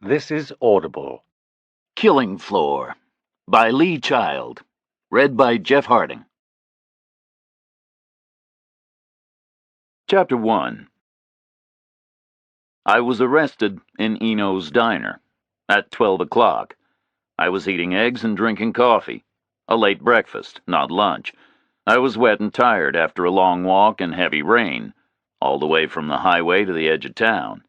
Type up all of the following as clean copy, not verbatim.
This is Audible. Killing Floor by Lee Child. Read by Jeff Harding. Chapter 1. I was arrested in Eno's diner at 12 o'clock. I was eating eggs and drinking coffee. A late breakfast, not lunch. I was wet and tired after a long walk in heavy rain, all the way from the highway to the edge of town.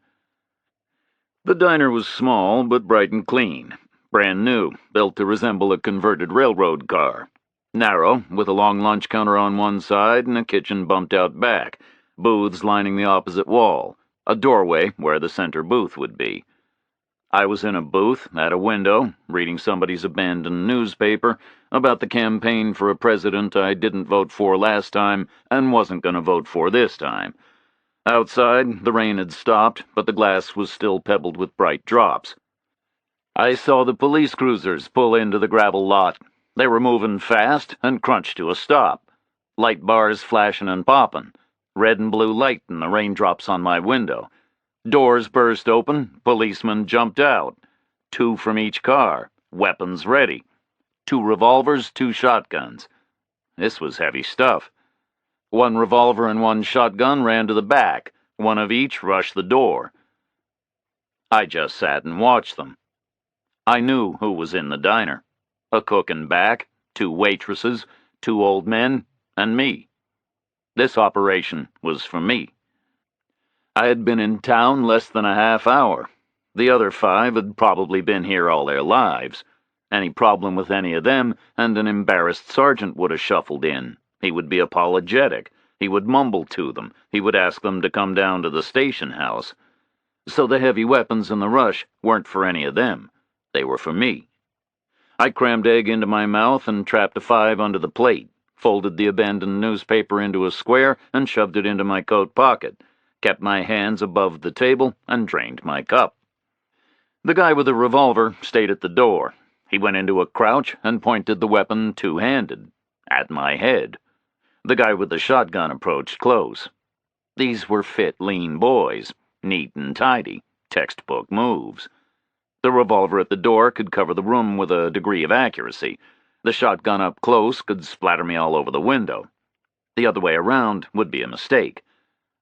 The diner was small but bright and clean. Brand new, built to resemble a converted railroad car. Narrow, with a long lunch counter on one side and a kitchen bumped out back, booths lining the opposite wall, a doorway where the center booth would be. I was in a booth, at a window, reading somebody's abandoned newspaper about the campaign for a president I didn't vote for last time and wasn't going to vote for this time. Outside, the rain had stopped, but the glass was still pebbled with bright drops. I saw the police cruisers pull into the gravel lot. They were moving fast and crunched to a stop. Light bars flashing and popping. Red and blue light in the raindrops on my window. Doors burst open. Policemen jumped out. 2 from each car. Weapons ready. 2 revolvers, 2 shotguns. This was heavy stuff. 1 revolver and 1 shotgun ran to the back. 1 of each rushed the door. I just sat and watched them. I knew who was in the diner. A cook in back, 2 waitresses, 2 old men, and me. This operation was for me. I had been in town less than a half hour. The other 5 had probably been here all their lives. Any problem with any of them, and an embarrassed sergeant would have shuffled in. He would be apologetic. He would mumble to them. He would ask them to come down to the station house. So the heavy weapons in the rush weren't for any of them. They were for me. I crammed egg into my mouth and trapped a 5 under the plate, folded the abandoned newspaper into a square and shoved it into my coat pocket, kept my hands above the table and drained my cup. The guy with the revolver stayed at the door. He went into a crouch and pointed the weapon 2-handed, at my head. The guy with the shotgun approached close. These were fit, lean boys, neat and tidy, textbook moves. The revolver at the door could cover the room with a degree of accuracy. The shotgun up close could splatter me all over the window. The other way around would be a mistake.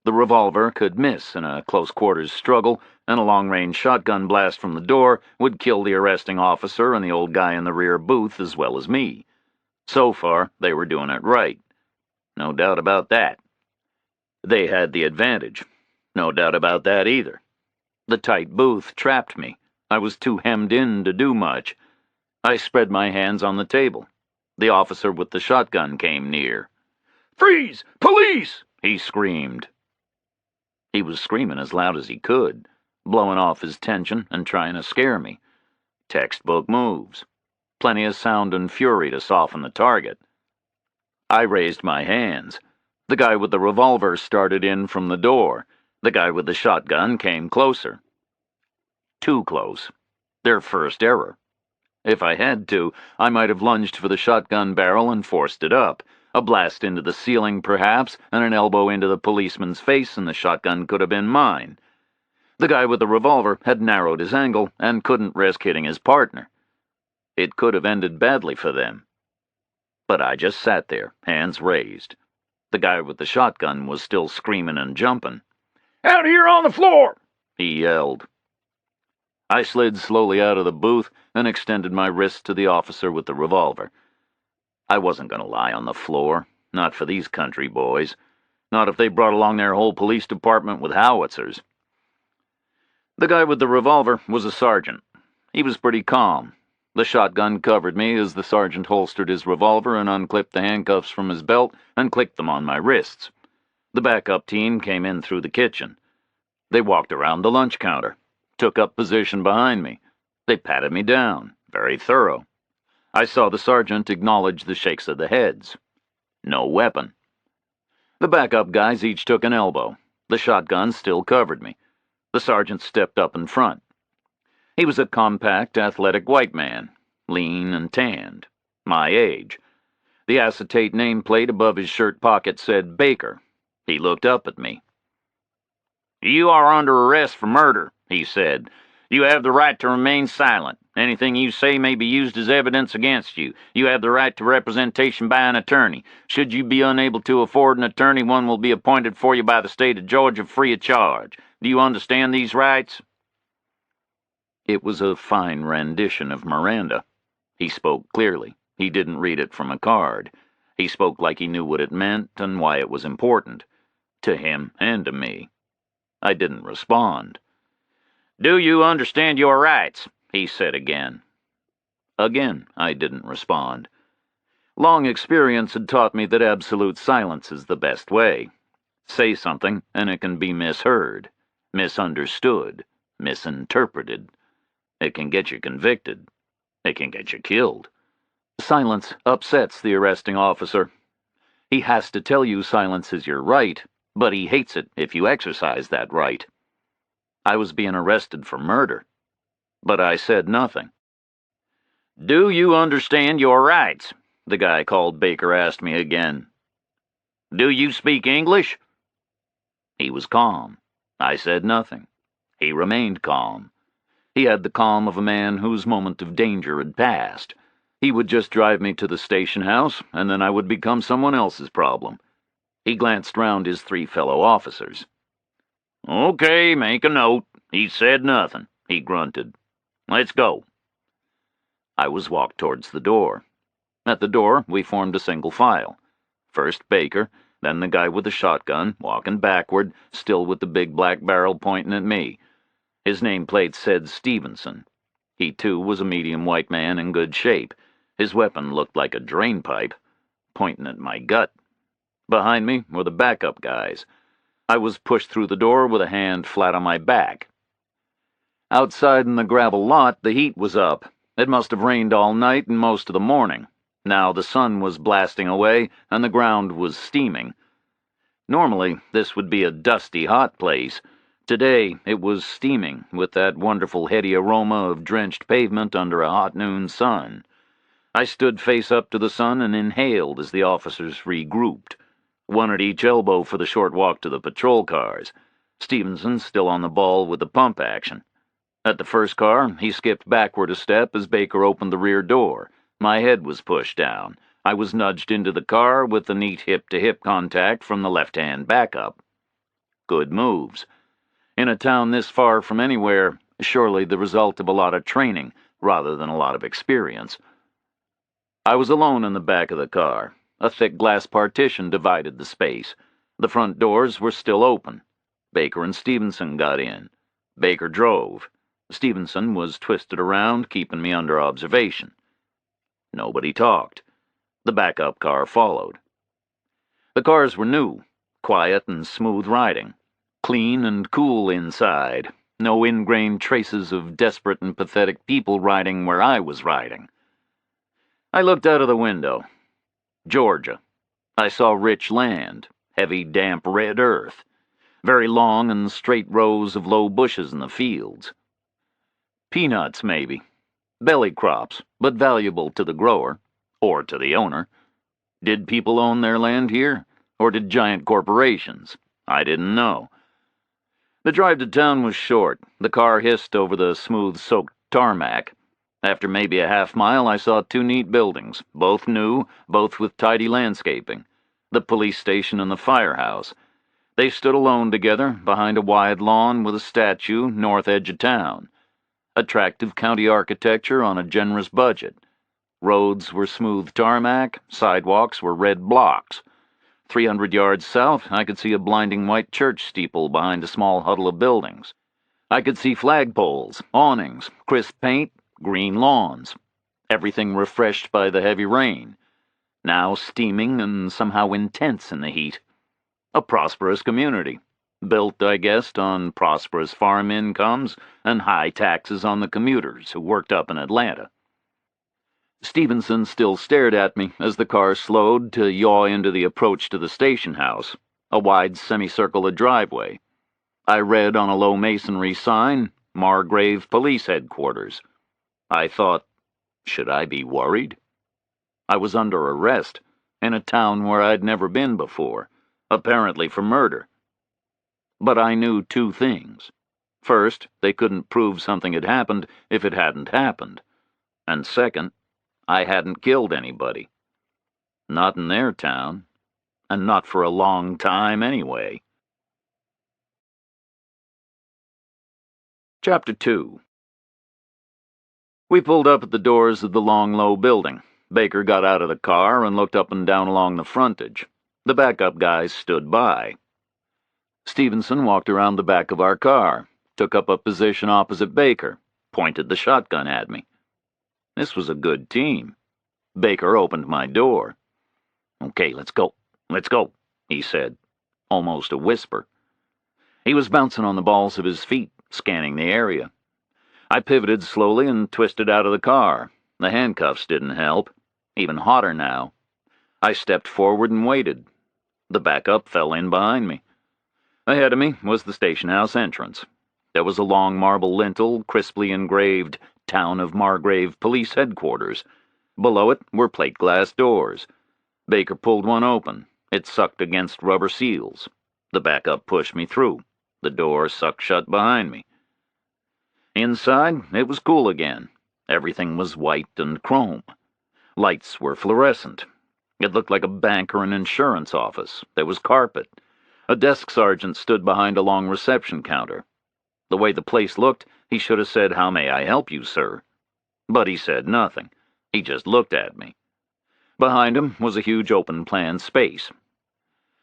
The revolver could miss in a close-quarters struggle, and a long-range shotgun blast from the door would kill the arresting officer and the old guy in the rear booth as well as me. So far, they were doing it right. No doubt about that. They had the advantage. No doubt about that either. The tight booth trapped me. I was too hemmed in to do much. I spread my hands on the table. The officer with the shotgun came near. "Freeze! Police!" he screamed. He was screaming as loud as he could, blowing off his tension and trying to scare me. Textbook moves. Plenty of sound and fury to soften the target. I raised my hands. The guy with the revolver started in from the door. The guy with the shotgun came closer. Too close. Their first error. If I had to, I might have lunged for the shotgun barrel and forced it up. A blast into the ceiling, perhaps, and an elbow into the policeman's face, and the shotgun could have been mine. The guy with the revolver had narrowed his angle and couldn't risk hitting his partner. It could have ended badly for them. But I just sat there, hands raised. The guy with the shotgun was still screaming and jumping. "Out here on the floor!" he yelled. I slid slowly out of the booth and extended my wrist to the officer with the revolver. I wasn't going to lie on the floor, not for these country boys, not if they brought along their whole police department with howitzers. The guy with the revolver was a sergeant. He was pretty calm. The shotgun covered me as the sergeant holstered his revolver and unclipped the handcuffs from his belt and clicked them on my wrists. The backup team came in through the kitchen. They walked around the lunch counter, took up position behind me. They patted me down, very thorough. I saw the sergeant acknowledge the shakes of the heads. No weapon. The backup guys each took an elbow. The shotgun still covered me. The sergeant stepped up in front. He was a compact, athletic white man, lean and tanned, my age. The acetate nameplate above his shirt pocket said Baker. He looked up at me. "You are under arrest for murder," he said. You have the right to remain silent. Anything you say may be used as evidence against you. You have the right to representation by an attorney. Should you be unable to afford an attorney, one will be appointed for you by the state of Georgia free of charge. Do you understand these rights?" It was a fine rendition of Miranda. He spoke clearly. He didn't read it from a card. He spoke like he knew what it meant and why it was important. To him and to me. I didn't respond. "Do you understand your rights?" he said again. Again, I didn't respond. Long experience had taught me that absolute silence is the best way. Say something, and it can be misheard, misunderstood, misinterpreted. It can get you convicted. It can get you killed. Silence upsets the arresting officer. He has to tell you silence is your right, but he hates it if you exercise that right. I was being arrested for murder, but I said nothing. "Do you understand your rights?" the guy called Baker asked me again. "Do you speak English?" He was calm. I said nothing. He remained calm. He had the calm of a man whose moment of danger had passed. He would just drive me to the station house, and then I would become someone else's problem. He glanced round his 3 fellow officers. "Okay, make a note." He said nothing. He grunted. "Let's go." I was walked towards the door. At the door, we formed a single file. First Baker, then the guy with the shotgun, walking backward, still with the big black barrel pointing at me. His nameplate said Stevenson. He, too, was a medium white man in good shape. His weapon looked like a drain pipe, pointing at my gut. Behind me were the backup guys. I was pushed through the door with a hand flat on my back. Outside in the gravel lot, the heat was up. It must have rained all night and most of the morning. Now the sun was blasting away, and the ground was steaming. Normally, this would be a dusty, hot place. Today, it was steaming, with that wonderful heady aroma of drenched pavement under a hot noon sun. I stood face up to the sun and inhaled as the officers regrouped. One at each elbow for the short walk to the patrol cars. Stevenson still on the ball with the pump action. At the first car, he skipped backward a step as Baker opened the rear door. My head was pushed down. I was nudged into the car with a neat hip-to-hip contact from the left-hand backup. Good moves. In a town this far from anywhere, surely the result of a lot of training rather than a lot of experience. I was alone in the back of the car. A thick glass partition divided the space. The front doors were still open. Baker and Stevenson got in. Baker drove. Stevenson was twisted around, keeping me under observation. Nobody talked. The backup car followed. The cars were new, quiet and smooth riding, clean and cool inside, no ingrained traces of desperate and pathetic people riding where I was riding. I looked out of the window. Georgia. I saw rich land, heavy, damp, red earth, very long and straight rows of low bushes in the fields. Peanuts, maybe. Belly crops, but valuable to the grower, or to the owner. Did people own their land here, or did giant corporations? I didn't know. The drive to town was short. The car hissed over the smooth-soaked tarmac. After maybe a half-mile, I saw 2 neat buildings, both new, both with tidy landscaping. The police station and the firehouse. They stood alone together, behind a wide lawn with a statue, north edge of town. Attractive county architecture on a generous budget. Roads were smooth tarmac, sidewalks were red blocks. 300 yards south, I could see a blinding white church steeple behind a small huddle of buildings. I could see flagpoles, awnings, crisp paint, green lawns. Everything refreshed by the heavy rain. Now steaming and somehow intense in the heat. A prosperous community. Built, I guessed, on prosperous farm incomes and high taxes on the commuters who worked up in Atlanta. Stevenson still stared at me as the car slowed to yaw into the approach to the station house, a wide semicircle of driveway. I read on a low masonry sign, Margrave Police Headquarters. I thought, should I be worried? I was under arrest, in a town where I'd never been before, apparently for murder. But I knew 2 things. First, they couldn't prove something had happened if it hadn't happened. And second, I hadn't killed anybody. Not in their town, and not for a long time anyway. Chapter 2. We pulled up at the doors of the long, low building. Baker got out of the car and looked up and down along the frontage. The backup guys stood by. Stevenson walked around the back of our car, took up a position opposite Baker, pointed the shotgun at me. This was a good team. Baker opened my door. "Okay, let's go, he said, almost a whisper. He was bouncing on the balls of his feet, scanning the area. I pivoted slowly and twisted out of the car. The handcuffs didn't help. Even hotter now. I stepped forward and waited. The backup fell in behind me. Ahead of me was the station house entrance. There was a long marble lintel, crisply engraved Town of Margrave Police Headquarters. Below it were plate glass doors. Baker pulled one open. It sucked against rubber seals. The backup pushed me through. The door sucked shut behind me. Inside, it was cool again. Everything was white and chrome. Lights were fluorescent. It looked like a bank or an insurance office. There was carpet. A desk sergeant stood behind a long reception counter. The way the place looked, he should have said, "How may I help you, sir?" But he said nothing. He just looked at me. Behind him was a huge open-plan space.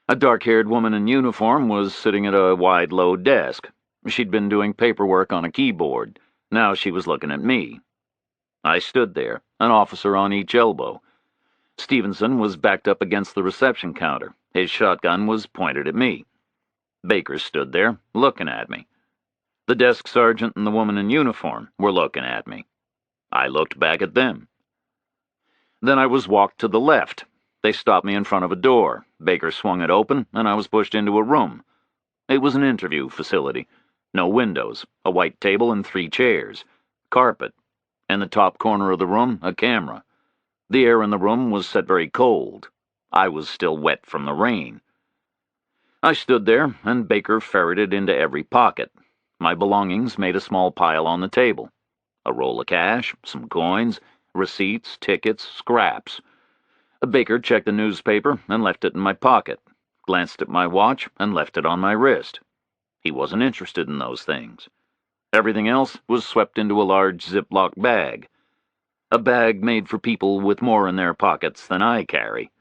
A dark-haired woman in uniform was sitting at a wide, low desk. She'd been doing paperwork on a keyboard. Now she was looking at me. I stood there, an officer on each elbow. Stevenson was backed up against the reception counter. His shotgun was pointed at me. Baker stood there, looking at me. The desk sergeant and the woman in uniform were looking at me. I looked back at them. Then I was walked to the left. They stopped me in front of a door. Baker swung it open, and I was pushed into a room. It was an interview facility. No windows, a white table and 3 chairs. Carpet. In the top corner of the room, a camera. The air in the room was set very cold. I was still wet from the rain. I stood there, and Baker ferreted into every pocket. My belongings made a small pile on the table. A roll of cash, some coins, receipts, tickets, scraps. Baker checked the newspaper and left it in my pocket, glanced at my watch and left it on my wrist. He wasn't interested in those things. Everything else was swept into a large Ziploc bag. A bag made for people with more in their pockets than I carry.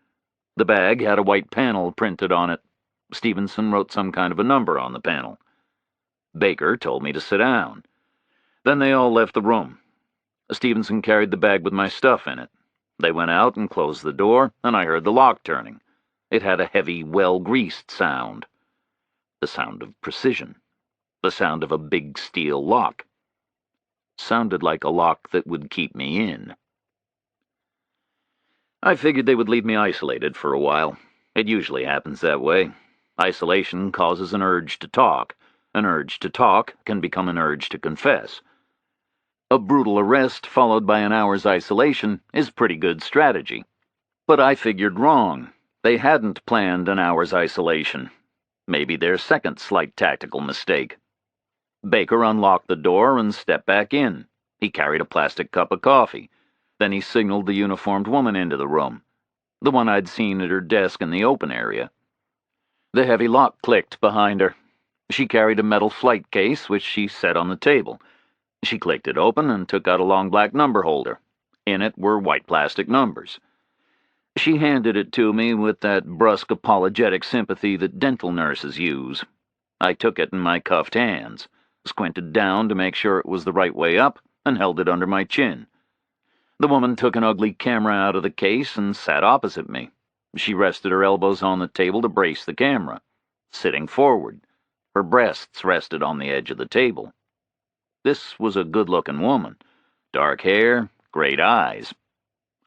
The bag had a white panel printed on it. Stevenson wrote some kind of a number on the panel. Baker told me to sit down. Then they all left the room. Stevenson carried the bag with my stuff in it. They went out and closed the door, and I heard the lock turning. It had a heavy, well-greased sound. The sound of precision. The sound of a big steel lock. Sounded like a lock that would keep me in. I figured they would leave me isolated for a while. It usually happens that way. Isolation causes an urge to talk. An urge to talk can become an urge to confess. A brutal arrest followed by an hour's isolation is pretty good strategy. But I figured wrong. They hadn't planned an hour's isolation. Maybe their second slight tactical mistake. Baker unlocked the door and stepped back in. He carried a plastic cup of coffee. Then he signaled the uniformed woman into the room, the one I'd seen at her desk in the open area. The heavy lock clicked behind her. She carried a metal flight case, which she set on the table. She clicked it open and took out a long black number holder. In it were white plastic numbers. She handed it to me with that brusque apologetic sympathy that dental nurses use. I took it in my cuffed hands, squinted down to make sure it was the right way up, and held it under my chin. The woman took an ugly camera out of the case and sat opposite me. She rested her elbows on the table to brace the camera, sitting forward. Her breasts rested on the edge of the table. This was a good-looking woman. Dark hair, great eyes.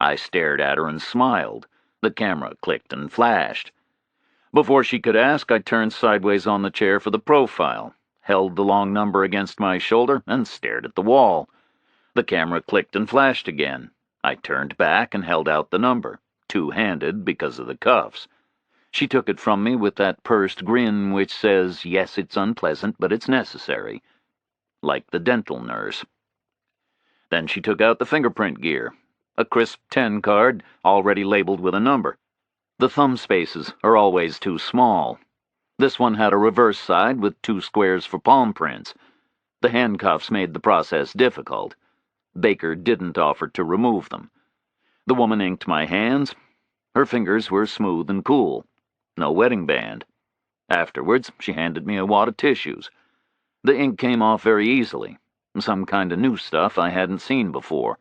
I stared at her and smiled. The camera clicked and flashed. Before she could ask, I turned sideways on the chair for the profile, held the long number against my shoulder, and stared at the wall. The camera clicked and flashed again. I turned back and held out the number, two-handed because of the cuffs. She took it from me with that pursed grin which says, yes, it's unpleasant, but it's necessary. like the dental nurse. Then she took out the fingerprint gear, a crisp 10 card already labeled with a number. The thumb spaces are always too small. This one had a reverse side with 2 squares for palm prints. The handcuffs made the process difficult. Baker didn't offer to remove them. The woman inked my hands. Her fingers were smooth and cool. No wedding band. Afterwards, she handed me a wad of tissues. The ink came off very easily. Some kind of new stuff I hadn't seen before.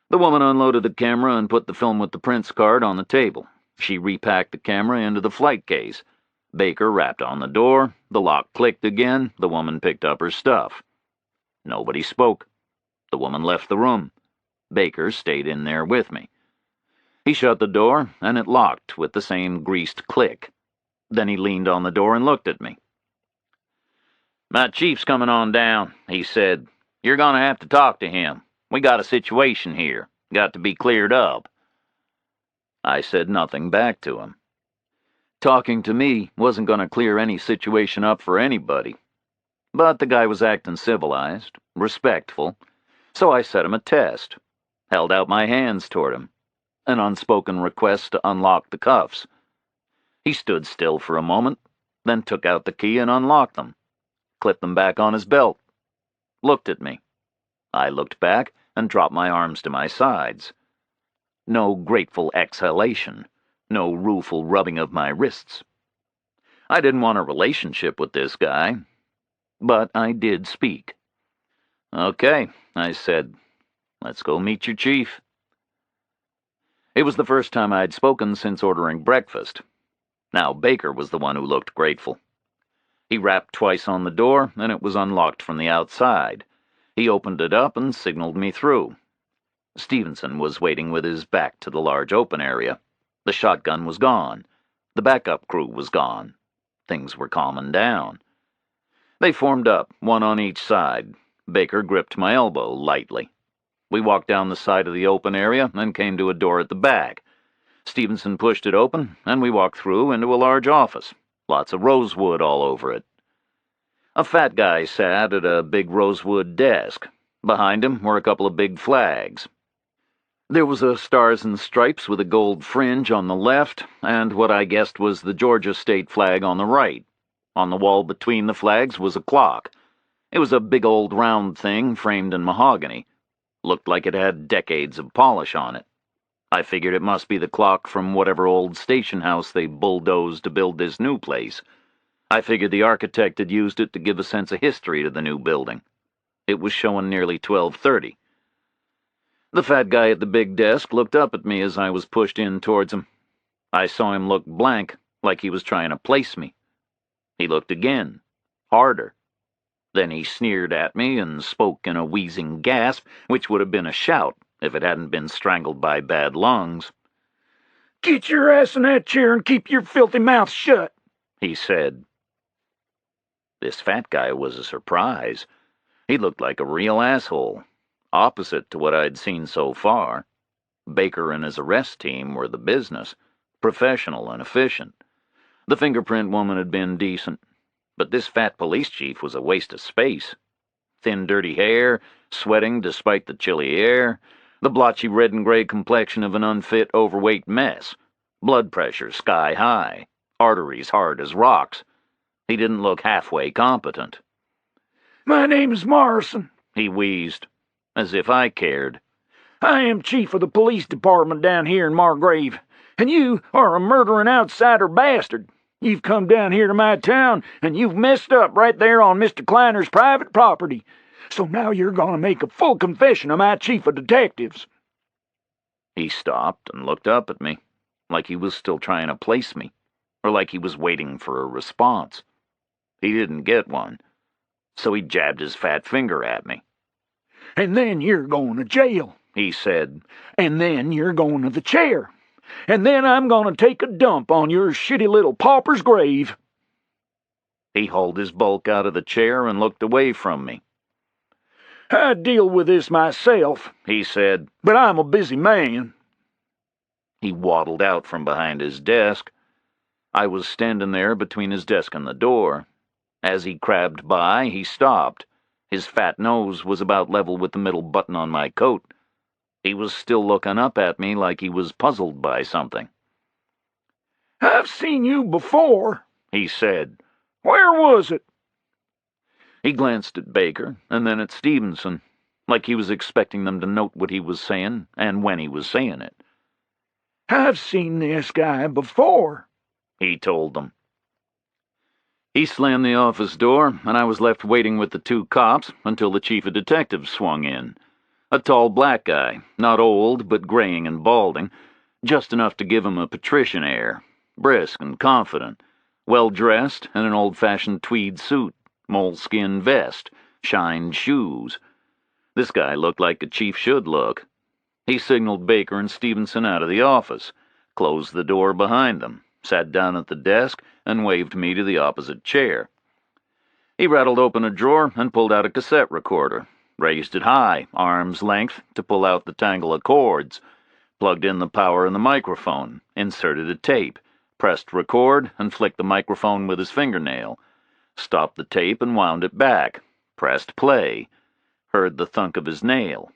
The woman unloaded the camera and put the film with the prints card on the table. She repacked the camera into the flight case. Baker rapped on the door. The lock clicked again. The woman picked up her stuff. Nobody spoke. The woman left the room. Baker stayed in there with me. He shut the door, and it locked with the same greased click. Then he leaned on the door and looked at me. "My chief's coming on down," he said. "You're going to have to talk to him. We got a situation here. Got to be cleared up." I said nothing back to him. Talking to me wasn't going to clear any situation up for anybody. But the guy was acting civilized, respectful, so I set him a test. Held out my hands toward him. An unspoken request to unlock the cuffs. He stood still for a moment, then took out the key and unlocked them. Clipped them back on his belt. Looked at me. I looked back and dropped my arms to my sides. No grateful exhalation. No rueful rubbing of my wrists. I didn't want a relationship with this guy, but I did speak. "Okay," I said. "Let's go meet your chief." It was the first time I'd spoken since ordering breakfast. Now Baker was the one who looked grateful. He rapped twice on the door, and it was unlocked from the outside. He opened it up and signaled me through. Stevenson was waiting with his back to the large open area. The shotgun was gone. The backup crew was gone. Things were calming down. They formed up, one on each side. Baker gripped my elbow lightly. We walked down the side of the open area and came to a door at the back. Stevenson pushed it open, and we walked through into a large office. Lots of rosewood all over it. A fat guy sat at a big rosewood desk. Behind him were a couple of big flags. There was a stars and stripes with a gold fringe on the left, and what I guessed was the Georgia state flag on the right. On the wall between the flags was a clock. It was a big old round thing framed in mahogany. Looked like it had decades of polish on it. I figured it must be the clock from whatever old station house they bulldozed to build this new place. I figured the architect had used it to give a sense of history to the new building. It was showing nearly 12:30. The fat guy at the big desk looked up at me as I was pushed in towards him. I saw him look blank, like he was trying to place me. He looked again, harder. Then he sneered at me and spoke in a wheezing gasp, which would have been a shout if it hadn't been strangled by bad lungs. "Get your ass in that chair and keep your filthy mouth shut," he said. This fat guy was a surprise. He looked like a real asshole, opposite to what I'd seen so far. Baker and his arrest team were the business, professional and efficient. The fingerprint woman had been decent, but this fat police chief was a waste of space. Thin, dirty hair, sweating despite the chilly air, the blotchy red and gray complexion of an unfit, overweight mess, blood pressure sky high, arteries hard as rocks. He didn't look halfway competent. "My name's Morrison," he wheezed, as if I cared. "I am chief of the police department down here in Margrave, and you are a murdering outsider bastard. You've come down here to my town, and you've messed up right there on Mr. Kleiner's private property. So now you're going to make a full confession of my chief of detectives." He stopped and looked up at me, like he was still trying to place me, or like he was waiting for a response. He didn't get one, so he jabbed his fat finger at me. "And then you're going to jail," he said. "And then you're going to the chair. And then I'm going to take a dump on your shitty little pauper's grave." He hauled his bulk out of the chair and looked away from me. "I deal with this myself," he said, "but I'm a busy man." He waddled out from behind his desk. I was standing there between his desk and the door. As he crabbed by, he stopped. His fat nose was about level with the middle button on my coat. He was still looking up at me like he was puzzled by something. "I've seen you before," he said. "Where was it?" He glanced at Baker and then at Stevenson, like he was expecting them to note what he was saying and when he was saying it. "I've seen this guy before," he told them. He slammed the office door, and I was left waiting with the two cops until the chief of detectives swung in. A tall black guy, not old, but graying and balding, just enough to give him a patrician air, brisk and confident, well-dressed in an old-fashioned tweed suit, moleskin vest, shined shoes. This guy looked like a chief should look. He signaled Baker and Stevenson out of the office, closed the door behind them, sat down at the desk, and waved me to the opposite chair. He rattled open a drawer and pulled out a cassette recorder, raised it high, arm's length, to pull out the tangle of cords, plugged in the power in the microphone, inserted a tape, pressed record, and flicked the microphone with his fingernail, stopped the tape and wound it back, pressed play, heard the thunk of his nail,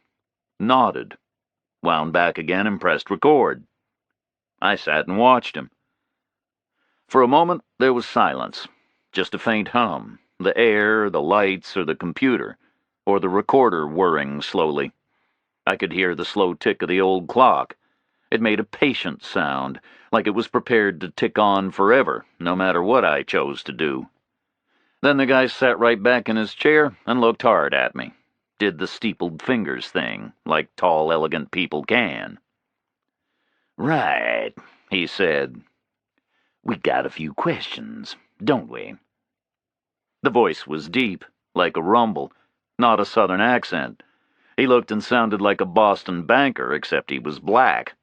nodded, wound back again and pressed record. I sat and watched him. For a moment there was silence, just a faint hum, the air, the lights, or the computer, or the recorder whirring slowly. I could hear the slow tick of the old clock. It made a patient sound, like it was prepared to tick on forever, no matter what I chose to do. Then the guy sat right back in his chair and looked hard at me. Did the steepled fingers thing, like tall, elegant people can. "Right," he said. "We got a few questions, don't we?" The voice was deep, like a rumble, not a southern accent. He looked and sounded like a Boston banker, except he was black.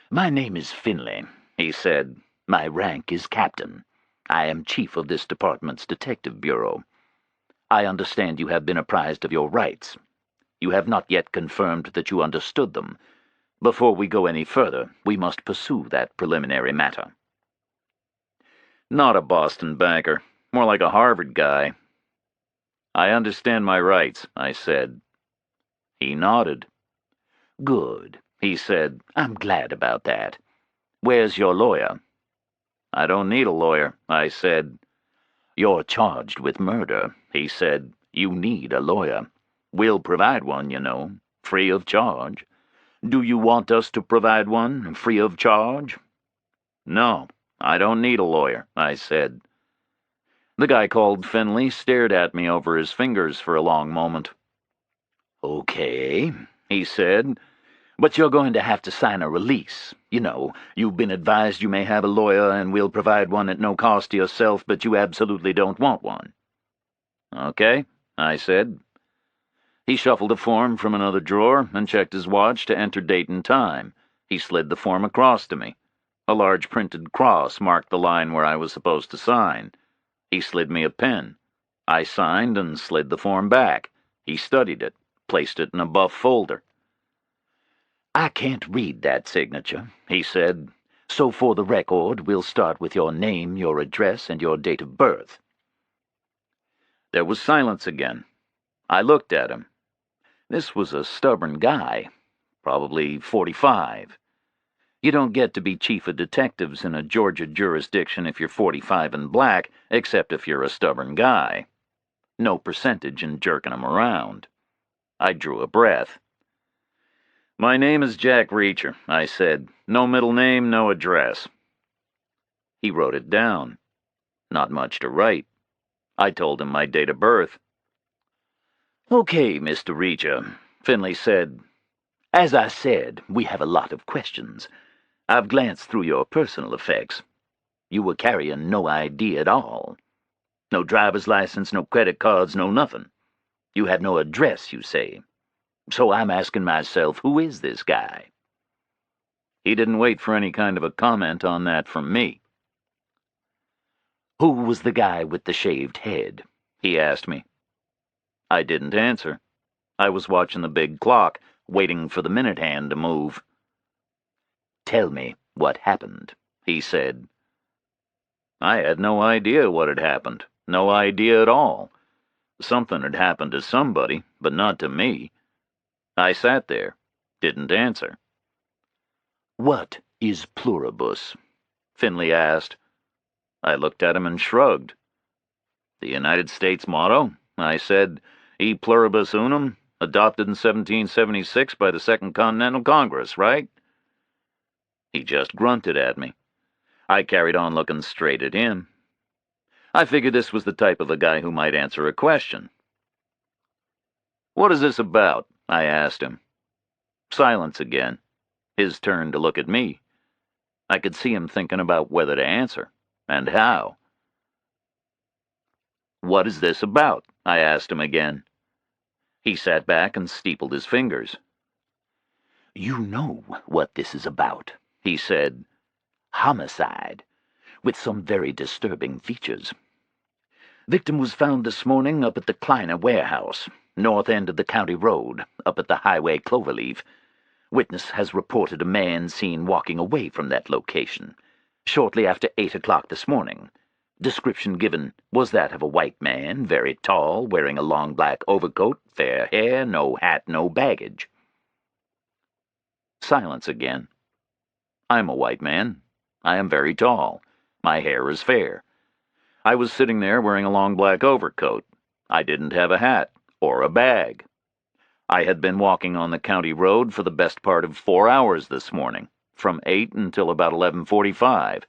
"My name is Finley," he said. "My rank is captain. I am chief of this department's detective bureau. I understand you have been apprised of your rights. You have not yet confirmed that you understood them. Before we go any further, we must pursue that preliminary matter." Not a Boston banker, more like a Harvard guy. "I understand my rights," I said. He nodded. "Good," he said. "I'm glad about that. Where's your lawyer?" "I don't need a lawyer," I said. "You're charged with murder," he said. "You need a lawyer. We'll provide one, you know, free of charge. Do you want us to provide one, free of charge?" "No, I don't need a lawyer," I said. The guy called Finley stared at me over his fingers for a long moment. "Okay," he said. "But you're going to have to sign a release. You know, you've been advised you may have a lawyer and we'll provide one at no cost to yourself, but you absolutely don't want one." "Okay," I said. He shuffled a form from another drawer and checked his watch to enter date and time. He slid the form across to me. A large printed cross marked the line where I was supposed to sign. He slid me a pen. I signed and slid the form back. He studied it, placed it in a buff folder. "I can't read that signature," he said. "So for the record, we'll start with your name, your address, and your date of birth." There was silence again. I looked at him. This was a stubborn guy, probably 45. You don't get to be chief of detectives in a Georgia jurisdiction if you're 45 and black, except if you're a stubborn guy. No percentage in jerking him around. I drew a breath. "My name is Jack Reacher," I said. "No middle name, no address." He wrote it down. Not much to write. I told him my date of birth. "Okay, Mr. Reacher," Finley said. "As I said, we have a lot of questions. I've glanced through your personal effects. You were carrying no ID at all. No driver's license, no credit cards, no nothing. You have no address, you say. So I'm asking myself, who is this guy?" He didn't wait for any kind of a comment on that from me. "Who was the guy with the shaved head?" he asked me. I didn't answer. I was watching the big clock, waiting for the minute hand to move. "Tell me what happened," he said. I had no idea what had happened. No idea at all. Something had happened to somebody, but not to me. I sat there, didn't answer. "What is pluribus?" Finley asked. I looked at him and shrugged. The United States motto, I said, E pluribus unum, adopted in 1776 by the Second Continental Congress, right? He just grunted at me. I carried on looking straight at him. I figured this was the type of a guy who might answer a question. "What is this about?" I asked him. Silence again. His turn to look at me. I could see him thinking about whether to answer, and how. "What is this about?" I asked him again. He sat back and steepled his fingers. "You know what this is about," he said. "Homicide, with some very disturbing features. Victim was found this morning up at the Kleiner warehouse, north end of the county road, up at the highway Cloverleaf. Witness has reported a man seen walking away from that location shortly after 8 o'clock this morning. Description given was that of a white man, very tall, wearing a long black overcoat, fair hair, no hat, no baggage." Silence again. I'm a white man. I am very tall. My hair is fair. I was sitting there wearing a long black overcoat. I didn't have a hat or a bag. I had been walking on the county road for the best part of 4 hours this morning, from 8 until about 11:45.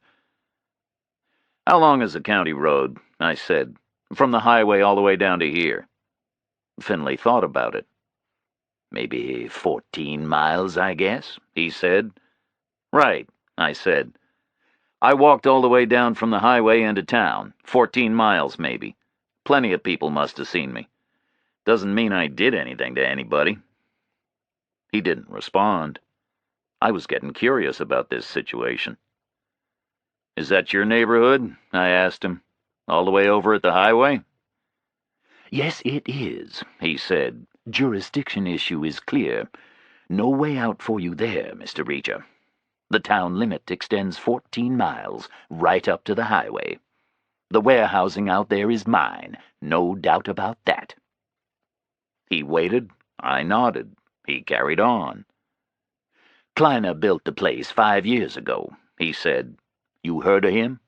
"How long is the county road?" I said. "From the highway all the way down to here?" Finley thought about it. "Maybe 14 miles, I guess," he said. "Right," I said. "I walked all the way down from the highway into town, 14 miles maybe. Plenty of people must have seen me. Doesn't mean I did anything to anybody." He didn't respond. I was getting curious about this situation. "Is that your neighborhood?" I asked him. "All the way over at the highway?" "Yes, it is," he said. "Jurisdiction issue is clear. No way out for you there, Mr. Reacher. The town limit extends 14 miles, right up to the highway. The warehousing out there is mine, no doubt about that." He waited. I nodded. He carried on. "Kleiner built the place 5 years ago," he said. "You heard of him?"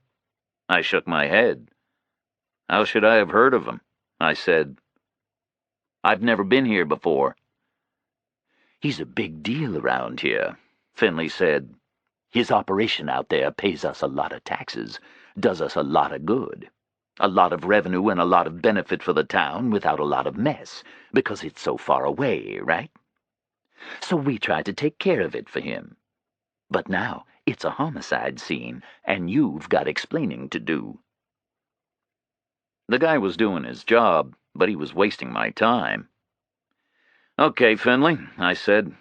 I shook my head. "How should I have heard of him?" I said. "I've never been here before." "He's a big deal around here," Finley said. "His operation out there pays us a lot of taxes, does us a lot of good. A lot of revenue and a lot of benefit for the town without a lot of mess, because it's so far away, right? So we try to take care of it for him. But now it's a homicide scene, and you've got explaining to do." The guy was doing his job, but he was wasting my time. "Okay, Finley," I said.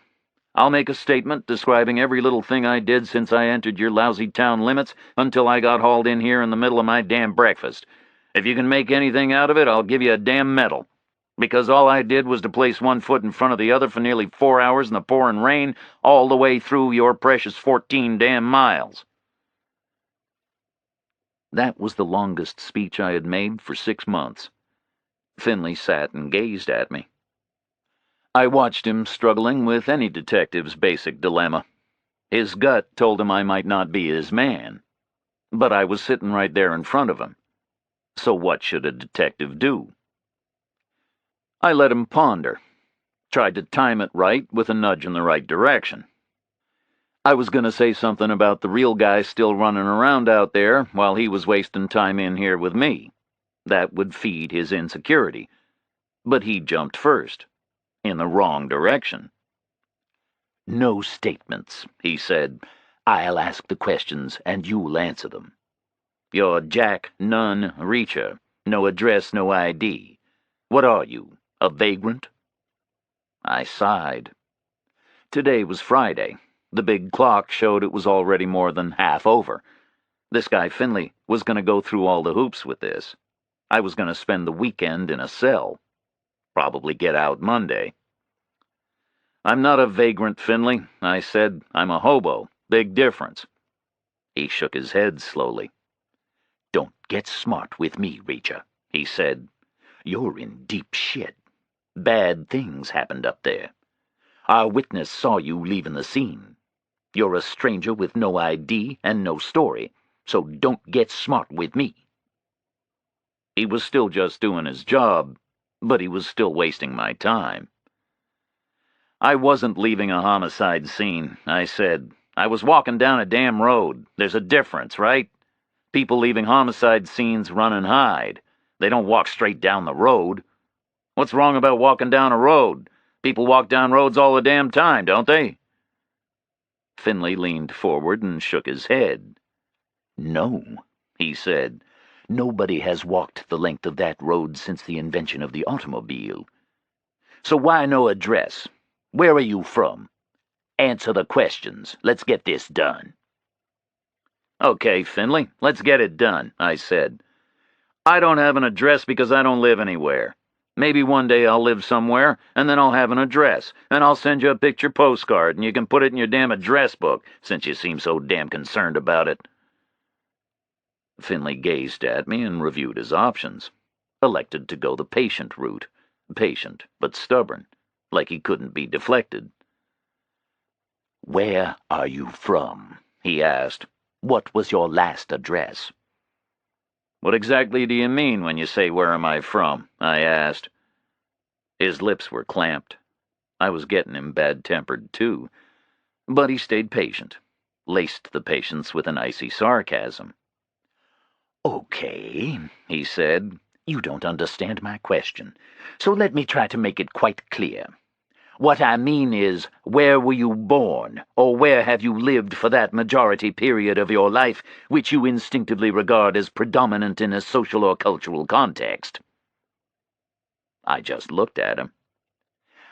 "I'll make a statement describing every little thing I did since I entered your lousy town limits until I got hauled in here in the middle of my damn breakfast. If you can make anything out of it, I'll give you a damn medal. Because all I did was to place one foot in front of the other for nearly 4 hours in the pouring rain, all the way through your precious 14 damn miles." That was the longest speech I had made for 6 months. Finley sat and gazed at me. I watched him struggling with any detective's basic dilemma. His gut told him I might not be his man. But I was sitting right there in front of him. So what should a detective do? I let him ponder. Tried to time it right with a nudge in the right direction. I was going to say something about the real guy still running around out there while he was wasting time in here with me. That would feed his insecurity. But he jumped first. In the wrong direction. "No statements," he said. "I'll ask the questions, and you'll answer them. You're Jack Nunn Reacher. No address, no ID. What are you, a vagrant?" I sighed. Today was Friday. The big clock showed it was already more than half over. This guy Finley was going to go through all the hoops with this. I was going to spend the weekend in a cell. Probably get out Monday. "I'm not a vagrant, Finley," I said. "I'm a hobo. Big difference." He shook his head slowly. "Don't get smart with me, Reacher," he said. You're in deep shit. Bad things happened up there. Our witness saw you leaving the scene. You're a stranger with no ID and no story, so don't get smart with me." He was still just doing his job, but he was still wasting my time. "I wasn't leaving a homicide scene," I said. "I was walking down a damn road. There's a difference, right? People leaving homicide scenes run and hide. They don't walk straight down the road. What's wrong about walking down a road? People walk down roads all the damn time, don't they?" Finley leaned forward and shook his head. "No," he said. "Nobody has walked the length of that road since the invention of the automobile. So why no address? Where are you from? Answer the questions. Let's get this done." "Okay, Finley, let's get it done," I said. "I don't have an address because I don't live anywhere. Maybe one day I'll live somewhere, and then I'll have an address, and I'll send you a picture postcard, and you can put it in your damn address book, since you seem so damn concerned about it." Finley gazed at me and reviewed his options. Elected to go the patient route. Patient, but stubborn, like he couldn't be deflected. "Where are you from?" he asked. "What was your last address?" "What exactly do you mean when you say where am I from?" I asked. His lips were clamped. I was getting him bad-tempered, too. But he stayed patient, laced the patience with an icy sarcasm. "Okay," he said. "You don't understand my question, so let me try to make it quite clear. What I mean is, where were you born, or where have you lived for that majority period of your life which you instinctively regard as predominant in a social or cultural context?" I just looked at him.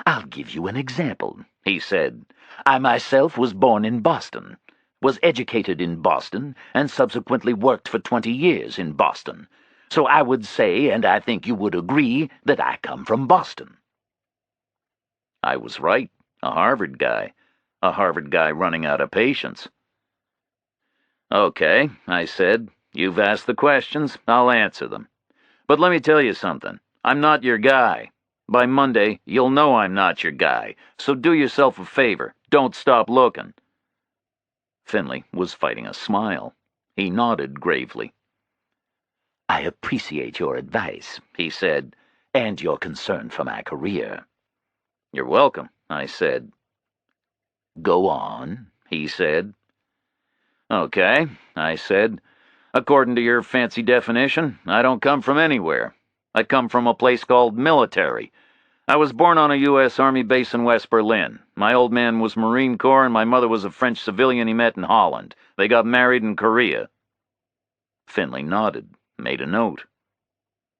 "I'll give you an example," he said. "I myself was born in Boston, was educated in Boston, and subsequently worked for 20 years in Boston. So I would say, and I think you would agree, that I come from Boston." I was right. A Harvard guy running out of patience. "Okay," I said. "You've asked the questions. I'll answer them. But let me tell you something. I'm not your guy. By Monday, you'll know I'm not your guy. So do yourself a favor. Don't stop looking." Finley was fighting a smile. He nodded gravely. "I appreciate your advice," he said, "and your concern for my career." "You're welcome," I said. "Go on," he said. "Okay," I said. "According to your fancy definition, I don't come from anywhere. I come from a place called military. I was born on a U.S. Army base in West Berlin. My old man was Marine Corps, and my mother was a French civilian he met in Holland. They got married in Korea." Finley nodded, made a note.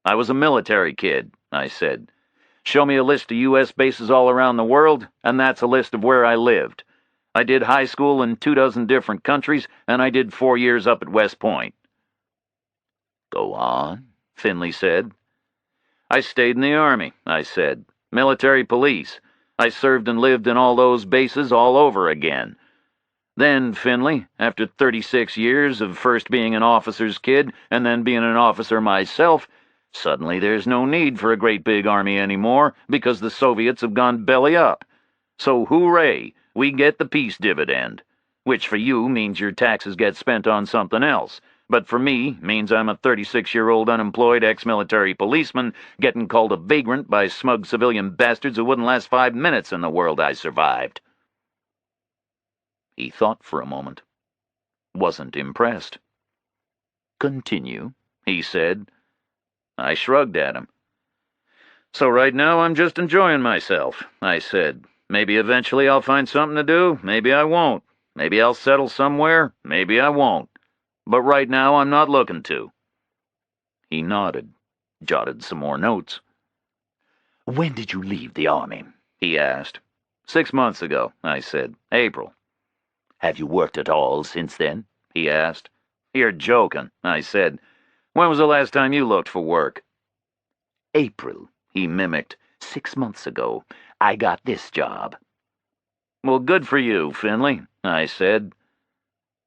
"I was a military kid," I said. "Show me a list of U.S. bases all around the world, and that's a list of where I lived. I did high school in 24 different countries, and I did 4 years up at West Point." "Go on," Finley said. "I stayed in the Army," I said. "Military police. I served and lived in all those bases all over again. Then, Finley, after 36 years of first being an officer's kid and then being an officer myself, suddenly there's no need for a great big army anymore because the Soviets have gone belly up. So hooray, we get the peace dividend, which for you means your taxes get spent on something else, but for me means I'm a 36-year-old unemployed ex-military policeman getting called a vagrant by smug civilian bastards who wouldn't last 5 minutes in the world I survived." He thought for a moment. Wasn't impressed. "Continue," he said. I shrugged at him. "So right now I'm just enjoying myself," I said. "Maybe eventually I'll find something to do, maybe I won't. Maybe I'll settle somewhere, maybe I won't. But right now I'm not looking to." He nodded, jotted some more notes. "When did you leave the Army?" he asked. 6 months ago, I said. April. "Have you worked at all since then?" he asked. "You're joking," I said. "When was the last time you looked for work?" "April," he mimicked. 6 months ago. I got this job." "Well, good for you, Finley," I said.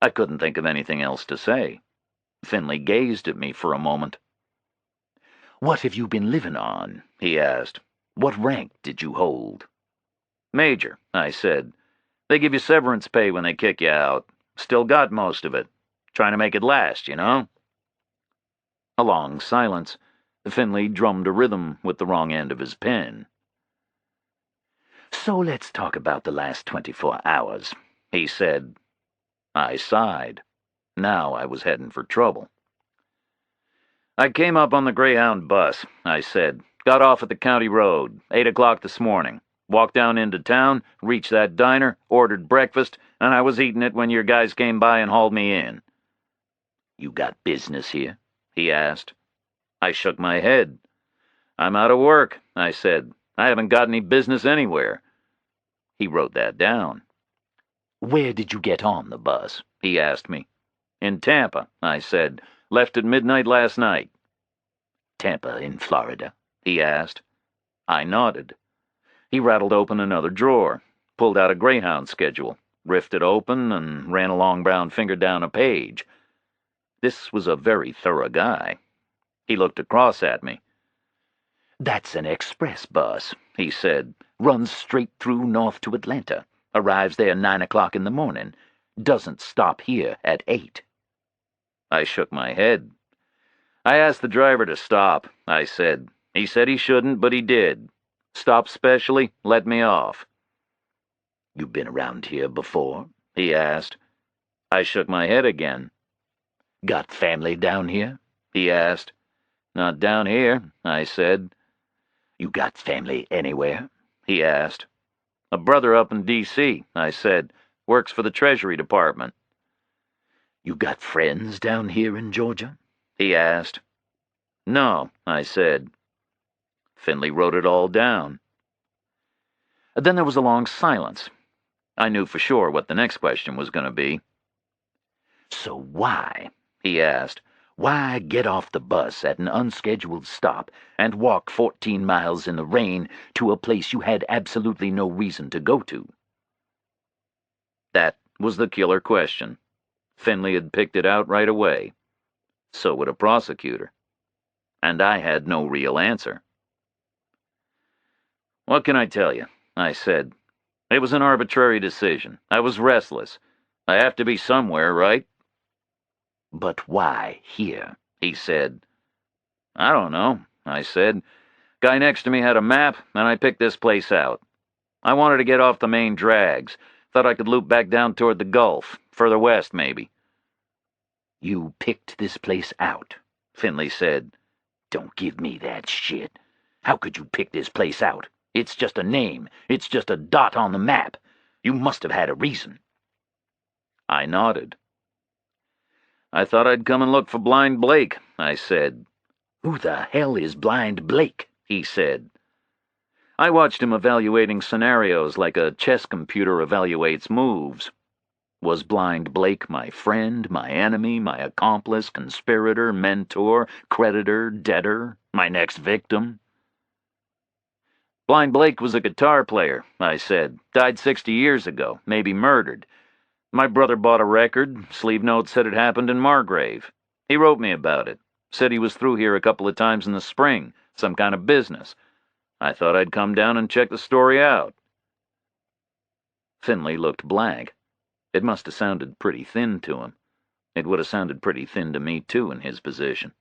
I couldn't think of anything else to say. Finley gazed at me for a moment. "What have you been living on?" he asked. "What rank did you hold?" "Major," I said. "They give you severance pay when they kick you out. Still got most of it. Trying to make it last, you know?" A long silence. Finley drummed a rhythm with the wrong end of his pen. "So let's talk about the last 24 hours, he said. I sighed. Now I was heading for trouble. "I came up on the Greyhound bus," I said. "Got off at the county road, 8 o'clock this morning. Walked down into town, reached that diner, ordered breakfast, and I was eating it when your guys came by and hauled me in." "You got business here?" he asked. I shook my head. "I'm out of work," I said. "I haven't got any business anywhere." He wrote that down. "Where did you get on the bus?" he asked me. "In Tampa," I said. "Left at midnight last night." "Tampa in Florida?" he asked. I nodded. He rattled open another drawer, pulled out a Greyhound schedule, riffed it open, and ran a long brown finger down a page. This was a very thorough guy. He looked across at me. "That's an express bus," he said. "Runs straight through north to Atlanta. Arrives there 9 o'clock in the morning. Doesn't stop here at 8. I shook my head. "I asked the driver to stop," I said. "He said he shouldn't, but he did. Stopped specially, let me off." "You been around here before?" he asked. I shook my head again. "Got family down here?" he asked. "Not down here," I said. "You got family anywhere?" he asked. "A brother up in D.C., I said. Works for the Treasury Department." "You got friends down here in Georgia?" he asked. "No," I said. Finley wrote it all down. Then there was a long silence. I knew for sure what the next question was going to be. "So why," he asked, "why get off the bus at an unscheduled stop and walk 14 miles in the rain to a place you had absolutely no reason to go to?" That was the killer question. Finley had picked it out right away. So would a prosecutor. And I had no real answer. "What can I tell you?" I said. "It was an arbitrary decision. I was restless. I have to be somewhere, right?" "But why here?" he said. "I don't know," I said. "Guy next to me had a map, and I picked this place out. I wanted to get off the main drags. Thought I could loop back down toward the Gulf, further west, maybe." "You picked this place out," Finley said. "Don't give me that shit. How could you pick this place out? It's just a name. It's just a dot on the map. You must have had a reason." I nodded. "I thought I'd come and look for Blind Blake," I said. "Who the hell is Blind Blake?" he said. I watched him evaluating scenarios like a chess computer evaluates moves. Was Blind Blake my friend, my enemy, my accomplice, conspirator, mentor, creditor, debtor, my next victim? "Blind Blake was a guitar player," I said. "Died 60 years ago, maybe murdered. My brother bought a record, sleeve note said it happened in Margrave. He wrote me about it. Said he was through here a couple of times in the spring, some kind of business. I thought I'd come down and check the story out." Finley looked blank. It must have sounded pretty thin to him. It would have sounded pretty thin to me, too, in his position.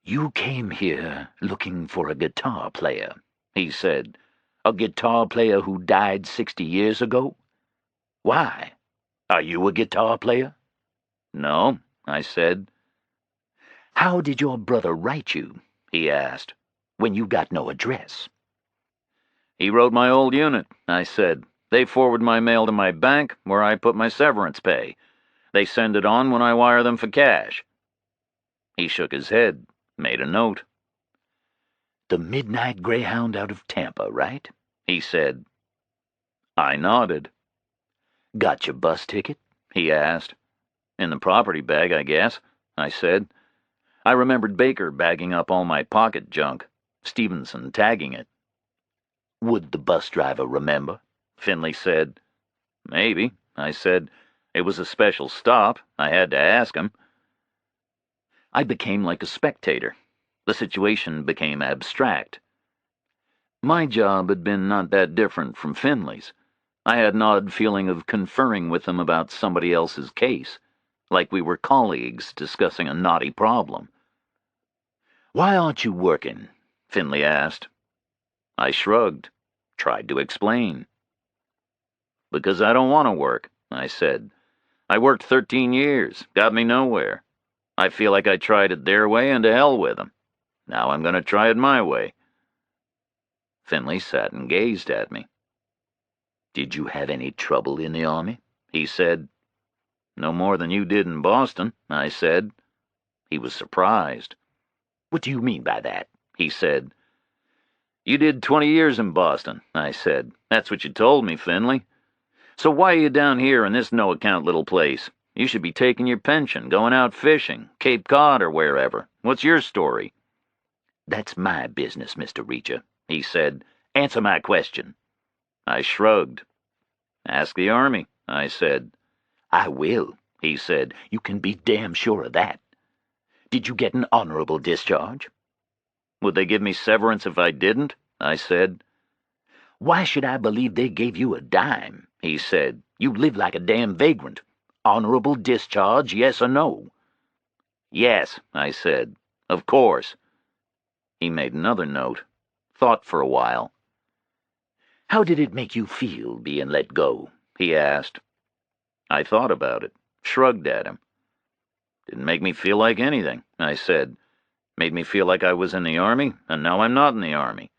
"You came here looking for a guitar player," he said. "A guitar player who died 60 years ago? Why? Are you a guitar player?" "No," I said. "How did your brother write you," he asked, "when you got no address?" "He wrote my old unit," I said. "They forward my mail to my bank, where I put my severance pay. They send it on when I wire them for cash." He shook his head, made a note. "The midnight Greyhound out of Tampa, right?" he said. I nodded. "Got your bus ticket?" he asked. "In the property bag, I guess," I said. I remembered Baker bagging up all my pocket junk, Stevenson tagging it. "Would the bus driver remember?" Finley said. "Maybe," I said. "It was a special stop. I had to ask him." I became like a spectator. The situation became abstract. My job had been not that different from Finley's. I had an odd feeling of conferring with him about somebody else's case, like we were colleagues discussing a knotty problem. "Why aren't you working?" Finley asked. I shrugged, tried to explain. "Because I don't want to work," I said. "I worked 13 years, got me nowhere. I feel like I tried it their way and to hell with them. Now I'm going to try it my way." Finley sat and gazed at me. "Did you have any trouble in the Army?" he said. "No more than you did in Boston," I said. He was surprised. "What do you mean by that?" he said. "You did 20 years in Boston," I said. "That's what you told me, Finley. So why are you down here in this no-account little place? You should be taking your pension, going out fishing, Cape Cod or wherever. What's your story?" "That's my business, Mr. Reacher," he said. "Answer my question." I shrugged. "Ask the Army," I said. "I will," he said. "You can be damn sure of that. Did you get an honorable discharge?" "Would they give me severance if I didn't?" I said. "Why should I believe they gave you a dime?" he said. "You live like a damn vagrant. Honorable discharge, yes or no?" "Yes," I said. "Of course." He made another note, thought for a while. "How did it make you feel being let go?" he asked. I thought about it, shrugged at him. "Didn't make me feel like anything," I said. "Made me feel like I was in the Army, and now I'm not in the Army."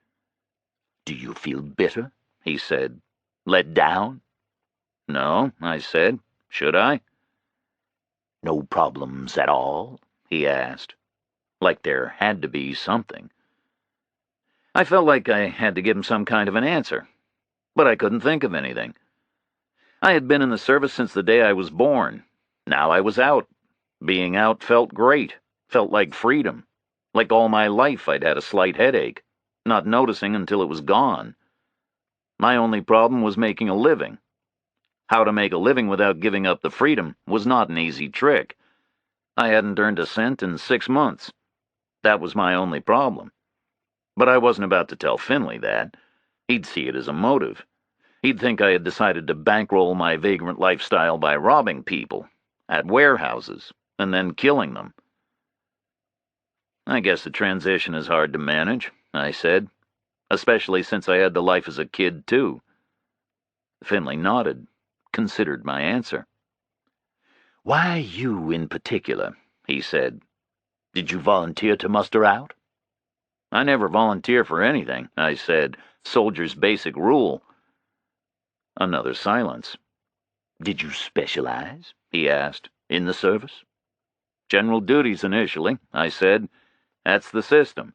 "Do you feel bitter?" he said. "Let down?" "No," I said. "Should I?" "No problems at all?" he asked. Like there had to be something. I felt like I had to give him some kind of an answer, but I couldn't think of anything. I had been in the service since the day I was born. Now I was out. Being out felt great, felt like freedom. Like all my life I'd had a slight headache, not noticing until it was gone. My only problem was making a living. How to make a living without giving up the freedom was not an easy trick. I hadn't earned a cent in 6 months. That was my only problem. But I wasn't about to tell Finley that. He'd see it as a motive. He'd think I had decided to bankroll my vagrant lifestyle by robbing people, at warehouses, and then killing them. "I guess the transition is hard to manage," I said, "especially since I had the life as a kid, too." Finley nodded, considered my answer. "Why you in particular?" he said. "Did you volunteer to muster out?" "I never volunteer for anything," I said. "Soldier's basic rule." Another silence. "Did you specialize?" he asked. "In the service?" "General duties initially," I said. "That's the system.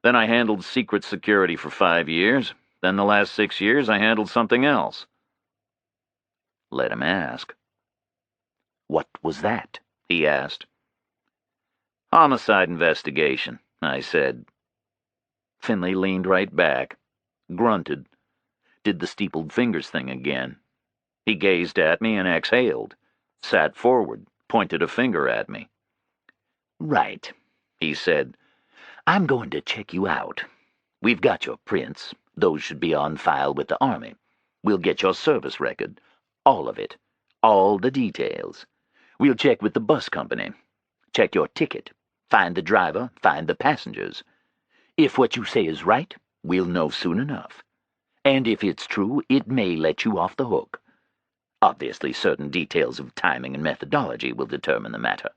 Then I handled secret security for 5 years. Then the last 6 years I handled something else." Let him ask. "What was that?" he asked. "Homicide investigation," I said. Finley leaned right back, grunted, did the steepled fingers thing again. He gazed at me and exhaled, sat forward, pointed a finger at me. "Right," he said. "I'm going to check you out. We've got your prints. Those should be on file with the Army. We'll get your service record. All of it. All the details. We'll check with the bus company. Check your ticket. Find the driver. Find the passengers. If what you say is right, we'll know soon enough. And if it's true, it may let you off the hook. Obviously, certain details of timing and methodology will determine the matter.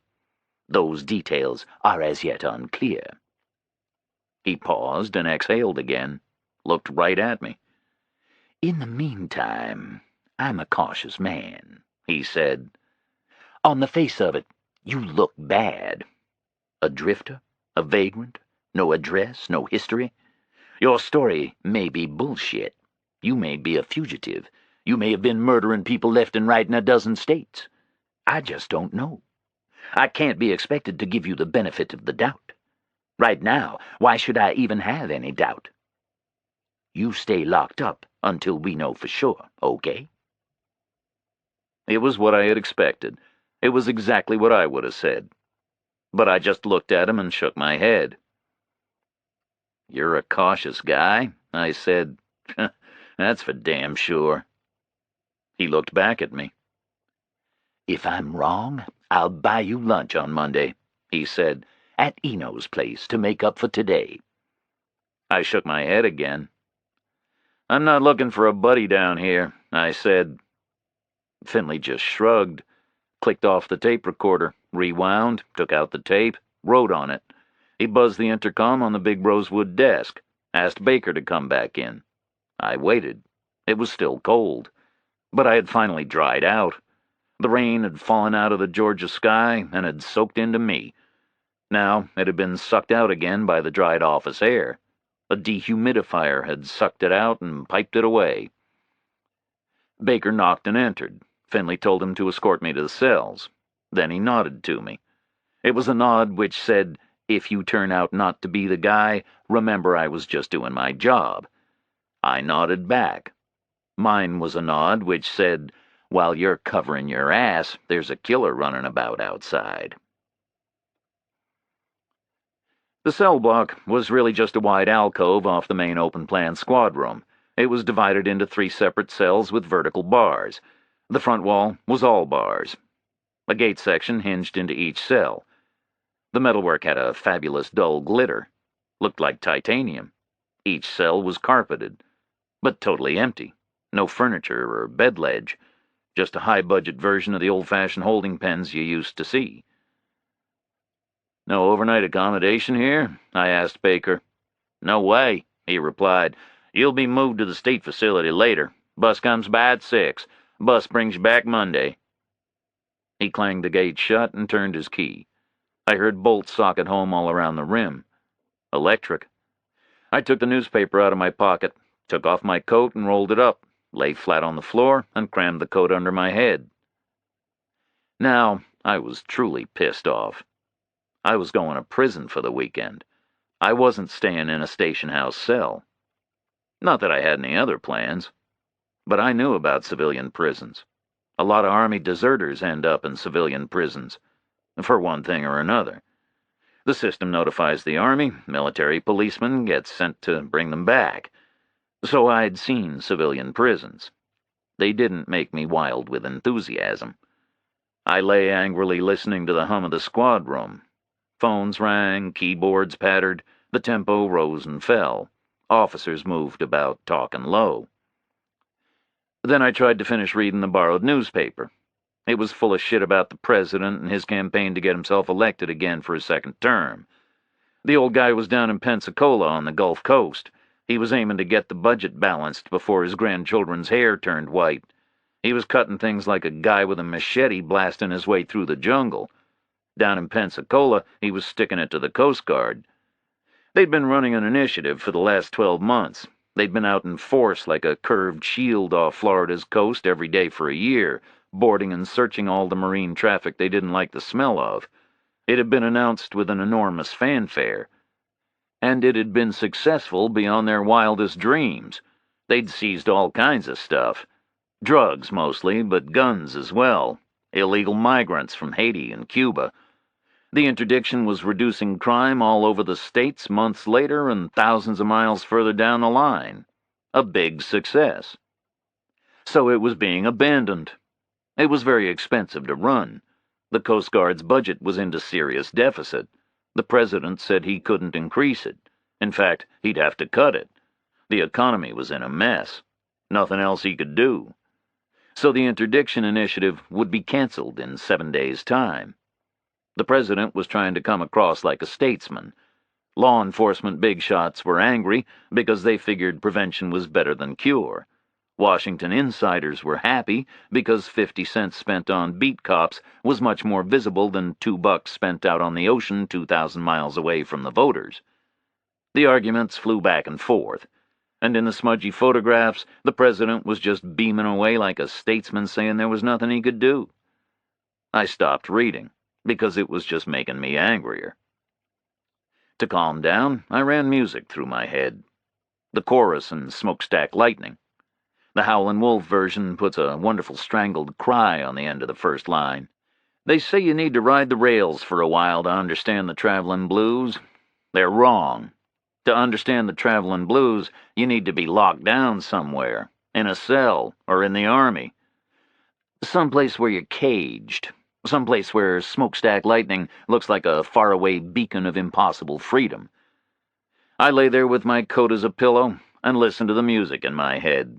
Those details are as yet unclear." He paused and exhaled again, looked right at me. "In the meantime, I'm a cautious man," he said. "On the face of it, you look bad. A drifter, a vagrant, no address, no history. Your story may be bullshit. You may be a fugitive. You may have been murdering people left and right in a dozen states. I just don't know. I can't be expected to give you the benefit of the doubt. Right now, why should I even have any doubt? You stay locked up until we know for sure, okay?" It was what I had expected. It was exactly what I would have said. But I just looked at him and shook my head. "You're a cautious guy," I said. "That's for damn sure." He looked back at me. "If I'm wrong, I'll buy you lunch on Monday," he said, "at Eno's place to make up for today." I shook my head again. "I'm not looking for a buddy down here," I said. Finley just shrugged, clicked off the tape recorder, rewound, took out the tape, wrote on it. He buzzed the intercom on the big rosewood desk, asked Baker to come back in. I waited. It was still cold, but I had finally dried out. The rain had fallen out of the Georgia sky and had soaked into me. Now it had been sucked out again by the dried office air. A dehumidifier had sucked it out and piped it away. Baker knocked and entered. Finley told him to escort me to the cells. Then he nodded to me. It was a nod which said, "If you turn out not to be the guy, remember I was just doing my job." I nodded back. Mine was a nod which said, "While you're covering your ass, there's a killer running about outside." The cell block was really just a wide alcove off the main open-plan squad room. It was divided into 3 separate cells with vertical bars. The front wall was all bars. A gate section hinged into each cell. The metalwork had a fabulous dull glitter. Looked like titanium. Each cell was carpeted, but totally empty. No furniture or bed ledge. Just a high-budget version of the old-fashioned holding pens you used to see. "No overnight accommodation here?" I asked Baker. "No way," he replied. "You'll be moved to the state facility later. Bus comes by at 6. Bus brings you back Monday." He clanged the gate shut and turned his key. I heard bolts socket home all around the rim. Electric. I took the newspaper out of my pocket, took off my coat and rolled it up, lay flat on the floor, and crammed the coat under my head. Now I was truly pissed off. I was going to prison for the weekend. I wasn't staying in a station house cell. Not that I had any other plans, but I knew about civilian prisons. A lot of Army deserters end up in civilian prisons, for one thing or another. The system notifies the Army, military policemen get sent to bring them back. So I'd seen civilian prisons. They didn't make me wild with enthusiasm. I lay angrily listening to the hum of the squad room. Phones rang, keyboards pattered, the tempo rose and fell. Officers moved about, talking low. Then I tried to finish reading the borrowed newspaper. It was full of shit about the president and his campaign to get himself elected again for a second term. The old guy was down in Pensacola on the Gulf Coast. He was aiming to get the budget balanced before his grandchildren's hair turned white. He was cutting things like a guy with a machete blasting his way through the jungle. Down in Pensacola, he was sticking it to the Coast Guard. They'd been running an initiative for the last 12 months. They'd been out in force like a curved shield off Florida's coast every day for a year, boarding and searching all the marine traffic they didn't like the smell of. It had been announced with an enormous fanfare. And it had been successful beyond their wildest dreams. They'd seized all kinds of stuff. Drugs mostly, but guns as well. Illegal migrants from Haiti and Cuba. The interdiction was reducing crime all over the states months later and thousands of miles further down the line. A big success. So it was being abandoned. It was very expensive to run. The Coast Guard's budget was into serious deficit. The president said he couldn't increase it. In fact, he'd have to cut it. The economy was in a mess. Nothing else he could do. So the interdiction initiative would be canceled in 7 days' time. The president was trying to come across like a statesman. Law enforcement big shots were angry because they figured prevention was better than cure. Washington insiders were happy because 50 cents spent on beat cops was much more visible than $2 spent out on the ocean 2,000 miles away from the voters. The arguments flew back and forth, and in the smudgy photographs, the president was just beaming away like a statesman saying there was nothing he could do. I stopped reading, because it was just making me angrier. To calm down, I ran music through my head. The chorus in Smokestack Lightning. The Howlin' Wolf version puts a wonderful strangled cry on the end of the first line. They say you need to ride the rails for a while to understand the traveling blues. They're wrong. To understand the traveling blues, you need to be locked down somewhere, in a cell or in the army. Someplace where you're caged. Someplace where smokestack lightning looks like a faraway beacon of impossible freedom. I lay there with my coat as a pillow and listened to the music in my head.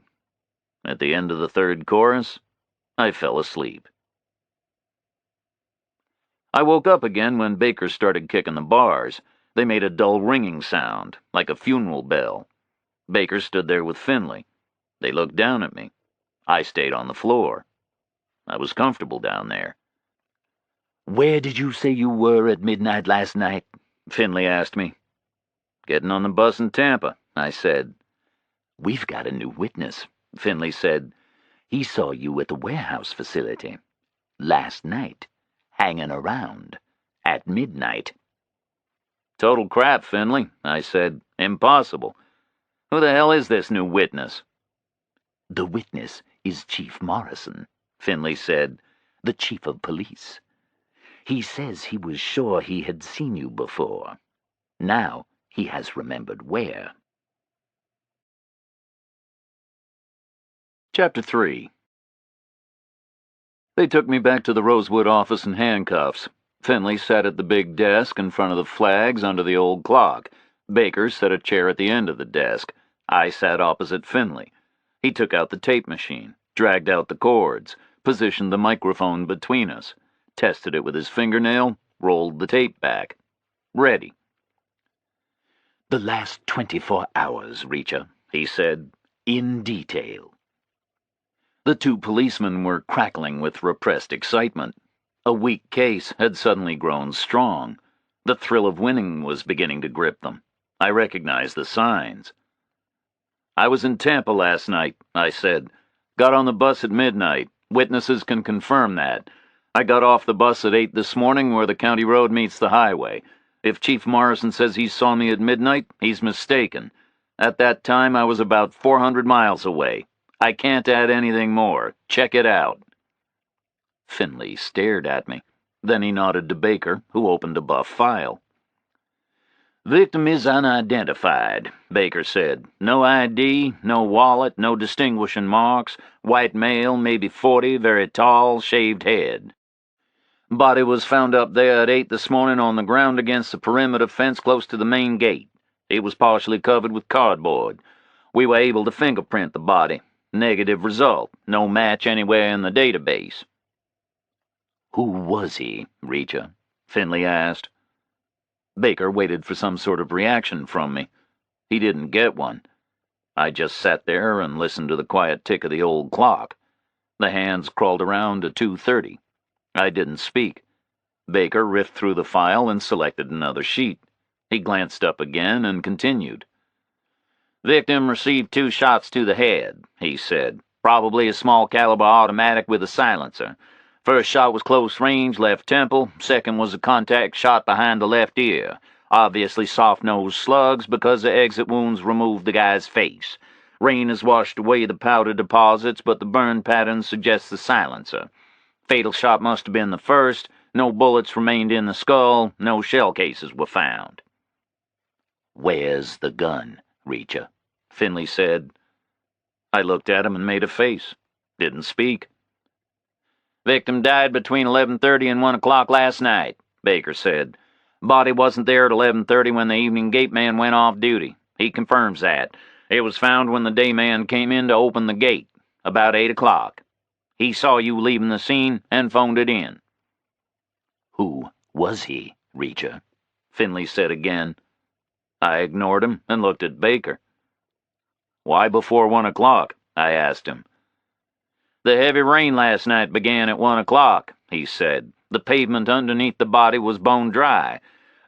At the end of the third chorus, I fell asleep. I woke up again when Baker started kicking the bars. They made a dull ringing sound, like a funeral bell. Baker stood there with Finley. They looked down at me. I stayed on the floor. I was comfortable down there. "Where did you say you were at midnight last night?" Finley asked me. "Getting on the bus in Tampa," I said. "We've got a new witness," Finley said. "He saw you at the warehouse facility last night, hanging around at midnight." "Total crap, Finley," I said. "Impossible. Who the hell is this new witness?" "The witness is Chief Morrison," Finley said, "the chief of police. He says he was sure he had seen you before. Now he has remembered where." Chapter 3. They took me back to the Rosewood office in handcuffs. Finley sat at the big desk in front of the flags under the old clock. Baker set a chair at the end of the desk. I sat opposite Finley. He took out the tape machine, dragged out the cords, positioned the microphone between us, tested it with his fingernail, rolled the tape back. Ready. "The last 24 hours, Reacher," he said, "in detail." The two policemen were crackling with repressed excitement. A weak case had suddenly grown strong. The thrill of winning was beginning to grip them. I recognized the signs. "I was in Tampa last night," I said. "Got on the bus at midnight. Witnesses can confirm that. I got off the bus at 8 this morning where the county road meets the highway. If Chief Morrison says he saw me at midnight, he's mistaken. At that time, I was about 400 miles away. I can't add anything more. Check it out." Finley stared at me. Then he nodded to Baker, who opened a buff file. "Victim is unidentified," Baker said. "No ID, no wallet, no distinguishing marks. White male, maybe 40, very tall, shaved head. Body was found up there at 8 this morning on the ground against the perimeter fence close to the main gate. It was partially covered with cardboard. We were able to fingerprint the body. Negative result. No match anywhere in the database." "Who was he, Reacher?" Finley asked. Baker waited for some sort of reaction from me. He didn't get one. I just sat there and listened to the quiet tick of the old clock. The hands crawled around to 2:30. I didn't speak. Baker riffed through the file and selected another sheet. He glanced up again and continued. "Victim received 2 shots to the head," he said. "Probably a small caliber automatic with a silencer. First shot was close range, left temple. Second was a contact shot behind the left ear. Obviously soft-nosed slugs because the exit wounds removed the guy's face. Rain has washed away the powder deposits, but the burn pattern suggests the silencer. Fatal shot must have been the first. No bullets remained in the skull. No shell cases were found." "Where's the gun, Reacher?" Finley said. I looked at him and made a face. Didn't speak. "Victim died between 11:30 and 1 o'clock last night," Baker said. "Body wasn't there at 11:30 when the evening gate man went off duty. He confirms that. It was found when the day man came in to open the gate, about 8 o'clock. He saw you leaving the scene and phoned it in." "Who was he, Reacher?" Finley said again. I ignored him and looked at Baker. "Why before 1 o'clock?" I asked him. "The heavy rain last night began at 1 o'clock, he said. The pavement underneath the body was bone dry.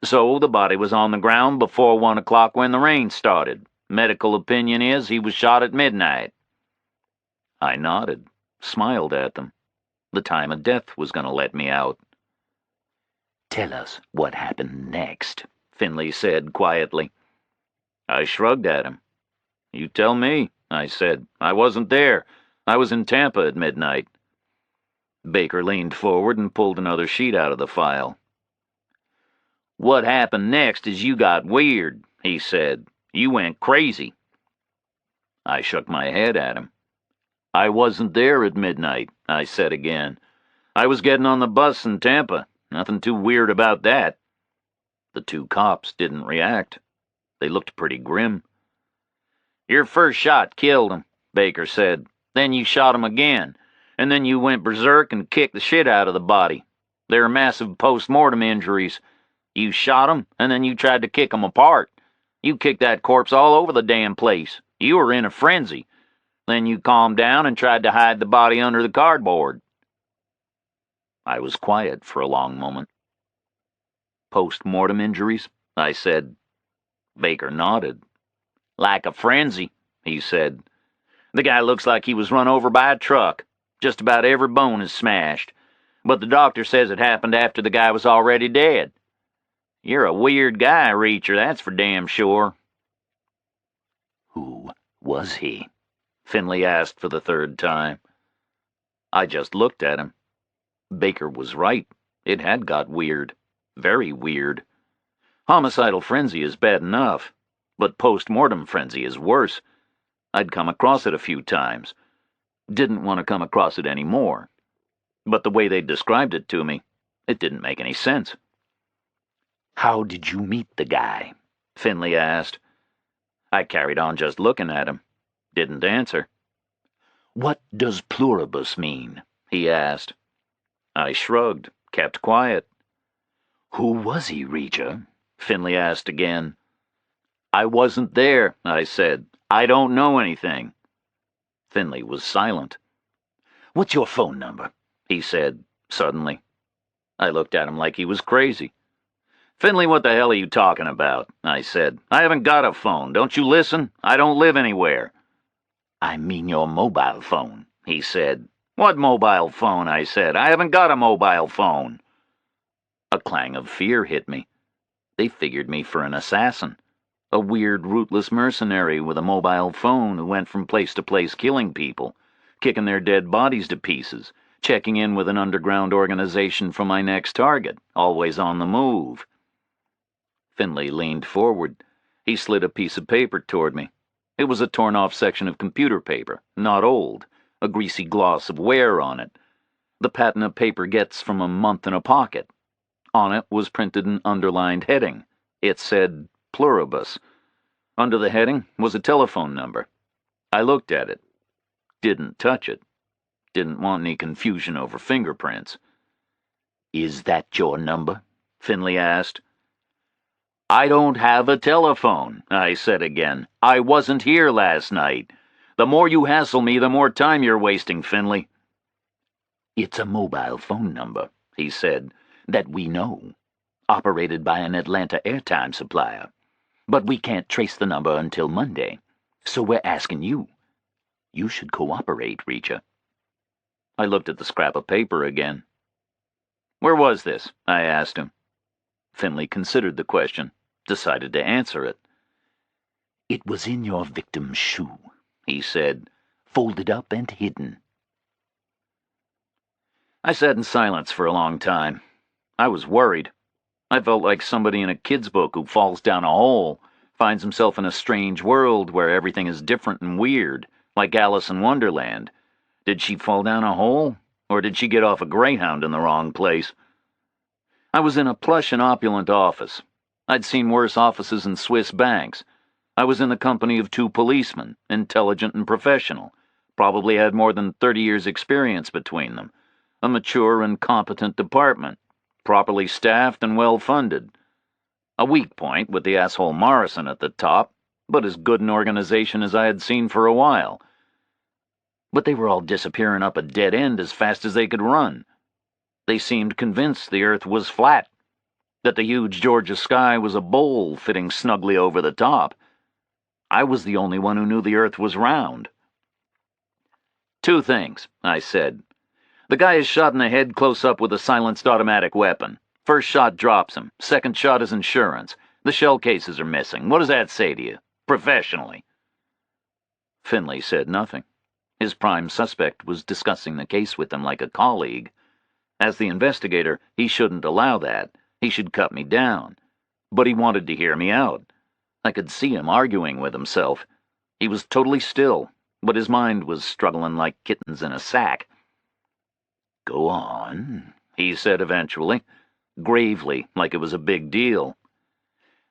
So the body was on the ground before 1 o'clock when the rain started. Medical opinion is he was shot at midnight." I nodded, smiled at them. The time of death was going to let me out. "Tell us what happened next," Finley said quietly. I shrugged at him. "You tell me," I said. "I wasn't there. I was in Tampa at midnight." Baker leaned forward and pulled another sheet out of the file. "What happened next is you got weird," he said. You went crazy. I shook my head at him. I wasn't there at midnight, I said again. I was getting on the bus in Tampa. Nothing too weird about that. The two cops didn't react. They looked pretty grim. Your first shot killed him, Baker said. Then you shot him again, and then you went berserk and kicked the shit out of the body. There are massive post-mortem injuries. You shot him, and then you tried to kick him apart. You kicked that corpse all over the damn place. You were in a frenzy. Then you calmed down and tried to hide the body under the cardboard. I was quiet for a long moment. Post-mortem injuries? I said. Baker nodded. Like a frenzy, he said. The guy looks like he was run over by a truck. Just about every bone is smashed. But the doctor says it happened after the guy was already dead. You're a weird guy, Reacher, that's for damn sure. Who was he? Finley asked for the third time. I just looked at him. Baker was right. It had got weird. Very weird. Homicidal frenzy is bad enough, but post-mortem frenzy is worse. I'd come across it a few times. Didn't want to come across it anymore. But the way they described it to me, it didn't make any sense. How did you meet the guy? Finley asked. I carried on just looking at him. Didn't answer. What does pluribus mean? He asked. I shrugged, kept quiet. Who was he, Reacher? Finley asked again. I wasn't there, I said. I don't know anything. Finley was silent. What's your phone number? He said, suddenly. I looked at him like he was crazy. Finley, what the hell are you talking about? I said. I haven't got a phone. Don't you listen? I don't live anywhere. I mean your mobile phone, he said. What mobile phone? I said. I haven't got a mobile phone. A clang of fear hit me. They figured me for an assassin. A weird, ruthless mercenary with a mobile phone who went from place to place killing people, kicking their dead bodies to pieces, checking in with an underground organization for my next target, always on the move. Finley leaned forward. He slid a piece of paper toward me. It was a torn-off section of computer paper, not old, a greasy gloss of wear on it. The pattern a paper gets from a month in a pocket. On it was printed an underlined heading. It said, Pluribus. Under the heading was a telephone number. I looked at it. Didn't touch it. Didn't want any confusion over fingerprints. Is that your number? Finley asked. I don't have a telephone, I said again. I wasn't here last night. The more you hassle me, the more time you're wasting, Finley. It's a mobile phone number, he said, that we know, operated by an Atlanta airtime supplier. But we can't trace the number until Monday, so we're asking you. You should cooperate, Reacher. I looked at the scrap of paper again. Where was this? I asked him. Finley considered the question, decided to answer it. It was in your victim's shoe, he said, folded up and hidden. I sat in silence for a long time. I was worried. I felt like somebody in a kid's book who falls down a hole, finds himself in a strange world where everything is different and weird, like Alice in Wonderland. Did she fall down a hole, or did she get off a Greyhound in the wrong place? I was in a plush and opulent office. I'd seen worse offices in Swiss banks. I was in the company of 2 policemen, intelligent and professional, probably had more than 30 years' experience between them, a mature and competent department, properly staffed and well-funded. A weak point with the asshole Morrison at the top, but as good an organization as I had seen for a while. But they were all disappearing up a dead end as fast as they could run. They seemed convinced the earth was flat, that the huge Georgia sky was a bowl fitting snugly over the top. I was the only one who knew the earth was round. 2 things, I said. The guy is shot in the head close up with a silenced automatic weapon. First shot drops him. Second shot is insurance. The shell cases are missing. What does that say to you? Professionally. Finley said nothing. His prime suspect was discussing the case with him like a colleague. As the investigator, he shouldn't allow that. He should cut me down. But he wanted to hear me out. I could see him arguing with himself. He was totally still, but his mind was struggling like kittens in a sack. "Go on," he said eventually, gravely, like it was a big deal.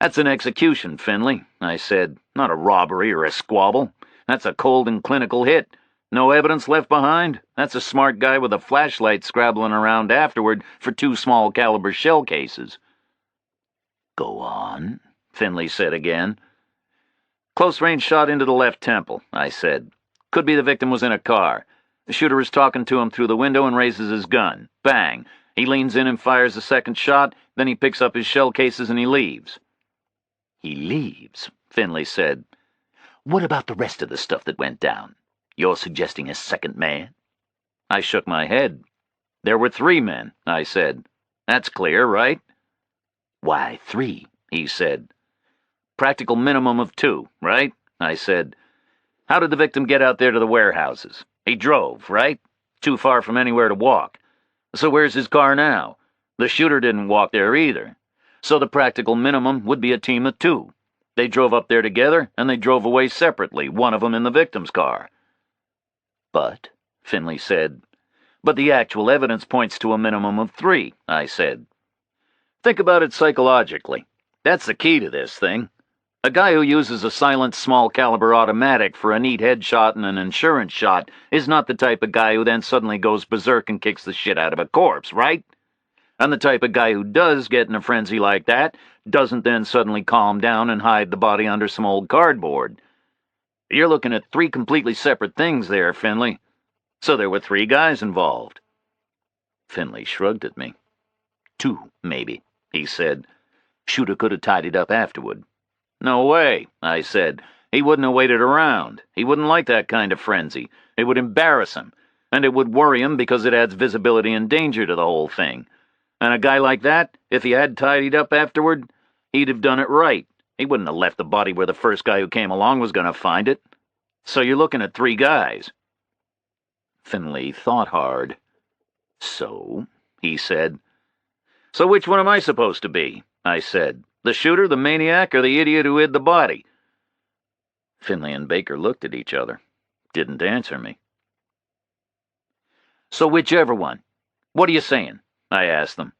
"That's an execution, Finley," I said, "not a robbery or a squabble. That's a cold and clinical hit. No evidence left behind. That's a smart guy with a flashlight scrabbling around afterward for 2 small-caliber shell cases." "Go on," Finley said again. "Close-range shot into the left temple," I said. "Could be the victim was in a car. The shooter is talking to him through the window and raises his gun. Bang! He leans in and fires a second shot, then he picks up his shell cases and he leaves." "He leaves," Finley said. "What about the rest of the stuff that went down? You're suggesting a second man?" I shook my head. "There were 3 men," I said. "That's clear, right?" "Why 3?" he said. "Practical minimum of 2, right?" I said. "How did the victim get out there to the warehouses? He drove, right? Too far from anywhere to walk. So where's his car now? The shooter didn't walk there either. So the practical minimum would be a team of 2. They drove up there together, and they drove away separately, one of them in the victim's car." "But," Finley said. "But the actual evidence points to a minimum of 3, I said. "Think about it psychologically. That's the key to this thing. A guy who uses a silent small-caliber automatic for a neat headshot and an insurance shot is not the type of guy who then suddenly goes berserk and kicks the shit out of a corpse, right? And the type of guy who does get in a frenzy like that doesn't then suddenly calm down and hide the body under some old cardboard. You're looking at 3 completely separate things there, Finley. So there were 3 guys involved." Finley shrugged at me. "2, maybe," he said. "Shooter could have tidied up afterward." "No way," I said. "He wouldn't have waited around. He wouldn't like that kind of frenzy. It would embarrass him, and it would worry him because it adds visibility and danger to the whole thing. And a guy like that, if he had tidied up afterward, he'd have done it right. He wouldn't have left the body where the first guy who came along was going to find it. So you're looking at 3 guys." Finley thought hard. "So?" he said. "So which one am I supposed to be?" I said. "The shooter, the maniac, or the idiot who hid the body?" Finley and Baker looked at each other. Didn't answer me. "So whichever one. What are you saying?" I asked them.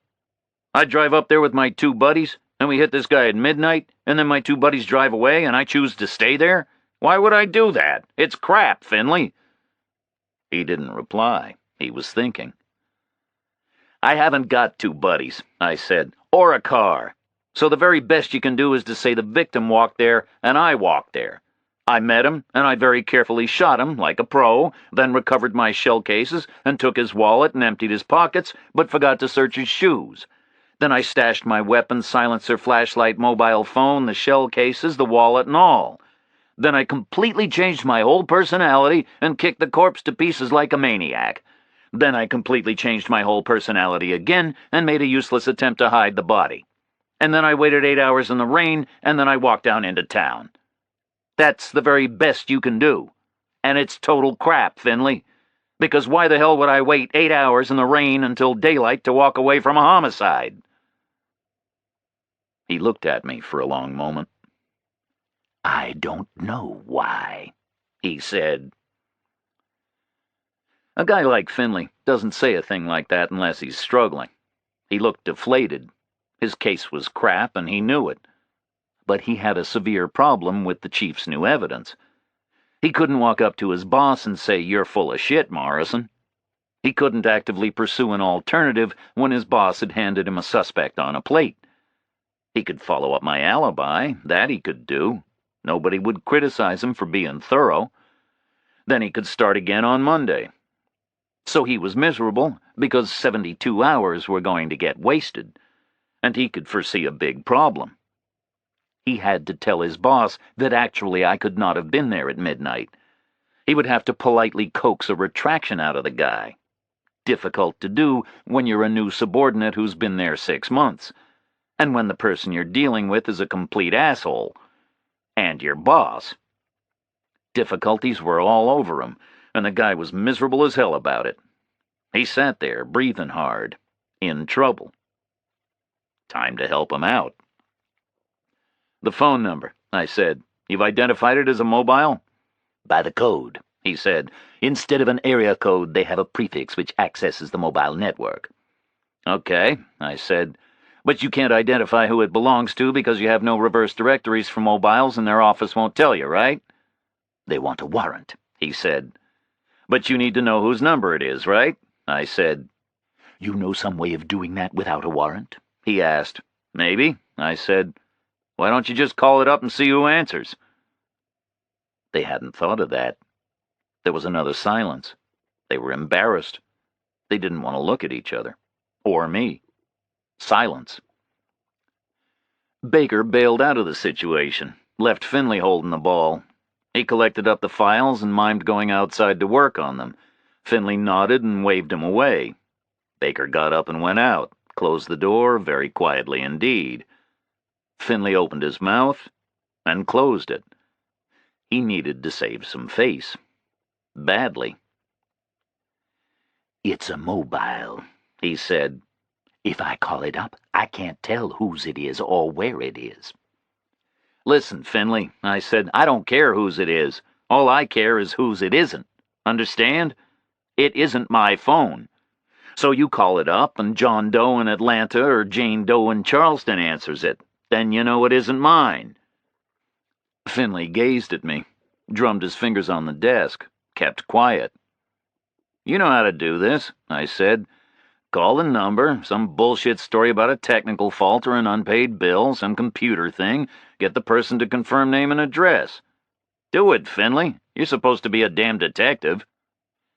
"I drive up there with my 2 buddies, and we hit this guy at midnight, and then my 2 buddies drive away, and I choose to stay there? Why would I do that? It's crap, Finley." He didn't reply. He was thinking. "I haven't got 2 buddies," I said, "or a car. So the very best you can do is to say the victim walked there and I walked there. I met him, and I very carefully shot him, like a pro, then recovered my shell cases and took his wallet and emptied his pockets, but forgot to search his shoes. Then I stashed my weapon, silencer, flashlight, mobile phone, the shell cases, the wallet, and all. Then I completely changed my whole personality and kicked the corpse to pieces like a maniac. Then I completely changed my whole personality again and made a useless attempt to hide the body. And then I waited 8 hours in the rain, and then I walked down into town. That's the very best you can do. And it's total crap, Finley. Because why the hell would I wait 8 hours in the rain until daylight to walk away from a homicide?" He looked at me for a long moment. "I don't know why," he said. A guy like Finley doesn't say a thing like that unless he's struggling. He looked deflated. His case was crap, and he knew it. But he had a severe problem with the chief's new evidence. He couldn't walk up to his boss and say, "You're full of shit, Morrison." He couldn't actively pursue an alternative when his boss had handed him a suspect on a plate. He could follow up my alibi, that he could do. Nobody would criticize him for being thorough. Then he could start again on Monday. So he was miserable because 72 hours were going to get wasted, and he could foresee a big problem. He had to tell his boss that actually I could not have been there at midnight. He would have to politely coax a retraction out of the guy. Difficult to do when you're a new subordinate who's been there 6 months, and when the person you're dealing with is a complete asshole. And your boss. Difficulties were all over him, and the guy was miserable as hell about it. He sat there, breathing hard, in trouble. Time to help him out. "The phone number," I said. "You've identified it as a mobile?" "By the code," he said. "Instead of an area code, they have a prefix which accesses the mobile network." "Okay," I said. "But you can't identify who it belongs to because you have no reverse directories for mobiles and their office won't tell you, right?" "They want a warrant," he said. "But you need to know whose number it is, right?" I said. "You know some way of doing that without a warrant?" he asked. "Maybe," I said. "Why don't you just call it up and see who answers?" They hadn't thought of that. There was another silence. They were embarrassed. They didn't want to look at each other. Or me. Silence. Baker bailed out of the situation, left Finley holding the ball. He collected up the files and mimed going outside to work on them. Finley nodded and waved him away. Baker got up and went out, closed the door very quietly indeed. Finley opened his mouth and closed it. He needed to save some face. Badly. "It's a mobile," he said. "If I call it up, I can't tell whose it is or where it is." "Listen, Finley," I said, "I don't care whose it is. All I care is whose it isn't. Understand? It isn't my phone. So you call it up, and John Doe in Atlanta or Jane Doe in Charleston answers it. Then you know it isn't mine." Finley gazed at me, drummed his fingers on the desk, kept quiet. "You know how to do this," I said. "Call the number, some bullshit story about a technical fault or an unpaid bill, some computer thing, get the person to confirm name and address. Do it, Finley. You're supposed to be a damn detective."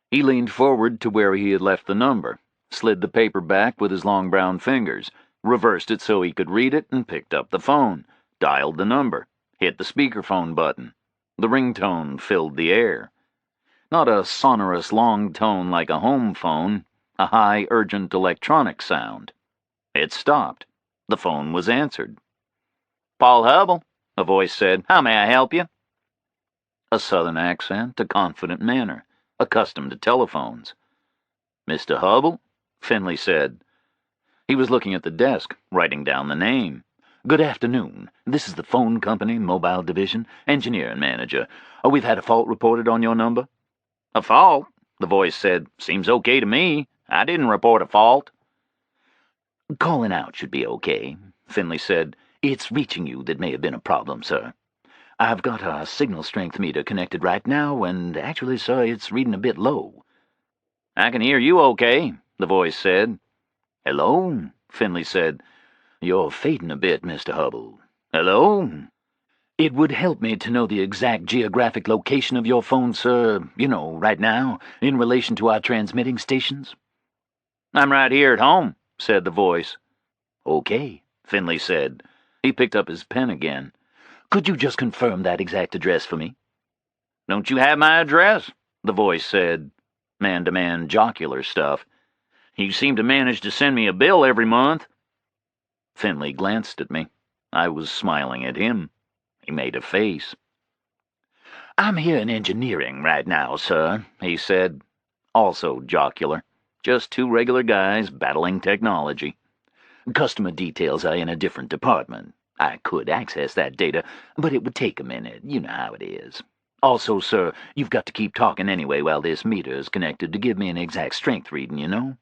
He leaned forward to where he had left the number, slid the paper back with his long brown fingers, reversed it so he could read it, and picked up the phone, dialed the number, hit the speakerphone button. The ringtone filled the air. Not a sonorous long tone like a home phone, a high, urgent electronic sound. It stopped. The phone was answered. "Paul Hubble," a voice said. "How may I help you?" A southern accent, a confident manner, accustomed to telephones. "Mr. Hubble?" Finley said. He was looking at the desk, writing down the name. "Good afternoon. This is the phone company, mobile division, engineer and manager. We've had a fault reported on your number." "A fault?" the voice said. "Seems okay to me. I didn't report a fault." "Calling out should be okay," Finley said. "It's reaching you that may have been a problem, sir. I've got a signal strength meter connected right now, and actually, sir, it's reading a bit low." "I can hear you okay," the voice said. "Hello?" Finley said. "You're fading a bit, Mr. Hubble." "Hello?" "It would help me to know the exact geographic location of your phone, sir, right now, in relation to our transmitting stations." "I'm right here at home," said the voice. "Okay," Finley said. He picked up his pen again. "Could you just confirm that exact address for me?" "Don't you have my address?" the voice said. Man-to-man jocular stuff. "You seem to manage to send me a bill every month." Finley glanced at me. I was smiling at him. He made a face. "I'm here in engineering right now, sir," he said. Also jocular. Just two regular guys battling technology. "Customer details are in a different department. I could access that data, but it would take a minute. You know how it is. Also, sir, you've got to keep talking anyway while this meter's connected to give me an exact strength reading, you know?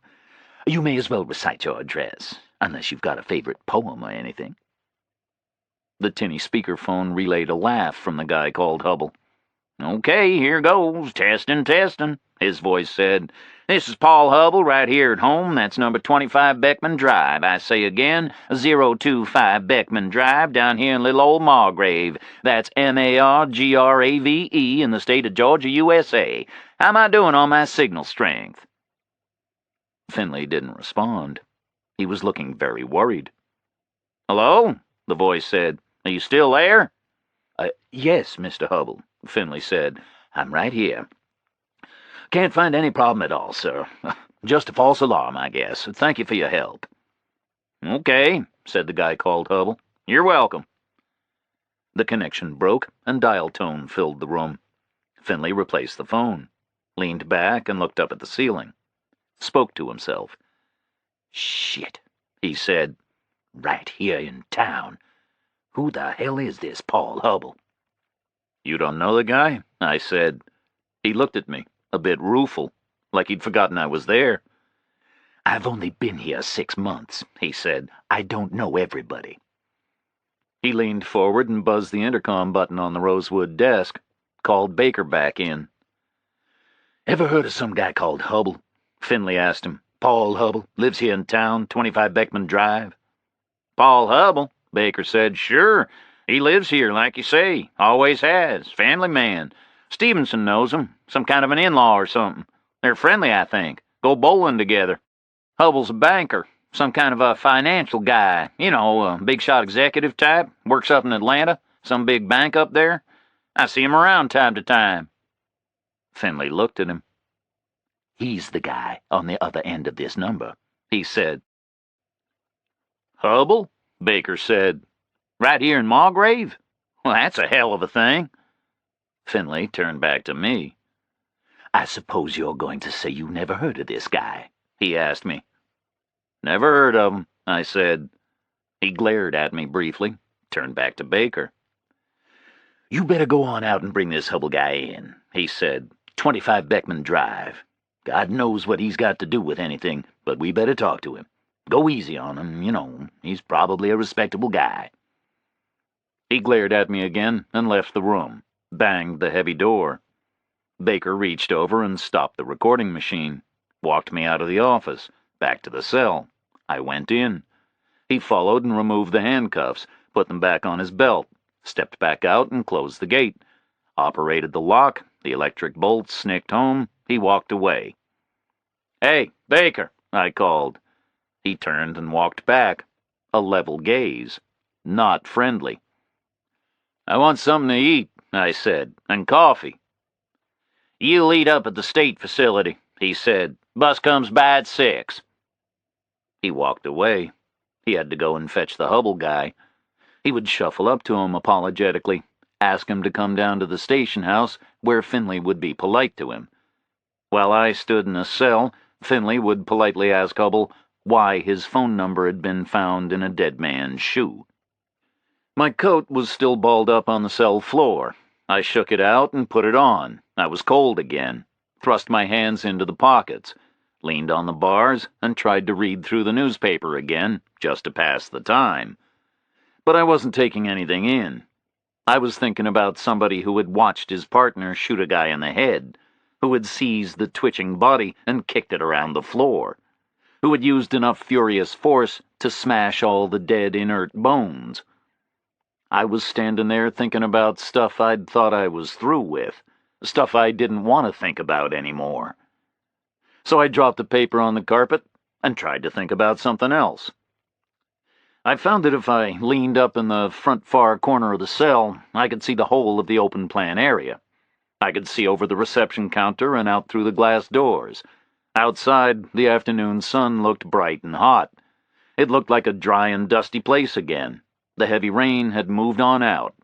You may as well recite your address, unless you've got a favorite poem or anything." The tinny speakerphone relayed a laugh from the guy called Hubble. "Okay, here goes. Testing, testing," his voice said. "This is Paul Hubble right here at home. That's number 25 Beckman Drive. I say again, 025 Beckman Drive down here in little old Margrave. That's Margrave in the state of Georgia, USA. How am I doing on my signal strength?" Finley didn't respond. He was looking very worried. "Hello?" the voice said. "Are you still there?" "Yes, Mr. Hubble," Finley said. "I'm right here. Can't find any problem at all, sir. Just a false alarm, I guess. Thank you for your help." "Okay," said the guy called Hubble. "You're welcome." The connection broke, and dial tone filled the room. Finley replaced the phone, leaned back and looked up at the ceiling. Spoke to himself. "Shit," he said. "Right here in town. Who the hell is this Paul Hubble? You don't know the guy? I said. He looked at me, a bit rueful, like he'd forgotten I was there. I've only been here 6 months, he said. I don't know everybody. He leaned forward and buzzed the intercom button on the rosewood desk, called Baker back in. Ever heard of some guy called Hubble? Finley asked him. Paul Hubble, lives here in town, 25 Beckman Drive. Paul Hubble, Baker said. Sure, he lives here, like you say. Always has. Family man. Stevenson knows him. Some kind of an in-law or something. They're friendly, I think. Go bowling together. Hubble's a banker. Some kind of a financial guy. You know, a big-shot executive type. Works up in Atlanta. Some big bank up there. I see him around time to time. Finley looked at him. He's the guy on the other end of this number, he said. Hubble? Baker said. Right here in Margrave? Well, that's a hell of a thing. Finley turned back to me. I suppose you're going to say you never heard of this guy, he asked me. Never heard of him, I said. He glared at me briefly, turned back to Baker. You better go on out and bring this Hubble guy in, he said. 25 Beckman Drive. God knows what he's got to do with anything, but we better talk to him. Go easy on him, you know. He's probably a respectable guy. He glared at me again and left the room, banged the heavy door. Baker reached over and stopped the recording machine, walked me out of the office, back to the cell. I went in. He followed and removed the handcuffs, put them back on his belt, stepped back out and closed the gate, operated the lock, the electric bolts snicked home. He walked away. Hey, Baker, I called. He turned and walked back, a level gaze, not friendly. I want something to eat, I said, and coffee. You'll eat up at the state facility, he said. Bus comes by at 6. He walked away. He had to go and fetch the Hubble guy. He would shuffle up to him apologetically, ask him to come down to the station house where Finley would be polite to him. While I stood in a cell, Finley would politely ask Hubble why his phone number had been found in a dead man's shoe. My coat was still balled up on the cell floor. I shook it out and put it on. I was cold again, thrust my hands into the pockets, leaned on the bars, and tried to read through the newspaper again, just to pass the time. But I wasn't taking anything in. I was thinking about somebody who had watched his partner shoot a guy in the head, who had seized the twitching body and kicked it around the floor, who had used enough furious force to smash all the dead inert bones. I was standing there thinking about stuff I'd thought I was through with, stuff I didn't want to think about anymore. So I dropped the paper on the carpet and tried to think about something else. I found that if I leaned up in the front far corner of the cell, I could see the whole of the open plan area. I could see over the reception counter and out through the glass doors. Outside, the afternoon sun looked bright and hot. It looked like a dry and dusty place again. The heavy rain had moved on out.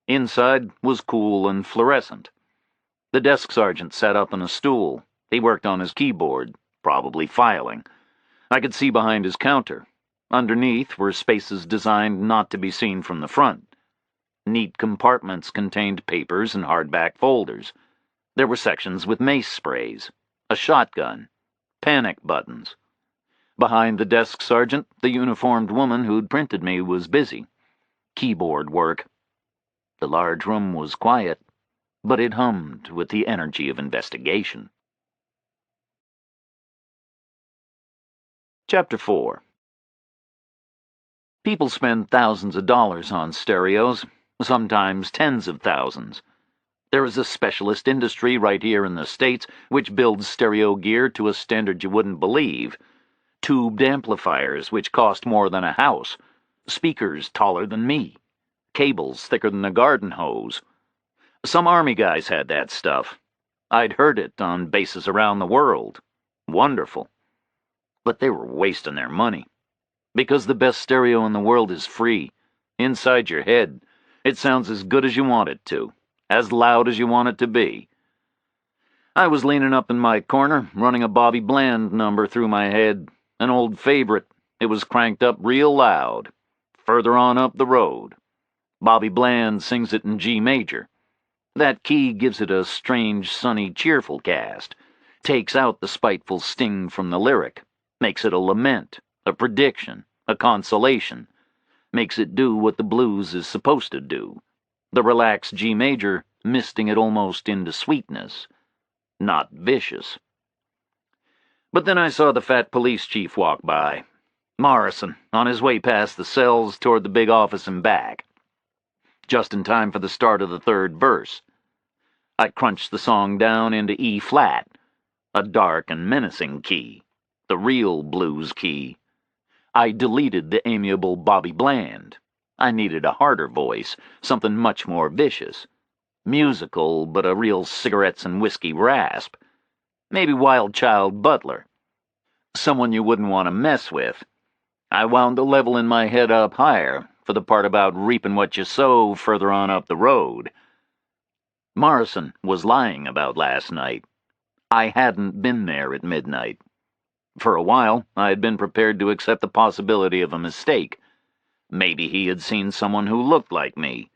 Inside was cool and fluorescent. The desk sergeant sat up on a stool. He worked on his keyboard, probably filing. I could see behind his counter. Underneath were spaces designed not to be seen from the front. Neat compartments contained papers and hardback folders. There were sections with mace sprays, a shotgun, panic buttons. Behind the desk sergeant, the uniformed woman who'd printed me was busy. Keyboard work. The large room was quiet, but it hummed with the energy of investigation. Chapter 4. People spend thousands of dollars on stereos, sometimes tens of thousands. There is a specialist industry right here in the States which builds stereo gear to a standard you wouldn't believe. Tubed amplifiers which cost more than a house. Speakers taller than me. Cables thicker than a garden hose. Some army guys had that stuff. I'd heard it on bases around the world. Wonderful. But they were wasting their money. Because the best stereo in the world is free. Inside your head. It sounds as good as you want it to. As loud as you want it to be. I was leaning up in my corner, running a Bobby Bland number through my head. An old favorite. It was cranked up real loud. Further on up the road. Bobby Bland sings it in G major. That key gives it a strange, sunny, cheerful cast, takes out the spiteful sting from the lyric, makes it a lament, a prediction, a consolation, makes it do what the blues is supposed to do, the relaxed G major misting it almost into sweetness, not vicious. But then I saw the fat police chief walk by, Morrison, on his way past the cells toward the big office and back, just in time for the start of the third verse. I crunched the song down into E flat, a dark and menacing key, the real blues key. I deleted the amiable Bobby Bland. I needed a harder voice, something much more vicious. Musical, but a real cigarettes and whiskey rasp. Maybe Wild Child Butler. Someone you wouldn't want to mess with. I wound the level in my head up higher for the part about reaping what you sow further on up the road. Morrison was lying about last night. I hadn't been there at midnight. For a while, I had been prepared to accept the possibility of a mistake. Maybe he had seen someone who looked like me.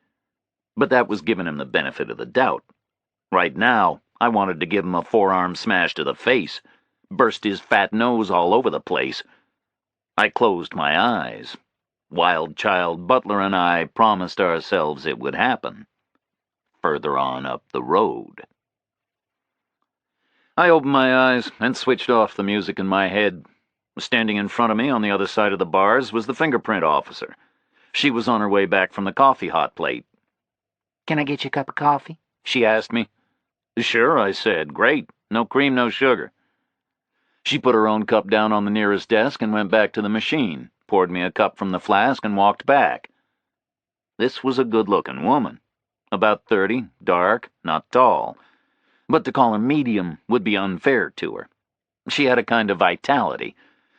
But that was giving him the benefit of the doubt. Right now, I wanted to give him a forearm smash to the face, burst his fat nose all over the place. I closed my eyes. Wild Child Butler and I promised ourselves it would happen. Further on up the road. I opened my eyes and switched off the music in my head. Standing in front of me on the other side of the bars was the fingerprint officer. She was on her way back from the coffee hot plate. "Can I get you a cup of coffee?" She asked me. Sure, I said. Great. No cream, no sugar. She put her own cup down on the nearest desk and went back to the machine, poured me a cup from the flask, and walked back. This was a good-looking woman. About 30, dark, not tall. But to call her medium would be unfair to her. She had a kind of vitality.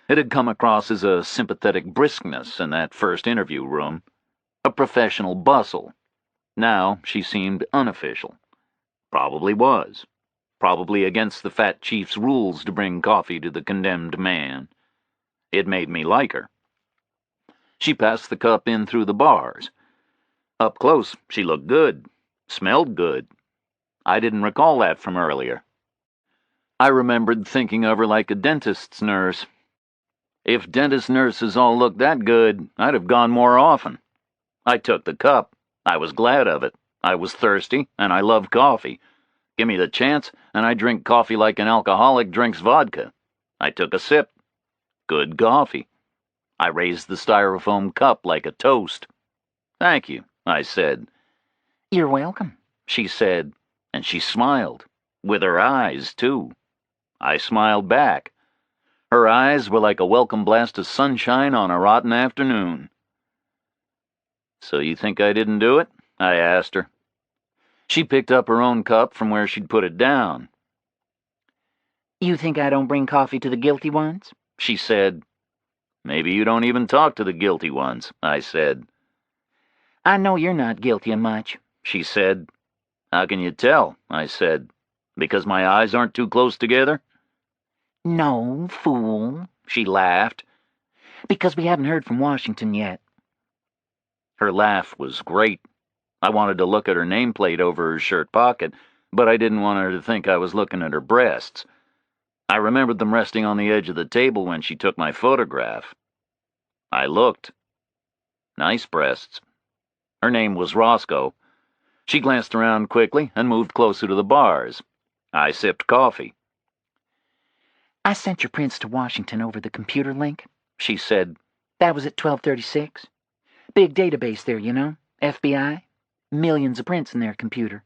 It had come across as a sympathetic briskness in that first interview room. A professional bustle. Now she seemed unofficial. Probably was. Probably against the fat chief's rules to bring coffee to the condemned man. It made me like her. She passed the cup in through the bars. Up close, she looked good. Smelled good. I didn't recall that from earlier. I remembered thinking of her like a dentist's nurse. If dentist nurses all looked that good, I'd have gone more often. I took the cup. I was glad of it. I was thirsty, and I loved coffee. Give me the chance, and I drink coffee like an alcoholic drinks vodka. I took a sip. Good coffee. I raised the styrofoam cup like a toast. Thank you, I said. "You're welcome," she said, and she smiled. With her eyes, too. I smiled back. Her eyes were like a welcome blast of sunshine on a rotten afternoon. So you think I didn't do it? I asked her. She picked up her own cup from where she'd put it down. "You think I don't bring coffee to the guilty ones?" She said. Maybe you don't even talk to the guilty ones, I said. "I know you're not guilty of much," she said. How can you tell? I said. Because my eyes aren't too close together? "No, fool," she laughed. "Because we haven't heard from Washington yet." Her laugh was great. I wanted to look at her nameplate over her shirt pocket, but I didn't want her to think I was looking at her breasts. I remembered them resting on the edge of the table when she took my photograph. I looked. Nice breasts. Her name was Roscoe. She glanced around quickly and moved closer to the bars. I sipped coffee. "I sent your prints to Washington over the computer link," she said. "That was at 12:36. Big database there, you know. FBI. Millions of prints in their computer.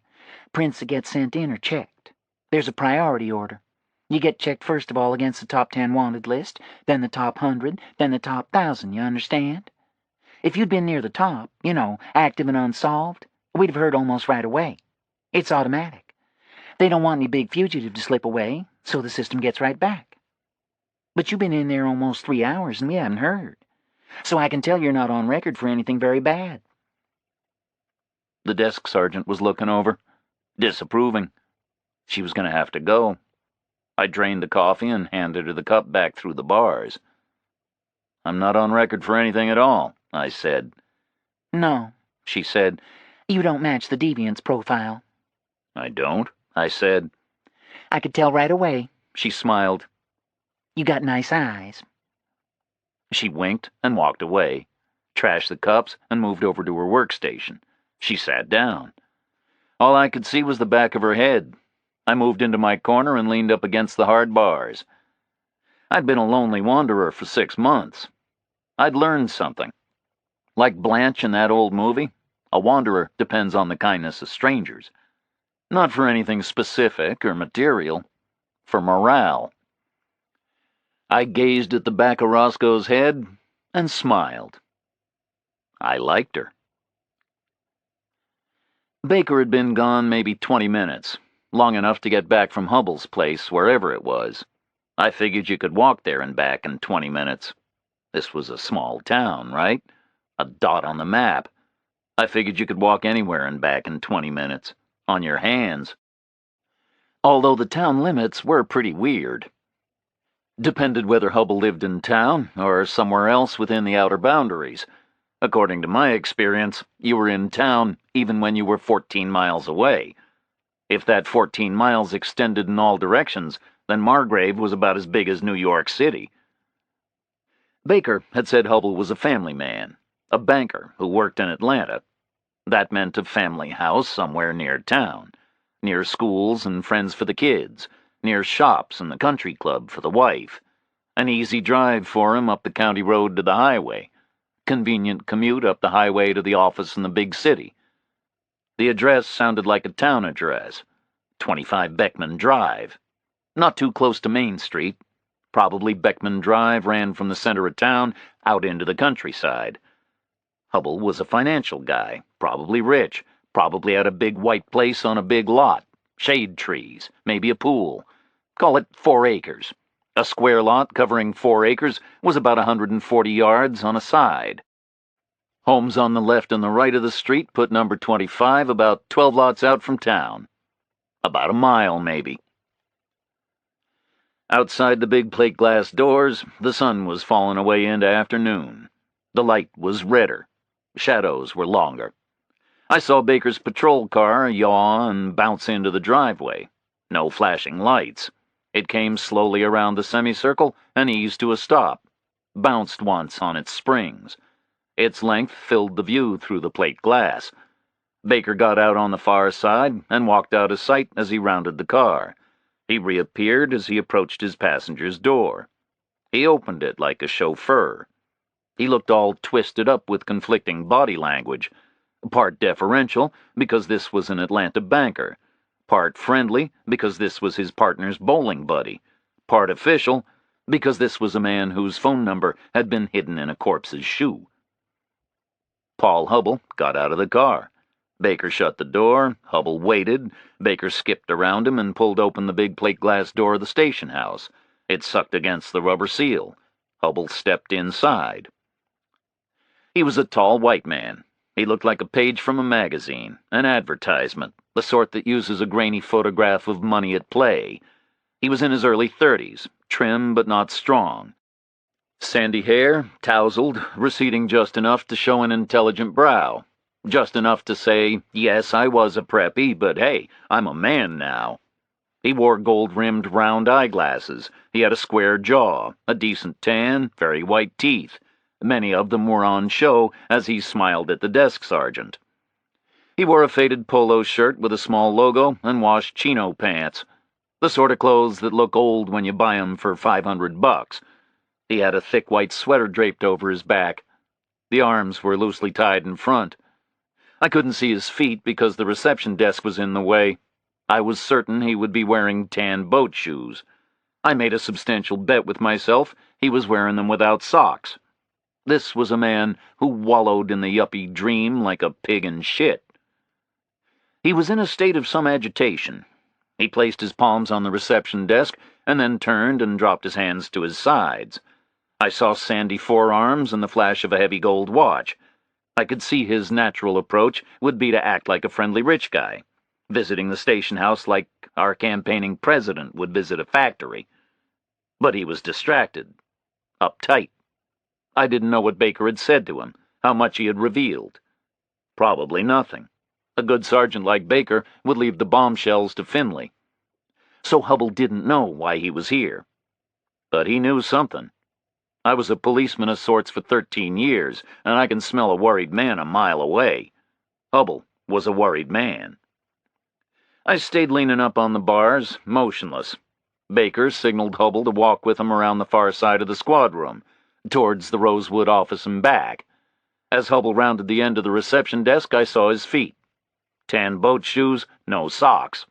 Prints that get sent in are checked. There's a priority order. You get checked first of all against the top 10 wanted list, then the top 100, then the top 1,000, you understand? If you'd been near the top, you know, active and unsolved, we'd have heard almost right away. It's automatic. They don't want any big fugitive to slip away, so the system gets right back. But you've been in there almost 3 hours and we haven't heard. So I can tell you're not on record for anything very bad." The desk sergeant was looking over, disapproving. She was going to have to go. I drained the coffee and handed her the cup back through the bars. I'm not on record for anything at all, I said. "No, She said, "You don't match the deviant's profile." "I don't," I said. "I could tell right away," she smiled. "You got nice eyes." She winked and walked away, trashed the cups, and moved over to her workstation. She sat down. All I could see was the back of her head. I moved into my corner and leaned up against the hard bars. I'd been a lonely wanderer for 6 months. I'd learned something. Like Blanche in that old movie, a wanderer depends on the kindness of strangers. Not for anything specific or material, for morale. I gazed at the back of Roscoe's head and smiled. I liked her. Baker had been gone maybe 20 minutes, long enough to get back from Hubbell's place, wherever it was. I figured you could walk there and back in 20 minutes. This was a small town, right? A dot on the map. I figured you could walk anywhere and back in 20 minutes, on your hands. Although the town limits were pretty weird. Depended whether Hubbell lived in town or somewhere else within the outer boundaries. According to my experience, you were in town even when you were 14 miles away. If that 14 miles extended in all directions, then Margrave was about as big as New York City. Baker had said Hubbell was a family man, a banker who worked in Atlanta. That meant a family house somewhere near town, near schools and friends for the kids, near shops and the country club for the wife. An easy drive for him up the county road to the highway. Convenient commute up the highway to the office in the big city. The address sounded like a town address. 25 Beckman Drive. Not too close to Main Street. Probably Beckman Drive ran from the center of town out into the countryside. Hubbell was a financial guy, probably rich, probably had a big white place on a big lot, shade trees, maybe a pool. Call it 4 acres. A square lot covering 4 acres was about 140 yards on a side. Homes on the left and the right of the street put number 25 about 12 lots out from town. About a mile, maybe. Outside the big plate glass doors, the sun was falling away into afternoon. The light was redder. Shadows were longer. I saw Baker's patrol car yaw and bounce into the driveway. No flashing lights. It came slowly around the semicircle and eased to a stop. Bounced once on its springs. Its length filled the view through the plate glass. Baker got out on the far side and walked out of sight as he rounded the car. He reappeared as he approached his passenger's door. He opened it like a chauffeur. He looked all twisted up with conflicting body language, part deferential because this was an Atlanta banker, part friendly because this was his partner's bowling buddy, part official because this was a man whose phone number had been hidden in a corpse's shoe. Paul Hubbell got out of the car. Baker shut the door. Hubbell waited. Baker skipped around him and pulled open the big plate glass door of the station house. It sucked against the rubber seal. Hubbell stepped inside. He was a tall white man. He looked like a page from a magazine, an advertisement, the sort that uses a grainy photograph of money at play. He was in his early 30s, trim but not strong. Sandy hair, tousled, receding just enough to show an intelligent brow. Just enough to say, yes, I was a preppy, but hey, I'm a man now. He wore gold-rimmed round eyeglasses. He had a square jaw, a decent tan, very white teeth. Many of them were on show as he smiled at the desk sergeant. He wore a faded polo shirt with a small logo and washed chino pants, the sort of clothes that look old when you buy 'em for $500. He had a thick white sweater draped over his back. The arms were loosely tied in front. I couldn't see his feet because the reception desk was in the way. I was certain he would be wearing tan boat shoes. I made a substantial bet with myself he was wearing them without socks. This was a man who wallowed in the yuppie dream like a pig in shit. He was in a state of some agitation. He placed his palms on the reception desk and then turned and dropped his hands to his sides. I saw sandy forearms and the flash of a heavy gold watch. I could see his natural approach would be to act like a friendly rich guy, visiting the station house like our campaigning president would visit a factory. But he was distracted, uptight. I didn't know what Baker had said to him, how much he had revealed. Probably nothing. A good sergeant like Baker would leave the bombshells to Finley. So Hubble didn't know why he was here. But he knew something. I was a policeman of sorts for 13 years, and I can smell a worried man a mile away. Hubble was a worried man. I stayed leaning up on the bars, motionless. Baker signaled Hubble to walk with him around the far side of the squad room, towards the Rosewood office and back. As Hubble rounded the end of the reception desk, I saw his feet. Tan boat shoes, no socks.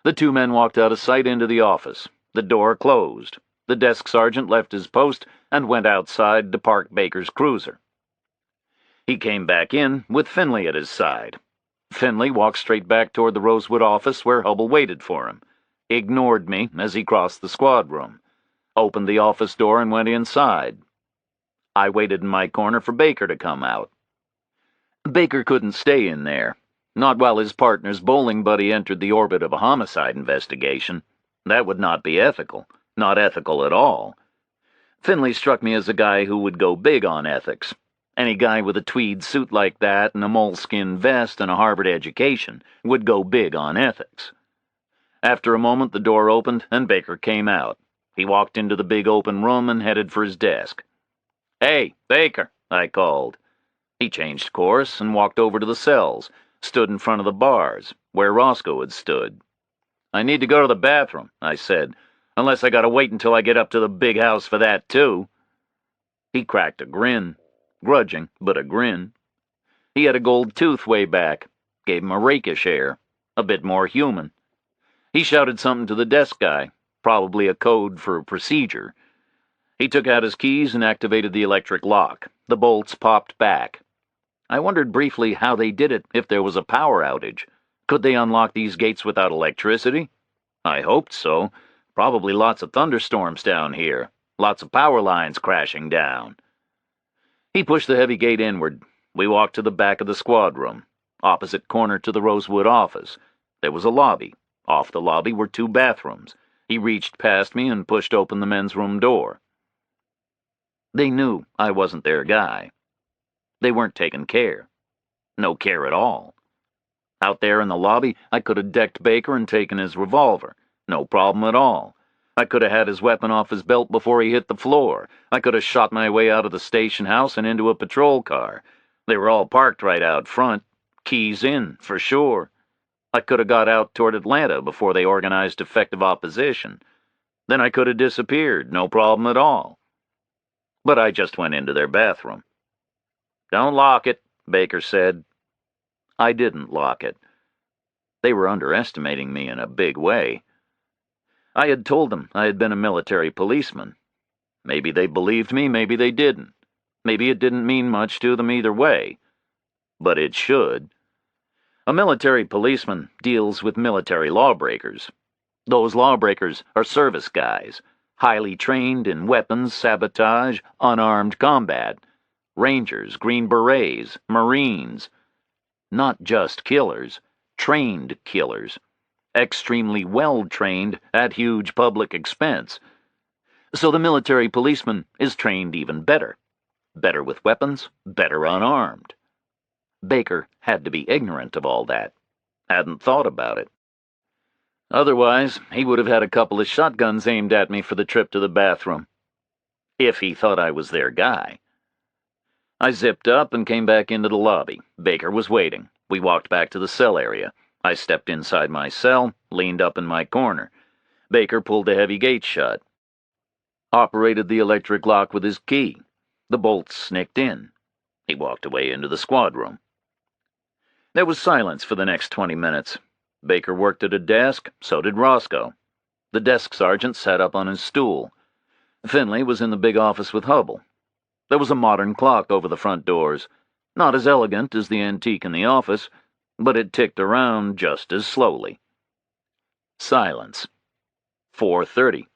The two men walked out of sight into the office. The door closed. The desk sergeant left his post and went outside to park Baker's cruiser. He came back in with Finley at his side. Finley walked straight back toward the Rosewood office where Hubble waited for him, ignored me as he crossed the squad room, opened the office door and went inside. I waited in my corner for Baker to come out. Baker couldn't stay in there, not while his partner's bowling buddy entered the orbit of a homicide investigation. That would not be ethical, not ethical at all. Finley struck me as a guy who would go big on ethics. Any guy with a tweed suit like that and a moleskin vest and a Harvard education would go big on ethics. After a moment, the door opened and Baker came out. He walked into the big open room and headed for his desk. "Hey, Baker," I called. He changed course and walked over to the cells, stood in front of the bars, where Roscoe had stood. "I need to go to the bathroom," I said, "unless I gotta wait until I get up to the big house for that, too." He cracked a grin, grudging, but a grin. He had a gold tooth way back, gave him a rakish air, a bit more human. He shouted something to the desk guy, probably a code for a procedure. He took out his keys and activated the electric lock. The bolts popped back. I wondered briefly how they did it if there was a power outage. Could they unlock these gates without electricity? I hoped so. Probably lots of thunderstorms down here. Lots of power lines crashing down. He pushed the heavy gate inward. We walked to the back of the squad room, opposite corner to the Rosewood office. There was a lobby. Off the lobby were two bathrooms. He reached past me and pushed open the men's room door. They knew I wasn't their guy. They weren't taking care. No care at all. Out there in the lobby, I could have decked Baker and taken his revolver. No problem at all. I could have had his weapon off his belt before he hit the floor. I could have shot my way out of the station house and into a patrol car. They were all parked right out front. Keys in, for sure. I could have got out toward Atlanta before they organized effective opposition. Then I could have disappeared, no problem at all. But I just went into their bathroom. "Don't lock it," Baker said. I didn't lock it. They were underestimating me in a big way. I had told them I had been a military policeman. Maybe they believed me, maybe they didn't. Maybe it didn't mean much to them either way. But it should. A military policeman deals with military lawbreakers. Those lawbreakers are service guys, highly trained in weapons, sabotage, unarmed combat. Rangers, Green Berets, Marines. Not just killers, trained killers. Extremely well-trained at huge public expense. So the military policeman is trained even better. Better with weapons, better unarmed. Baker had to be ignorant of all that. Hadn't thought about it. Otherwise, he would have had a couple of shotguns aimed at me for the trip to the bathroom. If he thought I was their guy. I zipped up and came back into the lobby. Baker was waiting. We walked back to the cell area. I stepped inside my cell, leaned up in my corner. Baker pulled the heavy gate shut. Operated the electric lock with his key. The bolts snicked in. He walked away into the squad room. There was silence for the next 20 minutes. Baker worked at a desk, so did Roscoe. The desk sergeant sat up on his stool. Finley was in the big office with Hubble. There was a modern clock over the front doors, not as elegant as the antique in the office, but it ticked around just as slowly. Silence. 4:30.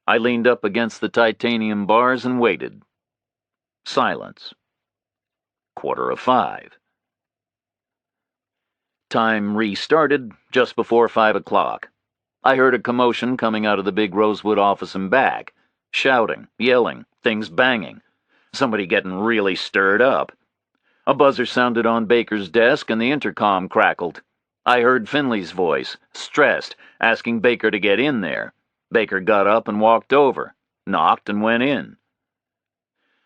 I leaned up against the titanium bars and waited. Silence. 4:45. Time restarted just before 5 o'clock. I heard a commotion coming out of the big Rosewood office and back. Shouting, yelling, things banging. Somebody getting really stirred up. A buzzer sounded on Baker's desk and the intercom crackled. I heard Finley's voice, stressed, asking Baker to get in there. Baker got up and walked over, knocked and went in.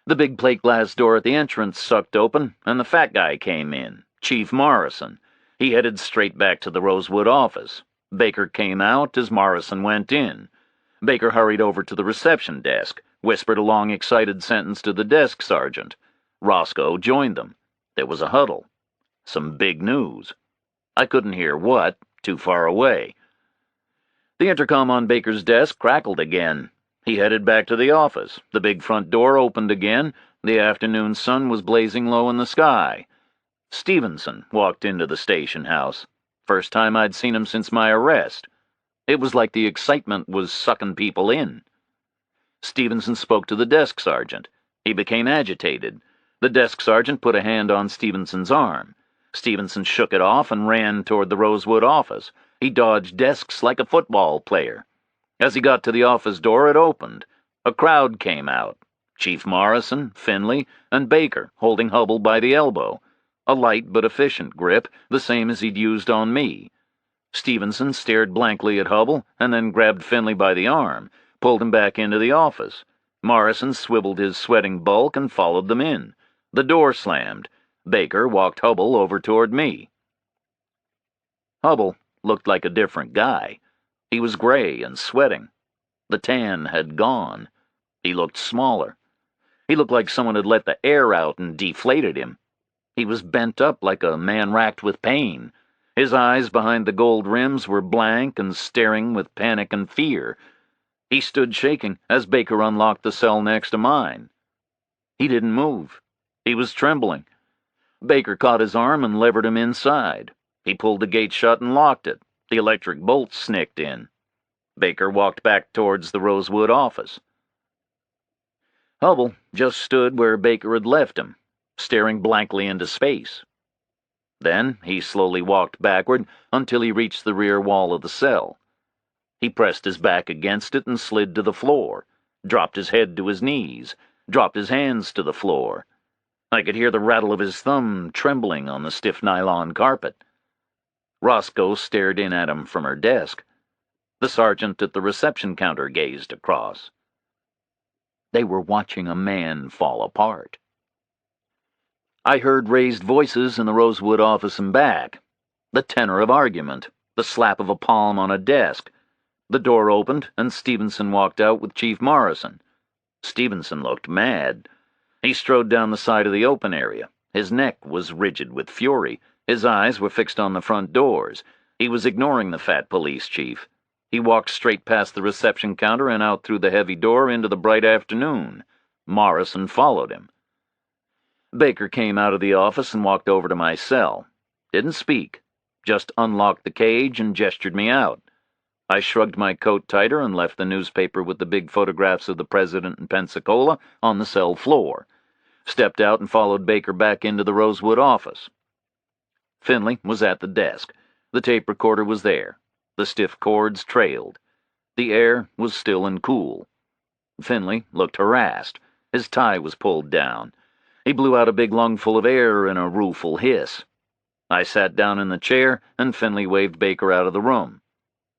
The big plate glass door at the entrance sucked open, and the fat guy came in, Chief Morrison. He headed straight back to the Rosewood office. Baker came out as Morrison went in. Baker hurried over to the reception desk, whispered a long, excited sentence to the desk sergeant. Roscoe joined them. There was a huddle. Some big news. I couldn't hear what, too far away. The intercom on Baker's desk crackled again. He headed back to the office. The big front door opened again. The afternoon sun was blazing low in the sky. Stevenson walked into the station house. First time I'd seen him since my arrest. It was like the excitement was sucking people in. Stevenson spoke to the desk sergeant. He became agitated. The desk sergeant put a hand on Stevenson's arm. Stevenson shook it off and ran toward the Rosewood office. He dodged desks like a football player. As he got to the office door, it opened. A crowd came out. Chief Morrison, Finley, and Baker holding Hubble by the elbow. A light but efficient grip, the same as he'd used on me. Stevenson stared blankly at Hubble and then grabbed Finley by the arm, pulled him back into the office. Morrison swiveled his sweating bulk and followed them in. The door slammed. Baker walked Hubble over toward me. Hubble looked like a different guy. He was gray and sweating. The tan had gone. He looked smaller. He looked like someone had let the air out and deflated him. He was bent up like a man racked with pain. His eyes behind the gold rims were blank and staring with panic and fear. He stood shaking as Baker unlocked the cell next to mine. He didn't move. He was trembling. Baker caught his arm and levered him inside. He pulled the gate shut and locked it. The electric bolts snicked in. Baker walked back towards the Rosewood office. Hubble just stood where Baker had left him, staring blankly into space. Then he slowly walked backward until he reached the rear wall of the cell. He pressed his back against it and slid to the floor, dropped his head to his knees, dropped his hands to the floor. I could hear the rattle of his thumb trembling on the stiff nylon carpet. Roscoe stared in at him from her desk. The sergeant at the reception counter gazed across. They were watching a man fall apart. I heard raised voices in the Rosewood office and back, the tenor of argument, the slap of a palm on a desk. The door opened, and Stevenson walked out with Chief Morrison. Stevenson looked mad. He strode down the side of the open area. His neck was rigid with fury. His eyes were fixed on the front doors. He was ignoring the fat police chief. He walked straight past the reception counter and out through the heavy door into the bright afternoon. Morrison followed him. Baker came out of the office and walked over to my cell. Didn't speak, just unlocked the cage and gestured me out. I shrugged my coat tighter and left the newspaper with the big photographs of the president in Pensacola on the cell floor. Stepped out and followed Baker back into the Rosewood office. Finley was at the desk. The tape recorder was there. The stiff cords trailed. The air was still and cool. Finley looked harassed. His tie was pulled down. He blew out a big lungful of air in a rueful hiss. I sat down in the chair, and Finley waved Baker out of the room.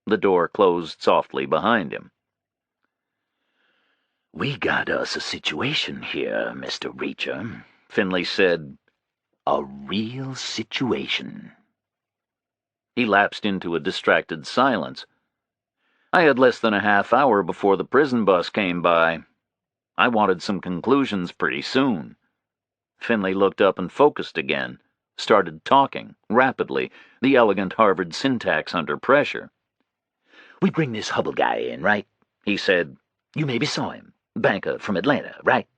The door closed softly behind him. "We got us a situation here, Mr. Reacher," Finley said. "A real situation." He lapsed into a distracted silence. I had less than a half hour before the prison bus came by. I wanted some conclusions pretty soon. Finley looked up and focused again, started talking, rapidly, the elegant Harvard syntax under pressure. "We bring this Hubble guy in, right?" he said. "You maybe saw him. Banker from Atlanta, right?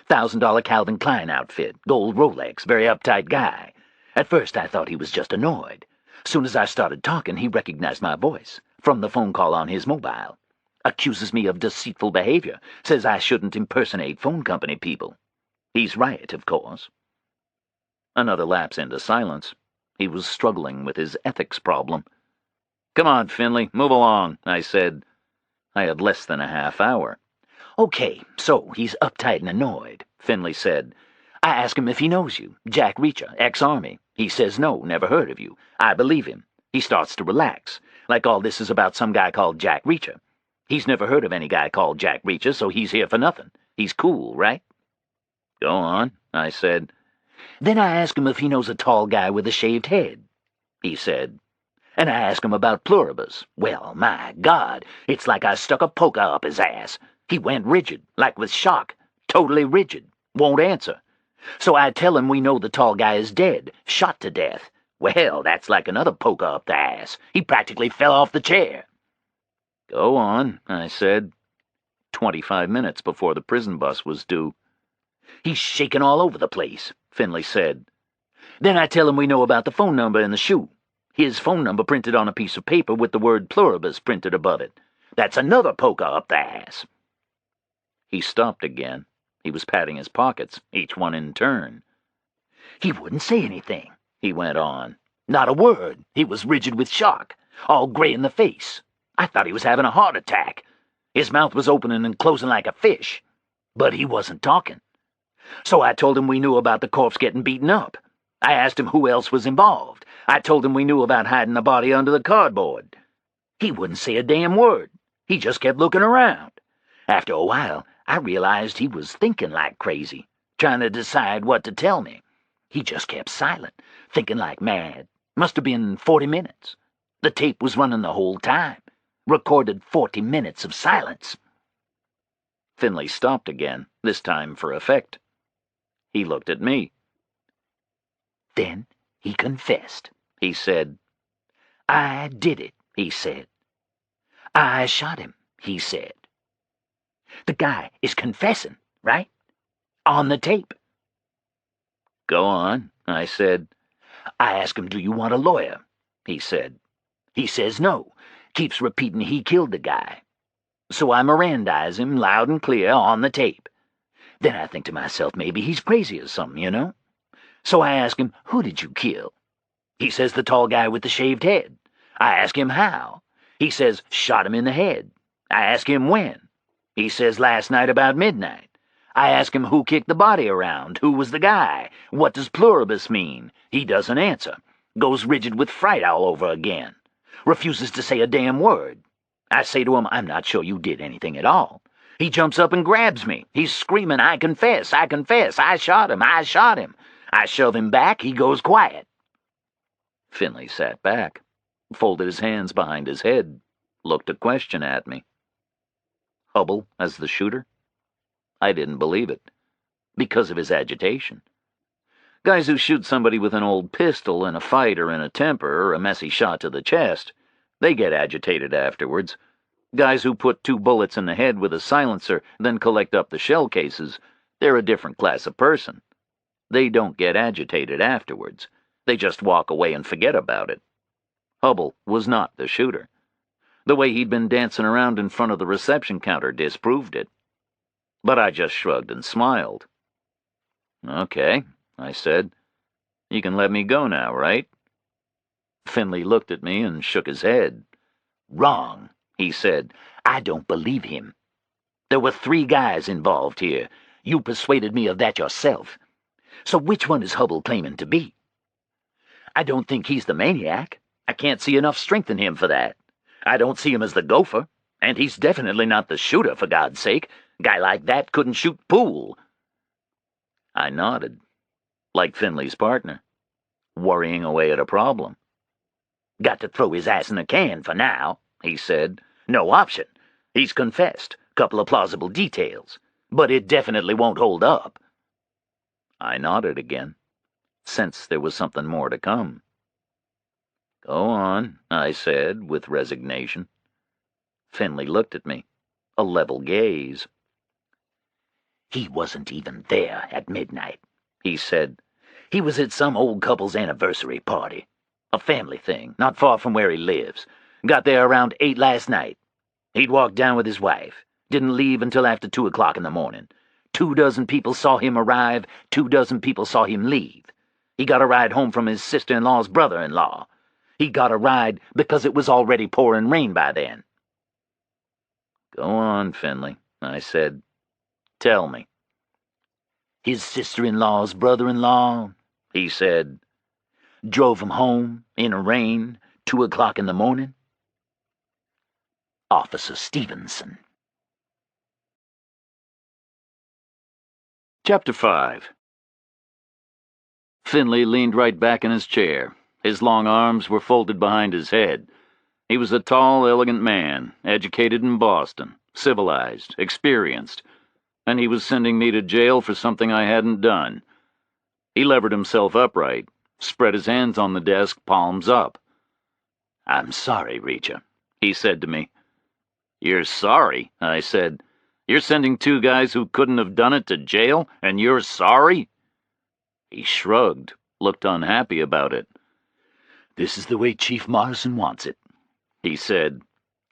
$1,000 Calvin Klein outfit, gold Rolex, very uptight guy. At first I thought he was just annoyed. Soon as I started talking, he recognized my voice from the phone call on his mobile. Accuses me of deceitful behavior, says I shouldn't impersonate phone company people. He's right, of course." Another lapse into silence. He was struggling with his ethics problem. "Come on, Finley, move along," I said. I had less than a half hour. "Okay, so he's uptight and annoyed," Finley said. I ask him if he knows you, Jack Reacher, ex-Army. He says no, never heard of you. I believe him. He starts to relax, like all this is about some guy called Jack Reacher. He's never heard of any guy called Jack Reacher, so he's here for nothing. He's cool, right? Go on, I said. Then I ask him if he knows a tall guy with a shaved head. He said. And I ask him about pluribus. Well, my God, it's like I stuck a poker up his ass. He went rigid, like with shock. Totally rigid. Won't answer. So I tell him we know the tall guy is dead, shot to death. Well, that's like another poker up the ass. He practically fell off the chair. Go on, I said. 25 minutes before the prison bus was due. He's shaking all over the place, Finley said. Then I tell him we know about the phone number in the shoe. His phone number printed on a piece of paper with the word pluribus printed above it. That's another poker up the ass. He stopped again. He was patting his pockets, each one in turn. He wouldn't say anything, he went on. Not a word. He was rigid with shock, all gray in the face. I thought he was having a heart attack. His mouth was opening and closing like a fish. But he wasn't talking. So I told him we knew about the corpse getting beaten up. I asked him who else was involved. I told him we knew about hiding the body under the cardboard. He wouldn't say a damn word. He just kept looking around. After a while, I realized he was thinking like crazy, trying to decide what to tell me. He just kept silent, thinking like mad. Must have been 40 minutes. The tape was running the whole time. Recorded 40 minutes of silence. Finley stopped again, this time for effect. He looked at me. Then he confessed, he said. I did it, he said. I shot him, he said. The guy is confessing, right? On the tape. Go on, I said. I asked him, do you want a lawyer? He said. He says no, keeps repeating he killed the guy. So I Mirandize him loud and clear on the tape. Then I think to myself, maybe he's crazy or something, you know? So I ask him, who did you kill? He says the tall guy with the shaved head. I ask him how. He says, shot him in the head. I ask him when. He says last night about midnight. I ask him who kicked the body around, who was the guy, what does pluribus mean? He doesn't answer. Goes rigid with fright all over again. Refuses to say a damn word. I say to him, I'm not sure you did anything at all. He jumps up and grabs me. He's screaming, I confess, I confess, I shot him, I shot him. I shove him back, he goes quiet. Finley sat back, folded his hands behind his head, looked a question at me. Hubble as the shooter? I didn't believe it, because of his agitation. Guys who shoot somebody with an old pistol in a fight or in a temper or a messy shot to the chest, they get agitated afterwards. Guys who put 2 bullets in the head with a silencer, then collect up the shell cases, they're a different class of person. They don't get agitated afterwards. They just walk away and forget about it. Hubble was not the shooter. The way he'd been dancing around in front of the reception counter disproved it. But I just shrugged and smiled. Okay, I said. You can let me go now, right? Finley looked at me and shook his head. Wrong, he said. I don't believe him. There were 3 guys involved here. You persuaded me of that yourself. So which one is Hubble claiming to be? I don't think he's the maniac. I can't see enough strength in him for that. I don't see him as the gopher, and he's definitely not the shooter, for God's sake. Guy like that couldn't shoot pool. I nodded, like Finley's partner, worrying away at a problem. Got to throw his ass in a can for now, he said. No option. He's confessed. Couple of plausible details. But it definitely won't hold up. I nodded again, sensed there was something more to come. Go on, I said, with resignation. Finley looked at me, a level gaze. He wasn't even there at midnight, he said. He was at some old couple's anniversary party. A family thing, not far from where he lives. Got there around 8 last night. He'd walked down with his wife. Didn't leave until after 2 o'clock in the morning. 24 people saw him arrive, 24 people saw him leave. He got a ride home from his sister-in-law's brother-in-law. He got a ride because it was already pouring rain by then. Go on, Finley, I said. Tell me. His sister-in-law's brother-in-law, he said. Drove him home in a rain, 2 o'clock in the morning. Officer Stevenson. Chapter 5. Finley leaned right back in his chair. His long arms were folded behind his head. He was a tall, elegant man, educated in Boston, civilized, experienced, and he was sending me to jail for something I hadn't done. He levered himself upright, spread his hands on the desk, palms up. "I'm sorry, Reacher," he said to me. "You're sorry?" I said. "You're sending 2 guys who couldn't have done it to jail, and you're sorry?" He shrugged, looked unhappy about it. "This is the way Chief Morrison wants it," he said.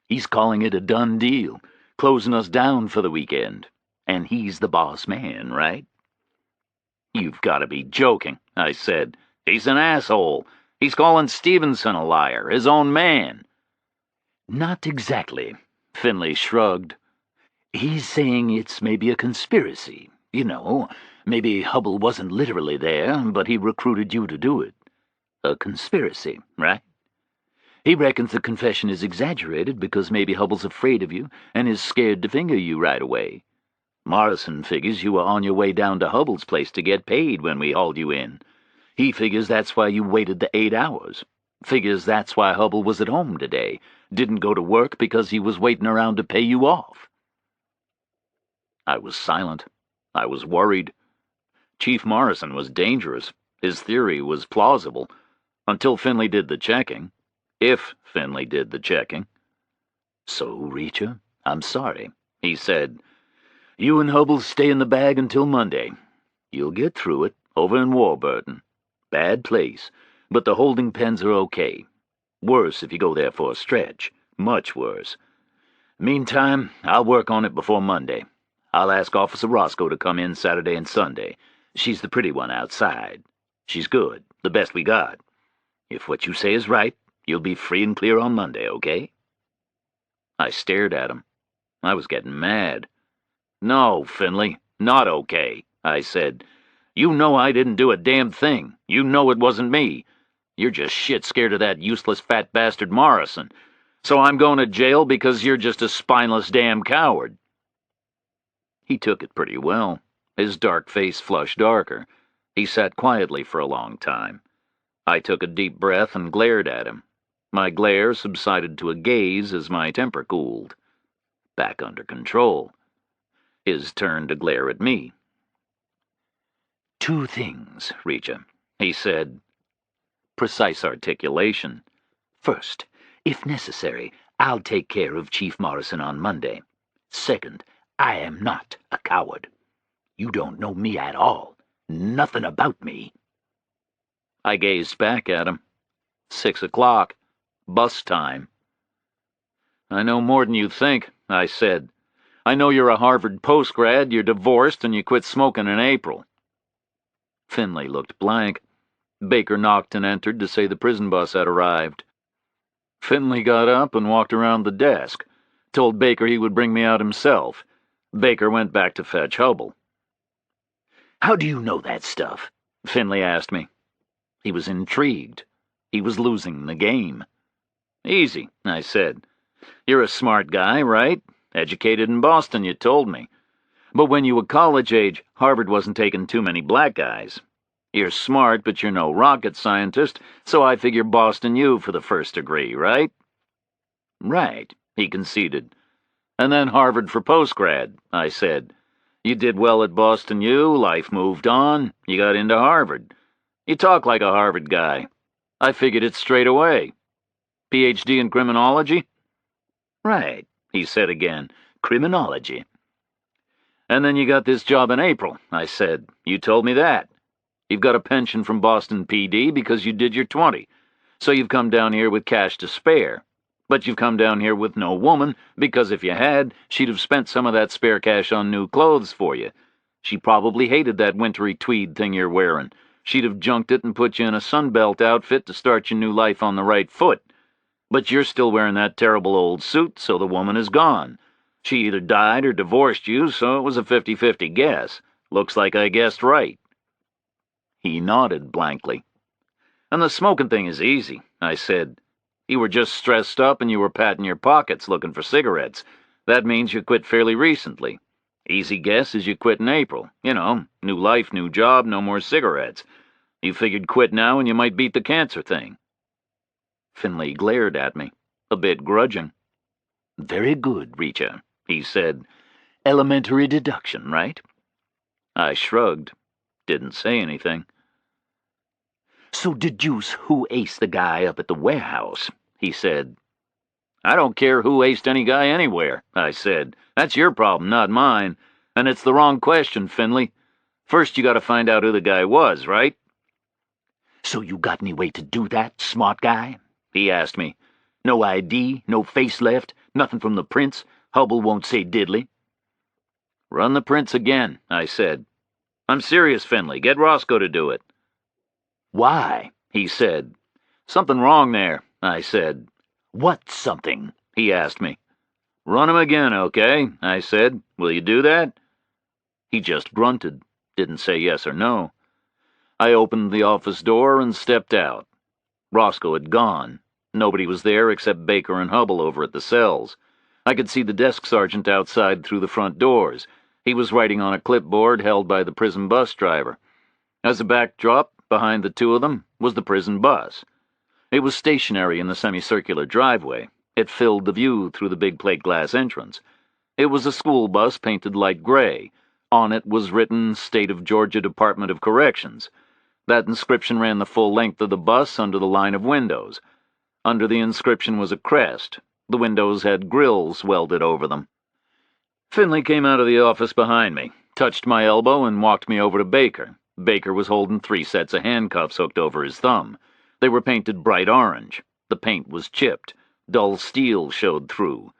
"He's calling it a done deal, closing us down for the weekend. And he's the boss man, right?" "You've got to be joking," I said. "He's an asshole. He's calling Stevenson a liar, his own man." "Not exactly," Finley shrugged. "He's saying it's maybe a conspiracy. You know, maybe Hubble wasn't literally there, but he recruited you to do it. A conspiracy, right? He reckons the confession is exaggerated because maybe Hubble's afraid of you and is scared to finger you right away. Morrison figures you were on your way down to Hubble's place to get paid when we hauled you in. He figures that's why you waited the 8 hours. Figures that's why Hubble was at home today. Didn't go to work because he was waiting around to pay you off." I was silent. I was worried. Chief Morrison was dangerous. His theory was plausible. Until Finley did the checking. If Finley did the checking. "So, Reacher, I'm sorry," he said. "You and Hubble stay in the bag until Monday. You'll get through it, over in Warburton. Bad place, but the holding pens are okay. Worse if you go there for a stretch. Much worse. Meantime, I'll work on it before Monday. I'll ask Officer Roscoe to come in Saturday and Sunday. She's the pretty one outside. She's good, the best we got. If what you say is right, you'll be free and clear on Monday, okay?" I stared at him. I was getting mad. "No, Finley, not okay," I said. "You know I didn't do a damn thing. You know it wasn't me. You're just shit scared of that useless fat bastard Morrison. So I'm going to jail because you're just a spineless damn coward." He took it pretty well. His dark face flushed darker. He sat quietly for a long time. I took a deep breath and glared at him. My glare subsided to a gaze as my temper cooled. Back under control. His turn to glare at me. "2 things, Reacher," he said. Precise articulation. "First, if necessary, I'll take care of Chief Morrison on Monday. Second, I am not a coward. You don't know me at all. Nothing about me." I gazed back at him. 6 o'clock. Bus time. "I know more than you think," I said. "I know you're a Harvard postgrad, you're divorced, and you quit smoking in April." Finley looked blank. Baker knocked and entered to say the prison bus had arrived. Finley got up and walked around the desk, told Baker he would bring me out himself. Baker went back to fetch Hubble. "How do you know that stuff?" Finley asked me. He was intrigued. He was losing the game. "Easy," I said. "You're a smart guy, right? Educated in Boston, you told me. But when you were college age, Harvard wasn't taking too many black guys. You're smart, but you're no rocket scientist, so I figure Boston U for the first degree, right?" "Right," he conceded. "And then Harvard for postgrad," I said. "You did well at Boston U, life moved on, you got into Harvard. You talk like a Harvard guy. I figured it straight away. Ph.D. in criminology?" "Right," he said again. "Criminology." "And then you got this job in April," I said. "You told me that. You've got a pension from Boston PD because you did your 20, so you've come down here with cash to spare. But you've come down here with no woman, because if you had, she'd have spent some of that spare cash on new clothes for you. She probably hated that wintry tweed thing you're wearing. She'd have junked it and put you in a Sunbelt outfit to start your new life on the right foot. But you're still wearing that terrible old suit, so the woman is gone. She either died or divorced you, so it was a 50-50 guess. Looks like I guessed right." He nodded blankly. "And the smoking thing is easy," I said. "You were just stressed up and you were patting your pockets looking for cigarettes. That means you quit fairly recently. Easy guess is you quit in April. You know, new life, new job, no more cigarettes. You figured quit now and you might beat the cancer thing." Finley glared at me, a bit grudging. "Very good, Reacher," he said. "Elementary deduction, right?" I shrugged. Didn't say anything. "So deduce who aced the guy up at the warehouse," he said. "I don't care who aced any guy anywhere," I said. "That's your problem, not mine. And it's the wrong question, Finley. First you gotta find out who the guy was, right?" "So you got any way to do that, smart guy?" he asked me. "No ID, no face left, nothing from the prints. Hubble won't say diddly." "Run the prints again," I said. "I'm serious, Finley. Get Roscoe to do it." "Why?" he said. "Something wrong there," I said. "What's something?" he asked me. "Run him again, okay?" I said. "Will you do that?" He just grunted, didn't say yes or no. I opened the office door and stepped out. Roscoe had gone. Nobody was there except Baker and Hubble over at the cells. I could see the desk sergeant outside through the front doors. He was writing on a clipboard held by the prison bus driver. As a backdrop, behind the two of them, was the prison bus. It was stationary in the semicircular driveway. It filled the view through the big plate glass entrance. It was a school bus painted light gray. On it was written State of Georgia Department of Corrections. That inscription ran the full length of the bus under the line of windows. Under the inscription was a crest. The windows had grills welded over them. Finley came out of the office behind me, touched my elbow, and walked me over to Baker. Baker was holding 3 sets of handcuffs hooked over his thumb. They were painted bright orange. The paint was chipped. Dull steel showed through.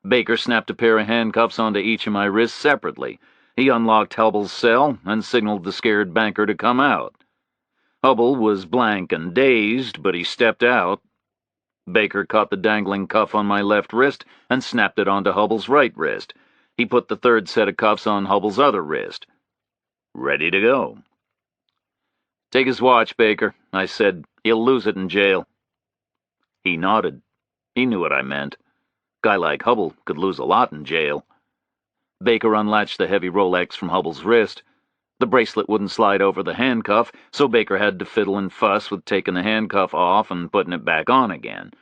Baker snapped a pair of handcuffs onto each of my wrists separately. He unlocked Hubble's cell and signaled the scared banker to come out. Hubble was blank and dazed, but he stepped out. Baker caught the dangling cuff on my left wrist and snapped it onto Hubble's right wrist. He put the 3rd set of cuffs on Hubble's other wrist. "Ready to go." "Take his watch, Baker," I said. "He'll lose it in jail." He nodded. He knew what I meant. Guy like Hubble could lose a lot in jail. Baker unlatched the heavy Rolex from Hubble's wrist. The bracelet wouldn't slide over the handcuff, so Baker had to fiddle and fuss with taking the handcuff off and putting it back on again.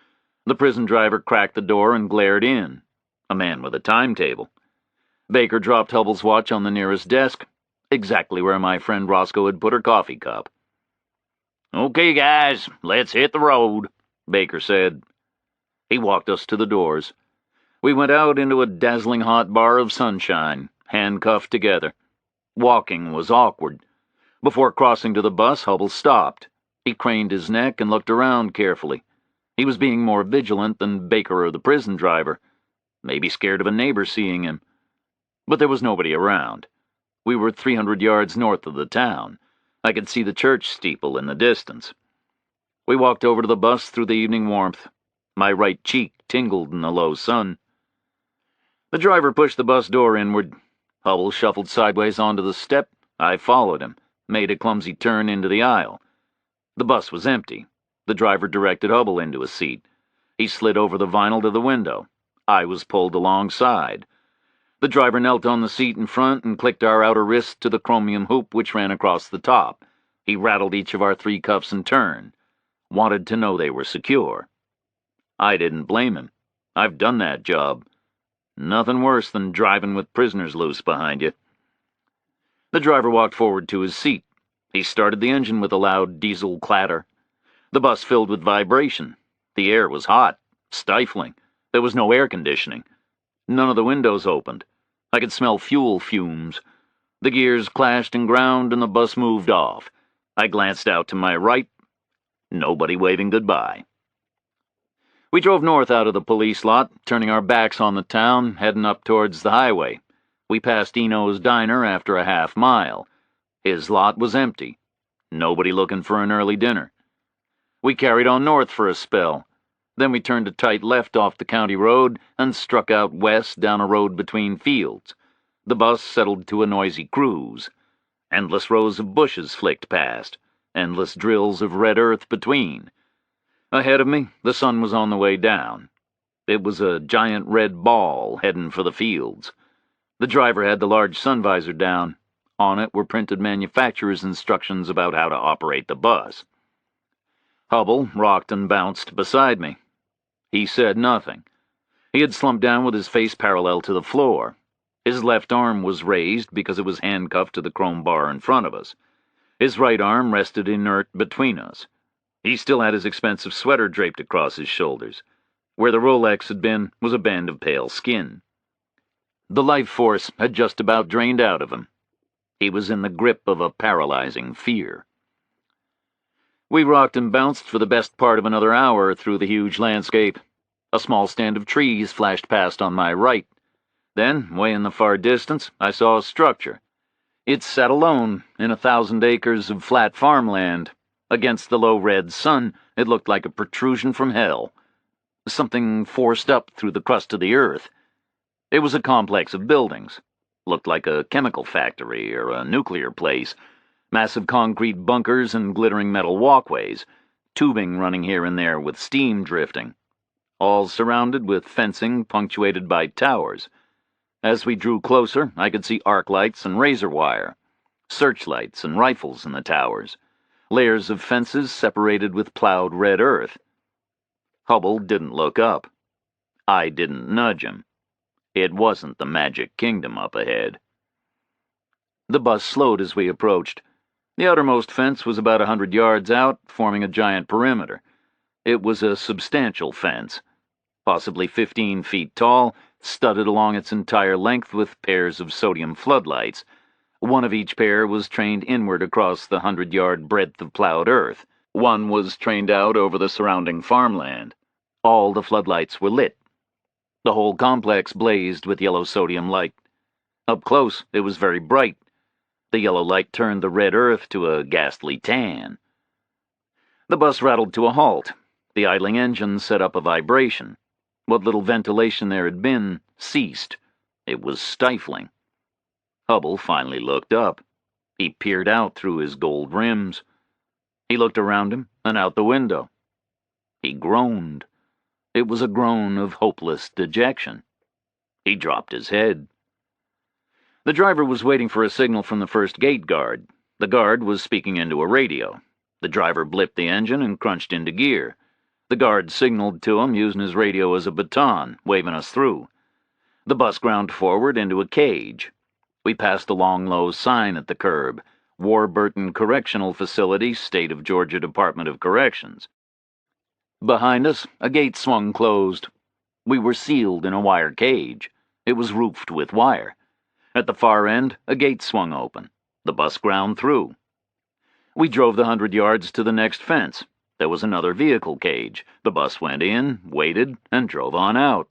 The prison driver cracked the door and glared in. A man with a timetable. Baker dropped Hubble's watch on the nearest desk, exactly where my friend Roscoe had put her coffee cup. "Okay, guys, let's hit the road," Baker said. He walked us to the doors. We went out into a dazzling hot bar of sunshine, handcuffed together. Walking was awkward. Before crossing to the bus, Hubble stopped. He craned his neck and looked around carefully. He was being more vigilant than Baker or the prison driver. Maybe scared of a neighbor seeing him. But there was nobody around. We were 300 yards north of the town. I could see the church steeple in the distance. We walked over to the bus through the evening warmth. My right cheek tingled in the low sun. The driver pushed the bus door inward. Hubble shuffled sideways onto the step. I followed him, made a clumsy turn into the aisle. The bus was empty. The driver directed Hubble into a seat. He slid over the vinyl to the window. I was pulled alongside. The driver knelt on the seat in front and clicked our outer wrists to the chromium hoop which ran across the top. He rattled each of our 3 cuffs in turn. Wanted to know they were secure. I didn't blame him. I've done that job. Nothing worse than driving with prisoners loose behind you. The driver walked forward to his seat. He started the engine with a loud diesel clatter. The bus filled with vibration. The air was hot, stifling. There was no air conditioning. None of the windows opened. I could smell fuel fumes. The gears clashed and ground, and the bus moved off. I glanced out to my right. Nobody waving goodbye. We drove north out of the police lot, turning our backs on the town, heading up towards the highway. We passed Eno's diner after a half-mile. His lot was empty. Nobody looking for an early dinner. We carried on north for a spell. Then we turned a tight left off the county road and struck out west down a road between fields. The bus settled to a noisy cruise. Endless rows of bushes flicked past, endless drills of red earth between. Ahead of me, the sun was on the way down. It was a giant red ball heading for the fields. The driver had the large sun visor down. On it were printed manufacturer's instructions about how to operate the bus. Hubble rocked and bounced beside me. He said nothing. He had slumped down with his face parallel to the floor. His left arm was raised because it was handcuffed to the chrome bar in front of us. His right arm rested inert between us. He still had his expensive sweater draped across his shoulders. Where the Rolex had been was a band of pale skin. The life force had just about drained out of him. He was in the grip of a paralyzing fear. We rocked and bounced for the best part of another hour through the huge landscape. A small stand of trees flashed past on my right. Then, way in the far distance, I saw a structure. It sat alone in 1,000 acres of flat farmland. Against the low red sun, it looked like a protrusion from hell. Something forced up through the crust of the earth. It was a complex of buildings. Looked like a chemical factory or a nuclear place. Massive concrete bunkers and glittering metal walkways. Tubing running here and there with steam drifting. All surrounded with fencing punctuated by towers. As we drew closer, I could see arc lights and razor wire. Searchlights and rifles in the towers. Layers of fences separated with plowed red earth. Hubble didn't look up. I didn't nudge him. It wasn't the Magic Kingdom up ahead. The bus slowed as we approached. The outermost fence was about 100 yards out, forming a giant perimeter. It was a substantial fence, possibly 15 feet tall, studded along its entire length with pairs of sodium floodlights. One of each pair was trained inward across the 100-yard breadth of plowed earth. One was trained out over the surrounding farmland. All the floodlights were lit. The whole complex blazed with yellow sodium light. Up close, it was very bright. The yellow light turned the red earth to a ghastly tan. The bus rattled to a halt. The idling engine set up a vibration. What little ventilation there had been ceased. It was stifling. Hubble finally looked up. He peered out through his gold rims. He looked around him and out the window. He groaned. It was a groan of hopeless dejection. He dropped his head. The driver was waiting for a signal from the first gate guard. The guard was speaking into a radio. The driver blipped the engine and crunched into gear. The guard signaled to him using his radio as a baton, waving us through. The bus ground forward into a cage. We passed a long, low sign at the curb. Warburton Correctional Facility, State of Georgia Department of Corrections. Behind us, a gate swung closed. We were sealed in a wire cage. It was roofed with wire. At the far end, a gate swung open. The bus ground through. We drove the 100 yards to the next fence. There was another vehicle cage. The bus went in, waited, and drove on out.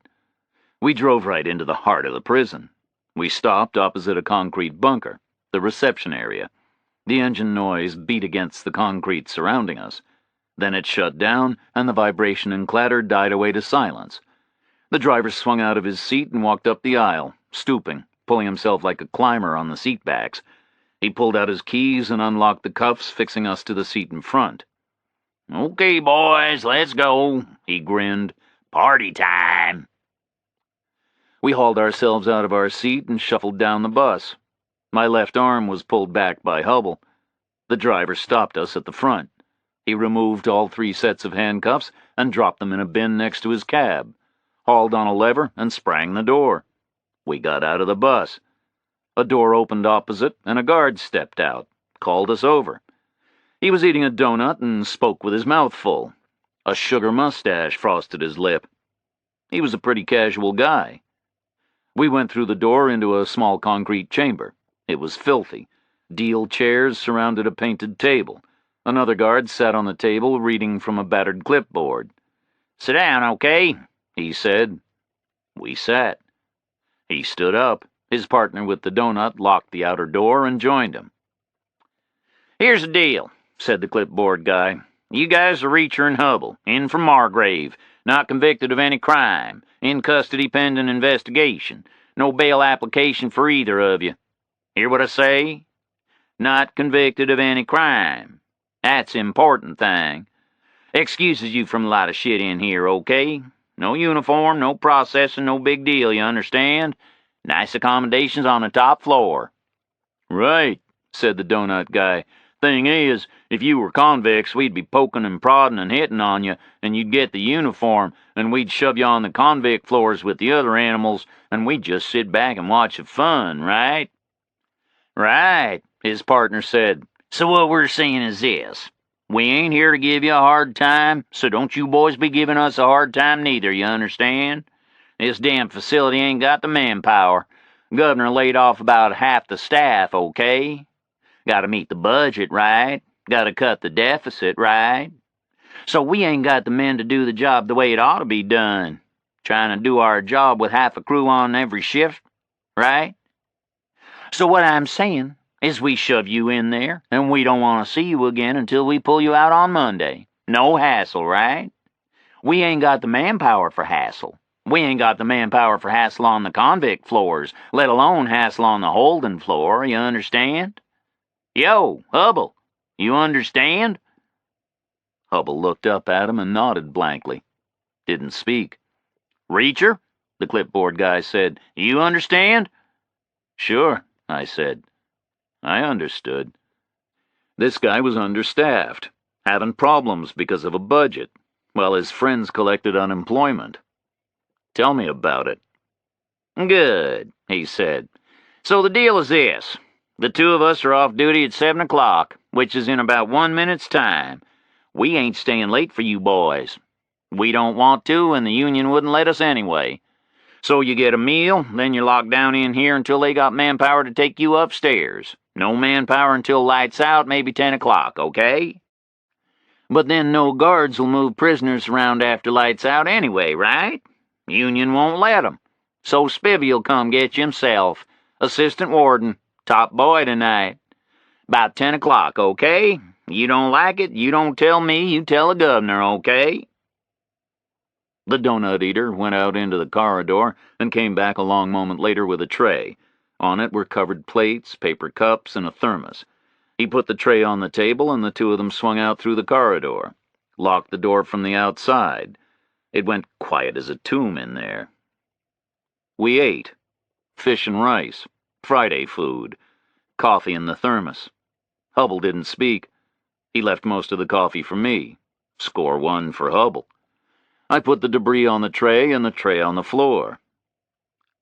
We drove right into the heart of the prison. We stopped opposite a concrete bunker, the reception area. The engine noise beat against the concrete surrounding us. Then it shut down, and the vibration and clatter died away to silence. The driver swung out of his seat and walked up the aisle, stooping, pulling himself like a climber on the seat backs. He pulled out his keys and unlocked the cuffs, fixing us to the seat in front. "Okay, boys, let's go," he grinned. "Party time." We hauled ourselves out of our seat and shuffled down the bus. My left arm was pulled back by Hubble. The driver stopped us at the front. He removed all 3 sets of handcuffs and dropped them in a bin next to his cab, hauled on a lever and sprang the door. We got out of the bus. A door opened opposite and a guard stepped out, called us over. He was eating a donut and spoke with his mouth full. A sugar mustache frosted his lip. He was a pretty casual guy. We went through the door into a small concrete chamber. It was filthy. Deal chairs surrounded a painted table. Another guard sat on the table reading from a battered clipboard. "Sit down, okay?" he said. We sat. He stood up. His partner with the donut locked the outer door and joined him. "Here's the deal," said the clipboard guy. "You guys are Reacher and Hubble, in from Margrave, not convicted of any crime, in custody pending investigation, no bail application for either of you. Hear what I say? Not convicted of any crime. That's the important thing. Excuses you from a lot of shit in here, okay? No uniform, no processing, no big deal, you understand? Nice accommodations on the top floor." "Right," said the donut guy. "Thing is, if you were convicts, we'd be poking and prodding and hitting on you, and you'd get the uniform, and we'd shove you on the convict floors with the other animals, and we'd just sit back and watch the fun, right?" "Right," his partner said. "So what we're saying is this. We ain't here to give you a hard time, so don't you boys be giving us a hard time neither, you understand? This damn facility ain't got the manpower. Governor laid off about half the staff, okay? Gotta meet the budget, right? Gotta cut the deficit, right? So we ain't got the men to do the job the way it ought to be done. Trying to do our job with half a crew on every shift, right? So what I'm saying is we shove you in there, and we don't want to see you again until we pull you out on Monday. No hassle, right? We ain't got the manpower for hassle. We ain't got the manpower for hassle on the convict floors, let alone hassle on the holding floor, you understand? Yo, Hubble, you understand?" Hubble looked up at him and nodded blankly. Didn't speak. "Reacher," the clipboard guy said, "you understand?" "Sure," I said. I understood. This guy was understaffed, having problems because of a budget, while his friends collected unemployment. "Tell me about it." "Good," he said. "So the deal is this. The two of us are off duty at 7 o'clock, which is in about 1 minute's time. We ain't staying late for you boys. We don't want to, and the union wouldn't let us anyway. So you get a meal, then you're locked down in here until they got manpower to take you upstairs. No manpower until lights out, maybe 10 o'clock, okay? But then no guards will move prisoners around after lights out anyway, right? Union won't let 'em. So Spivvy'll come get you himself. Assistant warden, top boy tonight. About 10 o'clock, okay? You don't like it, you don't tell me, you tell the governor, okay?" The donut eater went out into the corridor and came back a long moment later with a tray. On it were covered plates, paper cups, and a thermos. He put the tray on the table, and the two of them swung out through the corridor, locked the door from the outside. It went quiet as a tomb in there. We ate. Fish and rice, Friday food, coffee in the thermos. Hubble didn't speak. He left most of the coffee for me. Score 1 for Hubble. I put the debris on the tray and the tray on the floor.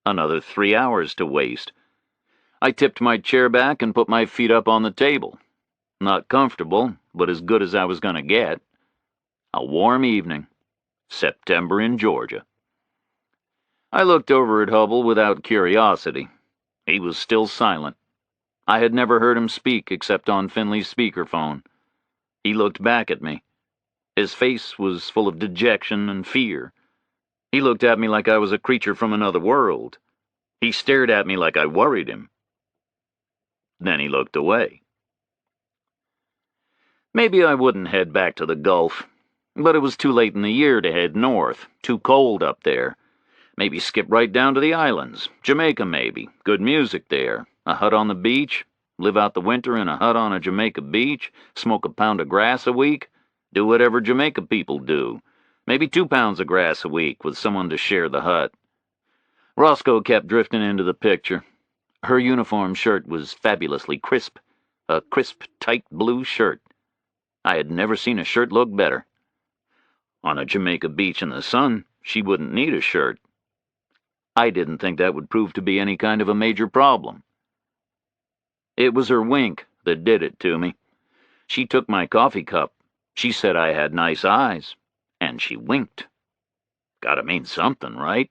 Another 3 hours to waste. I tipped my chair back and put my feet up on the table. Not comfortable, but as good as I was going to get. A warm evening. September in Georgia. I looked over at Hubble without curiosity. He was still silent. I had never heard him speak except on Finley's speakerphone. He looked back at me. His face was full of dejection and fear. He looked at me like I was a creature from another world. He stared at me like I worried him. Then he looked away. Maybe I wouldn't head back to the Gulf, but it was too late in the year to head north, too cold up there. Maybe skip right down to the islands, Jamaica maybe, good music there, a hut on the beach, live out the winter in a hut on a Jamaica beach, smoke a pound of grass a week, do whatever Jamaica people do, maybe 2 pounds of grass a week with someone to share the hut. Roscoe kept drifting into the picture. Her uniform shirt was fabulously crisp, a crisp, tight blue shirt. I had never seen a shirt look better. On a Jamaica beach in the sun, she wouldn't need a shirt. I didn't think that would prove to be any kind of a major problem. It was her wink that did it to me. She took my coffee cup. She said I had nice eyes, and she winked. Gotta mean something, right?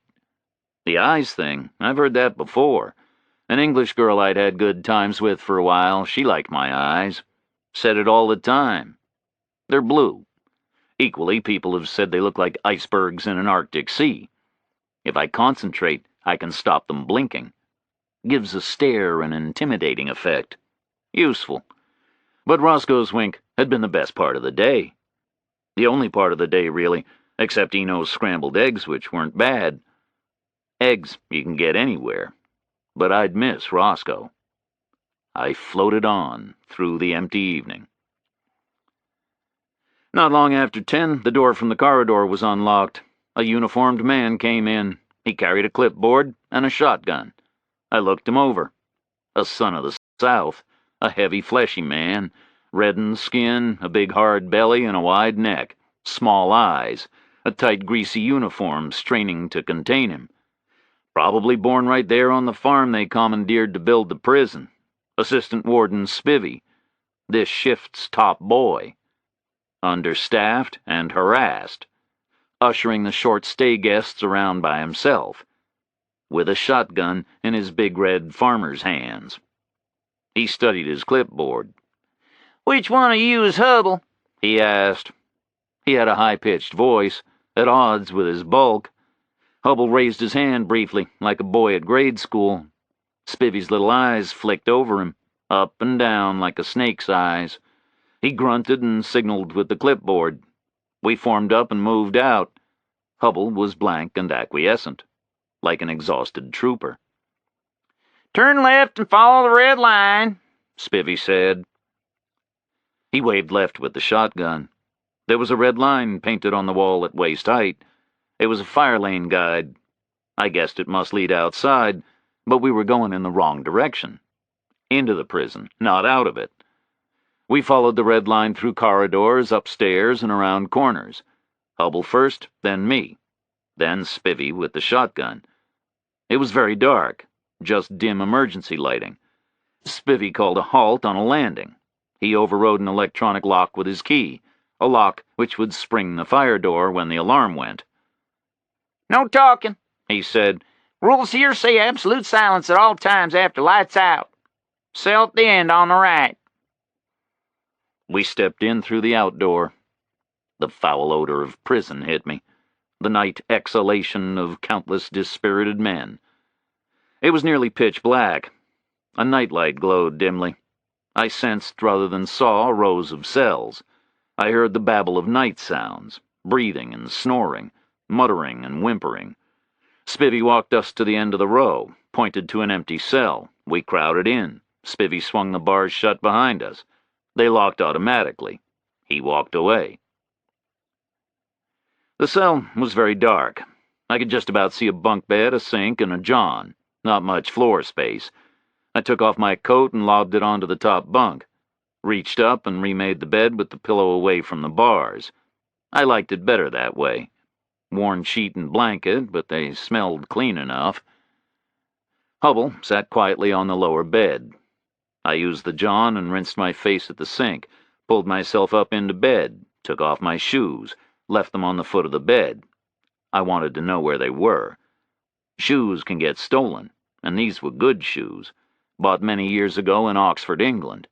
The eyes thing, I've heard that before. An English girl I'd had good times with for a while, she liked my eyes. Said it all the time. They're blue. Equally, people have said they look like icebergs in an Arctic sea. If I concentrate, I can stop them blinking. Gives a stare an intimidating effect. Useful. But Roscoe's wink had been the best part of the day. The only part of the day, really, except Eno's scrambled eggs, which weren't bad. Eggs you can get anywhere. But I'd miss Roscoe. I floated on through the empty evening. Not long after 10, the door from the corridor was unlocked. A uniformed man came in. He carried a clipboard and a shotgun. I looked him over. A son of the South, a heavy, fleshy man, reddened skin, a big hard belly and a wide neck, small eyes, a tight greasy uniform straining to contain him. Probably born right there on the farm they commandeered to build the prison. Assistant Warden Spivey, this shift's top boy. Understaffed and harassed, ushering the short-stay guests around by himself, with a shotgun in his big red farmer's hands. He studied his clipboard. "Which one of you is Hubble?" he asked. He had a high-pitched voice, at odds with his bulk. Hubble raised his hand briefly, like a boy at grade school. Spivvy's little eyes flicked over him, up and down like a snake's eyes. He grunted and signaled with the clipboard. We formed up and moved out. Hubble was blank and acquiescent, like an exhausted trooper. "Turn left and follow the red line," Spivvy said. He waved left with the shotgun. There was a red line painted on the wall at waist height. It was a fire lane guide. I guessed it must lead outside, but we were going in the wrong direction. Into the prison, not out of it. We followed the red line through corridors, upstairs, and around corners. Hubble first, then me, then Spivvy with the shotgun. It was very dark, just dim emergency lighting. Spivvy called a halt on a landing. He overrode an electronic lock with his key, a lock which would spring the fire door when the alarm went. "No talking," he said. "Rules here say absolute silence at all times after lights out. Cell at the end on the right." We stepped in through the outdoor. The foul odor of prison hit me, the night exhalation of countless dispirited men. It was nearly pitch black. A nightlight glowed dimly. I sensed rather than saw rows of cells. I heard the babble of night sounds, breathing and snoring, muttering and whimpering. Spivvy walked us to the end of the row, pointed to an empty cell. We crowded in. Spivvy swung the bars shut behind us. They locked automatically. He walked away. The cell was very dark. I could just about see a bunk bed, a sink, and a john. Not much floor space. I took off my coat and lobbed it onto the top bunk. Reached up and remade the bed with the pillow away from the bars. I liked it better that way. Worn sheet and blanket, but they smelled clean enough. Hubble sat quietly on the lower bed. I used the john and rinsed my face at the sink, pulled myself up into bed, took off my shoes, left them on the foot of the bed. I wanted to know where they were. Shoes can get stolen, and these were good shoes, bought many years ago in Oxford, England,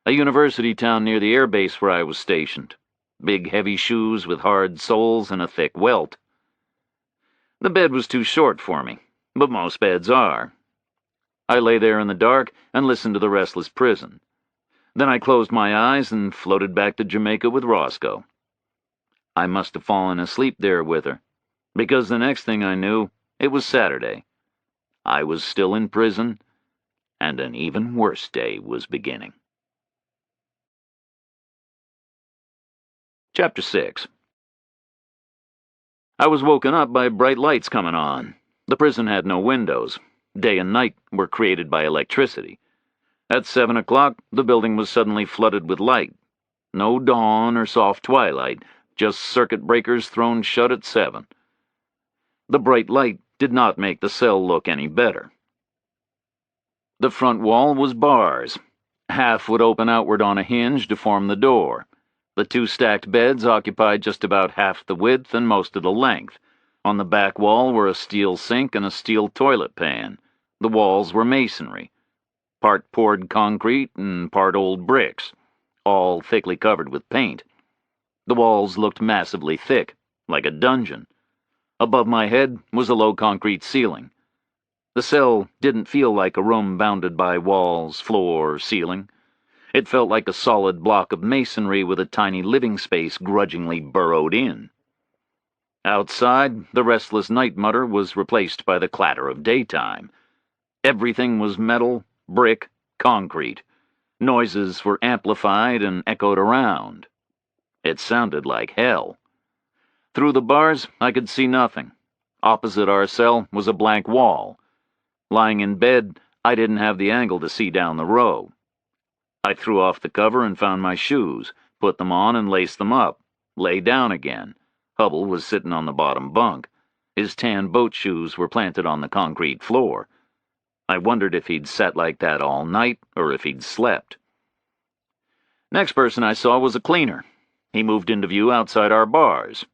a university town near the air base where I was stationed. Big, heavy shoes with hard soles and a thick welt. The bed was too short for me, but most beds are. I lay there in the dark and listened to the restless prison. Then I closed my eyes and floated back to Jamaica with Roscoe. I must have fallen asleep there with her, because the next thing I knew, it was Saturday. I was still in prison, and an even worse day was beginning. Chapter 6. I was woken up by bright lights coming on. The prison had no windows. Day and night were created by electricity. At 7 o'clock, the building was suddenly flooded with light. No dawn or soft twilight, just circuit breakers thrown shut at 7. The bright light did not make the cell look any better. The front wall was bars. Half would open outward on a hinge to form the door. The two stacked beds occupied just about half the width and most of the length. On the back wall were a steel sink and a steel toilet pan. The walls were masonry, part poured concrete and part old bricks, all thickly covered with paint. The walls looked massively thick, like a dungeon. Above my head was a low concrete ceiling. The cell didn't feel like a room bounded by walls, floor, ceiling. It felt like a solid block of masonry with a tiny living space grudgingly burrowed in. Outside, the restless night mutter was replaced by the clatter of daytime. Everything was metal, brick, Concrete. Noises were amplified and echoed around. It sounded like hell. Through the bars, I could see nothing. Opposite our cell was a blank wall. Lying in bed, I didn't have the angle to see down the row. I threw off the cover and found my shoes, put them on and laced them up, lay down again. Hubble was sitting on the bottom bunk. His tan boat shoes were planted on the concrete floor. I wondered if he'd sat like that all night or if he'd slept. Next person I saw was a cleaner. He moved into view outside our bars.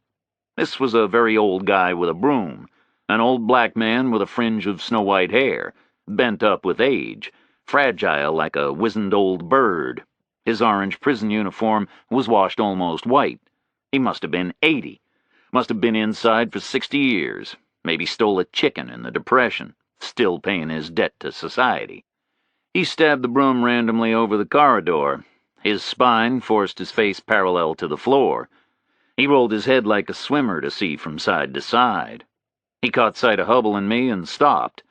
This was a very old guy with a broom, an old black man with a fringe of snow-white hair, bent up with age, fragile like a wizened old bird. His orange prison uniform was washed almost white. He must have been 80. Must have been inside for 60 years. Maybe stole a chicken in the Depression, still paying his debt to society. He stabbed the broom randomly over the corridor. His spine forced his face parallel to the floor. He rolled his head like a swimmer to see from side to side. He caught sight of Hubble and me and stopped,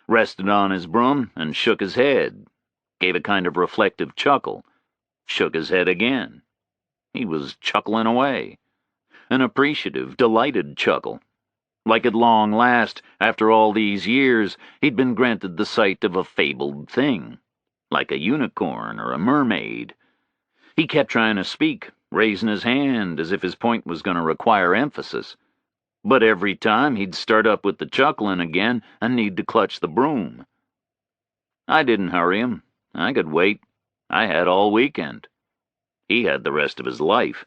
rested on his broom and shook his head, gave a kind of reflective chuckle, shook his head again. He was chuckling away, an appreciative, delighted chuckle. Like at long last, after all these years, he'd been granted the sight of a fabled thing, like a unicorn or a mermaid. He kept trying to speak, raising his hand as if his point was going to require emphasis. But every time he'd start up with the chuckling again and need to clutch the broom. I didn't hurry him. I could wait. I had all weekend. He had the rest of his life.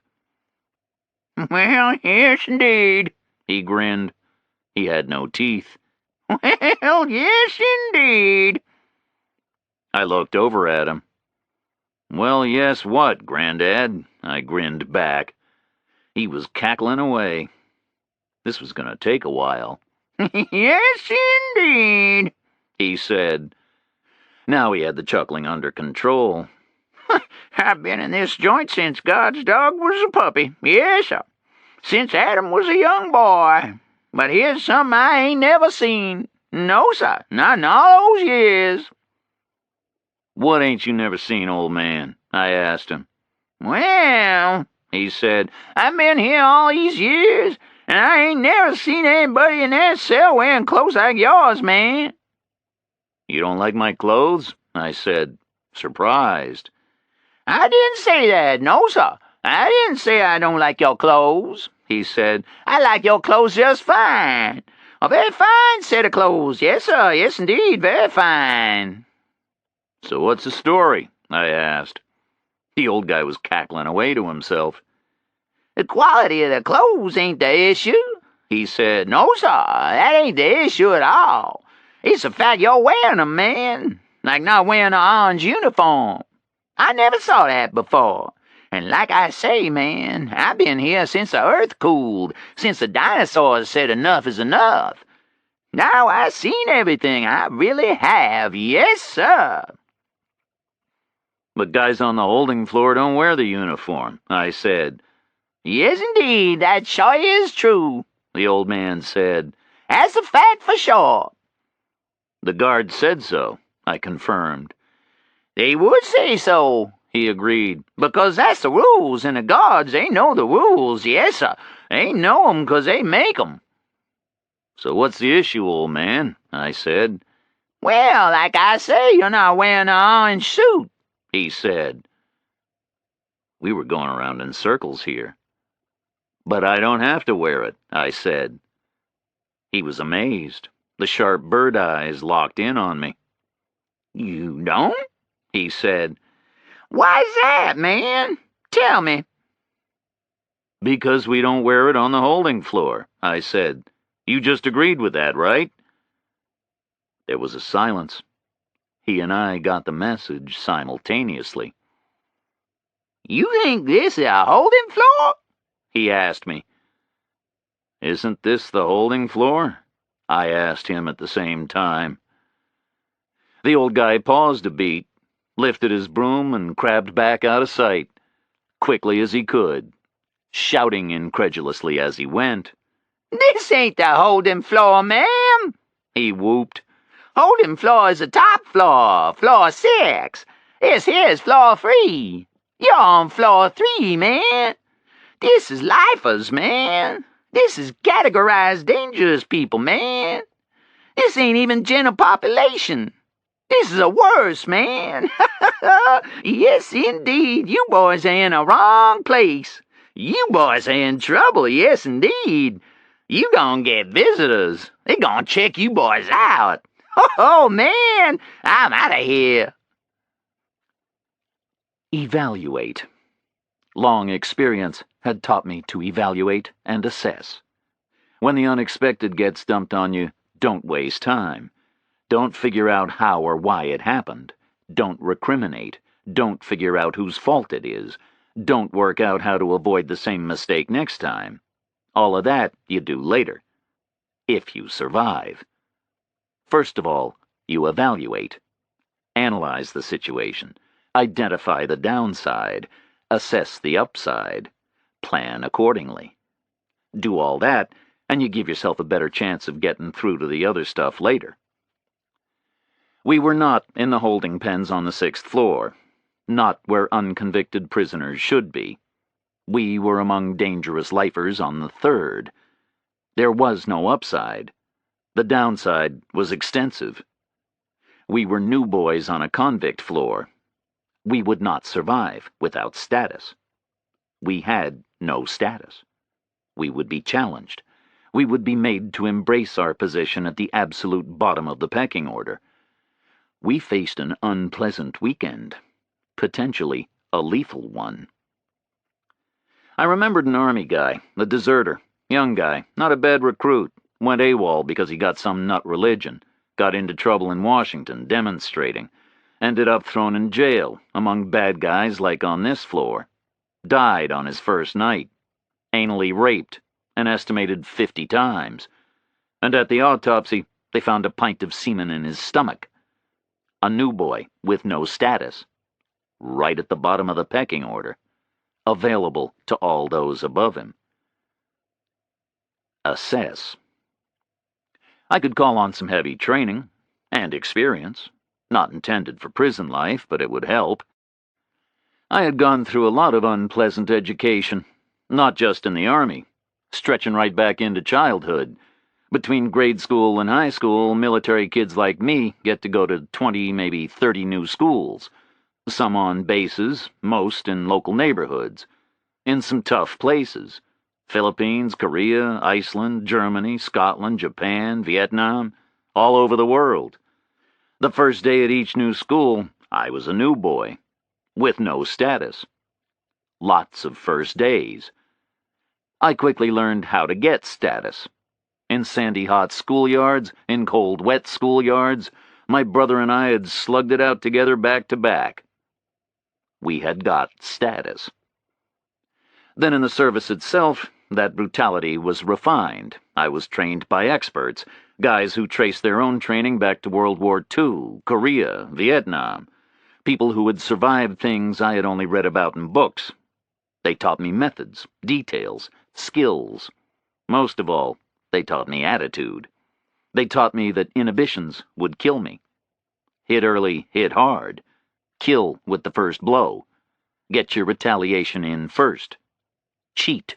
Well, yes, indeed, he grinned. He had no teeth. Well, yes, indeed. I looked over at him. Well, yes, what, Granddad? I grinned back. He was cackling away. This was going to take a while. Yes, indeed, he said. Now he had the chuckling under control. I've been in this joint since God's dog was a puppy. Yes, sir. Since Adam was a young boy. But here's something I ain't never seen. No, sir. Not in all those years. What ain't you never seen, old man? I asked him. Well, he said, I've been here all these years, and I ain't never seen anybody in that cell wearing clothes like yours, man. You don't like my clothes? I said, surprised. I didn't say that, no, sir. I didn't say I don't like your clothes, he said. I like your clothes just fine. A very fine set of clothes. Yes, sir. Yes, indeed. Very fine. So what's the story? I asked. The old guy was cackling away to himself. The quality of the clothes ain't the issue, he said. No, sir. That ain't the issue at all. It's the fact you're wearing them, man. Like not wearing an orange uniform. I never saw that before. And like I say, man, I've been here since the earth cooled, since the dinosaurs said enough is enough. Now I've seen everything, I really have, yes, sir. But guys on the holding floor don't wear the uniform, I said. Yes, indeed, that sure is true, the old man said. That's a fact for sure. The guard said so, I confirmed. They would say so, he agreed, because that's the rules, and the guards, they know the rules, yes, sir. They know 'em 'cause they make 'em. So what's the issue, old man? I said. Well, like I say, you're not wearing an orange suit, he said. We were going around in circles here. But I don't have to wear it, I said. He was amazed. The sharp bird eyes locked in on me. You don't? He said. Why's that, man? Tell me. Because we don't wear it on the holding floor, I said. You just agreed with that, right? There was a silence. He and I got the message simultaneously. You think this is a holding floor? He asked me. Isn't this the holding floor? I asked him at the same time. The old guy paused a beat, lifted his broom and crabbed back out of sight, quickly as he could, shouting incredulously as he went. This ain't the holding floor, ma'am, he whooped. Holding floor is the top floor, floor 6. This here's floor 3. You're on floor 3, man. This is lifers, man. This is categorized dangerous people, man. This ain't even general population. This is a worse, man. Yes, indeed. You boys are in a wrong place. You boys are in trouble, yes, indeed. You gonna get visitors. They gonna check you boys out. Oh, man, I'm out of here. Evaluate. Long experience had taught me to evaluate and assess. When the unexpected gets dumped on you, don't waste time. Don't figure out how or why it happened. Don't recriminate. Don't figure out whose fault it is. Don't work out how to avoid the same mistake next time. All of that you do later, if you survive. First of all, you evaluate. Analyze the situation. Identify the downside. Assess the upside. Plan accordingly. Do all that, and you give yourself a better chance of getting through to the other stuff later. We were not in the holding pens on the 6th floor, not where unconvicted prisoners should be. We were among dangerous lifers on the 3rd. There was no upside. The downside was extensive. We were new boys on a convict floor. We would not survive without status. We had no status. We would be challenged. We would be made to embrace our position at the absolute bottom of the pecking order. We faced an unpleasant weekend, potentially a lethal one. I remembered an army guy, a deserter, young guy, not a bad recruit, went AWOL because he got some nut religion, got into trouble in Washington demonstrating, ended up thrown in jail among bad guys like on this floor, died on his first night, anally raped an estimated 50 times, and at the autopsy they found a pint of semen in his stomach. A new boy with no status, right at the bottom of the pecking order, available to all those above him. Assess. I could call on some heavy training and experience, not intended for prison life, but it would help. I had gone through a lot of unpleasant education, not just in the Army, stretching right back into childhood. Between grade school and high school, military kids like me get to go to 20, maybe 30 new schools, some on bases, most in local neighborhoods, in some tough places. Philippines, Korea, Iceland, Germany, Scotland, Japan, Vietnam, all over the world. The first day at each new school, I was a new boy, with no status. Lots of first days. I quickly learned how to get status. In sandy hot schoolyards, in cold wet schoolyards, my brother and I had slugged it out together back to back. We had got status. Then in the service itself, that brutality was refined. I was trained by experts, guys who traced their own training back to World War II, Korea, Vietnam, people who had survived things I had only read about in books. They taught me methods, details, skills. Most of all, they taught me attitude. They taught me that inhibitions would kill me. Hit early, hit hard. Kill with the first blow. Get your retaliation in first. Cheat.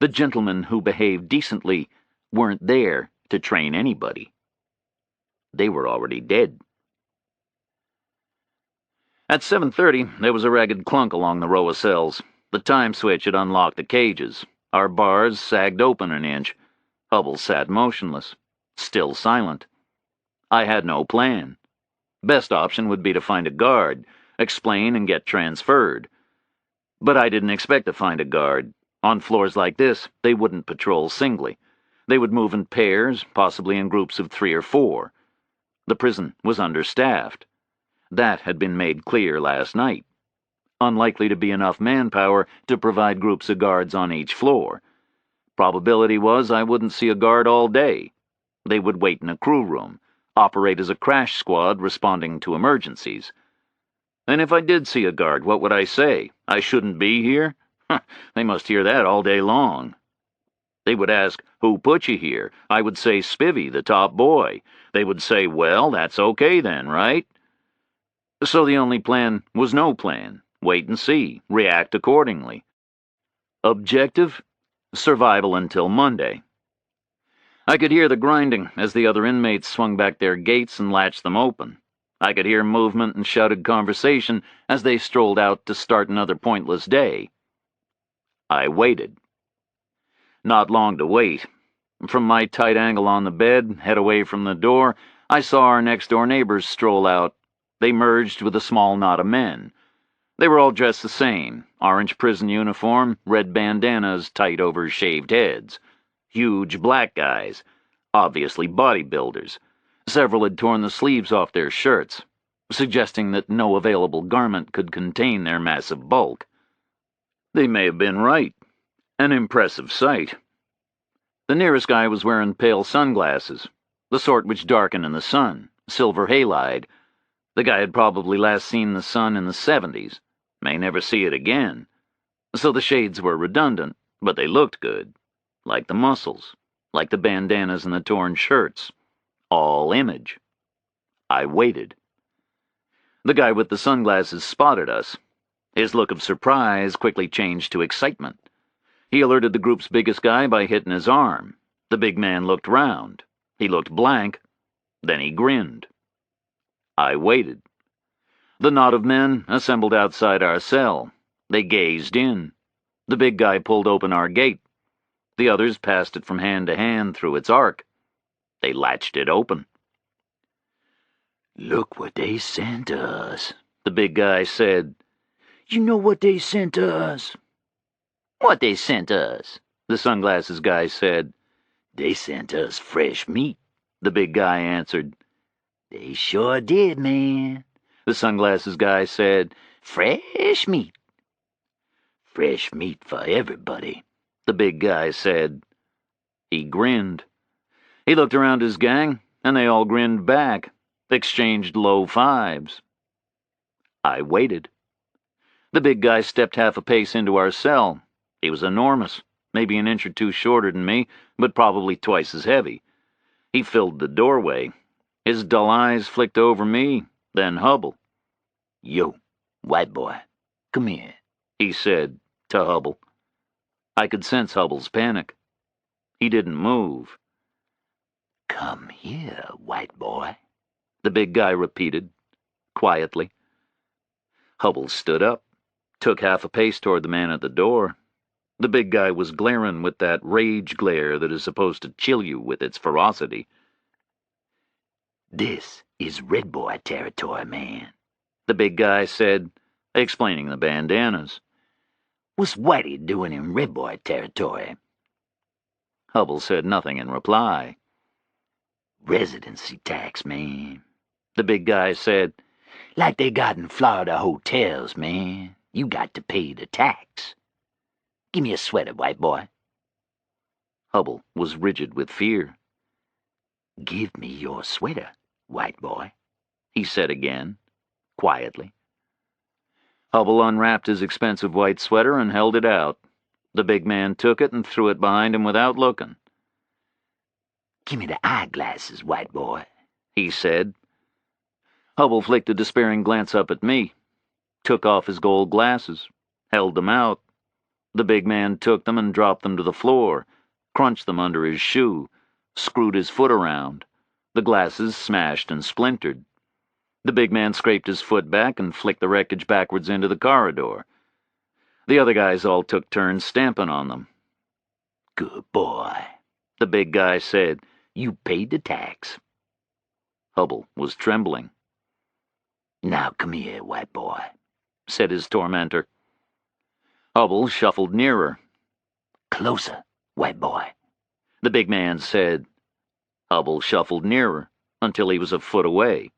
The gentlemen who behaved decently weren't there to train anybody. They were already dead. At 7:30, there was a ragged clunk along the row of cells. The time switch had unlocked the cages. Our bars sagged open an inch. Hubble sat motionless, still silent. I had no plan. Best option would be to find a guard, explain and get transferred. But I didn't expect to find a guard. On floors like this, they wouldn't patrol singly. They would move in pairs, possibly in groups of 3 or 4. The prison was understaffed. That had been made clear last night. Unlikely to be enough manpower to provide groups of guards on each floor. Probability was I wouldn't see a guard all day. They would wait in a crew room, operate as a crash squad responding to emergencies. And if I did see a guard, what would I say? I shouldn't be here? They must hear that all day long. They would ask, "Who put you here?" I would say, "Spivvy, the top boy." They would say, well, that's okay then, right? So the only plan was no plan. Wait and see. React accordingly. Objective? Survival until Monday. I could hear the grinding as the other inmates swung back their gates and latched them open. I could hear movement and shouted conversation as they strolled out to start another pointless day. I waited. Not long to wait. From my tight angle on the bed, head away from the door, I saw our next-door neighbors stroll out. They merged with a small knot of men. They were all dressed the same, orange prison uniform, red bandanas tight over shaved heads. Huge black guys, obviously bodybuilders. Several had torn the sleeves off their shirts, suggesting that no available garment could contain their massive bulk. They may have been right. An impressive sight. The nearest guy was wearing pale sunglasses, the sort which darken in the sun, silver halide. The guy had probably last seen the sun in the 70s, may never see it again. So the shades were redundant, but they looked good. Like the muscles, like the bandanas and the torn shirts. All image. I waited. The guy with the sunglasses spotted us. His look of surprise quickly changed to excitement. He alerted the group's biggest guy by hitting his arm. The big man looked round. He looked blank. Then he grinned. I waited. The knot of men assembled outside our cell. They gazed in. The big guy pulled open our gate. The others passed it from hand to hand through its arc. They latched it open. "Look what they sent us," the big guy said. "You know what they sent us?" "What they sent us?" the sunglasses guy said. "They sent us fresh meat," the big guy answered. "They sure did, man," the sunglasses guy said. "Fresh meat." "Fresh meat for everybody," the big guy said. He grinned. He looked around his gang, and they all grinned back, exchanged low fives. I waited. The big guy stepped half a pace into our cell. He was enormous, maybe an inch or two shorter than me, but probably twice as heavy. He filled the doorway. His dull eyes flicked over me, then Hubble. "Yo, white boy, come here," he said to Hubble. I could sense Hubble's panic. He didn't move. "Come here, white boy," the big guy repeated, quietly. Hubble stood up, took half a pace toward the man at the door. The big guy was glaring with that rage glare that is supposed to chill you with its ferocity. "This is red boy territory, man," the big guy said, explaining the bandanas. "What's Whitey doing in red boy territory?" Hubble said nothing in reply. "Residency tax, man," the big guy said. "Like they got in Florida hotels, man. You got to pay the tax. Give me a sweater, white boy." Hubble was rigid with fear. "Give me your sweater, white boy," he said again, quietly. Hubble unwrapped his expensive white sweater and held it out. The big man took it and threw it behind him without looking. "Give me the eyeglasses, white boy," he said. Hubble flicked a despairing glance up at me, took off his gold glasses, held them out. The big man took them and dropped them to the floor, crunched them under his shoe, screwed his foot around. The glasses smashed and splintered. The big man scraped his foot back and flicked the wreckage backwards into the corridor. The other guys all took turns stamping on them. "Good boy," the big guy said. "You paid the tax." Hubble was trembling. "Now come here, white boy," said his tormentor. Hubble shuffled nearer. "Closer, white boy," the big man said. Hubble shuffled nearer until he was a foot away.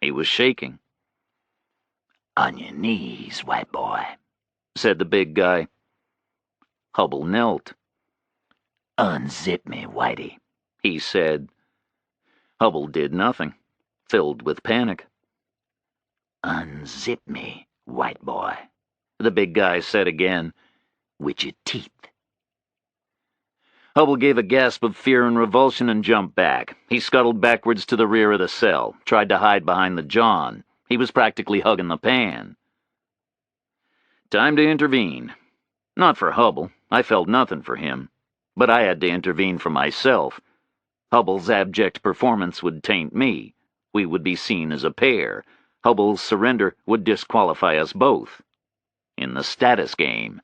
He was shaking. "On your knees, white boy," said the big guy. Hubble knelt. "Unzip me, Whitey," he said. Hubble did nothing, filled with panic. "Unzip me, white boy," the big guy said again. "With your teeth." Hubble gave a gasp of fear and revulsion and jumped back. He scuttled backwards to the rear of the cell, tried to hide behind the john. He was practically hugging the pan. Time to intervene. Not for Hubble. I felt nothing for him. But I had to intervene for myself. Hubble's abject performance would taint me. We would be seen as a pair. Hubble's surrender would disqualify us both. In the status game.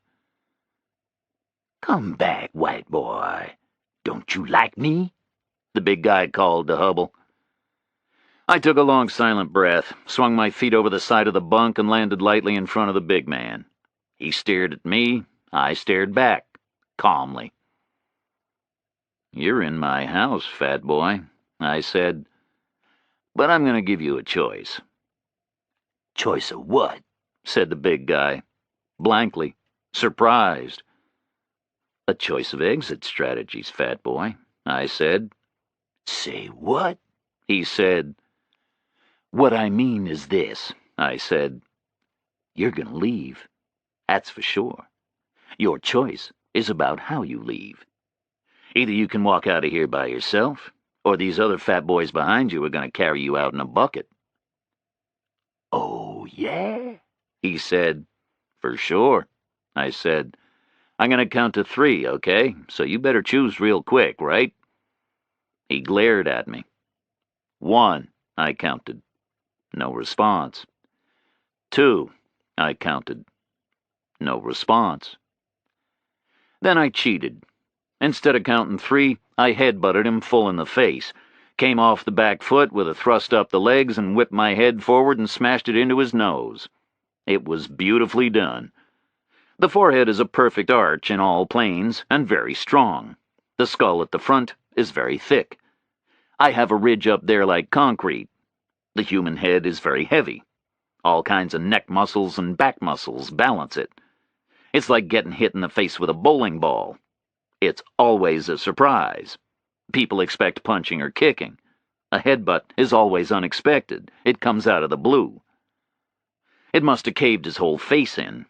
"Come back, white boy. Don't you like me?" the big guy called to Hubble. I took a long silent breath, swung my feet over the side of the bunk, and landed lightly in front of the big man. He stared at me. I stared back, calmly. "You're in my house, fat boy," I said. "But I'm going to give you a choice." "Choice of what?" said the big guy, blankly, surprised. "A choice of exit strategies, fat boy," I said. "Say what?" he said. "What I mean is this," I said. "You're gonna leave. That's for sure. Your choice is about how you leave. Either you can walk out of here by yourself, or these other fat boys behind you are going to carry you out in a bucket." "Oh, yeah?" he said. "For sure," I said. "I'm going to count to 3, okay? So you better choose real quick, right?" He glared at me. 1, I counted. No response. 2, I counted. No response. Then I cheated. Instead of counting 3, I headbutted him full in the face, came off the back foot with a thrust up the legs, and whipped my head forward and smashed it into his nose. It was beautifully done. The forehead is a perfect arch in all planes and very strong. The skull at the front is very thick. I have a ridge up there like concrete. The human head is very heavy. All kinds of neck muscles and back muscles balance it. It's like getting hit in the face with a bowling ball. It's always a surprise. People expect punching or kicking. A headbutt is always unexpected. It comes out of the blue. It must have caved his whole face in.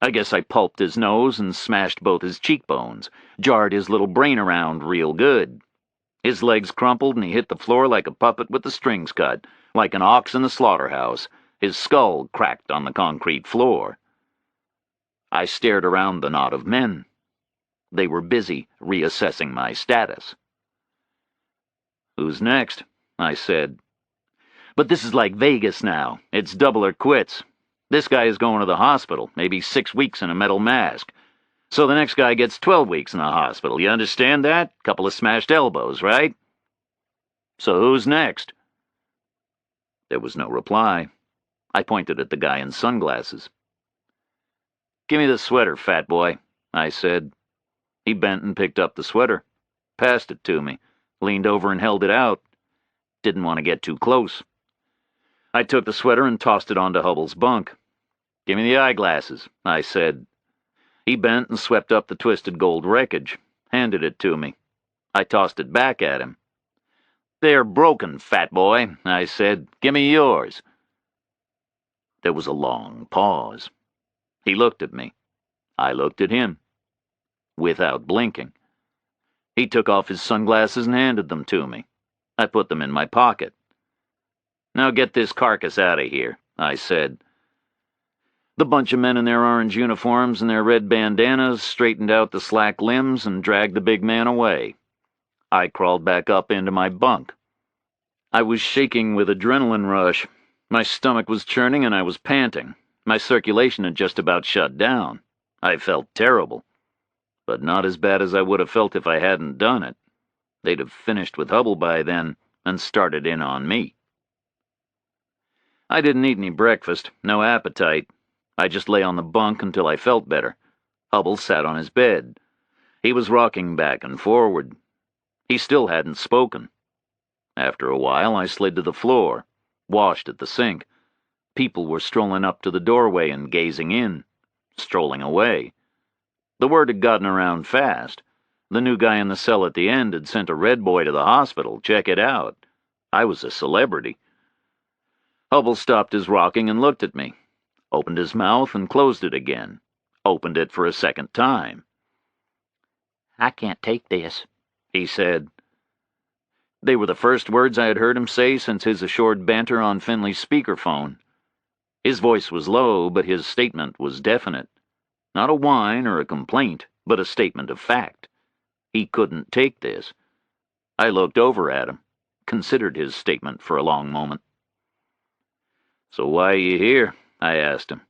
I guess I pulped his nose and smashed both his cheekbones, jarred his little brain around real good. His legs crumpled and he hit the floor like a puppet with the strings cut, like an ox in the slaughterhouse. His skull cracked on the concrete floor. I stared around the knot of men. They were busy reassessing my status. "Who's next?" I said. "But this is like Vegas now. It's double or quits. This guy is going to the hospital, maybe 6 weeks in a metal mask. So the next guy gets 12 weeks in the hospital. You understand that? Couple of smashed elbows, right? So who's next?" There was no reply. I pointed at the guy in sunglasses. "Give me the sweater, fat boy," I said. He bent and picked up the sweater, passed it to me, leaned over and held it out. Didn't want to get too close. I took the sweater and tossed it onto Hubble's bunk. "Give me the eyeglasses," I said. He bent and swept up the twisted gold wreckage, handed it to me. I tossed it back at him. "They're broken, fat boy," I said. "Give me yours." There was a long pause. He looked at me. I looked at him. Without blinking. He took off his sunglasses and handed them to me. I put them in my pocket. "Now get this carcass out of here," I said. The bunch of men in their orange uniforms and their red bandanas straightened out the slack limbs and dragged the big man away. I crawled back up into my bunk. I was shaking with adrenaline rush. My stomach was churning and I was panting. My circulation had just about shut down. I felt terrible. But not as bad as I would have felt if I hadn't done it. They'd have finished with Hubble by then and started in on me. I didn't eat any breakfast, no appetite. I just lay on the bunk until I felt better. Hubble sat on his bed. He was rocking back and forward. He still hadn't spoken. After a while, I slid to the floor, washed at the sink. People were strolling up to the doorway and gazing in, strolling away. The word had gotten around fast. The new guy in the cell at the end had sent a red boy to the hospital. Check it out. I was a celebrity. Hubble stopped his rocking and looked at me. Opened his mouth and closed it again. Opened it for a second time. I can't take this, he said. They were the first words I had heard him say since his assured banter on Finley's speakerphone. His voice was low, but his statement was definite. Not a whine or a complaint, but a statement of fact. He couldn't take this. I looked over at him, considered his statement for a long moment. "So why are you here?" I asked him.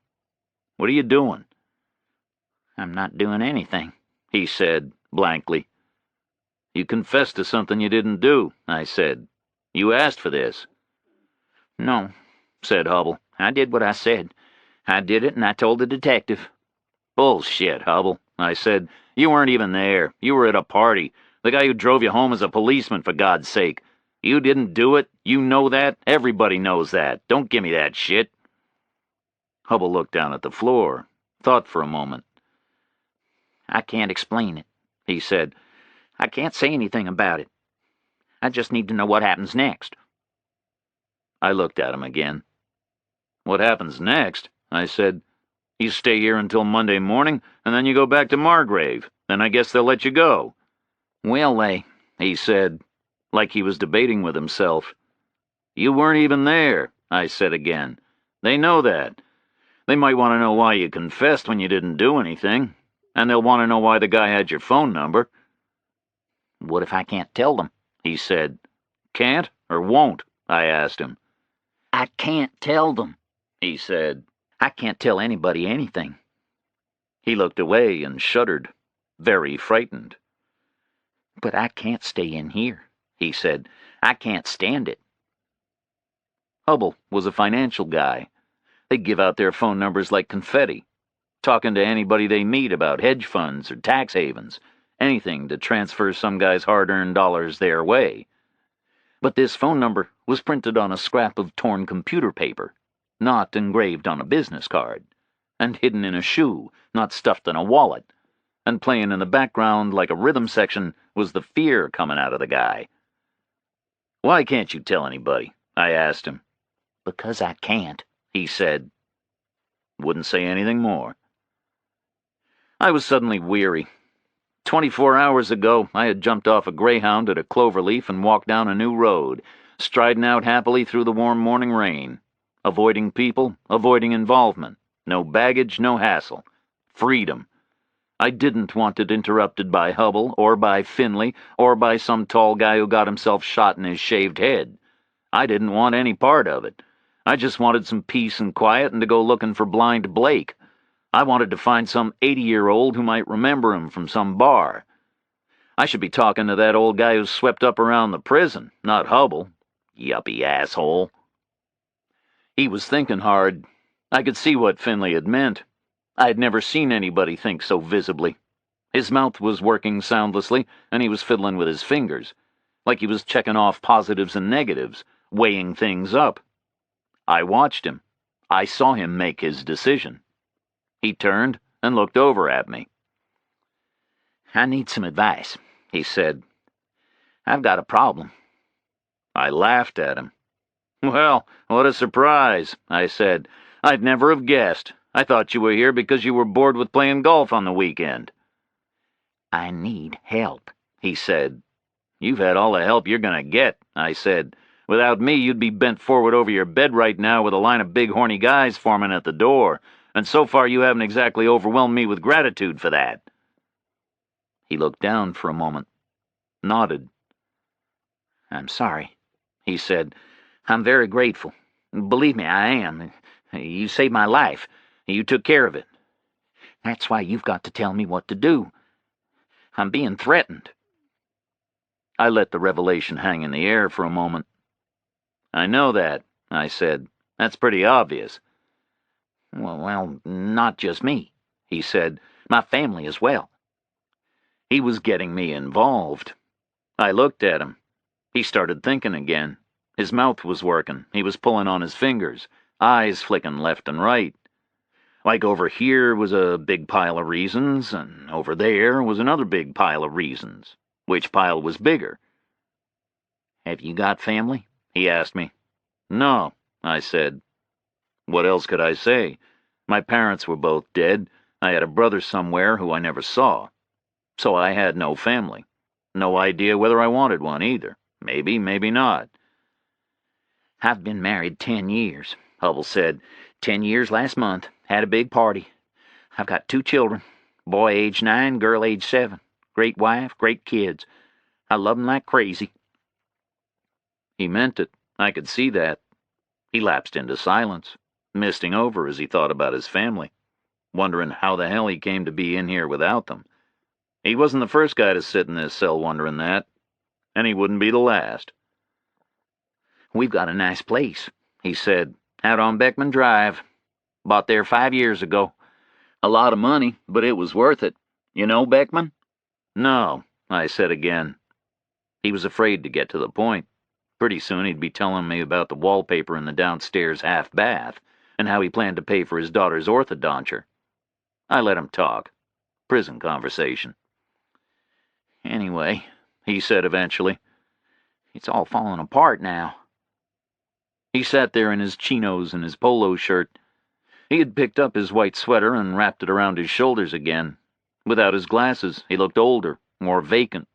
"What are you doing?" I'm not doing anything, he said, blankly. "You confessed to something you didn't do," I said. "You asked for this." No, said Hubble. I did what I said. I did it, and I told the detective. "Bullshit, Hubble," I said. "You weren't even there. You were at a party. The guy who drove you home is a policeman, for God's sake. You didn't do it. You know that. Everybody knows that. Don't give me that shit." Hubble looked down at the floor, thought for a moment. I can't explain it, he said. I can't say anything about it. I just need to know what happens next. I looked at him again. "What happens next?" I said. "You stay here until Monday morning, and then you go back to Margrave. Then I guess they'll let you go." Will they? He said, like he was debating with himself. "You weren't even there," I said again. "They know that. They might want to know why you confessed when you didn't do anything, and they'll want to know why the guy had your phone number." What if I can't tell them? He said. "Can't or won't?" I asked him. I can't tell them, he said. I can't tell anybody anything. He looked away and shuddered, very frightened. But I can't stay in here, he said. I can't stand it. Hubble was a financial guy. They give out their phone numbers like confetti, talking to anybody they meet about hedge funds or tax havens, anything to transfer some guy's hard-earned dollars their way. But this phone number was printed on a scrap of torn computer paper, not engraved on a business card, and hidden in a shoe, not stuffed in a wallet, and playing in the background like a rhythm section was the fear coming out of the guy. "Why can't you tell anybody?" I asked him. Because I can't, he said. Wouldn't say anything more. I was suddenly weary. 24 hours ago, I had jumped off a Greyhound at a cloverleaf and walked down a new road, striding out happily through the warm morning rain, avoiding people, avoiding involvement, no baggage, no hassle, freedom. I didn't want it interrupted by Hubble, or by Finley, or by some tall guy who got himself shot in his shaved head. I didn't want any part of it. I just wanted some peace and quiet and to go looking for blind Blake. I wanted to find some 80-year-old who might remember him from some bar. I should be talking to that old guy who swept up around the prison, not Hubble. Yuppie asshole. He was thinking hard. I could see what Finley had meant. I had never seen anybody think so visibly. His mouth was working soundlessly, and he was fiddling with his fingers, like he was checking off positives and negatives, weighing things up. I watched him. I saw him make his decision. He turned and looked over at me. I need some advice, he said. I've got a problem. I laughed at him. "Well, what a surprise," I said. "I'd never have guessed. I thought you were here because you were bored with playing golf on the weekend." I need help, he said. "You've had all the help you're going to get," I said. "Without me, you'd be bent forward over your bed right now with a line of big horny guys forming at the door. And so far you haven't exactly overwhelmed me with gratitude for that." He looked down for a moment, nodded. I'm sorry, he said. I'm very grateful. Believe me, I am. You saved my life. You took care of it. That's why you've got to tell me what to do. I'm being threatened. I let the revelation hang in the air for a moment. "I know that," I said. "That's pretty obvious." Well, not just me, he said. My family as well. He was getting me involved. I looked at him. He started thinking again. His mouth was working. He was pulling on his fingers, eyes flicking left and right. Like over here was a big pile of reasons, and over there was another big pile of reasons. Which pile was bigger? Have you got family? He asked me. "No," I said. What else could I say? My parents were both dead. I had a brother somewhere who I never saw. So I had no family. No idea whether I wanted one either. Maybe, maybe not. I've been married 10 years, Hubble said. 10 years last month. Had a big party. I've got 2 children. Boy age 9, girl age 7. Great wife, great kids. I love 'em like crazy. He meant it. I could see that. He lapsed into silence, misting over as he thought about his family, wondering how the hell he came to be in here without them. He wasn't the first guy to sit in this cell wondering that, and he wouldn't be the last. We've got a nice place, he said, out on Beckman Drive. Bought there 5 years ago. A lot of money, but it was worth it. You know Beckman? No, I said again. He was afraid to get to the point. Pretty soon he'd be telling me about the wallpaper in the downstairs half bath and how he planned to pay for his daughter's orthodonture. I let him talk. Prison conversation. Anyway, he said eventually, it's all falling apart now. He sat there in his chinos and his polo shirt. He had picked up his white sweater and wrapped it around his shoulders again. Without his glasses, he looked older, more vacant.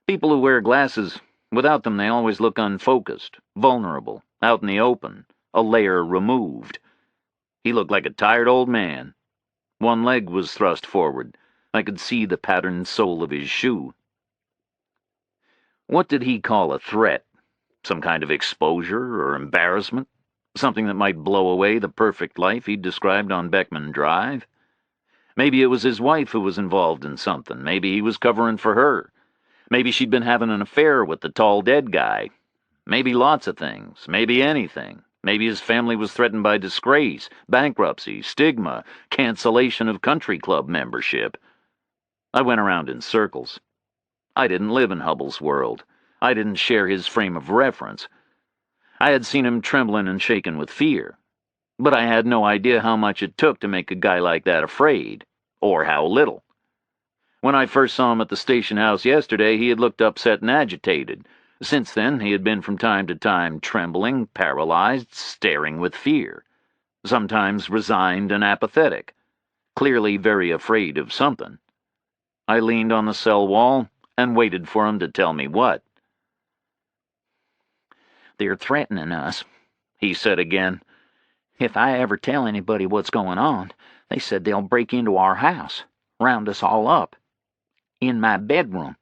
People who wear glasses, without them they always look unfocused, vulnerable, out in the open, a layer removed. He looked like a tired old man. One leg was thrust forward. I could see the patterned sole of his shoe. What did he call a threat? Some kind of exposure or embarrassment? Something that might blow away the perfect life he'd described on Beckman Drive? Maybe it was his wife who was involved in something. Maybe he was covering for her. Maybe she'd been having an affair with the tall dead guy. Maybe lots of things. Maybe anything. Maybe his family was threatened by disgrace, bankruptcy, stigma, cancellation of country club membership. I went around in circles. I didn't live in Hubble's world. I didn't share his frame of reference. I had seen him trembling and shaken with fear, but I had no idea how much it took to make a guy like that afraid, or how little. When I first saw him at the station house yesterday, he had looked upset and agitated. Since then, he had been from time to time trembling, paralyzed, staring with fear, sometimes resigned and apathetic, clearly very afraid of something. I leaned on the cell wall and waited for him to tell me what. They're threatening us, he said again. If I ever tell anybody what's going on, they said they'll break into our house, round us all up. In my bedroom.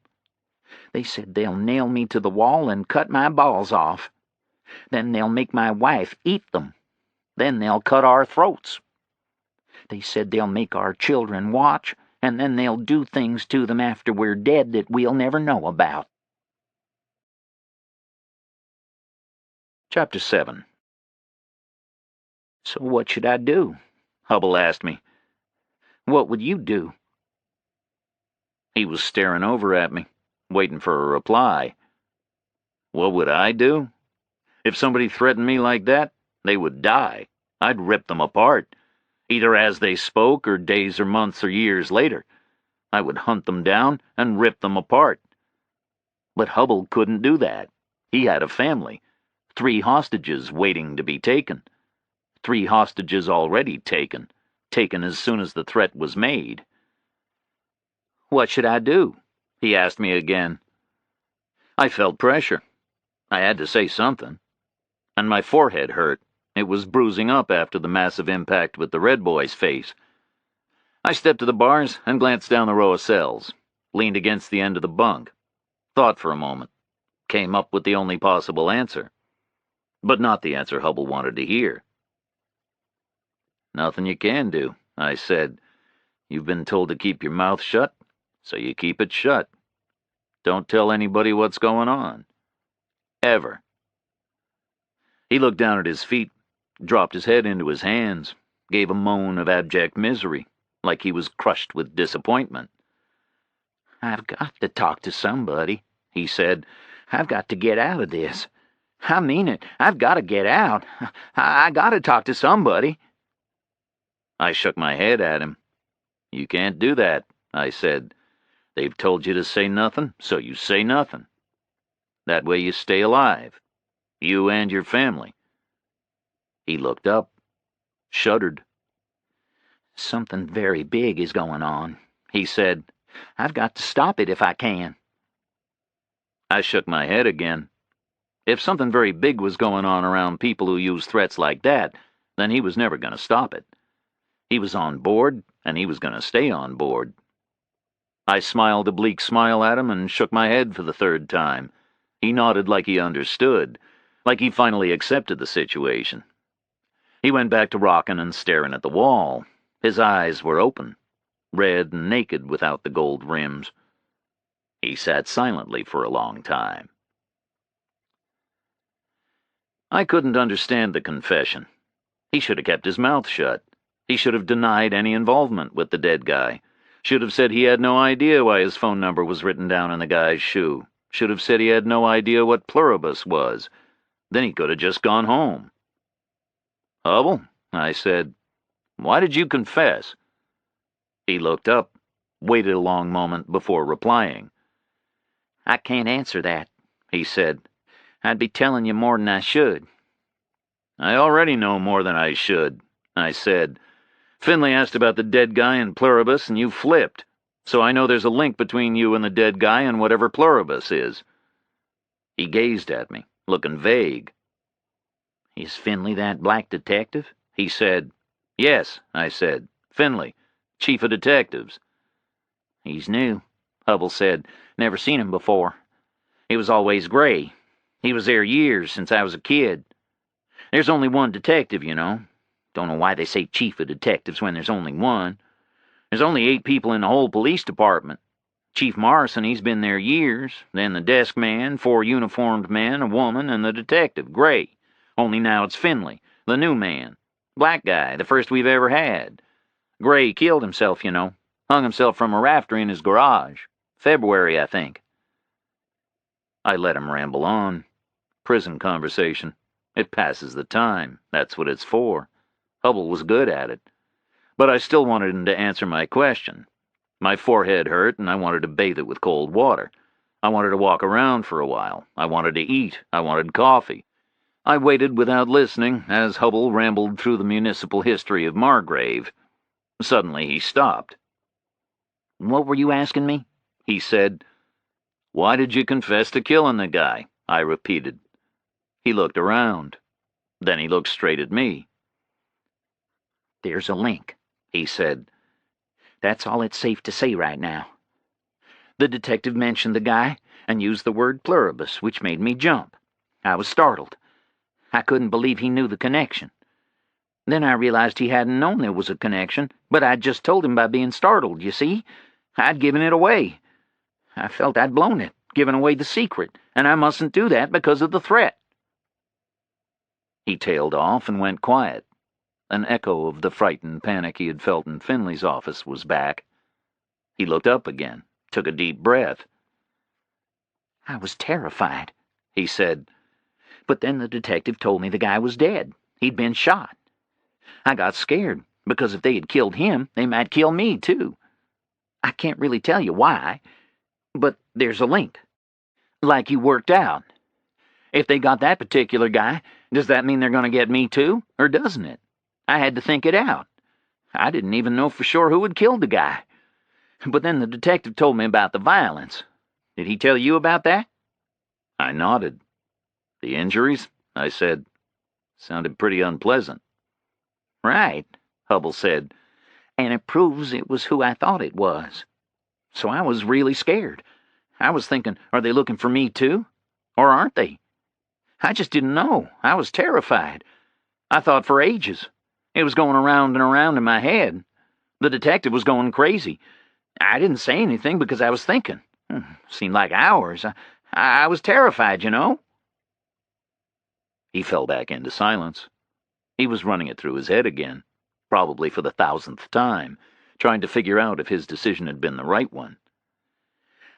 They said they'll nail me to the wall and cut my balls off. Then they'll make my wife eat them. Then they'll cut our throats. They said they'll make our children watch, and then they'll do things to them after we're dead that we'll never know about. Chapter 7. So what should I do? Hubble asked me. What would you do? He was staring over at me, waiting for a reply. What would I do? If somebody threatened me like that, they would die. I'd rip them apart, either as they spoke or days or months or years later. I would hunt them down and rip them apart. But Hubble couldn't do that. He had a family. 3 hostages waiting to be taken. 3 hostages already taken as soon as the threat was made. What should I do? He asked me again. I felt pressure. I had to say something. And my forehead hurt. It was bruising up after the massive impact with the Red Boy's face. I stepped to the bars and glanced down the row of cells, leaned against the end of the bunk, thought for a moment, came up with the only possible answer. But not the answer Hubble wanted to hear. Nothing you can do, I said. You've been told to keep your mouth shut, so you keep it shut. Don't tell anybody what's going on. Ever. He looked down at his feet, dropped his head into his hands, gave a moan of abject misery, like he was crushed with disappointment. I've got to talk to somebody, he said. I've got to get out of this. I mean it. I've got to get out. I got to talk to somebody. I shook my head at him. You can't do that, I said. They've told you to say nothing, so you say nothing. That way you stay alive. You and your family. He looked up, shuddered. Something very big is going on, he said, I've got to stop it if I can. I shook my head again. If something very big was going on around people who use threats like that, then he was never going to stop it. He was on board, and he was going to stay on board. I smiled a bleak smile at him and shook my head for the third time. He nodded like he understood, like he finally accepted the situation. He went back to rocking and staring at the wall. His eyes were open, red and naked without the gold rims. He sat silently for a long time. I couldn't understand the confession. He should have kept his mouth shut. He should have denied any involvement with the dead guy. Should have said he had no idea why his phone number was written down in the guy's shoe. Should have said he had no idea what pluribus was. Then he could have just gone home. "Hubble," I said, "why did you confess?" He looked up, waited a long moment before replying. I can't answer that, he said. I'd be telling you more than I should. I already know more than I should, I said. Finley asked about the dead guy and pluribus, and you flipped. So I know there's a link between you and the dead guy and whatever pluribus is. He gazed at me, looking vague. Is Finley that black detective? He said. Yes, I said. Finley, chief of detectives. He's new, Hubble said. Never seen him before. He was always gray. He was there years, since I was a kid. There's only one detective, you know. Don't know why they say chief of detectives when there's only one. There's only 8 people in the whole police department. Chief Morrison, he's been there years. Then the desk man, 4 uniformed men, a woman, and the detective, Gray. Only now it's Finley, the new man. Black guy, the first we've ever had. Gray killed himself, you know. Hung himself from a rafter in his garage. February, I think. I let him ramble on. Prison conversation. It passes the time. That's what it's for. Hubble was good at it. But I still wanted him to answer my question. My forehead hurt, and I wanted to bathe it with cold water. I wanted to walk around for a while. I wanted to eat. I wanted coffee. I waited without listening as Hubble rambled through the municipal history of Margrave. Suddenly he stopped. What were you asking me? He said. Why did you confess to killing the guy? I repeated. He looked around. Then he looked straight at me. There's a link, he said. That's all it's safe to say right now. The detective mentioned the guy and used the word pluribus, which made me jump. I was startled. I couldn't believe he knew the connection. Then I realized he hadn't known there was a connection, but I'd just told him by being startled, you see? I'd given it away. I felt I'd blown it, given away the secret, and I mustn't do that because of the threat. He tailed off and went quiet. An echo of the frightened panic he had felt in Finley's office was back. He looked up again, took a deep breath. I was terrified, he said. But then the detective told me the guy was dead. He'd been shot. I got scared, because if they had killed him, they might kill me, too. I can't really tell you why, but there's a link. Like you worked out. If they got that particular guy, does that mean they're going to get me, too, or doesn't it? I had to think it out. I didn't even know for sure who had killed the guy. But then the detective told me about the violence. Did he tell you about that? I nodded. The injuries? I said. Sounded pretty unpleasant. Right, Hubble said. And it proves it was who I thought it was. So I was really scared. I was thinking, are they looking for me too? Or aren't they? I just didn't know. I was terrified. I thought for ages. It was going around and around in my head. The detective was going crazy. I didn't say anything because I was thinking. Seemed like hours. I was terrified, you know. He fell back into silence. He was running it through his head again, probably for the 1000th time, trying to figure out if his decision had been the right one.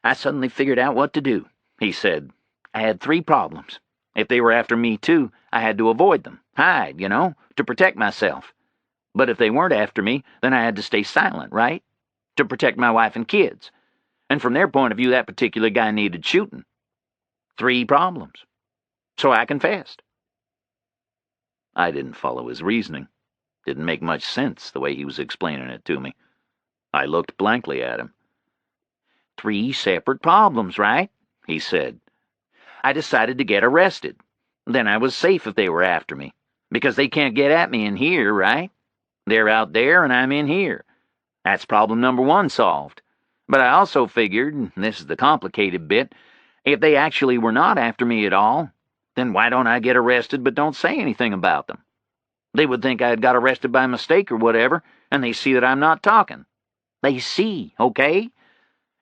I suddenly figured out what to do, he said. I had 3 problems. If they were after me too, I had to avoid them, hide, you know, to protect myself. But if they weren't after me, then I had to stay silent, right? To protect my wife and kids. And from their point of view, that particular guy needed shooting. 3 problems. So I confessed. I didn't follow his reasoning. Didn't make much sense the way he was explaining it to me. I looked blankly at him. 3 separate problems, right? He said. I decided to get arrested. Then I was safe if they were after me, because they can't get at me in here, right? They're out there and I'm in here. That's problem number 1 solved. But I also figured, and this is the complicated bit, if they actually were not after me at all, then why don't I get arrested but don't say anything about them? They would think I had got arrested by mistake or whatever, and they see that I'm not talking. They see, okay?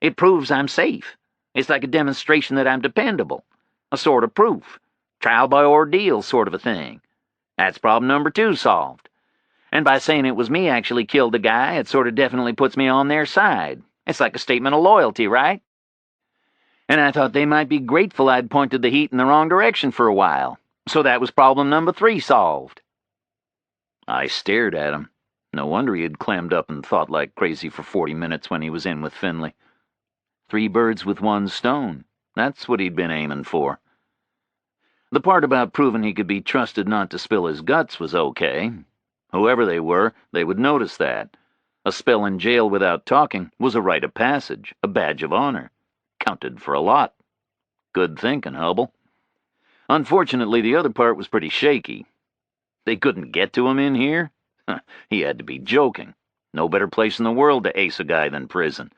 It proves I'm safe. It's like a demonstration that I'm dependable. A sort of proof. Trial by ordeal sort of a thing. That's problem number 2 solved. And by saying it was me actually killed the guy, it sort of definitely puts me on their side. It's like a statement of loyalty, right? And I thought they might be grateful I'd pointed the heat in the wrong direction for a while. So that was problem number 3 solved. I stared at him. No wonder he had clammed up and thought like crazy for 40 minutes when he was in with Finley. 3 birds with 1 stone. That's what he'd been aiming for. The part about proving he could be trusted not to spill his guts was okay. Whoever they were, they would notice that. A spell in jail without talking was a rite of passage, a badge of honor. Counted for a lot. Good thinking, Hubble. Unfortunately, the other part was pretty shaky. They couldn't get to him in here? He had to be joking. No better place in the world to ace a guy than prison.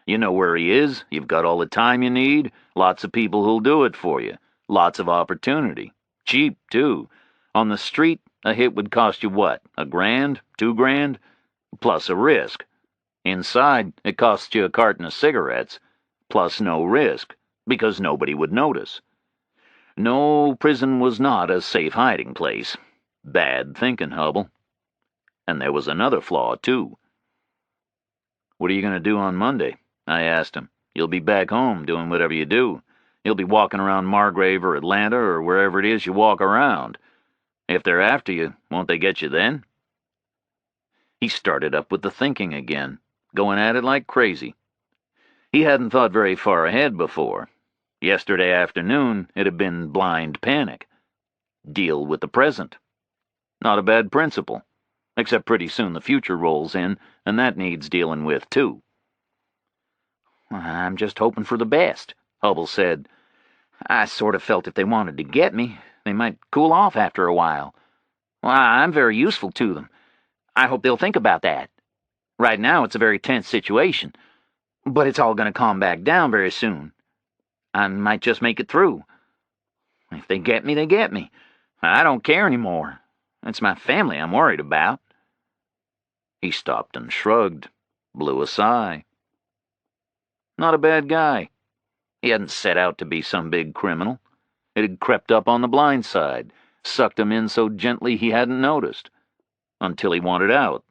You know where he is, you've got all the time you need, lots of people who'll do it for you, lots of opportunity. Cheap, too. On the street, a hit would cost you what, $1,000, $2,000? Plus a risk. Inside, it costs you a carton of cigarettes, plus no risk, because nobody would notice. No, prison was not a safe hiding place. Bad thinking, Hubble. And there was another flaw, too. What are you going to do on Monday? I asked him. You'll be back home doing whatever you do. You'll be walking around Margrave or Atlanta or wherever it is you walk around. If they're after you, won't they get you then? He started up with the thinking again, going at it like crazy. He hadn't thought very far ahead before. Yesterday afternoon, it had been blind panic. Deal with the present. Not a bad principle. Except pretty soon the future rolls in, and that needs dealing with, too. I'm just hoping for the best, Hubble said. I sort of felt if they wanted to get me, they might cool off after a while. Well, I'm very useful to them. I hope they'll think about that. Right now it's a very tense situation, but it's all going to calm back down very soon. I might just make it through. If they get me, they get me. I don't care anymore. It's my family I'm worried about. He stopped and shrugged, blew a sigh. Not a bad guy. He hadn't set out to be some big criminal. It had crept up on the blind side, sucked him in so gently he hadn't noticed, until he wanted out.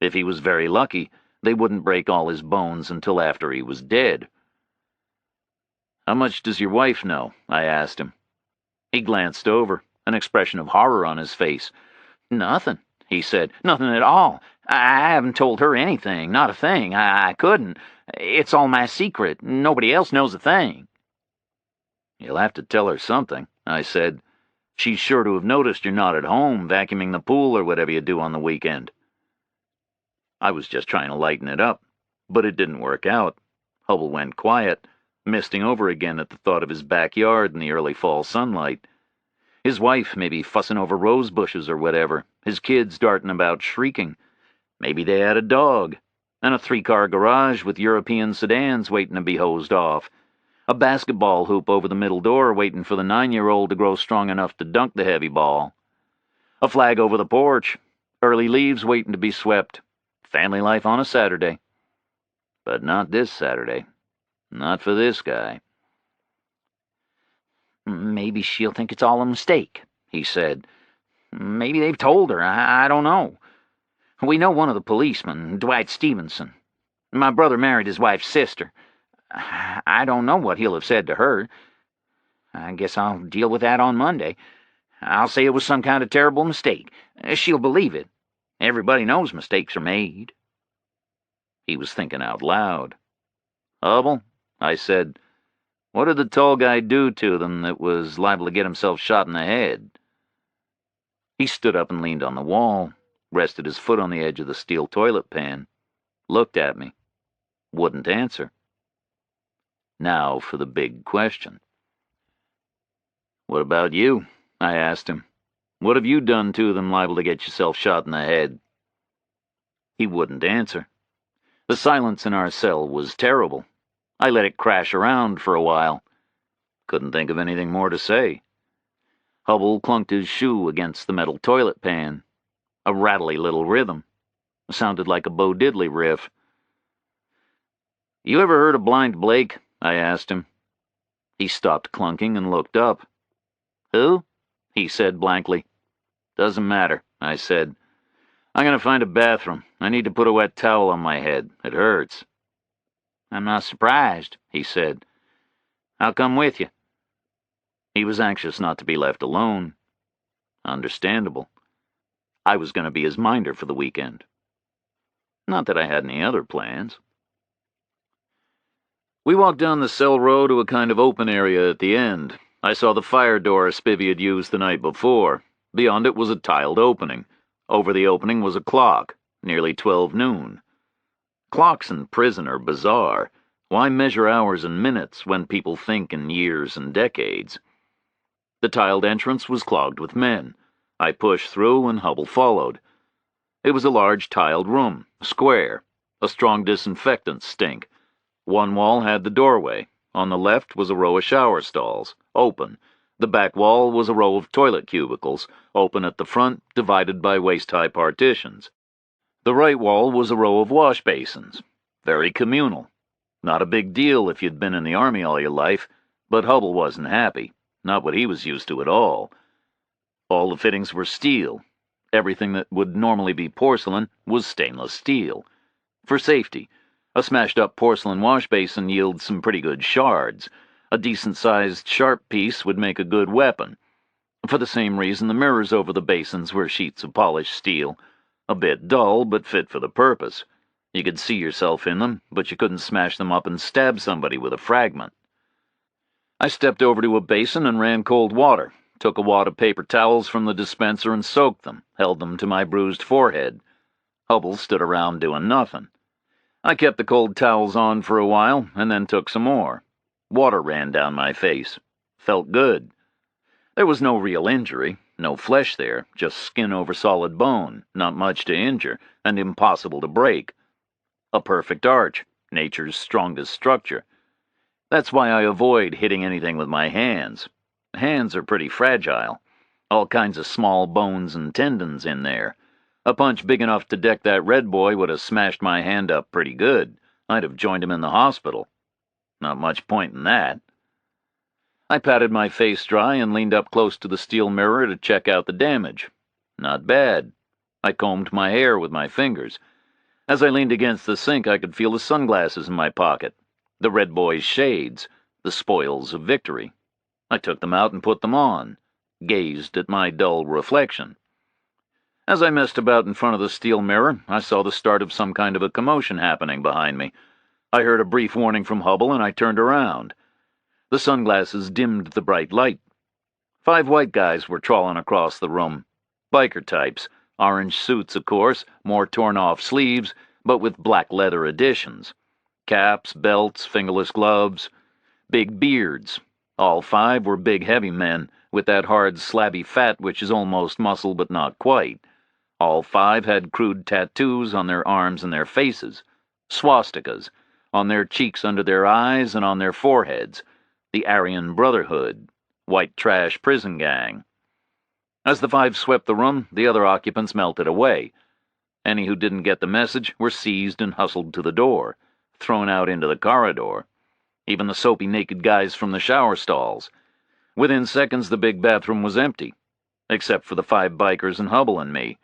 If he was very lucky, they wouldn't break all his bones until after he was dead. How much does your wife know? I asked him. He glanced over, an expression of horror on his face. Nothing, he said. Nothing at all. I haven't told her anything, not a thing. I couldn't. It's all my secret. Nobody else knows a thing. You'll have to tell her something, I said. She's sure to have noticed you're not at home, vacuuming the pool or whatever you do on the weekend. I was just trying to lighten it up, but it didn't work out. Hubble went quiet, misting over again at the thought of his backyard in the early fall sunlight. His wife maybe fussing over rose bushes or whatever, his kids darting about shrieking. Maybe they had a dog, and a 3-car garage with European sedans waiting to be hosed off. A basketball hoop over the middle door waiting for the 9-year-old to grow strong enough to dunk the heavy ball. A flag over the porch, early leaves waiting to be swept. Family life on a Saturday. But not this Saturday. Not for this guy. Maybe she'll think it's all a mistake, he said. Maybe they've told her. I don't know. We know one of the policemen, Dwight Stevenson. My brother married his wife's sister. I don't know what he'll have said to her. I guess I'll deal with that on Monday. I'll say it was some kind of terrible mistake. She'll believe it. Everybody knows mistakes are made. He was thinking out loud. Hubble, I said, what did the tall guy do to them that was liable to get himself shot in the head? He stood up and leaned on the wall, rested his foot on the edge of the steel toilet pan, looked at me, wouldn't answer. Now for the big question. "What about you?" I asked him. "What have you done to them liable to get yourself shot in the head?" He wouldn't answer. The silence in our cell was terrible. I let it crash around for a while. Couldn't think of anything more to say. Hubble clunked his shoe against the metal toilet pan. A rattly little rhythm. Sounded like a Bo Diddley riff. "You ever heard of Blind Blake?" I asked him. He stopped clunking and looked up. "Who?" he said blankly. "Doesn't matter," I said. "I'm going to find a bathroom. I need to put a wet towel on my head. It hurts." "I'm not surprised," he said. "I'll come with you." He was anxious not to be left alone. Understandable. I was going to be his minder for the weekend. Not that I had any other plans. We walked down the cell row to a kind of open area at the end. I saw the fire door Spivey had used the night before. Beyond it was a tiled opening. Over the opening was a clock, nearly 12 noon. Clocks in prison are bizarre. Why measure hours and minutes when people think in years and decades? The tiled entrance was clogged with men. I pushed through and Hubble followed. It was a large tiled room, square, a strong disinfectant stink. One wall had the doorway. On the left was a row of shower stalls, open. The back wall was a row of toilet cubicles, open at the front, divided by waist-high partitions. The right wall was a row of wash basins. Very communal. Not a big deal if you'd been in the army all your life, but Hubble wasn't happy. Not what he was used to at all. All the fittings were steel. Everything that would normally be porcelain was stainless steel. For safety, a smashed-up porcelain wash basin yields some pretty good shards. A decent-sized sharp piece would make a good weapon. For the same reason, the mirrors over the basins were sheets of polished steel. A bit dull, but fit for the purpose. You could see yourself in them, but you couldn't smash them up and stab somebody with a fragment. I stepped over to a basin and ran cold water, took a wad of paper towels from the dispenser and soaked them, held them to my bruised forehead. Hubble stood around doing nothing. I kept the cold towels on for a while, and then took some more. Water ran down my face. Felt good. There was no real injury, no flesh there, just skin over solid bone, not much to injure, and impossible to break. A perfect arch, nature's strongest structure. That's why I avoid hitting anything with my hands. Hands are pretty fragile. All kinds of small bones and tendons in there. A punch big enough to deck that red boy would have smashed my hand up pretty good. I'd have joined him in the hospital. Not much point in that. I patted my face dry and leaned up close to the steel mirror to check out the damage. Not bad. I combed my hair with my fingers. As I leaned against the sink, I could feel the sunglasses in my pocket. The red boy's shades, the spoils of victory. I took them out and put them on, gazed at my dull reflection. As I messed about in front of the steel mirror, I saw the start of some kind of a commotion happening behind me. I heard a brief warning from Hubble, and I turned around. The sunglasses dimmed the bright light. 5 white guys were trawling across the room. Biker types, orange suits, of course, more torn-off sleeves, but with black leather additions. Caps, belts, fingerless gloves, big beards. All 5 were big, heavy men, with that hard, slabby fat which is almost muscle but not quite. All 5 had crude tattoos on their arms and their faces, swastikas, on their cheeks under their eyes and on their foreheads, the Aryan Brotherhood, white trash prison gang. As the 5 swept the room, the other occupants melted away. Any who didn't get the message were seized and hustled to the door, thrown out into the corridor. Even the soapy naked guys from the shower stalls. Within seconds, the big bathroom was empty, except for the 5 bikers and Hubble and me.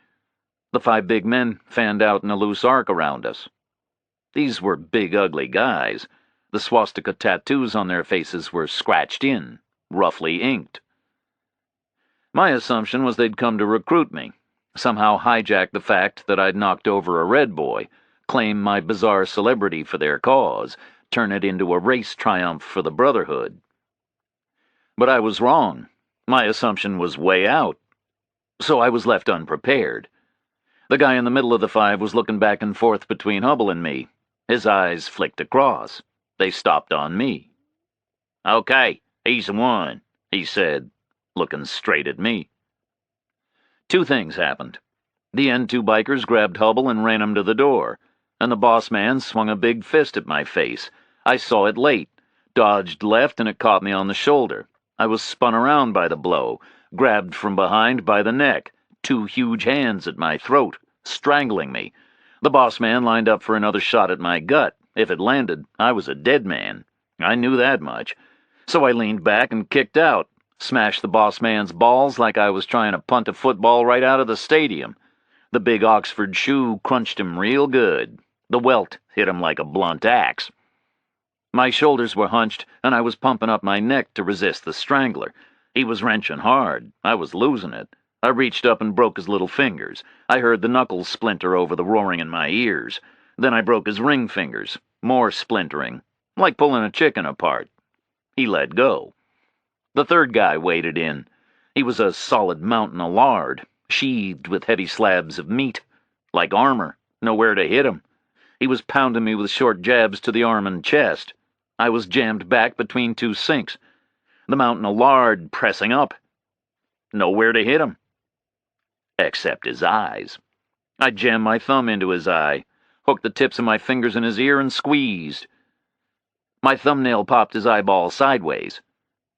The 5 big men fanned out in a loose arc around us. These were big, ugly guys. The swastika tattoos on their faces were scratched in, roughly inked. My assumption was they'd come to recruit me, somehow hijack the fact that I'd knocked over a red boy, claim my bizarre celebrity for their cause, turn it into a race triumph for the Brotherhood. But I was wrong. My assumption was way out. So I was left unprepared. The guy in the middle of the 5 was looking back and forth between Hubble and me. His eyes flicked across. They stopped on me. "Okay, he's the one," he said, looking straight at me. Two things happened. The N2 bikers grabbed Hubble and ran him to the door, and the boss man swung a big fist at my face. I saw it late, dodged left, and it caught me on the shoulder. I was spun around by the blow, grabbed from behind by the neck, two huge hands at my throat, strangling me. The boss man lined up for another shot at my gut. If it landed, I was a dead man. I knew that much. So I leaned back and kicked out, smashed the boss man's balls like I was trying to punt a football right out of the stadium. The big Oxford shoe crunched him real good. The welt hit him like a blunt axe. My shoulders were hunched, and I was pumping up my neck to resist the strangler. He was wrenching hard. I was losing it. I reached up and broke his little fingers. I heard the knuckles splinter over the roaring in my ears. Then I broke his ring fingers. More splintering, like pulling a chicken apart. He let go. The third guy waded in. He was a solid mountain of lard, sheathed with heavy slabs of meat. Like armor, nowhere to hit him. He was pounding me with short jabs to the arm and chest. I was jammed back between two sinks. The mountain of lard pressing up. Nowhere to hit him. Except his eyes. I jammed my thumb into his eye, hooked the tips of my fingers in his ear, and squeezed. My thumbnail popped his eyeball sideways.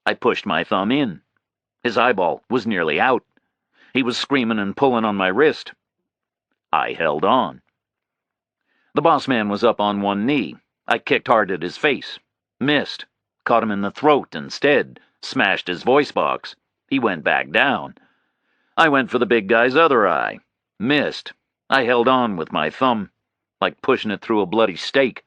I pushed my thumb in. His eyeball was nearly out. He was screaming and pulling on my wrist. I held on. The boss man was up on one knee. I kicked hard at his face. Missed. Caught him in the throat instead. Smashed his voice box. He went back down. I went for the big guy's other eye. Missed. I held on with my thumb, like pushing it through a bloody steak.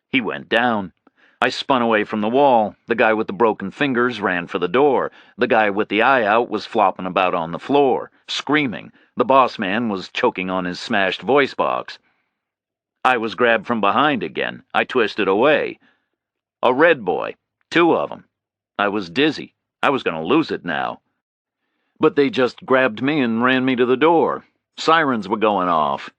He went down. I spun away from the wall. The guy with the broken fingers ran for the door. The guy with the eye out was flopping about on the floor, screaming. The boss man was choking on his smashed voice box. I was grabbed from behind again. I twisted away. A red boy. Two of them. I was dizzy. I was going to lose it now. But they just grabbed me and ran me to the door. Sirens were going off.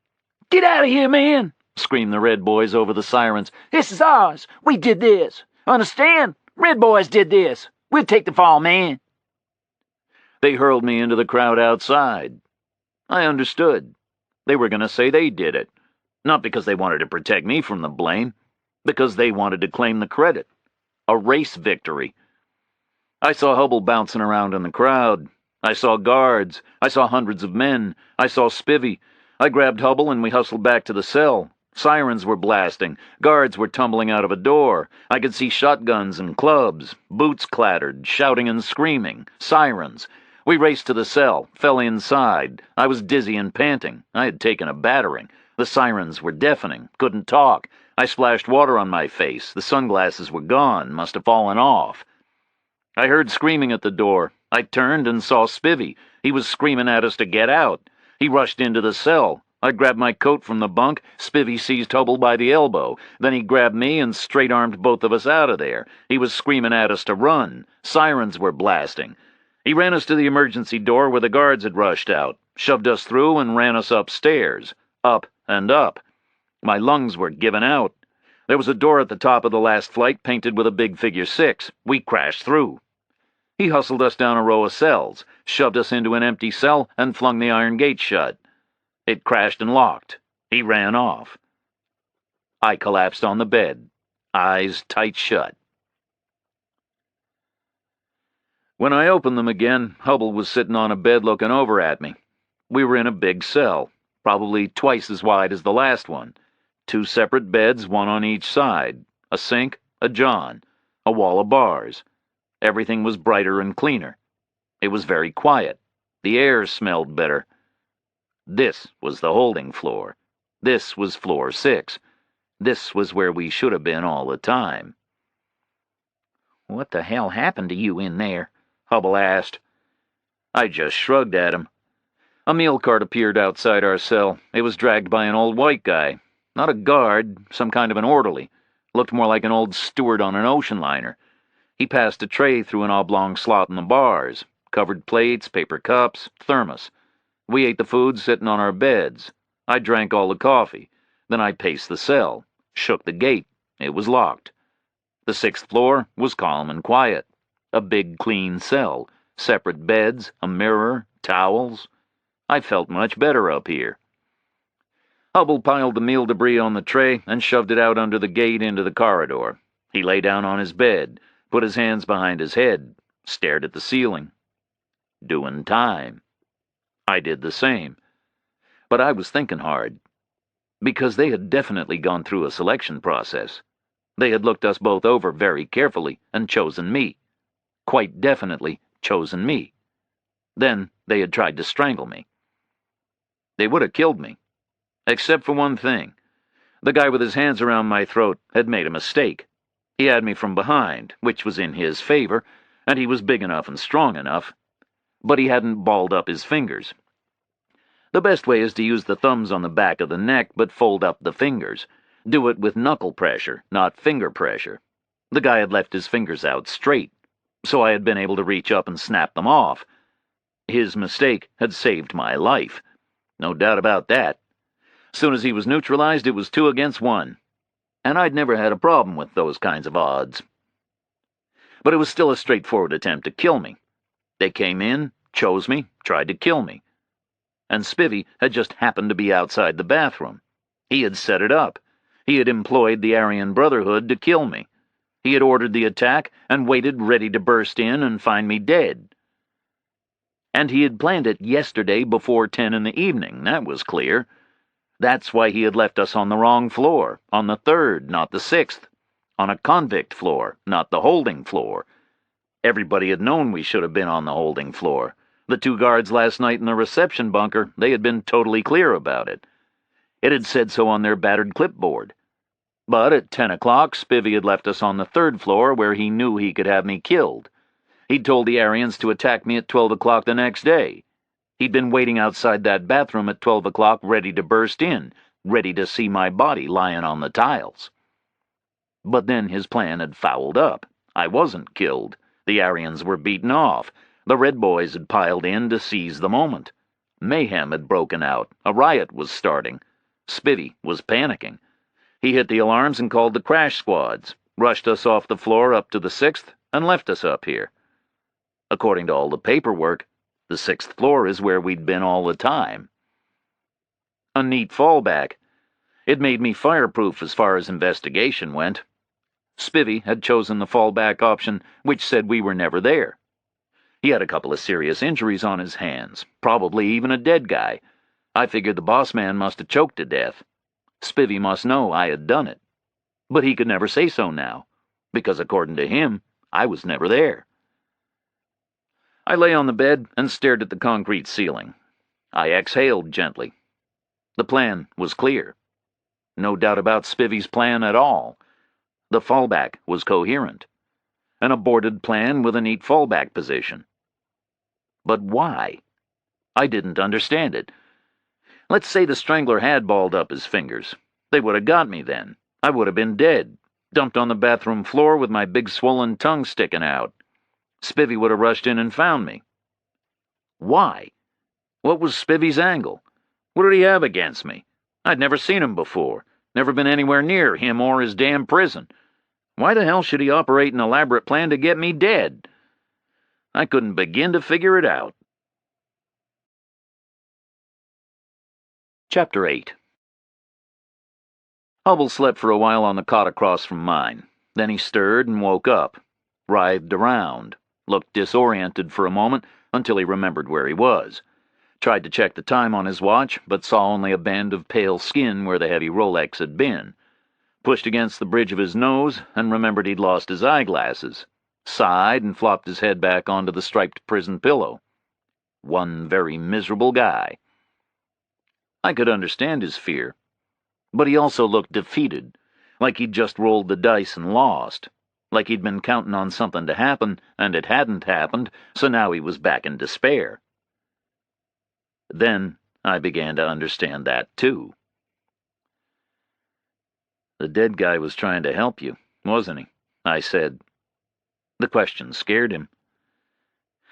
"Get out of here, man!" screamed the red boys over the sirens. "This is ours. We did this. Understand? Red boys did this. We'll take the fall, man." They hurled me into the crowd outside. I understood. They were going to say they did it. Not because they wanted to protect me from the blame, because they wanted to claim the credit. A race victory. I saw Hubble bouncing around in the crowd. I saw guards. I saw hundreds of men. I saw Spivvy. I grabbed Hubble and we hustled back to the cell. Sirens were blasting. Guards were tumbling out of a door. I could see shotguns and clubs. Boots clattered, shouting and screaming. Sirens. We raced to the cell, fell inside. I was dizzy and panting. I had taken a battering. The sirens were deafening. Couldn't talk. I splashed water on my face. The sunglasses were gone. Must have fallen off. I heard screaming at the door. I turned and saw Spivvy. He was screaming at us to get out. He rushed into the cell. I grabbed my coat from the bunk. Spivvy seized Hubble by the elbow. Then he grabbed me and straight-armed both of us out of there. He was screaming at us to run. Sirens were blasting. He ran us to the emergency door where the guards had rushed out, shoved us through, and ran us upstairs. Up and up. My lungs were giving out. There was a door at the top of the last flight painted with a big figure 6. We crashed through. He hustled us down a row of cells, shoved us into an empty cell, and flung the iron gate shut. It crashed and locked. He ran off. I collapsed on the bed, eyes tight shut. When I opened them again, Hubble was sitting on a bed looking over at me. We were in a big cell, probably twice as wide as the last one. 2 separate beds, one on each side. A sink, a john, a wall of bars. Everything was brighter and cleaner. It was very quiet. The air smelled better. This was the holding floor. This was floor 6. This was where we should have been all the time. "What the hell happened to you in there?" Hubble asked. I just shrugged at him. A meal cart appeared outside our cell. It was dragged by an old white guy. Not a guard, some kind of an orderly. Looked more like an old steward on an ocean liner. He passed a tray through an oblong slot in the bars. Covered plates, paper cups, thermos. We ate the food sitting on our beds. I drank all the coffee. Then I paced the cell. Shook the gate. It was locked. The 6th floor was calm and quiet. A big, clean cell, separate beds, a mirror, towels. I felt much better up here. Hubble piled the meal debris on the tray and shoved it out under the gate into the corridor. He lay down on his bed, put his hands behind his head, stared at the ceiling. Doing time. I did the same. But I was thinking hard. Because they had definitely gone through a selection process. They had looked us both over very carefully and chosen me. Quite definitely chosen me. Then they had tried to strangle me. They would have killed me. Except for one thing. The guy with his hands around my throat had made a mistake. He had me from behind, which was in his favor, and he was big enough and strong enough. But he hadn't balled up his fingers. The best way is to use the thumbs on the back of the neck, but fold up the fingers. Do it with knuckle pressure, not finger pressure. The guy had left his fingers out straight, so I had been able to reach up and snap them off. His mistake had saved my life. No doubt about that. Soon as he was neutralized, it was 2 against 1. And I'd never had a problem with those kinds of odds. But it was still a straightforward attempt to kill me. They came in, chose me, tried to kill me. And Spivvy had just happened to be outside the bathroom. He had set it up. He had employed the Aryan Brotherhood to kill me. He had ordered the attack and waited ready to burst in and find me dead. And he had planned it yesterday before 10 in the evening, that was clear. That's why he had left us on the wrong floor, on the 3rd, not the 6th, on a convict floor, not the holding floor. Everybody had known we should have been on the holding floor. The 2 guards last night in the reception bunker, they had been totally clear about it. It had said so on their battered clipboard. But at 10 o'clock, Spivvy had left us on the 3rd floor where he knew he could have me killed. He'd told the Aryans to attack me at 12 o'clock the next day. He'd been waiting outside that bathroom at 12 o'clock ready to burst in, ready to see my body lying on the tiles. But then his plan had fouled up. I wasn't killed. The Aryans were beaten off. The Red Boys had piled in to seize the moment. Mayhem had broken out. A riot was starting. Spivvy was panicking. He hit the alarms and called the crash squads, rushed us off the floor up to the 6th, and left us up here. According to all the paperwork, the 6th floor is where we'd been all the time. A neat fallback. It made me fireproof as far as investigation went. Spivvy had chosen the fallback option, which said we were never there. He had a couple of serious injuries on his hands, probably even a dead guy. I figured the boss man must have choked to death. Spivvy must know I had done it. But he could never say so now, because according to him, I was never there. I lay on the bed and stared at the concrete ceiling. I exhaled gently. The plan was clear. No doubt about Spivvy's plan at all. The fallback was coherent. An aborted plan with a neat fallback position. But why? I didn't understand it. Let's say the strangler had balled up his fingers. They would have got me then. I would have been dead, dumped on the bathroom floor with my big swollen tongue sticking out. Spivvy would have rushed in and found me. Why? What was Spivvy's angle? What did he have against me? I'd never seen him before, never been anywhere near him or his damn prison. Why the hell should he operate an elaborate plan to get me dead? I couldn't begin to figure it out. Chapter 8. Hubble slept for a while on the cot across from mine. Then he stirred and woke up, writhed around, looked disoriented for a moment until he remembered where he was. Tried to check the time on his watch, but saw only a band of pale skin where the heavy Rolex had been. Pushed against the bridge of his nose and remembered he'd lost his eyeglasses. Sighed and flopped his head back onto the striped prison pillow. One very miserable guy. I could understand his fear, but he also looked defeated, like he'd just rolled the dice and lost, like he'd been counting on something to happen, and it hadn't happened, so now he was back in despair. Then I began to understand that, too. The dead guy was trying to help you, wasn't he? I said. The question scared him.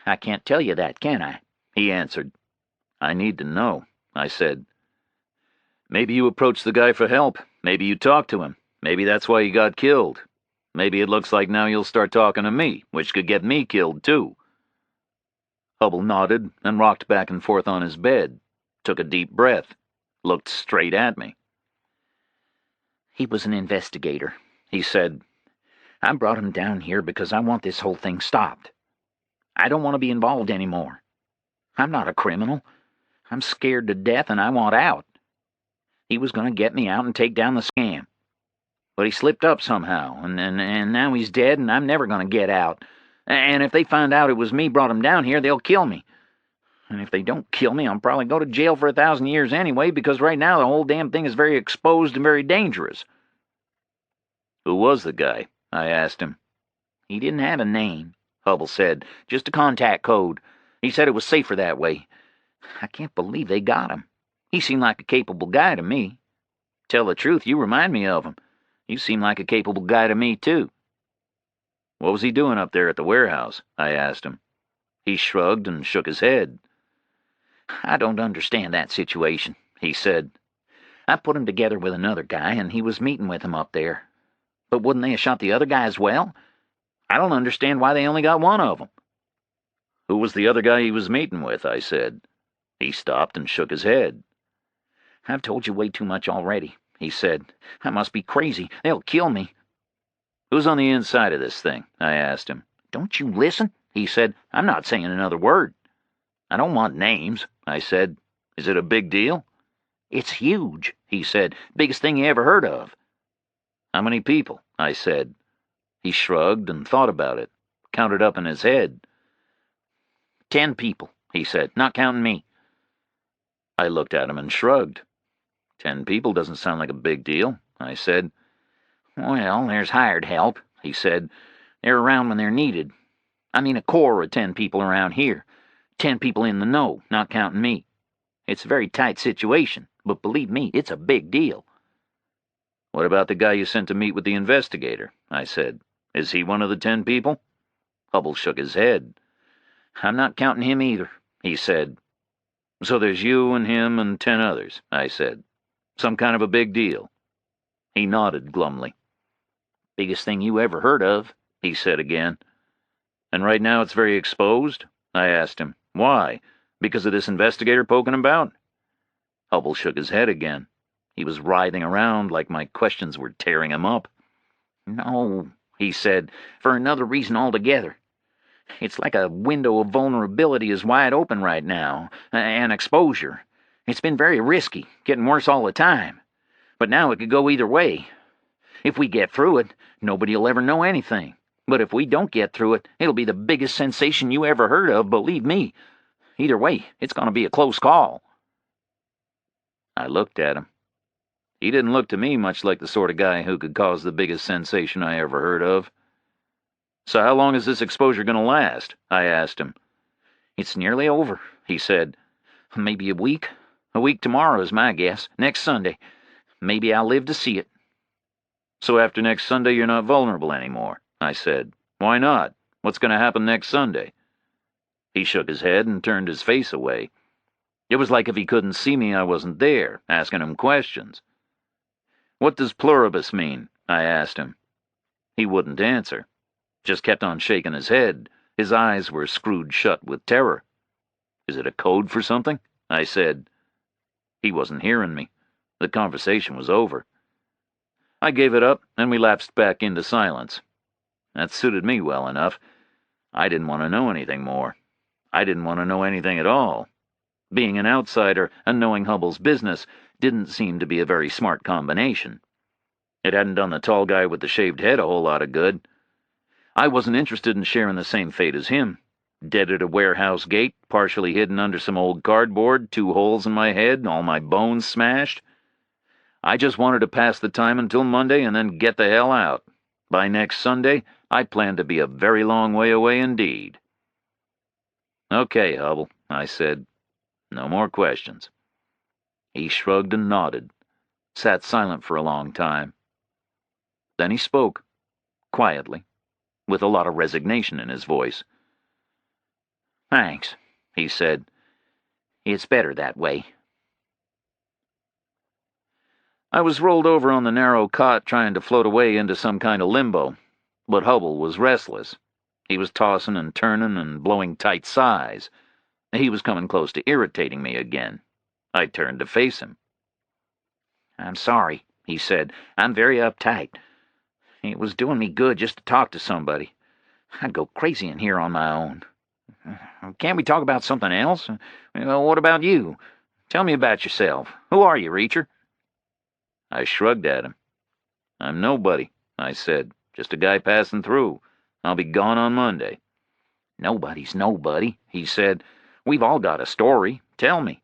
I can't tell you that, can I? He answered. I need to know, I said. Maybe you approached the guy for help. Maybe you talked to him. Maybe that's why he got killed. Maybe it looks like now you'll start talking to me, which could get me killed, too. Hubble nodded and rocked back and forth on his bed, took a deep breath, looked straight at me. He was an investigator, he said. I brought him down here because I want this whole thing stopped. I don't want to be involved anymore. I'm not a criminal. I'm scared to death and I want out. He was going to get me out and take down the scam. But he slipped up somehow, and now he's dead and I'm never going to get out. And if they find out it was me brought him down here, they'll kill me. And if they don't kill me, I'll probably go to jail for 1,000 years anyway, because right now the whole damn thing is very exposed and very dangerous. Who was the guy? I asked him. He didn't have a name, Hubble said, just a contact code. He said it was safer that way. I can't believe they got him. He seemed like a capable guy to me. Tell the truth, you remind me of him. You seem like a capable guy to me, too. What was he doing up there at the warehouse? I asked him. He shrugged and shook his head. I don't understand that situation, he said. I put him together with another guy, and he was meeting with him up there. But wouldn't they have shot the other guy as well? I don't understand why they only got one of them. Who was the other guy he was meeting with? I said. He stopped and shook his head. I've told you way too much already, he said. I must be crazy. They'll kill me. Who's on the inside of this thing? I asked him. Don't you listen? He said. I'm not saying another word. I don't want names, I said. Is it a big deal? It's huge, he said. Biggest thing you ever heard of. How many people? I said. He shrugged and thought about it, counted up in his head. 10 people, he said, not counting me. I looked at him and shrugged. 10 people doesn't sound like a big deal, I said. Well, there's hired help, he said. They're around when they're needed. I mean a core of 10 people around here. 10 people in the know, not counting me. It's a very tight situation, but believe me, it's a big deal. What about the guy you sent to meet with the investigator? I said. Is he one of the 10 people? Hubble shook his head. I'm not counting him either, he said. So there's you and him and 10 others, I said. Some kind of a big deal. He nodded glumly. Biggest thing you ever heard of, he said again. And right now it's very exposed? I asked him. Why? Because of this investigator poking about? Hubble shook his head again. He was writhing around like my questions were tearing him up. No, he said, for another reason altogether. It's like a window of vulnerability is wide open right now, and exposure. It's been very risky, getting worse all the time. But now it could go either way. If we get through it, nobody'll ever know anything. But if we don't get through it, it'll be the biggest sensation you ever heard of, believe me. Either way, it's going to be a close call. I looked at him. He didn't look to me much like the sort of guy who could cause the biggest sensation I ever heard of. So how long is this exposure going to last? I asked him. It's nearly over, he said. Maybe a week. A week tomorrow is my guess. Next Sunday. Maybe I'll live to see it. So after next Sunday you're not vulnerable anymore, I said. Why not? What's going to happen next Sunday? He shook his head and turned his face away. It was like if he couldn't see me I wasn't there, asking him questions. What does pluribus mean? I asked him. He wouldn't answer. Just kept on shaking his head. His eyes were screwed shut with terror. Is it a code for something? I said. He wasn't hearing me. The conversation was over. I gave it up, and we lapsed back into silence. That suited me well enough. I didn't want to know anything more. I didn't want to know anything at all. Being an outsider and knowing Hubble's business didn't seem to be a very smart combination. It hadn't done the tall guy with the shaved head a whole lot of good. I wasn't interested in sharing the same fate as him. Dead at a warehouse gate, partially hidden under some old cardboard, 2 holes in my head, all my bones smashed. I just wanted to pass the time until Monday and then get the hell out. By next Sunday, I planned to be a very long way away indeed. Okay, Hubble, I said. No more questions. He shrugged and nodded, sat silent for a long time. Then he spoke, quietly, with a lot of resignation in his voice. Thanks, he said. It's better that way. I was rolled over on the narrow cot trying to float away into some kind of limbo. But Hubble was restless. He was tossing and turning and blowing tight sighs. He was coming close to irritating me again. I turned to face him. "I'm sorry," he said. "I'm very uptight. It was doing me good just to talk to somebody. I'd go crazy in here on my own. Can't we talk about something else? What about you? Tell me about yourself. Who are you, Reacher?" I shrugged at him. "I'm nobody," I said. "Just a guy passing through. I'll be gone on Monday." "Nobody's nobody," he said. "We've all got a story. Tell me."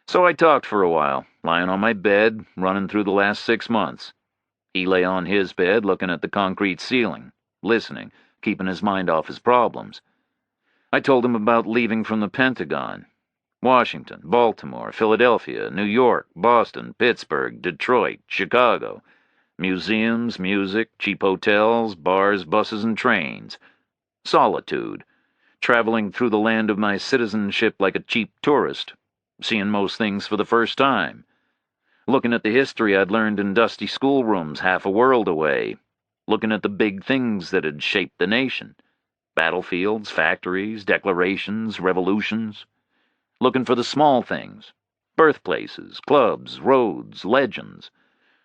So I talked for a while, lying on my bed, running through the last 6 months. He lay on his bed, looking at the concrete ceiling, listening, keeping his mind off his problems. I told him about leaving from the Pentagon. Washington, Baltimore, Philadelphia, New York, Boston, Pittsburgh, Detroit, Chicago. Museums, music, cheap hotels, bars, buses, and trains. Solitude. Traveling through the land of my citizenship like a cheap tourist. Seeing most things for the first time. Looking at the history I'd learned in dusty schoolrooms half a world away. Looking at the big things that had shaped the nation. Battlefields, factories, declarations, revolutions. Looking for the small things. Birthplaces, clubs, roads, legends.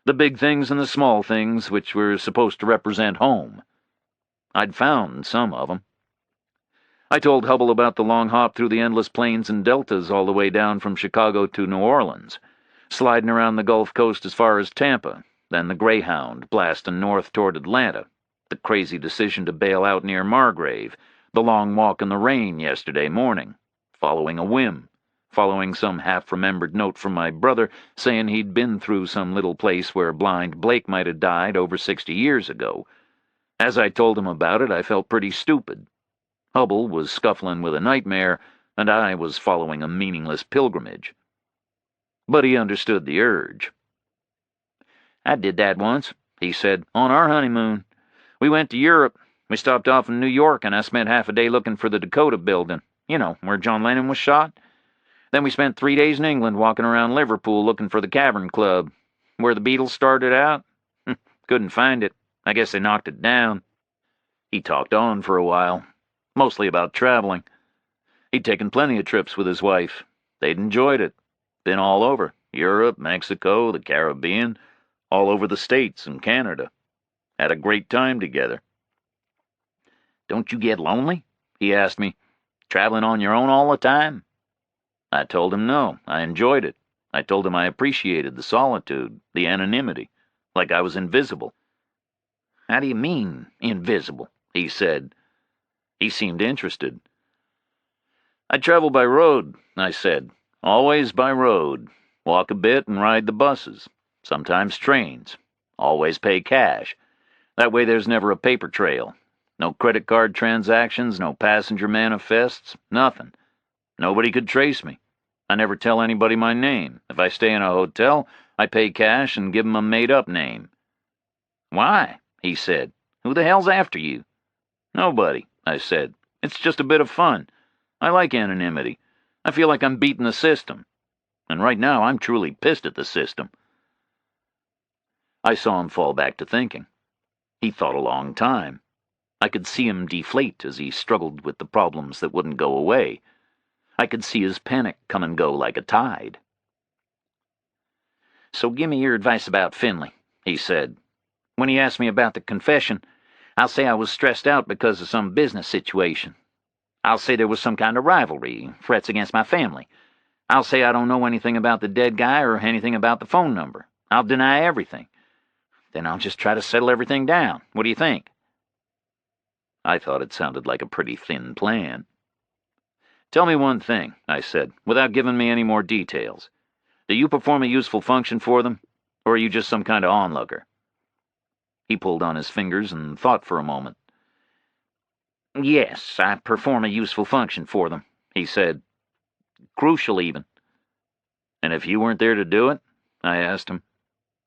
The big things and the small things which were supposed to represent home. I'd found some of them. I told Hubble about the long hop through the endless plains and deltas all the way down from Chicago to New Orleans, sliding around the Gulf Coast as far as Tampa, then the Greyhound blasting north toward Atlanta, the crazy decision to bail out near Margrave, the long walk in the rain yesterday morning, following a whim, following some half-remembered note from my brother saying he'd been through some little place where blind Blake might have died over 60 years ago. As I told him about it, I felt pretty stupid. Hubble was scuffling with a nightmare, and I was following a meaningless pilgrimage. But he understood the urge. "I did that once," he said, "on our honeymoon. We went to Europe. We stopped off in New York, and I spent half a day looking for the Dakota building. You know, where John Lennon was shot. Then we spent 3 days in England walking around Liverpool looking for the Cavern Club, where the Beatles started out. Couldn't find it. I guess they knocked it down." He talked on for a while, mostly about traveling. He'd taken plenty of trips with his wife. They'd enjoyed it. Been all over. Europe, Mexico, the Caribbean, all over the States and Canada. Had a great time together. "Don't you get lonely?" he asked me. "Traveling on your own all the time?" I told him no, I enjoyed it. I told him I appreciated the solitude, the anonymity, like I was invisible. "How do you mean, invisible?" he said. He seemed interested. "I travel by road," I said. "Always by road. Walk a bit and ride the buses. Sometimes trains. Always pay cash. That way there's never a paper trail. No credit card transactions, no passenger manifests, nothing. Nobody could trace me. I never tell anybody my name. If I stay in a hotel, I pay cash and give 'em a made-up name." "Why?" he said. "Who the hell's after you?" "Nobody," I said. "It's just a bit of fun. I like anonymity. I feel like I'm beating the system. And right now I'm truly pissed at the system." I saw him fall back to thinking. He thought a long time. I could see him deflate as he struggled with the problems that wouldn't go away. I could see his panic come and go like a tide. "So give me your advice about Finley," he said. "When he asked me about the confession, I'll say I was stressed out because of some business situation. I'll say there was some kind of rivalry, threats against my family. I'll say I don't know anything about the dead guy or anything about the phone number. I'll deny everything. Then I'll just try to settle everything down. What do you think?" I thought it sounded like a pretty thin plan. "Tell me one thing," I said, "without giving me any more details. Do you perform a useful function for them, or are you just some kind of onlooker?" He pulled on his fingers and thought for a moment. "Yes, I perform a useful function for them," he said. "Crucial, even." "And if you weren't there to do it?" I asked him.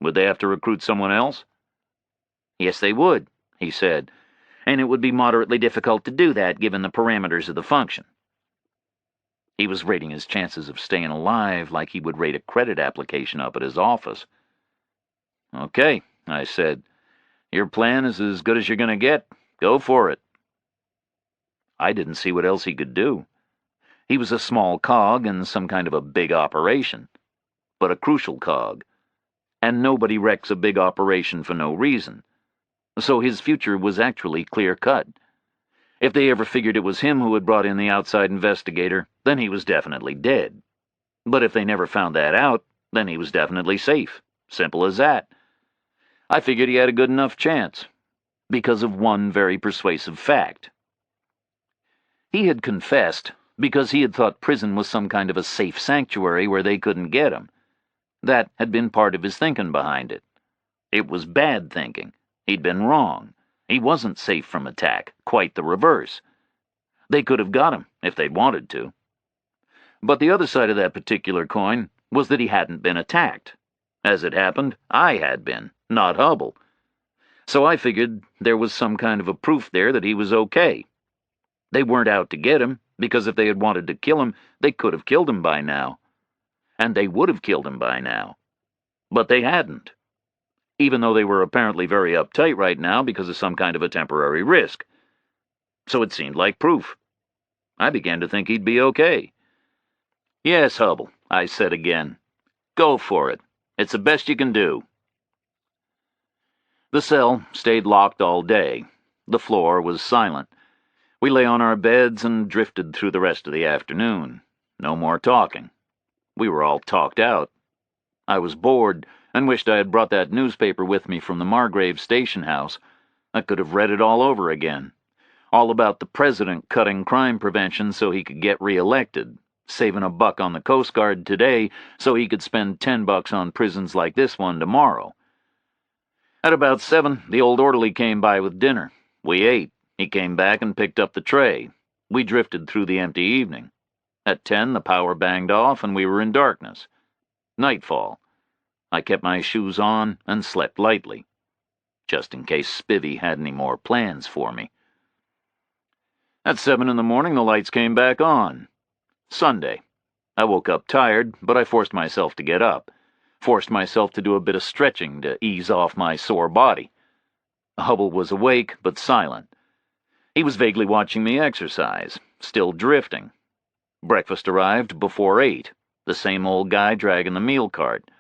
"Would they have to recruit someone else?" "Yes, they would," he said. "And it would be moderately difficult to do that, given the parameters of the function." He was rating his chances of staying alive like he would rate a credit application up at his office. "Okay," I said. Your plan is as good as you're going to get. Go for it." I didn't see what else he could do. He was a small cog in some kind of a big operation, but a crucial cog. And nobody wrecks a big operation for no reason. So his future was actually clear-cut. If they ever figured it was him who had brought in the outside investigator, then he was definitely dead. But if they never found that out, then he was definitely safe. Simple as that. I figured he had a good enough chance, because of one very persuasive fact. He had confessed because he had thought prison was some kind of a safe sanctuary where they couldn't get him. That had been part of his thinking behind it. It was bad thinking. He'd been wrong. He wasn't safe from attack, quite the reverse. They could have got him if they'd wanted to. But the other side of that particular coin was that he hadn't been attacked. As it happened, I had been, not Hubble. So I figured there was some kind of a proof there that he was okay. They weren't out to get him, because if they had wanted to kill him, they could have killed him by now. And they would have killed him by now. But they hadn't. Even though they were apparently very uptight right now because of some kind of a temporary risk. So it seemed like proof. I began to think he'd be okay. "Yes, Hubble," I said again. "Go for it. It's the best you can do." The cell stayed locked all day. The floor was silent. We lay on our beds and drifted through the rest of the afternoon. No more talking. We were all talked out. I was bored and wished I had brought that newspaper with me from the Margrave station house. I could have read it all over again. All about the president cutting crime prevention so he could get reelected, saving $1 on the Coast Guard today so he could spend $10 on prisons like this one tomorrow. At about 7, the old orderly came by with dinner. We ate. He came back and picked up the tray. We drifted through the empty evening. At 10, the power banged off and we were in darkness. Nightfall. I kept my shoes on and slept lightly, just in case Spivvy had any more plans for me. At 7 in the morning, the lights came back on. Sunday. I woke up tired, but I forced myself to get up. Forced myself to do a bit of stretching to ease off my sore body. Hubble was awake, but silent. He was vaguely watching me exercise, still drifting. Breakfast arrived before 8, the same old guy dragging the meal cart.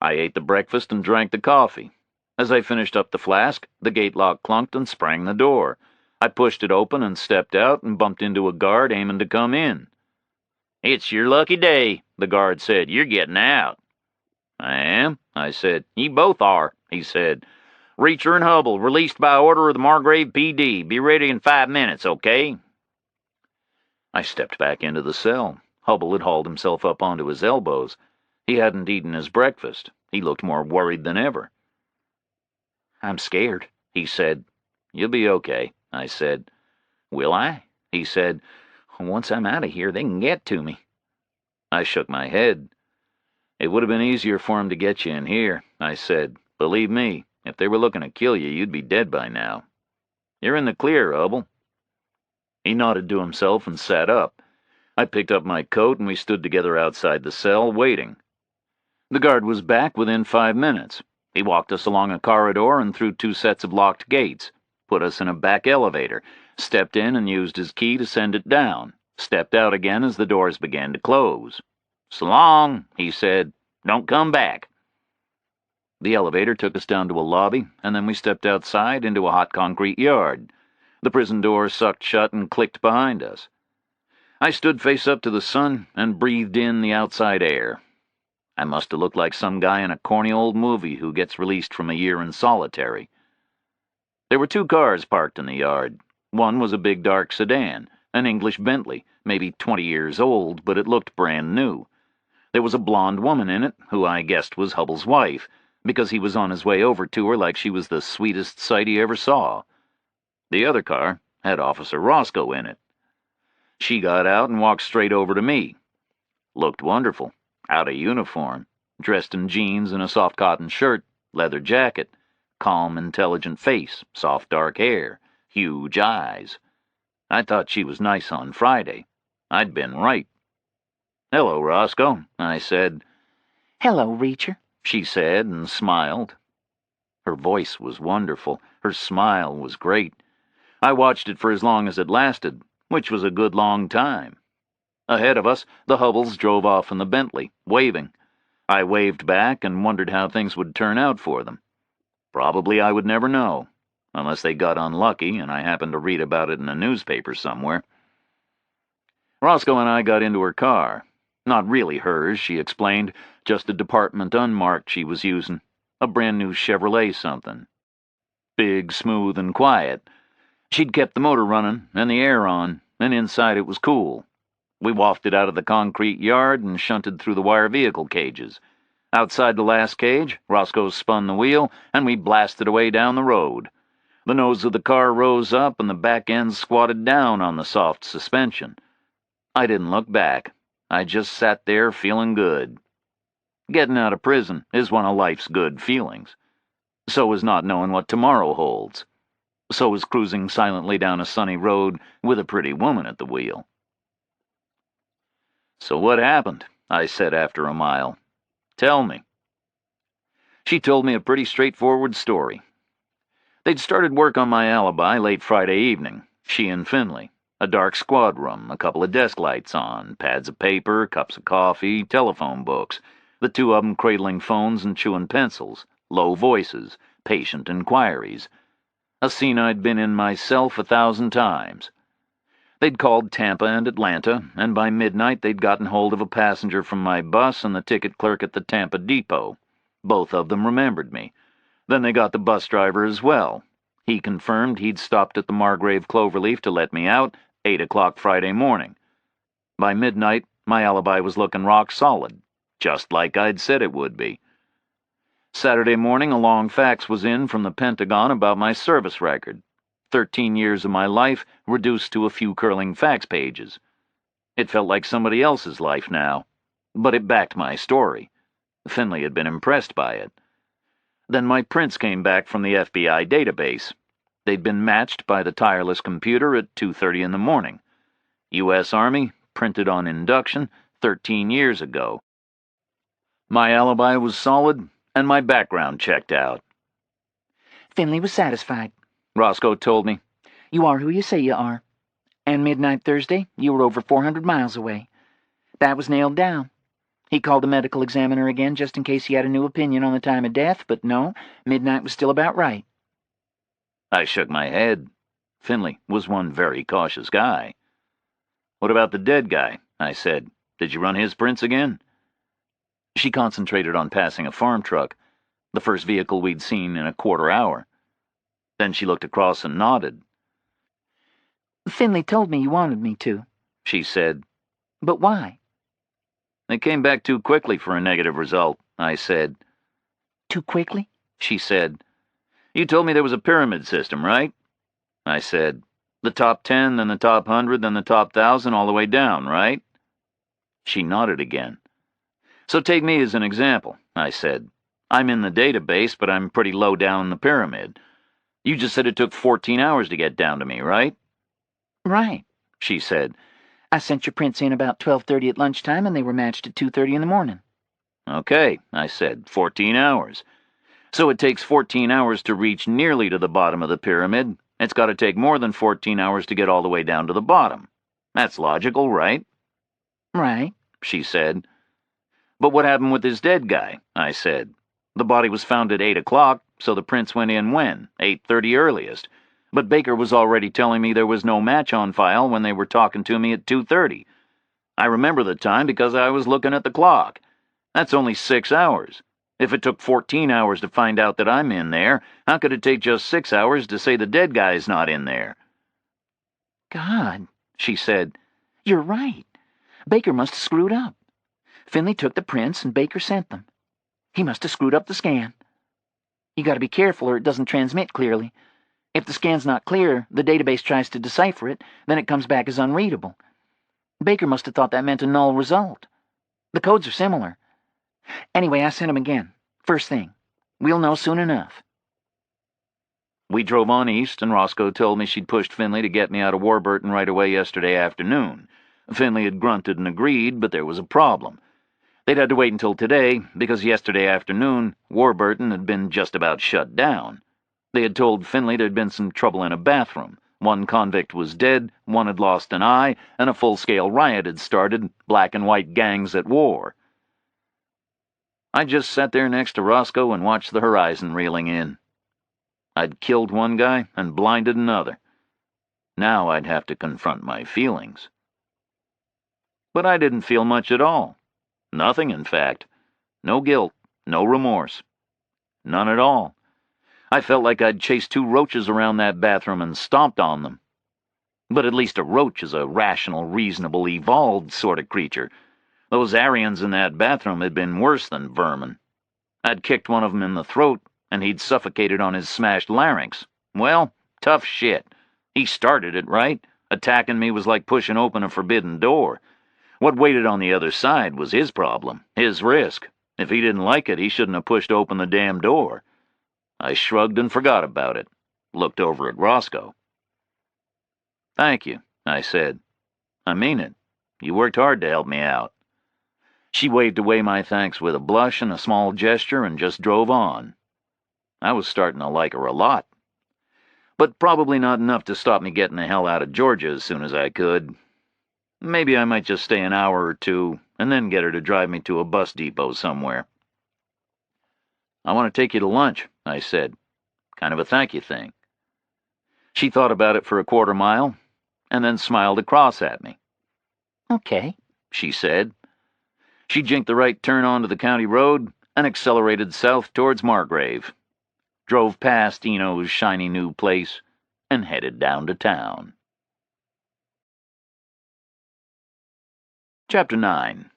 I ate the breakfast and drank the coffee. As I finished up the flask, the gate lock clunked and sprang the door. I pushed it open and stepped out and bumped into a guard aiming to come in. "It's your lucky day," the guard said. "You're getting out." "I am," I said. "You both are," he said. "Reacher and Hubble, released by order of the Margrave PD. Be ready in 5 minutes, okay?" I stepped back into the cell. Hubble had hauled himself up onto his elbows. He hadn't eaten his breakfast. He looked more worried than ever. "I'm scared," he said. "You'll be okay," I said. "Will I?" he said. "Once I'm out of here, they can get to me." I shook my head. "It would have been easier for him to get you in here," I said. "Believe me, if they were looking to kill you, you'd be dead by now. You're in the clear, Hubble." He nodded to himself and sat up. I picked up my coat and we stood together outside the cell, waiting. The guard was back within 5 minutes. He walked us along a corridor and through 2 sets of locked gates, put us in a back elevator, stepped in and used his key to send it down, stepped out again as the doors began to close. "So long," he said. "Don't come back." The elevator took us down to a lobby, and then we stepped outside into a hot concrete yard. The prison door sucked shut and clicked behind us. I stood face up to the sun and breathed in the outside air. I must have looked like some guy in a corny old movie who gets released from a year in solitary. There were 2 cars parked in the yard. One was a big dark sedan, an English Bentley, maybe 20 years old, but it looked brand new. There was a blonde woman in it, who I guessed was Hubble's wife, because he was on his way over to her like she was the sweetest sight he ever saw. The other car had Officer Roscoe in it. She got out and walked straight over to me. Looked wonderful, out of uniform, dressed in jeans and a soft cotton shirt, leather jacket, calm, intelligent face, soft dark hair, huge eyes. I thought she was nice on Friday. I'd been right. "Hello, Roscoe," I said. "Hello, Reacher," she said and smiled. Her voice was wonderful. Her smile was great. I watched it for as long as it lasted, which was a good long time. Ahead of us, the Hubbles drove off in the Bentley, waving. I waved back and wondered how things would turn out for them. Probably I would never know, unless they got unlucky and I happened to read about it in a newspaper somewhere. Roscoe and I got into her car. Not really hers, she explained, just a department unmarked she was using. A brand new Chevrolet something. Big, smooth, and quiet. She'd kept the motor running and the air on, and inside it was cool. We wafted out of the concrete yard and shunted through the wire vehicle cages. Outside the last cage, Roscoe spun the wheel, and we blasted away down the road. The nose of the car rose up, and the back end squatted down on the soft suspension. I didn't look back. I just sat there feeling good. Getting out of prison is one of life's good feelings. So is not knowing what tomorrow holds. So is cruising silently down a sunny road with a pretty woman at the wheel. "So what happened?" I said after a mile. "Tell me." She told me a pretty straightforward story. They'd started work on my alibi late Friday evening, she and Finley. A dark squad room, a couple of desk lights on, pads of paper, cups of coffee, telephone books, the two of them cradling phones and chewing pencils, low voices, patient inquiries. A scene I'd been in myself 1,000 times. They'd called Tampa and Atlanta, and by midnight they'd gotten hold of a passenger from my bus and the ticket clerk at the Tampa depot. Both of them remembered me. Then they got the bus driver as well. He confirmed he'd stopped at the Margrave Cloverleaf to let me out, 8 o'clock Friday morning. By midnight, my alibi was looking rock solid, just like I'd said it would be. Saturday morning, a long fax was in from the Pentagon about my service record. 13 years of my life reduced to a few curling fax pages. It felt like somebody else's life now, but it backed my story. Finley had been impressed by it. Then my prints came back from the FBI database. They'd been matched by the tireless computer at 2:30 in the morning. U.S. Army, printed on induction, 13 years ago. My alibi was solid, and my background checked out. Finley was satisfied. Roscoe told me. "You are who you say you are. And midnight Thursday, you were over 400 miles away. That was nailed down. He called the medical examiner again just in case he had a new opinion on the time of death, but no, midnight was still about right." I shook my head. Finley was one very cautious guy. "What about the dead guy?" I said. "Did you run his prints again?" She concentrated on passing a farm truck, the first vehicle we'd seen in a quarter hour. Then she looked across and nodded. "Finley told me you wanted me to," she said. "But why?" "They came back too quickly for a negative result," I said. "Too quickly?" she said. "You told me there was a pyramid system, right?" I said. "The top 10, then the top 100, then the top 1,000, all the way down, right?" She nodded again. "So take me as an example," I said. "I'm in the database, but I'm pretty low down in the pyramid. You just said it took 14 hours to get down to me, right?" "Right," she said. "I sent your prints in about 12:30 at lunchtime, and they were matched at 2:30 in the morning." "Okay," I said, 14 hours. So it takes 14 hours to reach nearly to the bottom of the pyramid. It's got to take more than 14 hours to get all the way down to the bottom. That's logical, right?" "Right," she said. "But what happened with this dead guy?" I said. "The body was found at 8 o'clock, so the prints went in when? 8:30 earliest. But Baker was already telling me there was no match on file when they were talking to me at 2:30. I remember the time because I was looking at the clock. That's only 6 hours. If it took 14 hours to find out that I'm in there, how could it take just 6 hours to say the dead guy's not in there?" "God," she said, "you're right. Baker must have screwed up. Finley took the prints and Baker sent them. He must have screwed up the scan. You got to be careful or it doesn't transmit clearly. If the scan's not clear, the database tries to decipher it, then it comes back as unreadable. Baker must have thought that meant a null result. The codes are similar. Anyway, I sent him again. First thing. We'll know soon enough." We drove on east, and Roscoe told me she'd pushed Finley to get me out of Warburton right away yesterday afternoon. Finley had grunted and agreed, but there was a problem. They'd had to wait until today because yesterday afternoon, Warburton had been just about shut down. They had told Finley there'd been some trouble in a bathroom. One convict was dead, one had lost an eye, and a full-scale riot had started, black and white gangs at war. I just sat there next to Roscoe and watched the horizon reeling in. I'd killed one guy and blinded another. Now I'd have to confront my feelings. But I didn't feel much at all. Nothing, in fact. No guilt, no remorse. None at all. I felt like I'd chased 2 roaches around that bathroom and stomped on them. But at least a roach is a rational, reasonable, evolved sort of creature. Those Aryans in that bathroom had been worse than vermin. I'd kicked one of them in the throat, and he'd suffocated on his smashed larynx. Well, tough shit. He started it, right? Attacking me was like pushing open a forbidden door. What waited on the other side was his problem, his risk. If he didn't like it, he shouldn't have pushed open the damn door. I shrugged and forgot about it. Looked over at Roscoe. "Thank you," I said. "I mean it. You worked hard to help me out." She waved away my thanks with a blush and a small gesture and just drove on. I was starting to like her a lot. But probably not enough to stop me getting the hell out of Georgia as soon as I could. Maybe I might just stay an hour or 2 and then get her to drive me to a bus depot somewhere. "I want to take you to lunch," I said. "Kind of a thank you thing." She thought about it for a quarter mile and then smiled across at me. "Okay," she said. She jinked the right turn onto the county road and accelerated south towards Margrave. Drove past Eno's shiny new place and headed down to town. Chapter 9.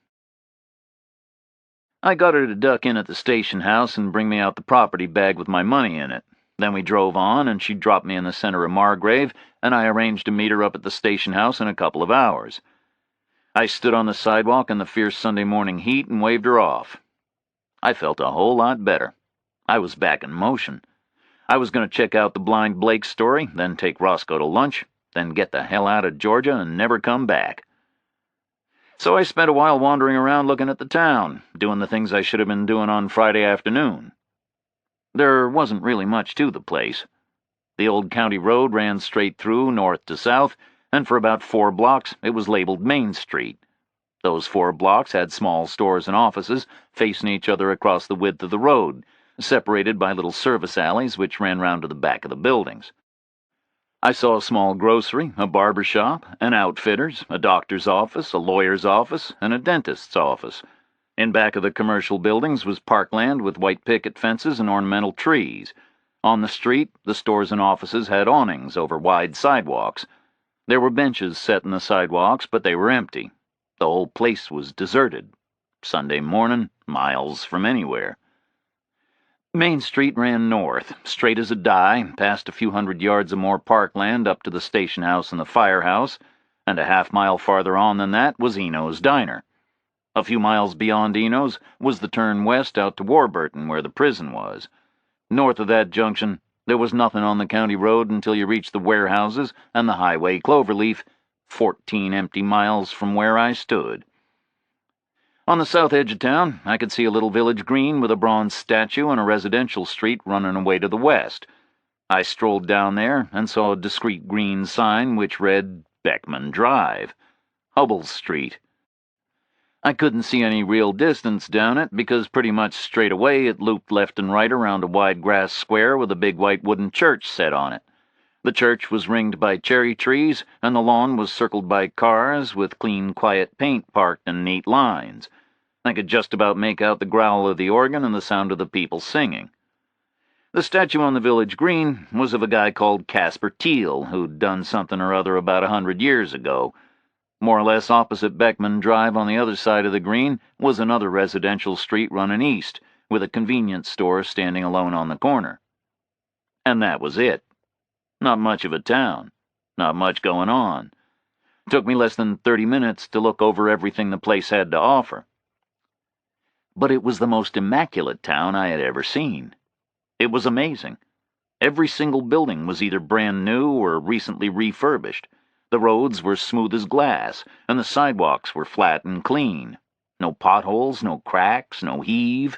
I got her to duck in at the station house and bring me out the property bag with my money in it. Then we drove on, and she dropped me in the center of Margrave, and I arranged to meet her up at the station house in a couple of hours. I stood on the sidewalk in the fierce Sunday morning heat and waved her off. I felt a whole lot better. I was back in motion. I was going to check out the Blind Blake story, then take Roscoe to lunch, then get the hell out of Georgia and never come back. So I spent a while wandering around looking at the town, doing the things I should have been doing on Friday afternoon. There wasn't really much to the place. The old county road ran straight through, north to south, and for about 4 blocks it was labeled Main Street. Those 4 blocks had small stores and offices facing each other across the width of the road, separated by little service alleys which ran round to the back of the buildings. I saw a small grocery, a barber shop, an outfitter's, a doctor's office, a lawyer's office, and a dentist's office. In back of the commercial buildings was parkland with white picket fences and ornamental trees. On the street, the stores and offices had awnings over wide sidewalks. There were benches set in the sidewalks, but they were empty. The whole place was deserted. Sunday morning, miles from anywhere. Main Street ran north, straight as a die, past a few hundred yards of more parkland up to the station house and the firehouse, and a half-mile farther on than that was Eno's Diner. A few miles beyond Eno's was the turn west out to Warburton, where the prison was. North of that junction, there was nothing on the county road until you reached the warehouses and the highway Cloverleaf, 14 empty miles from where I stood. On the south edge of town, I could see a little village green with a bronze statue and a residential street running away to the west. I strolled down there and saw a discreet green sign which read Beckman Drive, Hubbell Street. I couldn't see any real distance down it because pretty much straight away it looped left and right around a wide grass square with a big white wooden church set on it. The church was ringed by cherry trees, and the lawn was circled by cars with clean, quiet paint parked in neat lines. I could just about make out the growl of the organ and the sound of the people singing. The statue on the village green was of a guy called Casper Teal, who'd done something or other about 100 years ago. More or less opposite Beckman Drive on the other side of the green was another residential street running east, with a convenience store standing alone on the corner. And that was it. Not much of a town. Not much going on. It took me less than 30 minutes to look over everything the place had to offer. But it was the most immaculate town I had ever seen. It was amazing. Every single building was either brand new or recently refurbished. The roads were smooth as glass, and the sidewalks were flat and clean. No potholes, no cracks, no heave.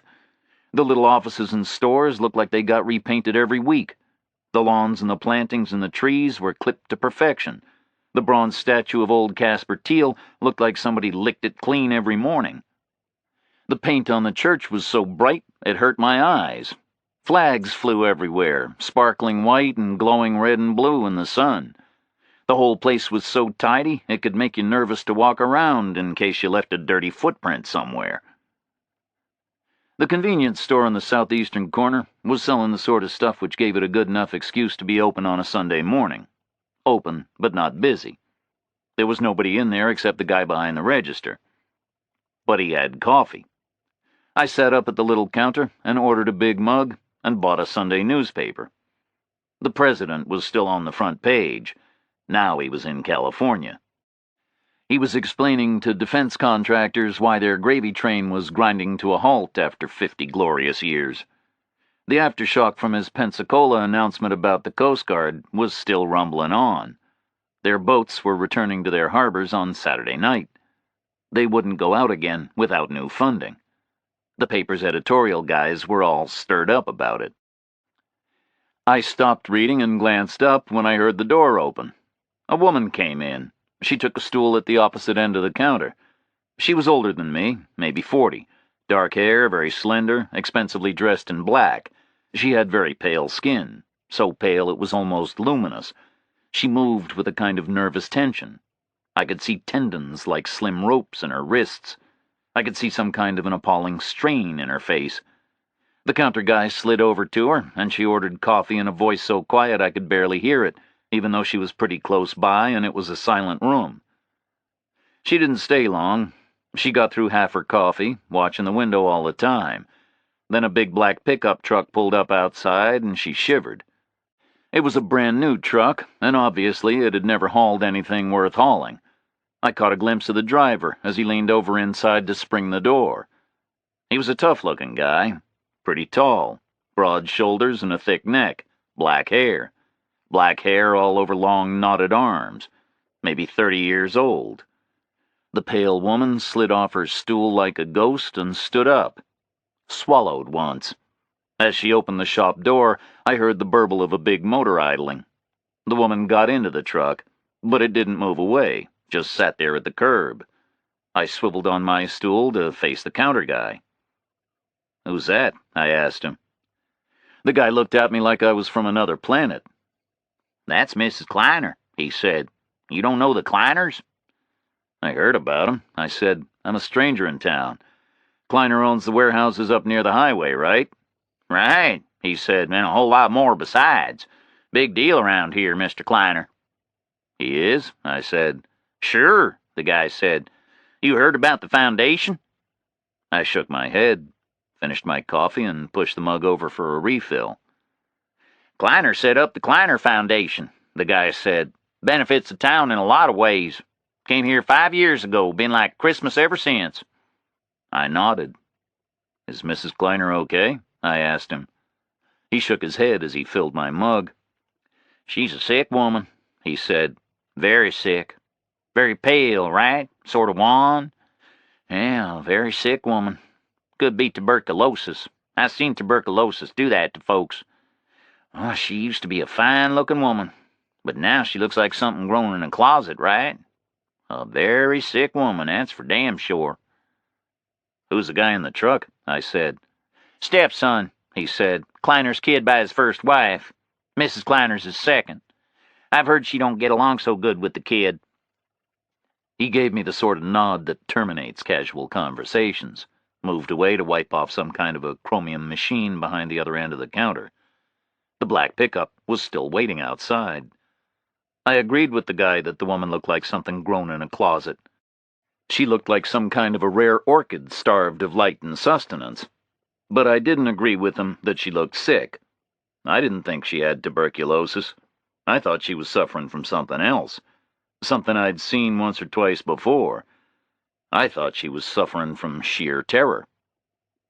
The little offices and stores looked like they got repainted every week. The lawns and the plantings and the trees were clipped to perfection. The bronze statue of old Casper Teal looked like somebody licked it clean every morning. The paint on the church was so bright it hurt my eyes. Flags flew everywhere, sparkling white and glowing red and blue in the sun. The whole place was so tidy it could make you nervous to walk around in case you left a dirty footprint somewhere. The convenience store in the southeastern corner was selling the sort of stuff which gave it a good enough excuse to be open on a Sunday morning. Open, but not busy. There was nobody in there except the guy behind the register. But he had coffee. I sat up at the little counter and ordered a big mug and bought a Sunday newspaper. The president was still on the front page. Now he was in California. He was explaining to defense contractors why their gravy train was grinding to a halt after 50 glorious years. The aftershock from his Pensacola announcement about the Coast Guard was still rumbling on. Their boats were returning to their harbors on Saturday night. They wouldn't go out again without new funding. The paper's editorial guys were all stirred up about it. I stopped reading and glanced up when I heard the door open. A woman came in. She took a stool at the opposite end of the counter. She was older than me, maybe 40. Dark hair, very slender, expensively dressed in black. She had very pale skin, so pale it was almost luminous. She moved with a kind of nervous tension. I could see tendons like slim ropes in her wrists. I could see some kind of an appalling strain in her face. The counter guy slid over to her, and she ordered coffee in a voice so quiet I could barely hear it, even though she was pretty close by and it was a silent room. She didn't stay long. She got through half her coffee, watching the window all the time. Then a big black pickup truck pulled up outside, and she shivered. It was a brand new truck, and obviously it had never hauled anything worth hauling. I caught a glimpse of the driver as he leaned over inside to spring the door. He was a tough-looking guy, pretty tall, broad shoulders and a thick neck, black hair all over long knotted arms, maybe 30 years old. The pale woman slid off her stool like a ghost and stood up. Swallowed once. As she opened the shop door, I heard the burble of a big motor idling. The woman got into the truck, but it didn't move away, just sat there at the curb. I swiveled on my stool to face the counter guy. "Who's that?" I asked him. The guy looked at me like I was from another planet. "That's Mrs. Kleiner," he said. "You don't know the Kleiners?" "I heard about 'em," I said. "I'm a stranger in town. Kleiner owns the warehouses up near the highway, right?" "Right," he said, "and a whole lot more besides. Big deal around here, Mr. Kleiner." "He is?" I said. "Sure," the guy said. "You heard about the foundation?" I shook my head, finished my coffee, and pushed the mug over for a refill. "Kleiner set up the Kleiner Foundation," the guy said. "Benefits the town in a lot of ways. Came here 5 years ago, been like Christmas ever since." I nodded. "Is Mrs. Kleiner okay?" I asked him. He shook his head as he filled my mug. "She's a sick woman," he said. "Very sick. Very pale, right? Sort of wan. Yeah, very sick woman. Could be tuberculosis. I've seen tuberculosis do that to folks. Oh, she used to be a fine-looking woman, but now she looks like something grown in a closet, right? A very sick woman, that's for damn sure." "Who's the guy in the truck?" I said. "Stepson," he said. "Kleiner's kid by his first wife. Mrs. Kleiner's his second. I've heard she don't get along so good with the kid." He gave me the sort of nod that terminates casual conversations, moved away to wipe off some kind of a chromium machine behind the other end of the counter. The black pickup was still waiting outside. I agreed with the guy that the woman looked like something grown in a closet. She looked like some kind of a rare orchid starved of light and sustenance. But I didn't agree with him that she looked sick. I didn't think she had tuberculosis. I thought she was suffering from something else. Something I'd seen once or twice before. I thought she was suffering from sheer terror.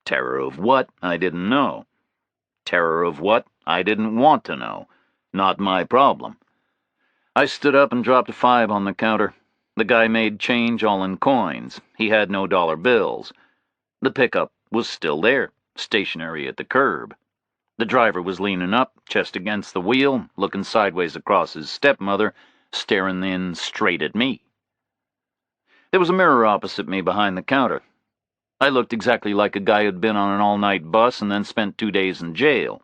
Terror of what? I didn't know. Terror of what? I didn't want to know. Not my problem. I stood up and dropped a 5 on the counter. The guy made change all in coins. He had no dollar bills. The pickup was still there, stationary at the curb. The driver was leaning up, chest against the wheel, looking sideways across his stepmother, staring in straight at me. There was a mirror opposite me behind the counter. I looked exactly like a guy who'd been on an all-night bus and then spent 2 days in jail.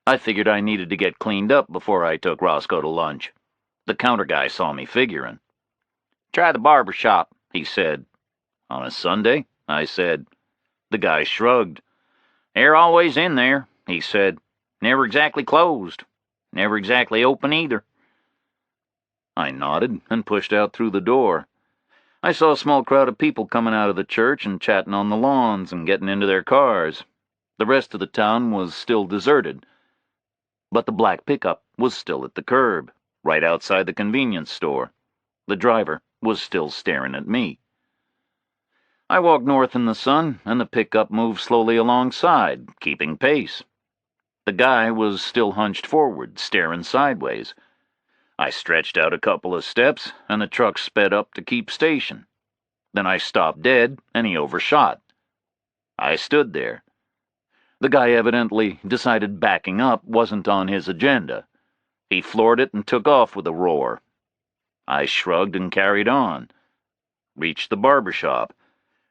I figured I needed to get cleaned up before I took Roscoe to lunch. The counter guy saw me figuring. "Try the barber shop," he said. "On a Sunday?" I said. The guy shrugged. "They're always in there," he said. "Never exactly closed. Never exactly open either." I nodded and pushed out through the door. I saw a small crowd of people coming out of the church and chatting on the lawns and getting into their cars. The rest of the town was still deserted, but the black pickup was still at the curb, right outside the convenience store. The driver was still staring at me. I walked north in the sun, and the pickup moved slowly alongside, keeping pace. The guy was still hunched forward, staring sideways. I stretched out a couple of steps, and the truck sped up to keep station. Then I stopped dead, and he overshot. I stood there. The guy evidently decided backing up wasn't on his agenda. He floored it and took off with a roar. I shrugged and carried on. Reached the barber shop,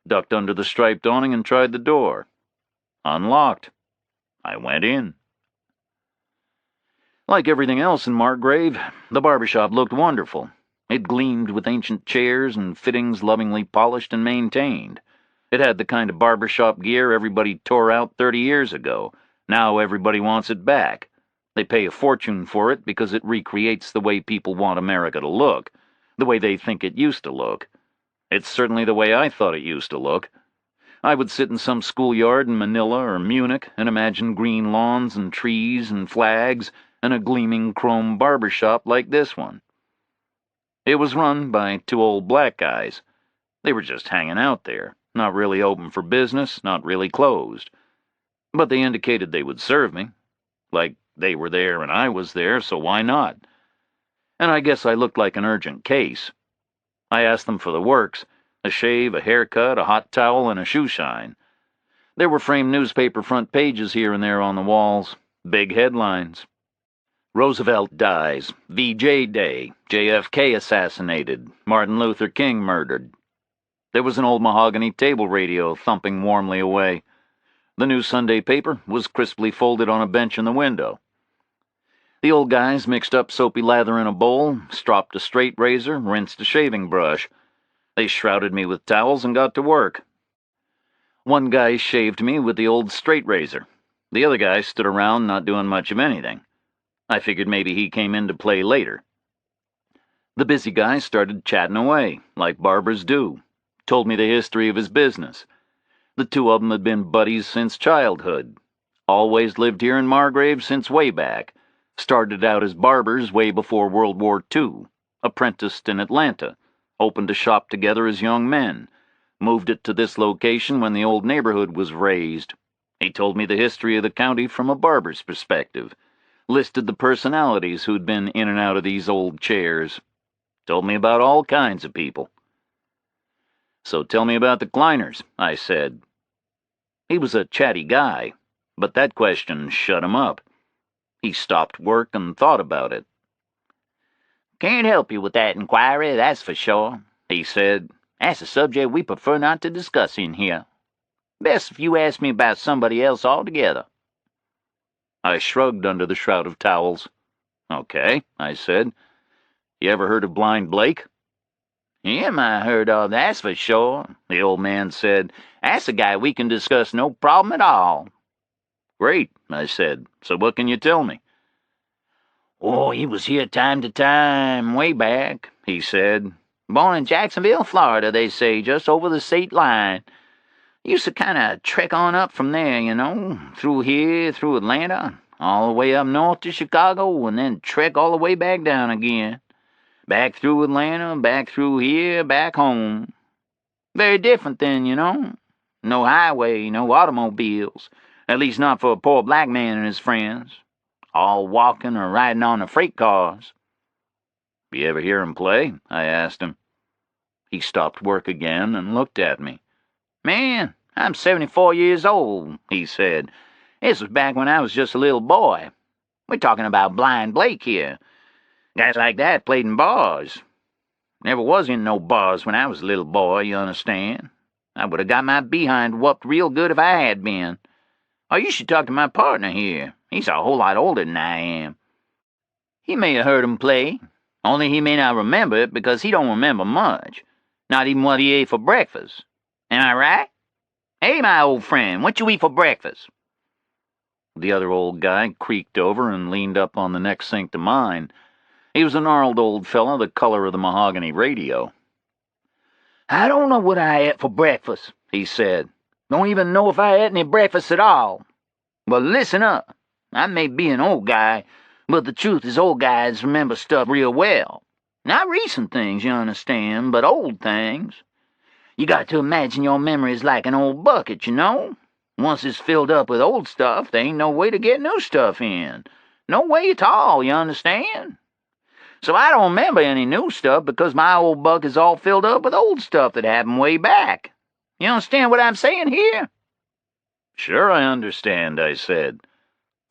ducked under the striped awning and tried the door. Unlocked. I went in. Like everything else in Margrave, the barber shop looked wonderful. It gleamed with ancient chairs and fittings lovingly polished and maintained. It had the kind of barber shop gear everybody tore out 30 years ago. Now everybody wants it back. They pay a fortune for it because it recreates the way people want America to look, the way they think it used to look. It's certainly the way I thought it used to look. I would sit in some schoolyard in Manila or Munich and imagine green lawns and trees and flags and a gleaming chrome barber shop like this one. It was run by 2 old black guys. They were just hanging out there, not really open for business, not really closed. But they indicated they would serve me. Like they were there and I was there, so why not? And I guess I looked like an urgent case. I asked them for the works: a shave, a haircut, a hot towel, and a shoe shine. There were framed newspaper front pages here and there on the walls, big headlines. Roosevelt dies, VJ Day, JFK assassinated, Martin Luther King murdered. There was an old mahogany table radio thumping warmly away. The new Sunday paper was crisply folded on a bench in the window. The old guys mixed up soapy lather in a bowl, stropped a straight razor, rinsed a shaving brush. They shrouded me with towels and got to work. One guy shaved me with the old straight razor. The other guy stood around not doing much of anything. I figured maybe he came into play later. The busy guy started chatting away, like barbers do. Told me the history of his business. The 2 of them had been buddies since childhood. Always lived here in Margrave since way back. Started out as barbers way before World War II. Apprenticed in Atlanta. Opened a shop together as young men. Moved it to this location when the old neighborhood was razed. He told me the history of the county from a barber's perspective. Listed the personalities who'd been in and out of these old chairs. Told me about all kinds of people. "So tell me about the Kleiners," I said. He was a chatty guy, but that question shut him up. He stopped work and thought about it. "Can't help you with that inquiry, that's for sure," he said. "That's a subject we prefer not to discuss in here. Best if you ask me about somebody else altogether." I shrugged under the shroud of towels. "Okay," I said. "You ever heard of Blind Blake?" "Him I heard of, that's for sure," the old man said. "That's a guy we can discuss no problem at all." "Great," I said. "So what can you tell me?" "Oh, he was here time to time, way back," he said. "Born in Jacksonville, Florida, they say, just over the state line. Used to kind of trek on up from there, you know, through here, through Atlanta, all the way up north to Chicago, and then trek all the way back down again. Back through Atlanta, back through here, back home. Very different then, you know. No highway, no automobiles, at least not for a poor black man and his friends. All walking or riding on the freight cars." "You ever hear him play?" I asked him. He stopped work again and looked at me. Man, I'm 74 years old, he said. This was back when I was just a little boy. We're talking about Blind Blake here. Guys like that played in bars. Never was in no bars when I was a little boy, you understand. I would have got my behind whooped real good if I had been. Oh, you should talk to my partner here. He's a whole lot older than I am. He may have heard him play, only he may not remember it because he don't remember much. Not even what he ate for breakfast. Am I right? Hey, my old friend, what you eat for breakfast? The other old guy creaked over and leaned up on the next sink to mine. He was a gnarled old fellow, the color of the mahogany radio. I don't know what I ate for breakfast, he said. Don't even know if I ate any breakfast at all. But listen up. I may be an old guy, but the truth is old guys remember stuff real well. Not recent things, you understand, but old things. You got to imagine your memory is like an old bucket, you know? Once it's filled up with old stuff, there ain't no way to get new stuff in. No way at all, you understand? So I don't remember any new stuff because my old bucket is all filled up with old stuff that happened way back. You understand what I'm saying here? Sure, I understand, I said.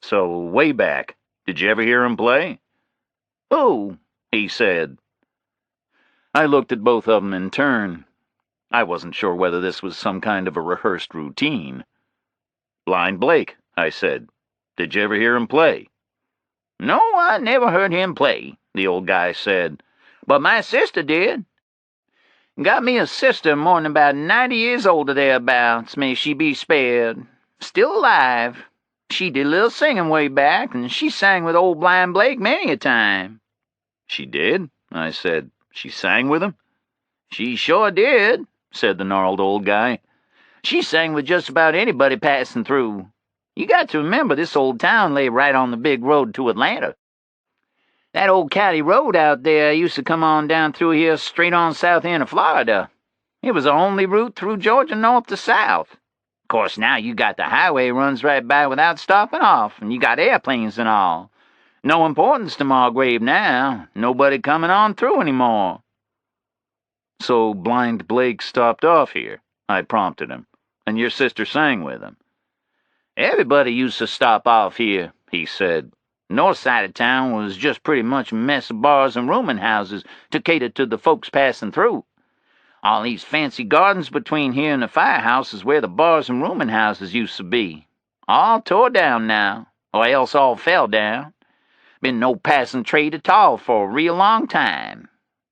So, way back, did you ever hear him play? Who? He said. I looked at both of them in turn. I wasn't sure whether this was some kind of a rehearsed routine. Blind Blake, I said. Did you ever hear him play? No, I never heard him play, the old guy said. But my sister did. Got me a sister more than about 90 years older thereabouts, may she be spared. Still alive. She did a little singing way back, and she sang with old Blind Blake many a time. She did? I said. She sang with him? She sure did, said the gnarled old guy. She sang with just about anybody passing through. You got to remember this old town lay right on the big road to Atlanta. That old county road out there used to come on down through here straight on south end of Florida. It was the only route through Georgia north to south. Of course, now you got the highway runs right by without stopping off, and you got airplanes and all. No importance to Margrave now. Nobody coming on through anymore. So Blind Blake stopped off here, I prompted him, and your sister sang with him. Everybody used to stop off here, he said. North side of town was just pretty much a mess of bars and rooming houses to cater to the folks passing through. All these fancy gardens between here and the firehouse is where the bars and rooming houses used to be. All tore down now, or else all fell down. Been no passing trade at all for a real long time.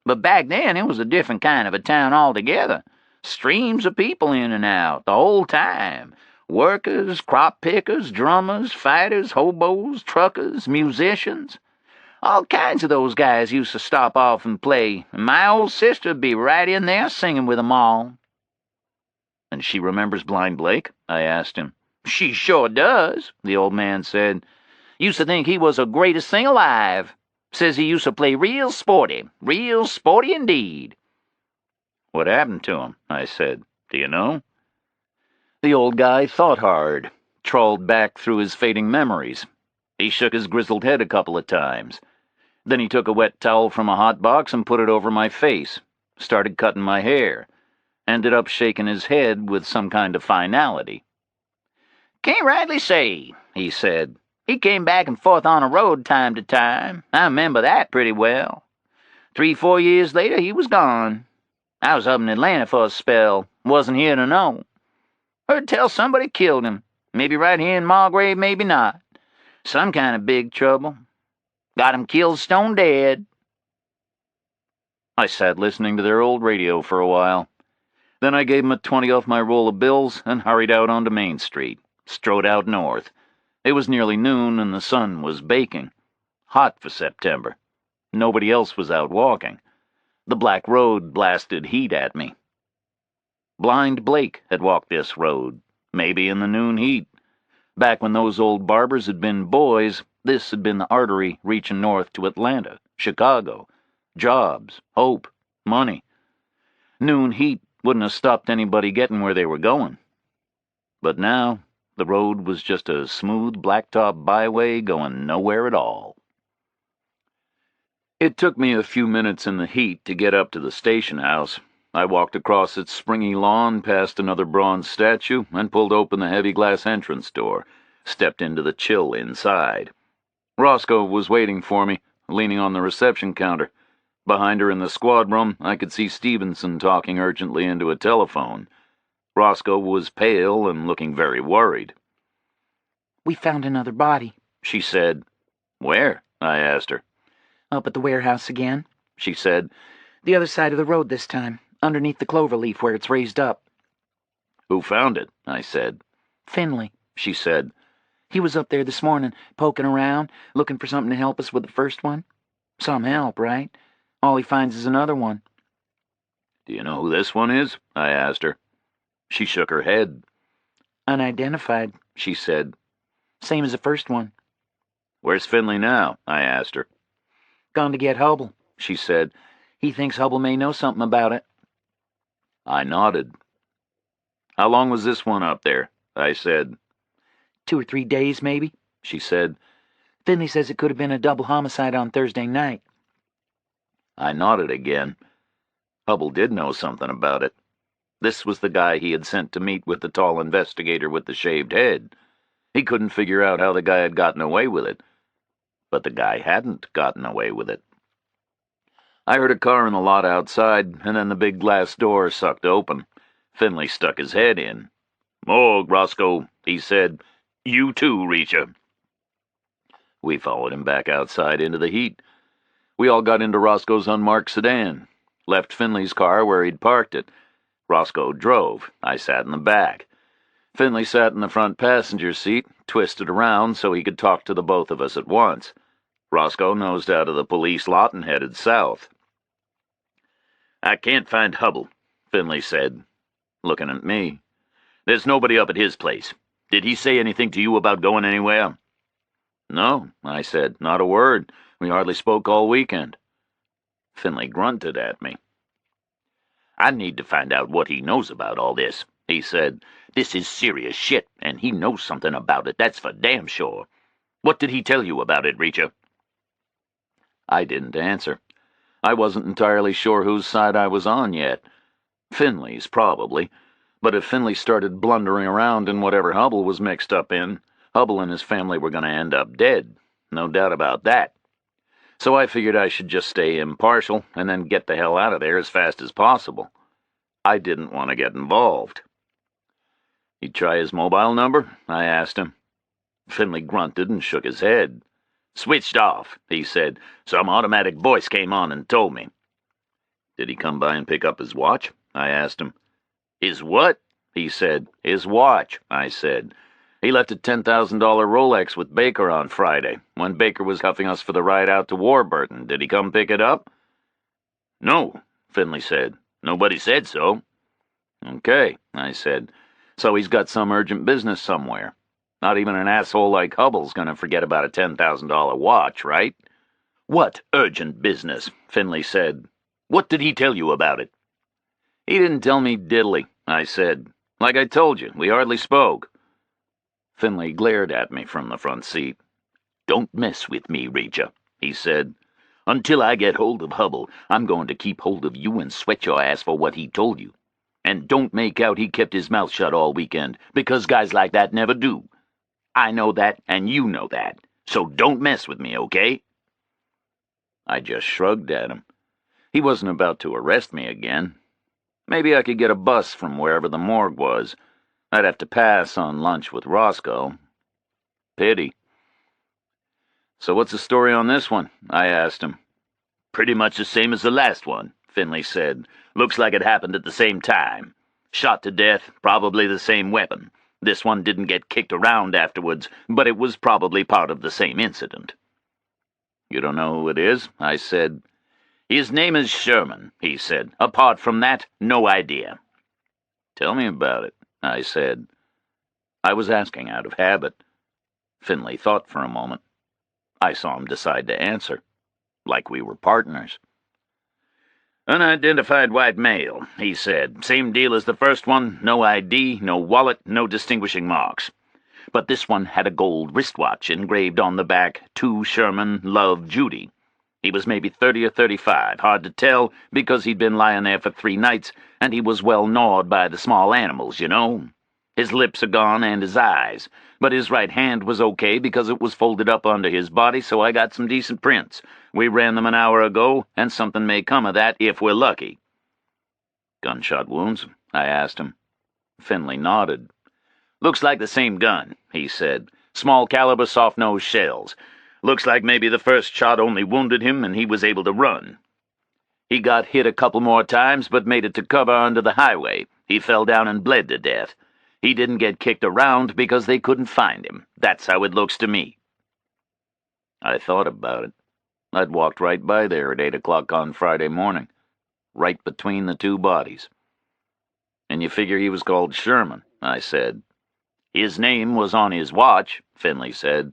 But back then it was a different kind of a town altogether. Streams of people in and out, the whole time. Workers, crop pickers, drummers, fighters, hobos, truckers, musicians. All kinds of those guys used to stop off and play, and my old sister'd be right in there singing with 'em all. And she remembers Blind Blake? I asked him. She sure does, the old man said. Used to think he was the greatest thing alive. Says he used to play real sporty indeed. What happened to him? I said. Do you know? The old guy thought hard, trawled back through his fading memories. He shook his grizzled head a couple of times. Then he took a wet towel from a hot box and put it over my face, started cutting my hair, ended up shaking his head with some kind of finality. Can't rightly say, he said. He came back and forth on a road time to time. I remember that pretty well. 3-4 years later, he was gone. I was up in Atlanta for a spell. Wasn't here to know. Heard tell somebody killed him. Maybe right here in Margrave, maybe not. Some kind of big trouble. Got him killed stone dead. I sat listening to their old radio for a while. Then I gave him a 20 off my roll of bills and hurried out onto Main Street, strode out north. It was nearly noon and the sun was baking. Hot for September. Nobody else was out walking. The black road blasted heat at me. Blind Blake had walked this road, maybe in the noon heat. Back when those old barbers had been boys, this had been the artery reaching north to Atlanta, Chicago. Jobs, hope, money. Noon heat wouldn't have stopped anybody getting where they were going. But now, the road was just a smooth blacktop byway going nowhere at all. It took me a few minutes in the heat to get up to the station house. I walked across its springy lawn, past another bronze statue, and pulled open the heavy glass entrance door, stepped into the chill inside. Roscoe was waiting for me, leaning on the reception counter. Behind her in the squad room, I could see Stevenson talking urgently into a telephone. Roscoe was pale and looking very worried. "We found another body," she said. "Where?" I asked her. "Up at the warehouse again," she said. "The other side of the road this time, underneath the clover leaf where it's raised up." "Who found it?" I said. "Finley," she said. "He was up there this morning, poking around, looking for something to help us with the first one. Some help, right? All he finds is another one." "Do you know who this one is?" I asked her. She shook her head. "Unidentified," she said. "Same as the first one." "Where's Finley now?" I asked her. "Gone to get Hubble," she said. "He thinks Hubble may know something about it." I nodded. "How long was this one up there?" I said. 2 or 3 days, maybe," she said. "Finley says it could have been a double homicide on Thursday night." I nodded again. Hubble did know something about it. This was the guy he had sent to meet with the tall investigator with the shaved head. He couldn't figure out how the guy had gotten away with it. But the guy hadn't gotten away with it. I heard a car in the lot outside, and then the big glass door sucked open. Finley stuck his head in. "Morgue, Roscoe," he said. "You too, Reacher." We followed him back outside into the heat. We all got into Roscoe's unmarked sedan, left Finley's car where he'd parked it. Roscoe drove. I sat in the back. Finley sat in the front passenger seat, twisted around so he could talk to the both of us at once. Roscoe nosed out of the police lot and headed south. "I can't find Hubble," Finley said, looking at me. "There's nobody up at his place. Did he say anything to you about going anywhere?" "No," I said, "not a word. We hardly spoke all weekend." Finley grunted at me. "I need to find out what he knows about all this," he said. "This is serious shit, and he knows something about it, that's for damn sure. What did he tell you about it, Reacher?" I didn't answer. I wasn't entirely sure whose side I was on yet. Finley's, probably. But if Finley started blundering around in whatever Hubble was mixed up in, Hubble and his family were going to end up dead. No doubt about that. So I figured I should just stay impartial and then get the hell out of there as fast as possible. I didn't want to get involved. "He'd try his mobile number?" I asked him. Finley grunted and shook his head. "Switched off," he said. "Some automatic voice came on and told me." "Did he come by and pick up his watch?" I asked him. "His what?" he said. "His watch," I said. "He left a $10,000 Rolex with Baker on Friday, when Baker was huffing us for the ride out to Warburton. Did he come pick it up?" "No," Finley said. "Nobody said so." "Okay," I said. "So he's got some urgent business somewhere. Not even an asshole like Hubble's gonna forget about a $10,000 watch, right?" "What urgent business?" Finley said. "What did he tell you about it?" "He didn't tell me diddly," I said. "Like I told you, we hardly spoke." Finley glared at me from the front seat. "Don't mess with me, Reacher," he said. "Until I get hold of Hubble, I'm going to keep hold of you and sweat your ass for what he told you. And don't make out he kept his mouth shut all weekend, because guys like that never do. I know that, and you know that. So don't mess with me, okay?" I just shrugged at him. He wasn't about to arrest me again. Maybe I could get a bus from wherever the morgue was. I'd have to pass on lunch with Roscoe. Pity. "So what's the story on this one?" I asked him. "Pretty much the same as the last one," Finley said. "Looks like it happened at the same time. Shot to death, probably the same weapon. This one didn't get kicked around afterwards, but it was probably part of the same incident." "You don't know who it is?" I said. "His name is Sherman," he said. "Apart from that, no idea." "Tell me about it," I said. I was asking out of habit. Finley thought for a moment. I saw him decide to answer, like we were partners. "Unidentified white male," he said. "Same deal as the first one. No ID, no wallet, no distinguishing marks. But this one had a gold wristwatch engraved on the back, 'To Sherman, love Judy.' He was maybe 30 or 35, hard to tell, because he'd been lying there for 3 nights, and he was well gnawed by the small animals, you know. His lips are gone and his eyes, but his right hand was okay because it was folded up under his body, so I got some decent prints. We ran them an hour ago, and something may come of that if we're lucky. Gunshot wounds? I asked him. Finley nodded. Looks like the same gun, he said. Small caliber soft-nosed shells. Looks like maybe the first shot only wounded him and he was able to run. He got hit a couple more times but made it to cover under the highway. He fell down and bled to death. He didn't get kicked around because they couldn't find him. That's how it looks to me. I thought about it. I'd walked right by there at 8 o'clock on Friday morning, right between the 2 bodies. And you figure he was called Sherman, I said. His name was on his watch, Finley said.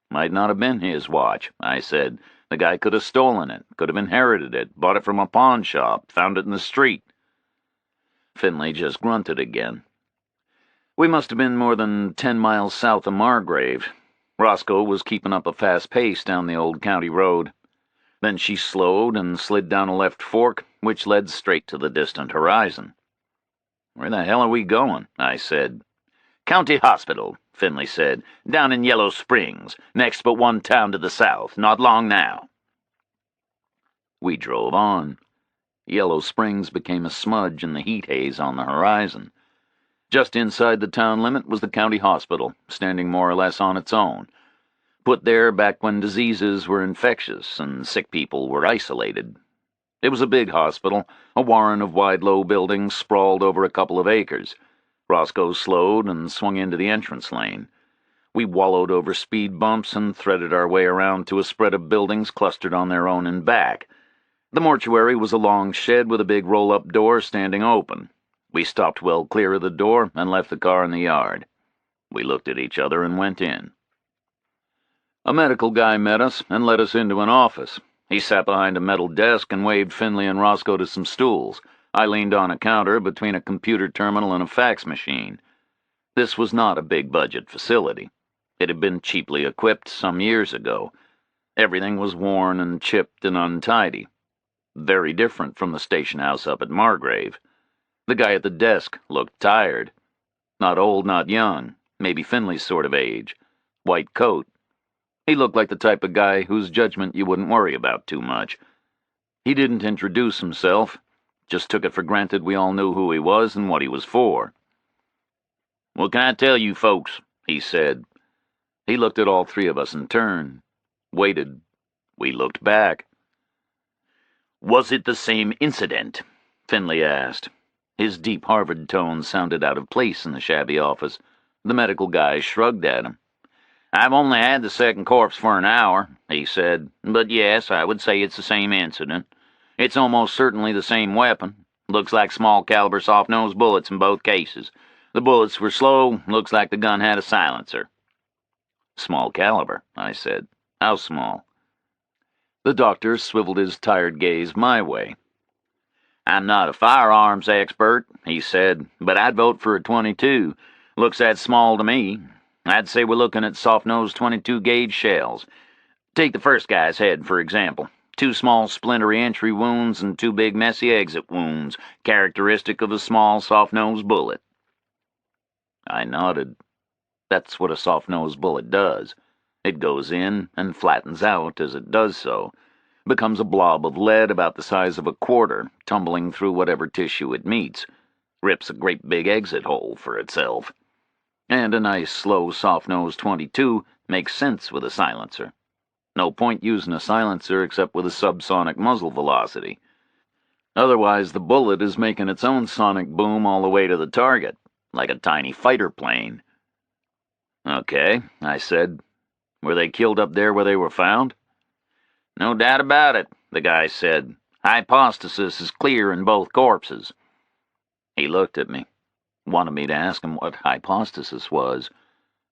Might not have been his watch, I said. The guy could have stolen it, could have inherited it, bought it from a pawn shop, found it in the street. Finley just grunted again. We must have been more than 10 miles south of Margrave. Roscoe was keeping up a fast pace down the old county road. Then she slowed and slid down a left fork, which led straight to the distant horizon. Where the hell are we going? I said. County Hospital, Finley said, down in Yellow Springs, next but one town to the south, not long now. We drove on. Yellow Springs became a smudge in the heat haze on the horizon. Just inside the town limit was the county hospital, standing more or less on its own, put there back when diseases were infectious and sick people were isolated. It was a big hospital, a warren of wide, low buildings sprawled over a couple of acres. Roscoe slowed and swung into the entrance lane. We wallowed over speed bumps and threaded our way around to a spread of buildings clustered on their own and back. The mortuary was a long shed with a big roll-up door standing open. We stopped well clear of the door and left the car in the yard. We looked at each other and went in. A medical guy met us and led us into an office. He sat behind a metal desk and waved Finley and Roscoe to some stools. I leaned on a counter between a computer terminal and a fax machine. This was not a big-budget facility. It had been cheaply equipped some years ago. Everything was worn and chipped and untidy. Very different from the station house up at Margrave. The guy at the desk looked tired. Not old, not young. Maybe Finley's sort of age. White coat. He looked like the type of guy whose judgment you wouldn't worry about too much. He didn't introduce himself. Just took it for granted we all knew who he was and what he was for. "What can I tell you folks?" he said. He looked at all 3 of us in turn. Waited. We looked back. "Was it the same incident?" Finley asked. His deep Harvard tones sounded out of place in the shabby office. The medical guy shrugged at him. "I've only had the second corpse for an hour," he said, "but yes, I would say it's the same incident. It's almost certainly the same weapon. Looks like small-caliber soft-nosed bullets in both cases. The bullets were slow. Looks like the gun had a silencer." "Small caliber," I said. "How small?" The doctor swiveled his tired gaze my way. "I'm not a firearms expert," he said, "but I'd vote for a .22. Looks that small to me. I'd say we're looking at soft-nosed .22-gauge shells. Take the first guy's head, for example. 2 small splintery entry wounds and 2 big messy exit wounds, characteristic of a small soft-nosed bullet." I nodded. That's what a soft-nosed bullet does. It goes in and flattens out as it does so, becomes a blob of lead about the size of a quarter, tumbling through whatever tissue it meets, rips a great big exit hole for itself. And a nice, slow, soft-nosed .22 makes sense with a silencer. No point using a silencer except with a subsonic muzzle velocity. Otherwise, the bullet is making its own sonic boom all the way to the target, like a tiny fighter plane. "Okay," I said. "Were they killed up there where they were found?" "No doubt about it," the guy said. "Hypostasis is clear in both corpses." He looked at me, wanted me to ask him what hypostasis was.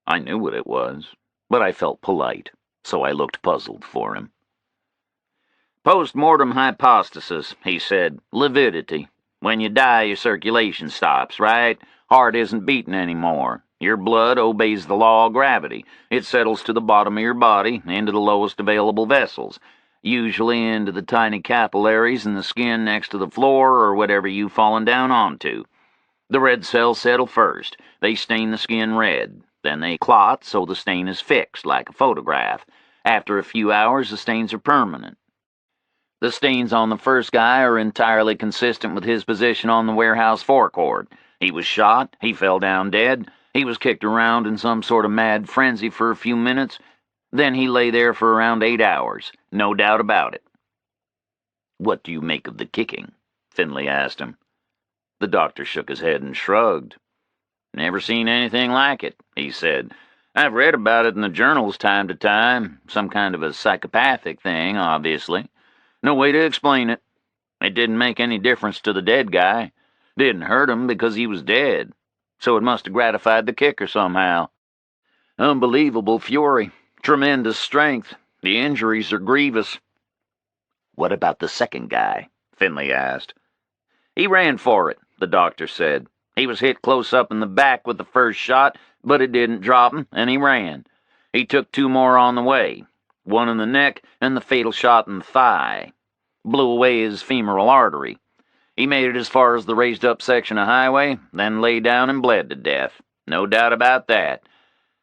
I knew what it was, but I felt polite, so I looked puzzled for him. "Post-mortem hypostasis," he said. "Lividity. When you die, your circulation stops, right? Heart isn't beating anymore. Your blood obeys the law of gravity. It settles to the bottom of your body, into the lowest available vessels. usually into the tiny capillaries in the skin next to the floor or whatever you've fallen down onto. The red cells settle first. They stain the skin red. Then they clot so the stain is fixed, like a photograph. After a few hours, the stains are permanent. The stains on the first guy are entirely consistent with his position on the warehouse forecourt. He was shot, he fell down dead, he was kicked around in some sort of mad frenzy for a few minutes, then he lay there for around 8 hours, no doubt about it. "What do you make of the kicking?" Finley asked him. The doctor shook his head and shrugged. "Never seen anything like it," he said. "I've read about it in the journals time to time. Some kind of a psychopathic thing, obviously. No way to explain it. It didn't make any difference to the dead guy. Didn't hurt him because he was dead. So it must have gratified the kicker somehow. Unbelievable fury. Tremendous strength. The injuries are grievous." "What about the second guy?" Finley asked. "He ran for it," the doctor said. "He was hit close up in the back with the first shot, but it didn't drop him, and he ran. He took 2 more on the way, one in the neck and the fatal shot in the thigh. Blew away his femoral artery. He made it as far as the raised-up section of highway, then lay down and bled to death. No doubt about that.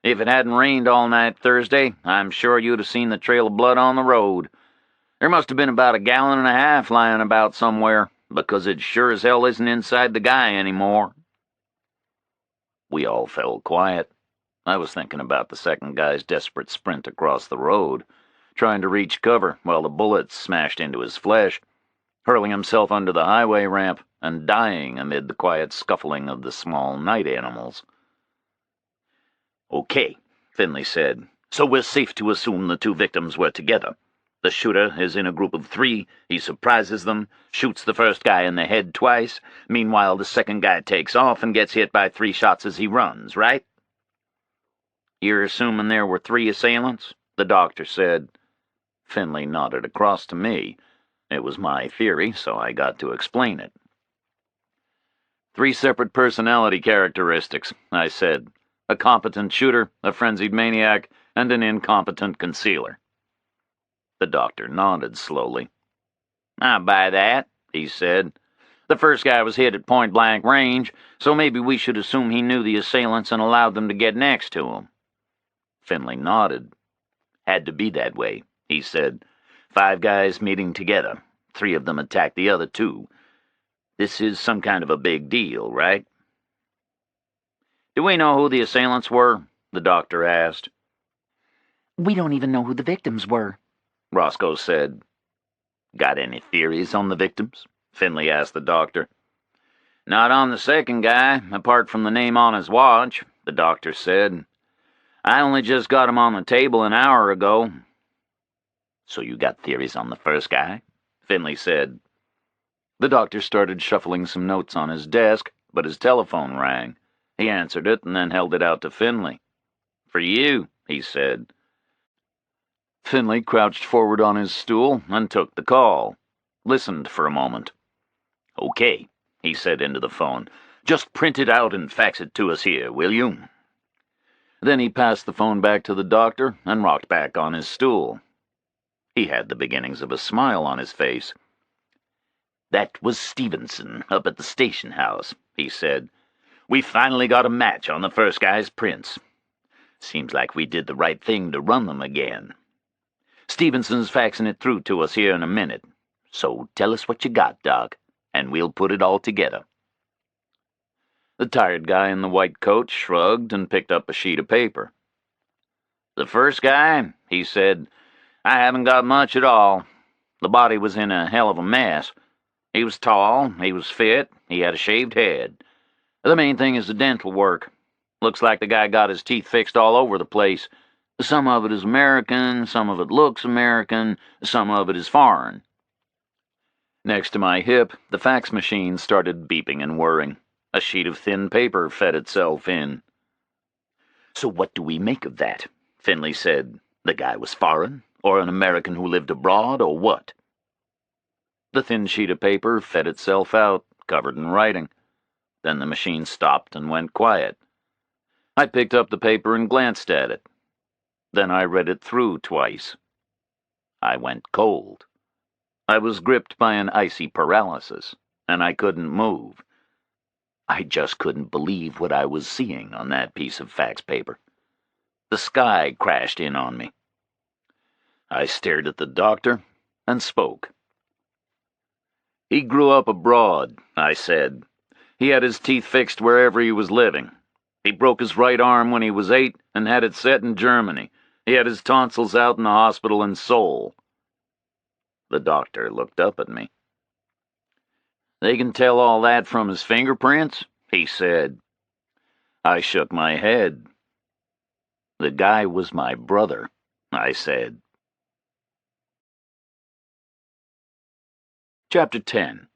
If it hadn't rained all night Thursday, I'm sure you'd have seen the trail of blood on the road. There must have been about 1.5 gallons lying about somewhere, because it sure as hell isn't inside the guy anymore." We all fell quiet. I was thinking about the second guy's desperate sprint across the road, trying to reach cover while the bullets smashed into his flesh, hurling himself under the highway ramp and dying amid the quiet scuffling of the small night animals. "Okay," Finley said, "so we're safe to assume the 2 victims were together. The shooter is in a group of 3, he surprises them, shoots the first guy in the head twice, meanwhile the second guy takes off and gets hit by 3 shots as he runs, right?" "You're assuming there were 3 assailants?" the doctor said. Finley nodded across to me. It was my theory, so I got to explain it. 3 separate personality characteristics, I said. A competent shooter, a frenzied maniac, and an incompetent concealer. The doctor nodded slowly. "I buy that," he said. "The first guy was hit at point-blank range, so maybe we should assume he knew the assailants and allowed them to get next to him." Finley nodded. "Had to be that way," he said. 5 guys meeting together. 3 of them attacked the other 2. This is some kind of a big deal, right?" "Do we know who the assailants were?" the doctor asked. "We don't even know who the victims were," Roscoe said. "Got any theories on the victims?" Finley asked the doctor. "Not on the second guy, apart from the name on his watch," the doctor said. "I only just got him on the table an hour ago." "So you got theories on the first guy?" Finley said. The doctor started shuffling some notes on his desk, but his telephone rang. He answered it and then held it out to Finley. "For you," he said. Finley crouched forward on his stool and took the call. Listened for a moment. "Okay," he said into the phone. "Just print it out and fax it to us here, will you?" Then he passed the phone back to the doctor and rocked back on his stool. He had the beginnings of a smile on his face. "That was Stevenson up at the station house," he said. "We finally got a match on the first guy's prints. Seems like we did the right thing to run them again. Stevenson's faxing it through to us here in a minute. So tell us what you got, Doc, and we'll put it all together." The tired guy in the white coat shrugged and picked up a sheet of paper. "The first guy," he said, "I haven't got much at all. The body was in a hell of a mess. He was tall, he was fit, he had a shaved head. The main thing is the dental work. Looks like the guy got his teeth fixed all over the place. Some of it is American, some of it looks American, some of it is foreign." Next to my hip, the fax machine started beeping and whirring. A sheet of thin paper fed itself in. "So what do we make of that?" Finley said. "The guy was foreign, or an American who lived abroad, or what?" The thin sheet of paper fed itself out, covered in writing. Then the machine stopped and went quiet. I picked up the paper and glanced at it. Then I read it through twice. I went cold. I was gripped by an icy paralysis, and I couldn't move. I just couldn't believe what I was seeing on that piece of fax paper. The sky crashed in on me. I stared at the doctor and spoke. He grew up abroad, I said. He had his teeth fixed wherever he was living. He broke his right arm when he was 8 and had it set in Germany. He had his tonsils out in the hospital in Seoul. The doctor looked up at me. They can tell all that from his fingerprints, he said. I shook my head. The guy was my brother, I said. Chapter 10.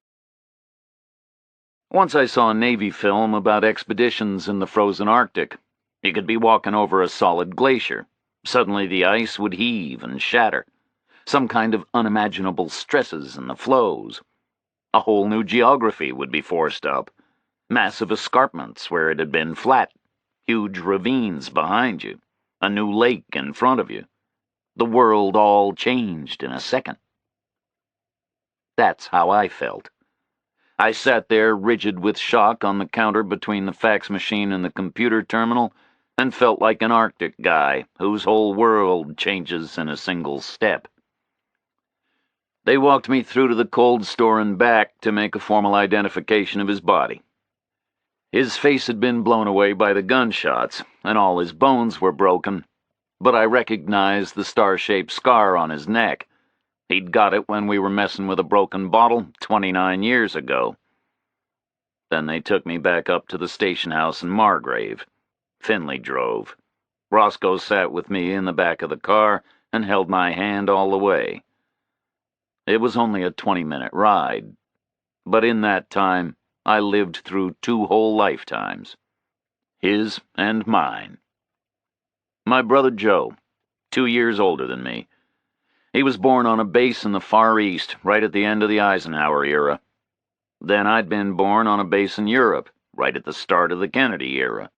Once I saw a Navy film about expeditions in the frozen Arctic. You could be walking over a solid glacier. Suddenly the ice would heave and shatter. Some kind of unimaginable stresses in the flows. A whole new geography would be forced up. Massive escarpments where it had been flat. Huge ravines behind you. A new lake in front of you. The world all changed in a second. That's how I felt. I sat there rigid with shock on the counter between the fax machine and the computer terminal and felt like an Arctic guy whose whole world changes in a single step. They walked me through to the cold store and back to make a formal identification of his body. His face had been blown away by the gunshots, and all his bones were broken, but I recognized the star-shaped scar on his neck. He'd got it when we were messing with a broken bottle 29 years ago. Then they took me back up to the station house in Margrave. Finley drove. Roscoe sat with me in the back of the car and held my hand all the way. It was only a 20-minute ride, but in that time I lived through 2 whole lifetimes. His and mine. My brother Joe, 2 years older than me. He was born on a base in the Far East, right at the end of the Eisenhower era. Then I'd been born on a base in Europe, right at the start of the Kennedy era.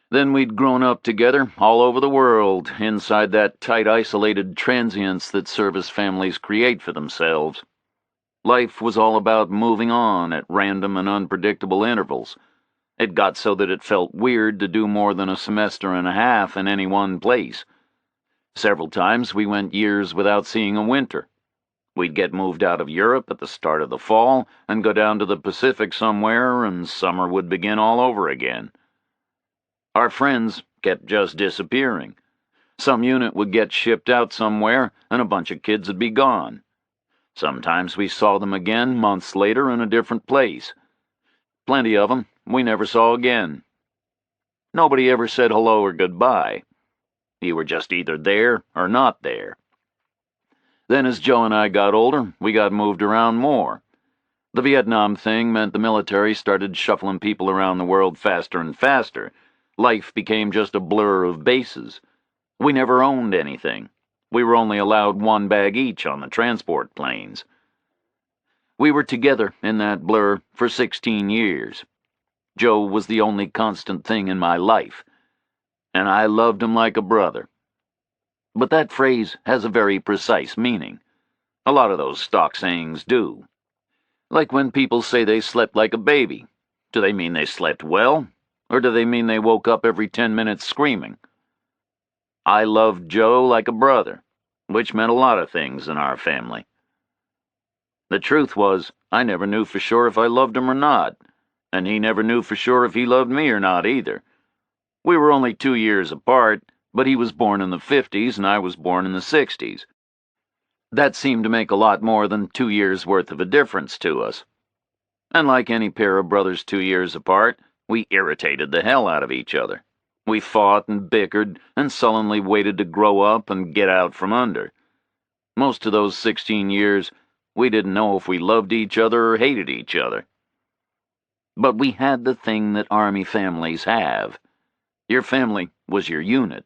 Then we'd grown up together all over the world, inside that tight isolated transience that service families create for themselves. Life was all about moving on at random and unpredictable intervals. It got so that it felt weird to do more than a semester and a half in any one place. Several times we went years without seeing a winter. We'd get moved out of Europe at the start of the fall and go down to the Pacific somewhere, and summer would begin all over again. Our friends kept just disappearing. Some unit would get shipped out somewhere, and a bunch of kids would be gone. Sometimes we saw them again months later in a different place. Plenty of them we never saw again. Nobody ever said hello or goodbye. You were just either there or not there. Then as Joe and I got older, we got moved around more. The Vietnam thing meant the military started shuffling people around the world faster and faster. Life became just a blur of bases. We never owned anything. We were only allowed 1 bag each on the transport planes. We were together in that blur for 16 years. Joe was the only constant thing in my life, and I loved him like a brother. But that phrase has a very precise meaning. A lot of those stock sayings do. Like when people say they slept like a baby. Do they mean they slept well, or do they mean they woke up every 10 minutes screaming? I loved Joe like a brother, which meant a lot of things in our family. The truth was, I never knew for sure if I loved him or not, and he never knew for sure if he loved me or not either. We were only 2 years apart, but he was born in the 50s and I was born in the 60s. That seemed to make a lot more than 2 years' worth of a difference to us. And like any pair of brothers 2 years apart, we irritated the hell out of each other. We fought and bickered and sullenly waited to grow up and get out from under. Most of those 16 years, we didn't know if we loved each other or hated each other. But we had the thing that Army families have. Your family was your unit.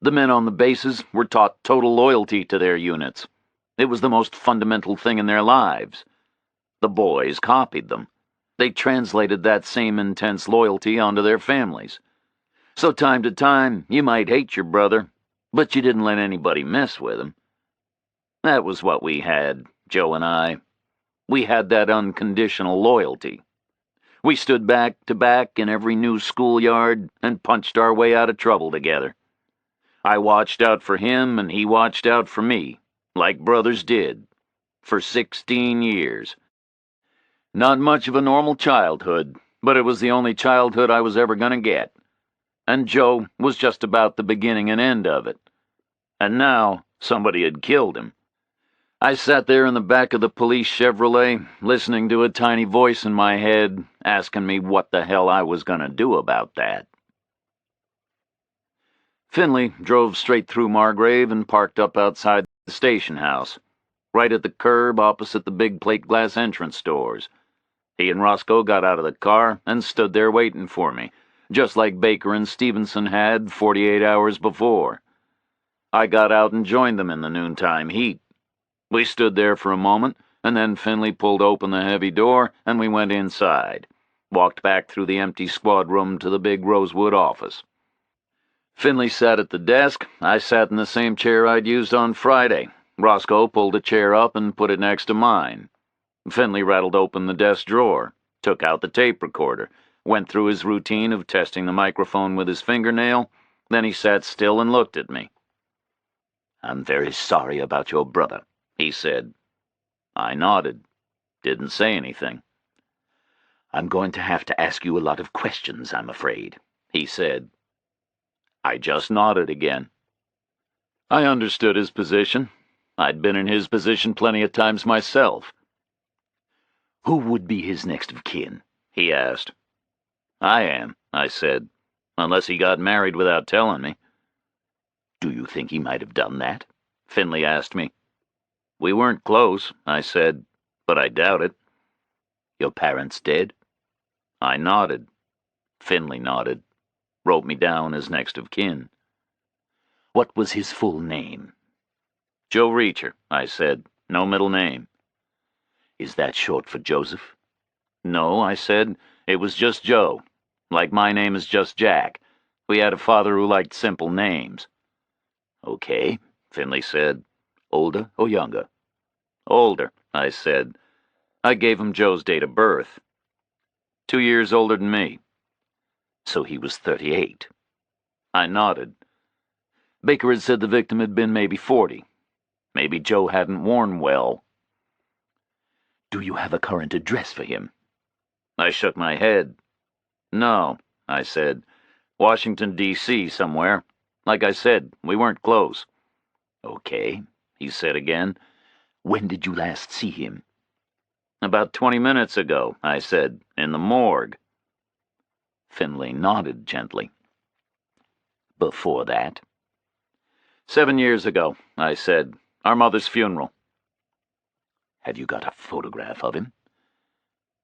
The men on the bases were taught total loyalty to their units. It was the most fundamental thing in their lives. The boys copied them. They translated that same intense loyalty onto their families. So time to time, you might hate your brother, but you didn't let anybody mess with him. That was what we had, Joe and I. We had that unconditional loyalty. We stood back to back in every new schoolyard and punched our way out of trouble together. I watched out for him and he watched out for me, like brothers did, for 16 years. Not much of a normal childhood, but it was the only childhood I was ever going to get. And Joe was just about the beginning and end of it. And now somebody had killed him. I sat there in the back of the police Chevrolet, listening to a tiny voice in my head, asking me what the hell I was going to do about that. Finley drove straight through Margrave and parked up outside the station house, right at the curb opposite the big plate glass entrance doors. He and Roscoe got out of the car and stood there waiting for me, just like Baker and Stevenson had 48 hours before. I got out and joined them in the noontime heat. We stood there for a moment, and then Finley pulled open the heavy door, and we went inside, walked back through the empty squad room to the big rosewood office. Finley sat at the desk. I sat in the same chair I'd used on Friday. Roscoe pulled a chair up and put it next to mine. Finley rattled open the desk drawer, took out the tape recorder, went through his routine of testing the microphone with his fingernail, then he sat still and looked at me. "I'm very sorry about your brother," he said. I nodded. Didn't say anything. "I'm going to have to ask you a lot of questions, I'm afraid," he said. I just nodded again. I understood his position. I'd been in his position plenty of times myself. "Who would be his next of kin?" he asked. "I am," I said, "unless he got married without telling me." "Do you think he might have done that?" Finley asked me. "We weren't close," I said, "but I doubt it." "Your parents dead?" I nodded. Finley nodded, wrote me down as next of kin. "What was his full name?" "Joe Reacher," I said. "No middle name." "Is that short for Joseph?" "No," I said. "It was just Joe. Like my name is just Jack. We had a father who liked simple names." "Okay," Finley said. "Older or younger?" "Older," I said. I gave him Joe's date of birth. 2 years older than me. "So he was 38. I nodded. Baker had said the victim had been maybe 40. Maybe Joe hadn't worn well. "Do you have a current address for him?" I shook my head. "No," I said. "Washington, D.C. somewhere. Like I said, we weren't close." "Okay," he said again. "When did you last see him?" "About 20 minutes ago," I said, "in the morgue." Finley nodded gently. "Before that?" 7 years ago," I said. "Our mother's funeral." "Have you got a photograph of him?"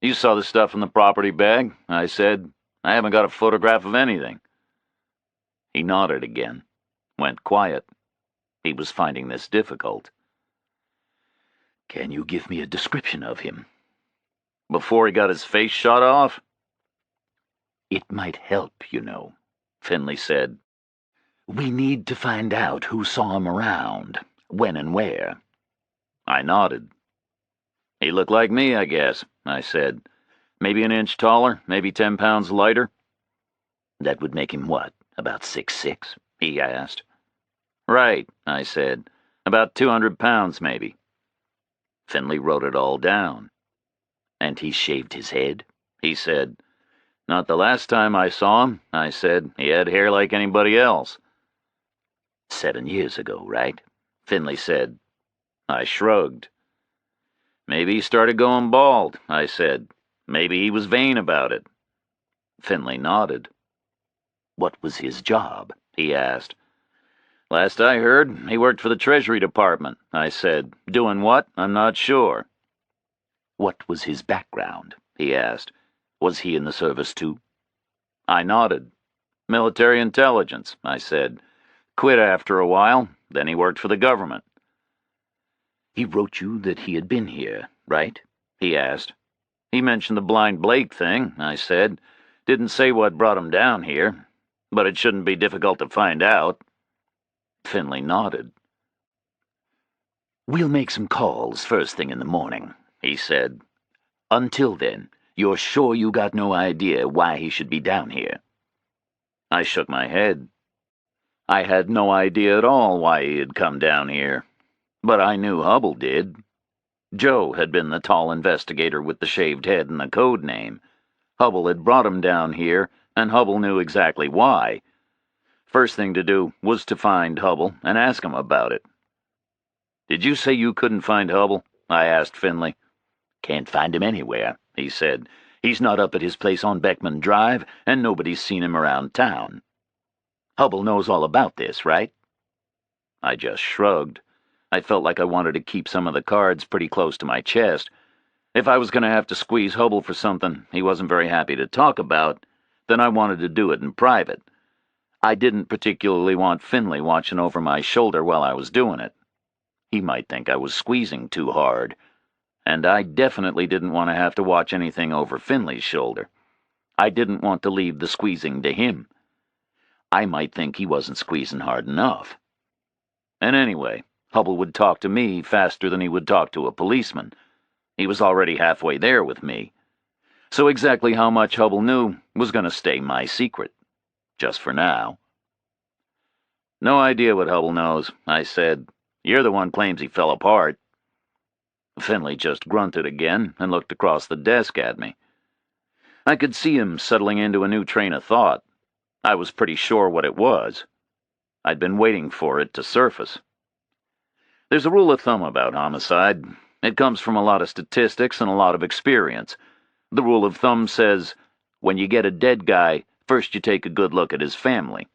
"You saw the stuff in the property bag," I said. "I haven't got a photograph of anything." He nodded again. Went quiet. He was finding this difficult. "Can you give me a description of him?" "Before he got his face shot off?" "It might help, you know," Finley said. "We need to find out who saw him around, when and where." I nodded. "He looked like me, I guess," I said. "Maybe an inch taller, maybe 10 pounds lighter." "That would make him what, about 6'6", he asked. "Right," I said. "About 200 pounds, maybe." Finley wrote it all down. "And he shaved his head?" he said. "Not the last time I saw him," I said. "He had hair like anybody else." 7 years ago, right?" Finley said. I shrugged. "Maybe he started going bald," I said. "Maybe he was vain about it." Finley nodded. "What was his job?" he asked. "Last I heard, he worked for the Treasury Department," I said. "Doing what? I'm not sure." "What was his background?" he asked. "Was he in the service too?" I nodded. "Military intelligence," I said. "Quit after a while, then he worked for the government." "He wrote you that he had been here, right?" he asked. "He mentioned the Blind Blake thing," I said. "Didn't say what brought him down here, but it shouldn't be difficult to find out." Finley nodded. "We'll make some calls first thing in the morning," he said. "Until then, you're sure you got no idea why he should be down here?" I shook my head. I had no idea at all why he had come down here, but I knew Hubble did. Joe had been the tall investigator with the shaved head and the code name. Hubble had brought him down here, and Hubble knew exactly why. First thing to do was to find Hubble and ask him about it. "Did you say you couldn't find Hubble?" I asked Finley. "Can't find him anywhere," he said. "He's not up at his place on Beckman Drive, and nobody's seen him around town. Hubble knows all about this, right?" I just shrugged. I felt like I wanted to keep some of the cards pretty close to my chest. If I was going to have to squeeze Hubble for something he wasn't very happy to talk about, then I wanted to do it in private. I didn't particularly want Finley watching over my shoulder while I was doing it. He might think I was squeezing too hard, and I definitely didn't want to have to watch anything over Finley's shoulder. I didn't want to leave the squeezing to him. I might think he wasn't squeezing hard enough. And anyway, Hubble would talk to me faster than he would talk to a policeman. He was already halfway there with me. So exactly how much Hubble knew was going to stay my secret. Just for now. "No idea what Hubble knows," I said. "You're the one claims he fell apart." Finley just grunted again and looked across the desk at me. I could see him settling into a new train of thought. I was pretty sure what it was. I'd been waiting for it to surface. There's a rule of thumb about homicide. It comes from a lot of statistics and a lot of experience. The rule of thumb says, when you get a dead guy, first you take a good look at his family.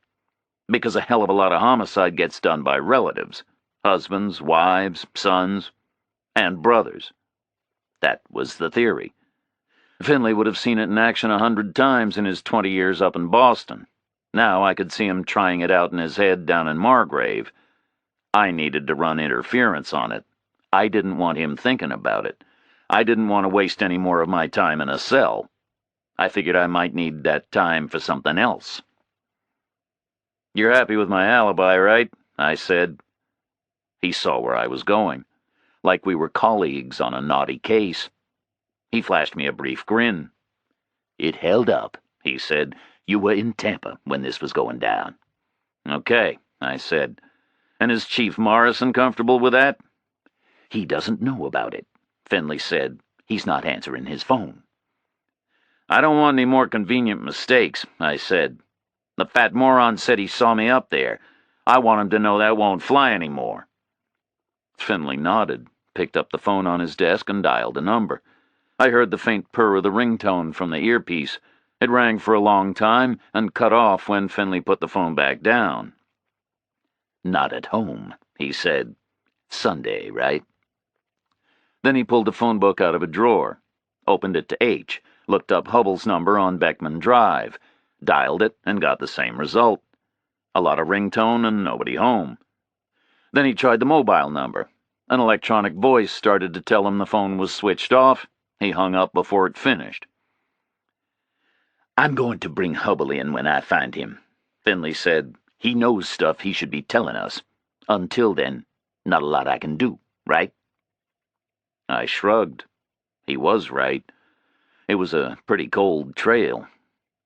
Because a hell of a lot of homicide gets done by relatives. Husbands, wives, sons, and brothers. That was the theory. Finley would have seen it in action 100 times in his 20 years up in Boston. Now I could see him trying it out in his head down in Margrave. I needed to run interference on it. I didn't want him thinking about it. I didn't want to waste any more of my time in a cell. I figured I might need that time for something else. "You're happy with my alibi, right?" I said. He saw where I was going, like we were colleagues on a naughty case. He flashed me a brief grin. "It held up," he said. "You were in Tampa when this was going down." "Okay," I said. "And is Chief Morrison comfortable with that?" "He doesn't know about it," Finley said. "He's not answering his phone." "I don't want any more convenient mistakes," I said. "The fat moron said he saw me up there. I want him to know that won't fly anymore." Finley nodded, picked up the phone on his desk, and dialed a number. I heard the faint purr of the ringtone from the earpiece. It rang for a long time and cut off when Finley put the phone back down. "Not at home," he said. "Sunday, right?" Then he pulled the phone book out of a drawer, opened it to H, looked up Hubble's number on Beckman Drive, dialed it, and got the same result. A lot of ringtone and nobody home. Then he tried the mobile number. An electronic voice started to tell him the phone was switched off. He hung up before it finished. "I'm going to bring Hubble in when I find him," Finley said. "He knows stuff he should be telling us. Until then, not a lot I can do, right?" I shrugged. He was right. It was a pretty cold trail.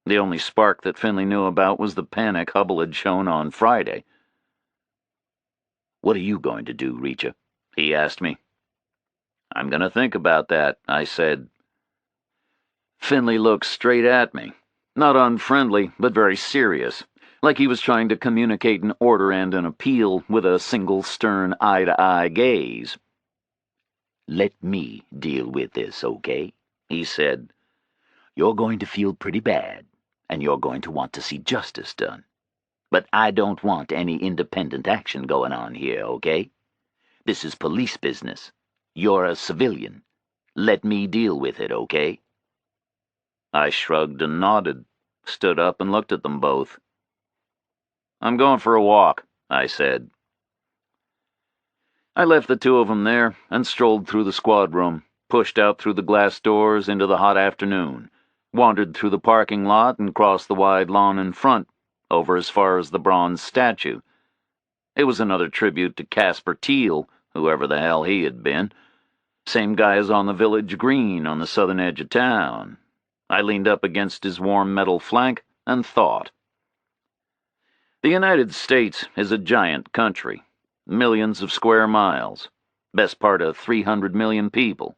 The only spark that Finley knew about was the panic Hubble had shown on Friday. "What are you going to do, Reacher?" he asked me. "I'm going to think about that," I said. Finley looked straight at me. Not unfriendly, but very serious, like he was trying to communicate an order and an appeal with a single stern eye-to-eye gaze. "Let me deal with this, okay?" he said. "You're going to feel pretty bad, and you're going to want to see justice done. But I don't want any independent action going on here, okay? This is police business. You're a civilian. Let me deal with it, okay?" I shrugged and nodded, stood up and looked at them both. "I'm going for a walk," I said. I left the two of them there and strolled through the squad room, pushed out through the glass doors into the hot afternoon, wandered through the parking lot and crossed the wide lawn in front, over as far as the bronze statue. It was another tribute to Casper Teal, whoever the hell he had been. Same guy as on the village green on the southern edge of town. I leaned up against his warm metal flank and thought. The United States is a giant country, millions of square miles, best part of 300 million people.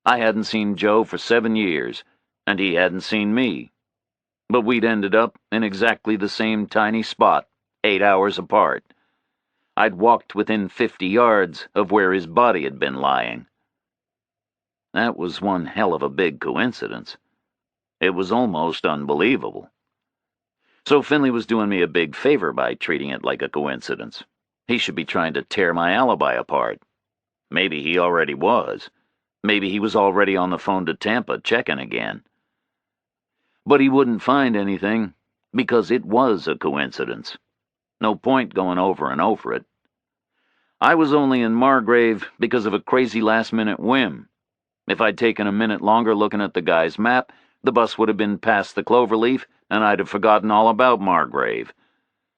I hadn't seen Joe for 7 years, and he hadn't seen me. But we'd ended up in exactly the same tiny spot, 8 hours apart. I'd walked within 50 yards of where his body had been lying. That was one hell of a big coincidence. It was almost unbelievable. So Finley was doing me a big favor by treating it like a coincidence. He should be trying to tear my alibi apart. Maybe he already was. Maybe he was already on the phone to Tampa checking again. But he wouldn't find anything, because it was a coincidence. No point going over and over it. I was only in Margrave because of a crazy last-minute whim. If I'd taken a minute longer looking at the guy's map, the bus would have been past the Cloverleaf, and I'd have forgotten all about Margrave.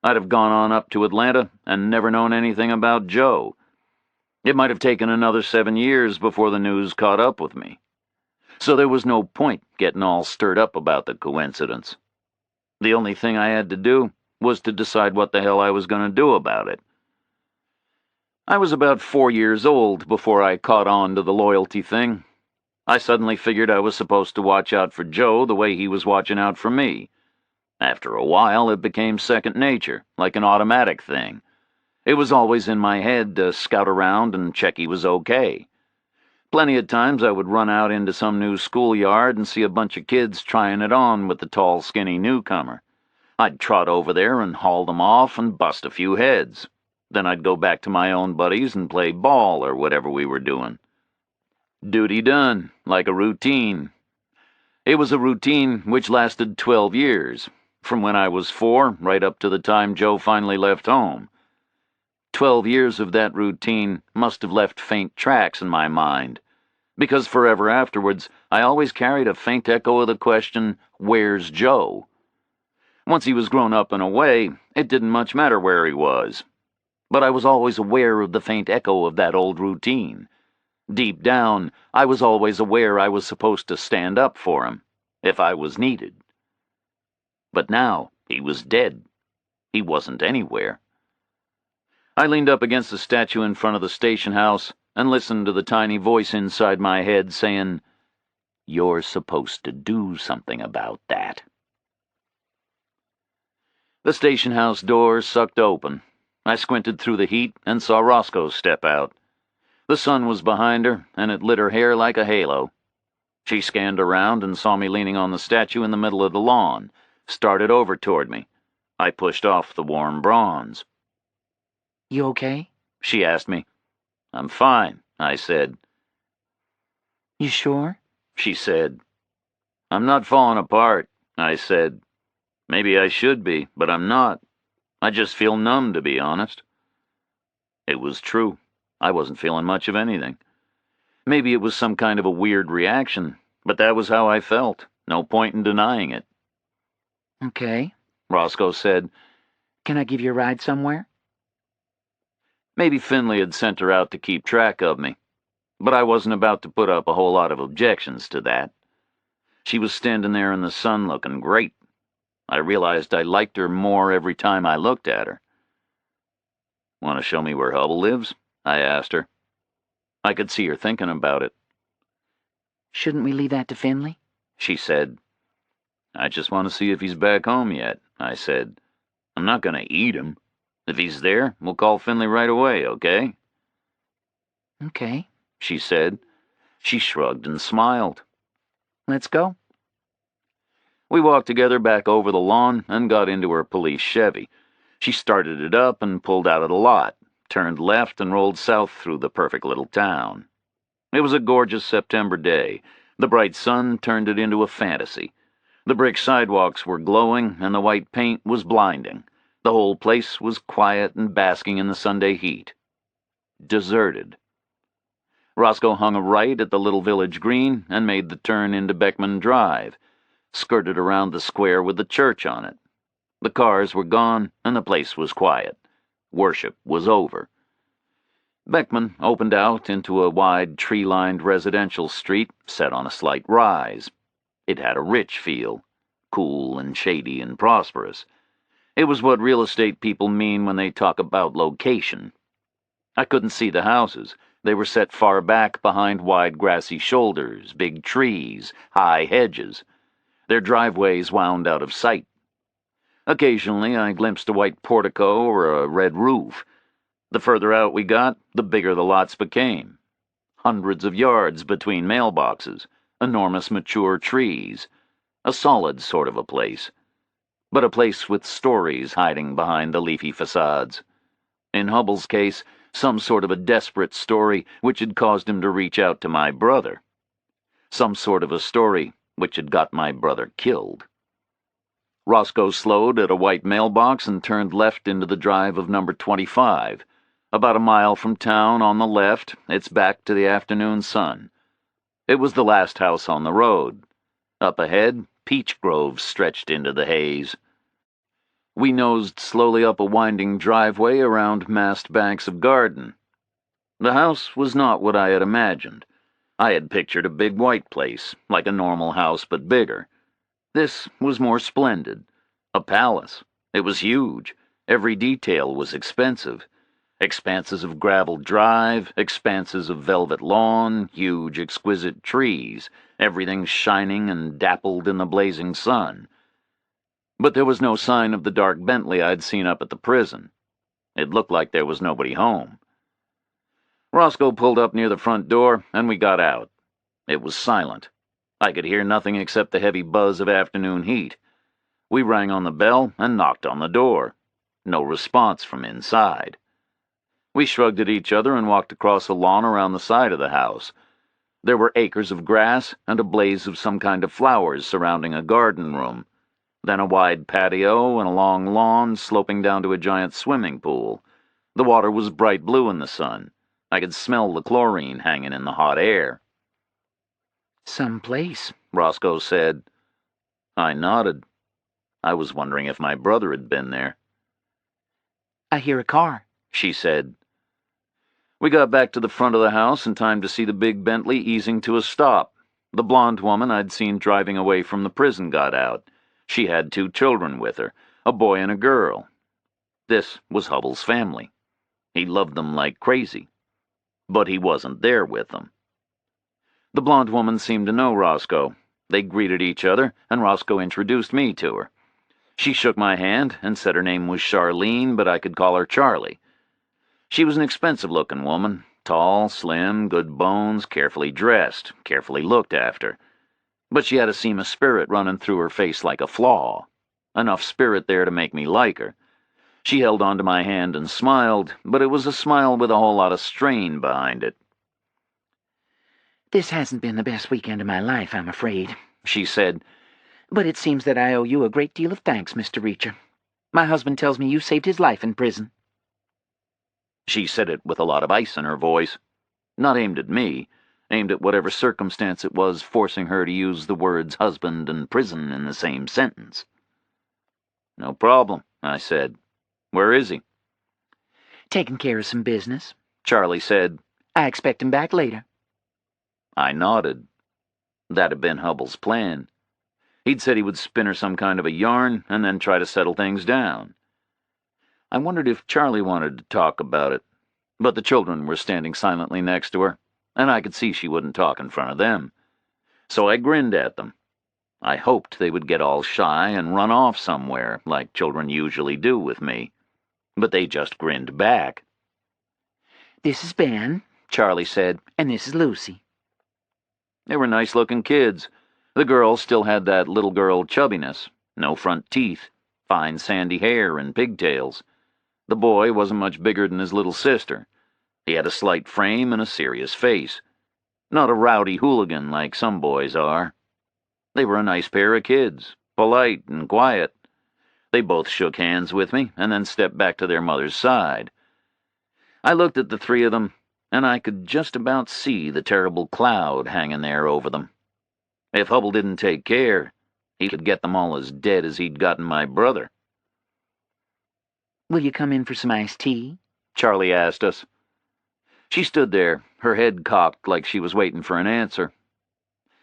I'd have gone on up to Atlanta and never known anything about Joe. It might have taken another 7 years before the news caught up with me. So there was no point getting all stirred up about the coincidence. The only thing I had to do was to decide what the hell I was going to do about it. I was about 4 years old before I caught on to the loyalty thing. I suddenly figured I was supposed to watch out for Joe the way he was watching out for me. After a while, it became second nature, like an automatic thing. It was always in my head to scout around and check he was okay. Plenty of times I would run out into some new schoolyard and see a bunch of kids trying it on with the tall, skinny newcomer. I'd trot over there and haul them off and bust a few heads. Then I'd go back to my own buddies and play ball or whatever we were doing. Duty done, like a routine. It was a routine which lasted 12 years, from when I was 4 right up to the time Joe finally left home. 12 years of that routine must have left faint tracks in my mind, because forever afterwards I always carried a faint echo of the question, "Where's Joe?" Once he was grown up and away, it didn't much matter where he was. But I was always aware of the faint echo of that old routine. Deep down, I was always aware I was supposed to stand up for him, if I was needed. But now, he was dead. He wasn't anywhere. I leaned up against the statue in front of the station house and listened to the tiny voice inside my head saying, "You're supposed to do something about that." The station house door sucked open. I squinted through the heat and saw Roscoe step out. The sun was behind her, and it lit her hair like a halo. She scanned around and saw me leaning on the statue in the middle of the lawn, started over toward me. I pushed off the warm bronze. "You okay?" she asked me. "I'm fine," I said. "You sure?" she said. "I'm not falling apart," I said. "Maybe I should be, but I'm not. I just feel numb, to be honest." It was true. I wasn't feeling much of anything. Maybe it was some kind of a weird reaction, but that was how I felt. No point in denying it. "Okay," Roscoe said. "Can I give you a ride somewhere?" Maybe Finley had sent her out to keep track of me, but I wasn't about to put up a whole lot of objections to that. She was standing there in the sun looking great. I realized I liked her more every time I looked at her. "Want to show me where Hubble lives?" I asked her. I could see her thinking about it. "Shouldn't we leave that to Finley?" she said. "I just want to see if he's back home yet," I said. "I'm not going to eat him. If he's there, we'll call Finley right away, okay?" "Okay," she said. She shrugged and smiled. "Let's go." We walked together back over the lawn and got into her police Chevy. She started it up and pulled out of the lot, turned left and rolled south through the perfect little town. It was a gorgeous September day. The bright sun turned it into a fantasy. The brick sidewalks were glowing and the white paint was blinding. The whole place was quiet and basking in the Sunday heat. Deserted. Roscoe hung a right at the little village green and made the turn into Beckman Drive, skirted around the square with the church on it. The cars were gone and the place was quiet. Worship was over. Beckman opened out into a wide tree-lined residential street set on a slight rise. It had a rich feel, cool and shady and prosperous. It was what real estate people mean when they talk about location. I couldn't see the houses. They were set far back behind wide grassy shoulders, big trees, high hedges. Their driveways wound out of sight. Occasionally I glimpsed a white portico or a red roof. The further out we got, the bigger the lots became. Hundreds of yards between mailboxes, enormous mature trees. A solid sort of a place. But a place with stories hiding behind the leafy facades. In Hubbell's case, some sort of a desperate story which had caused him to reach out to my brother. Some sort of a story which had got my brother killed. Roscoe slowed at a white mailbox and turned left into the drive of number 25. About a mile from town on the left, its back to the afternoon sun. It was the last house on the road. Up ahead, peach groves stretched into the haze. We nosed slowly up a winding driveway around massed banks of garden. The house was not what I had imagined. I had pictured a big white place, like a normal house but bigger. This was more splendid. A palace. It was huge. Every detail was expensive. Expanses of gravel drive, expanses of velvet lawn, huge exquisite trees, everything shining and dappled in the blazing sun. But there was no sign of the dark Bentley I'd seen up at the prison. It looked like there was nobody home. Roscoe pulled up near the front door, and we got out. It was silent. I could hear nothing except the heavy buzz of afternoon heat. We rang on the bell and knocked on the door. No response from inside. We shrugged at each other and walked across the lawn around the side of the house. There were acres of grass and a blaze of some kind of flowers surrounding a garden room. Then a wide patio and a long lawn sloping down to a giant swimming pool. The water was bright blue in the sun. I could smell the chlorine hanging in the hot air. "Some place," Roscoe said. I nodded. I was wondering if my brother had been there. "I hear a car," she said. We got back to the front of the house in time to see the big Bentley easing to a stop. The blonde woman I'd seen driving away from the prison got out. She had 2 children with her, a boy and a girl. This was Hubbell's family. He loved them like crazy. But he wasn't there with them. The blonde woman seemed to know Roscoe. They greeted each other, and Roscoe introduced me to her. She shook my hand and said her name was Charlene, but I could call her Charlie. She was an expensive-looking woman, tall, slim, good bones, carefully dressed, carefully looked after. But she had a seam of spirit running through her face like a flaw. Enough spirit there to make me like her. She held onto my hand and smiled, but it was a smile with a whole lot of strain behind it. "This hasn't been the best weekend of my life, I'm afraid," she said. "But it seems that I owe you a great deal of thanks, Mr. Reacher. My husband tells me you saved his life in prison." She said it with a lot of ice in her voice. Not aimed at me, aimed at whatever circumstance it was forcing her to use the words husband and prison in the same sentence. "No problem," I said. "Where is he?" "Taking care of some business," Charlie said. "I expect him back later." I nodded. That had been Hubbell's plan. He'd said he would spin her some kind of a yarn and then try to settle things down. I wondered if Charlie wanted to talk about it, but the children were standing silently next to her, and I could see she wouldn't talk in front of them. So I grinned at them. I hoped they would get all shy and run off somewhere, like children usually do with me. But they just grinned back. "This is Ben," Charlie said, "and this is Lucy." They were nice-looking kids. The girl still had that little girl chubbiness, no front teeth, fine sandy hair and pigtails. The boy wasn't much bigger than his little sister. He had a slight frame and a serious face. Not a rowdy hooligan like some boys are. They were a nice pair of kids, polite and quiet. They both shook hands with me and then stepped back to their mother's side. I looked at the 3 of them, and I could just about see the terrible cloud hanging there over them. If Hubbell didn't take care, he could get them all as dead as he'd gotten my brother. "Will you come in for some iced tea?" Charlie asked us. She stood there, her head cocked like she was waiting for an answer.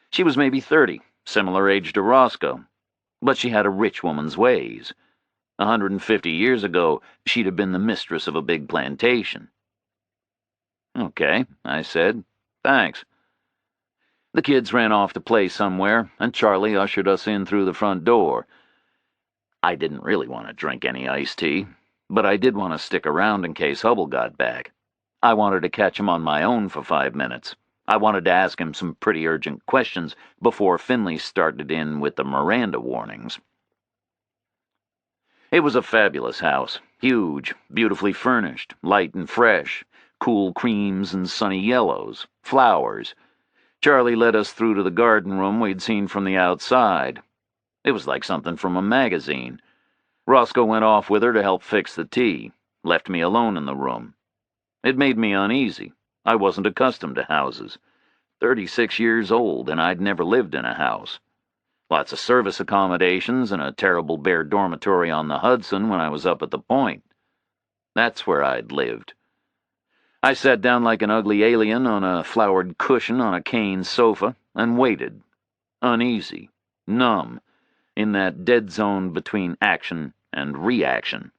She was maybe 30, similar age to Roscoe, but she had a rich woman's ways. 150 years ago, she'd have been the mistress of a big plantation. "Okay," I said. "Thanks." The kids ran off to play somewhere, and Charlie ushered us in through the front door. I didn't really want to drink any iced tea, but I did want to stick around in case Hubble got back. I wanted to catch him on my own for 5 minutes. I wanted to ask him some pretty urgent questions before Finley started in with the Miranda warnings. It was a fabulous house, huge, beautifully furnished, light and fresh, cool creams and sunny yellows, flowers. Charlie led us through to the garden room we'd seen from the outside. It was like something from a magazine. Roscoe went off with her to help fix the tea, left me alone in the room. It made me uneasy. I wasn't accustomed to houses. 36 years old, and I'd never lived in a house. Lots of service accommodations and a terrible bare dormitory on the Hudson when I was up at the Point. That's where I'd lived. I sat down like an ugly alien on a flowered cushion on a cane sofa and waited, uneasy, numb, in that dead zone between action and reaction.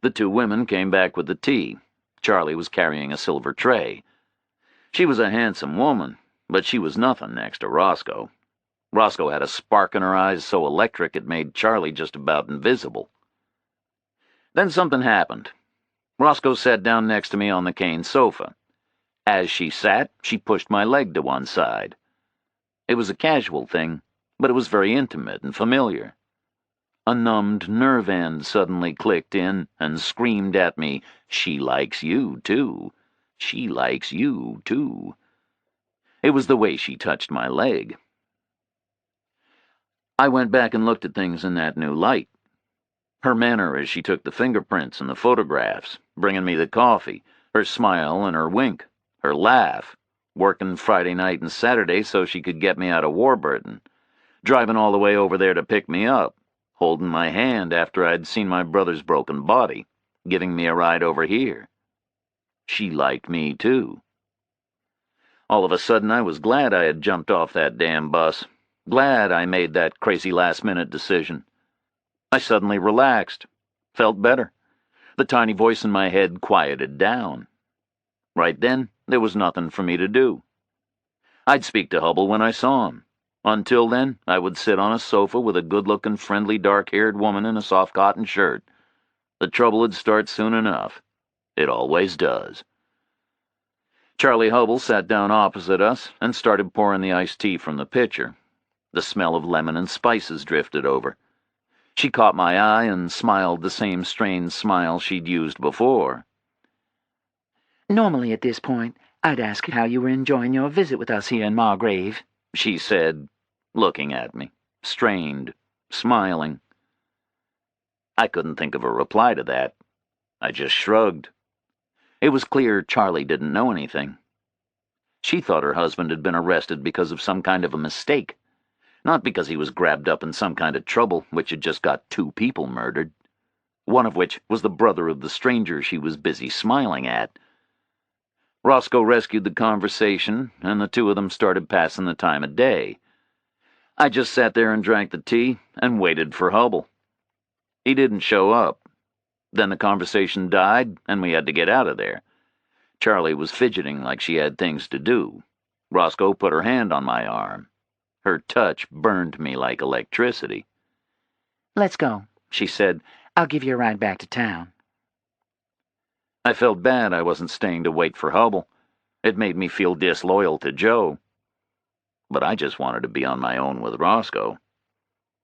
The two women came back with the tea. Charlie was carrying a silver tray. She was a handsome woman, but she was nothing next to Roscoe. Roscoe had a spark in her eyes so electric it made Charlie just about invisible. Then something happened. Roscoe sat down next to me on the cane sofa. As she sat, she pushed my leg to one side. It was a casual thing, but it was very intimate and familiar. A numbed nerve end suddenly clicked in and screamed at me, "She likes you, too. She likes you, too." It was the way she touched my leg. I went back and looked at things in that new light. Her manner as she took the fingerprints and the photographs, bringing me the coffee, her smile and her wink, her laugh, working Friday night and Saturday so she could get me out of Warburton, driving all the way over there to pick me up, holding my hand after I'd seen my brother's broken body, giving me a ride over here. She liked me, too. All of a sudden, I was glad I had jumped off that damn bus, glad I made that crazy last-minute decision. I suddenly relaxed, felt better. The tiny voice in my head quieted down. Right then, there was nothing for me to do. I'd speak to Hubble when I saw him. Until then, I would sit on a sofa with a good-looking, friendly, dark-haired woman in a soft cotton shirt. The trouble would start soon enough. It always does. Charlie Hubble sat down opposite us and started pouring the iced tea from the pitcher. The smell of lemon and spices drifted over. She caught my eye and smiled the same strained smile she'd used before. "Normally at this point, I'd ask how you were enjoying your visit with us here in Margrave," she said, looking at me, strained, smiling. I couldn't think of a reply to that. I just shrugged. It was clear Charlie didn't know anything. She thought her husband had been arrested because of some kind of a mistake, not because he was grabbed up in some kind of trouble which had just got 2 people murdered, one of which was the brother of the stranger she was busy smiling at. Roscoe rescued the conversation, and the two of them started passing the time of day. I just sat there and drank the tea and waited for Hubble. He didn't show up. Then the conversation died, and we had to get out of there. Charlie was fidgeting like she had things to do. Roscoe put her hand on my arm. Her touch burned me like electricity. "Let's go," she said. "I'll give you a ride back to town." I felt bad I wasn't staying to wait for Hubble. It made me feel disloyal to Joe. But I just wanted to be on my own with Roscoe.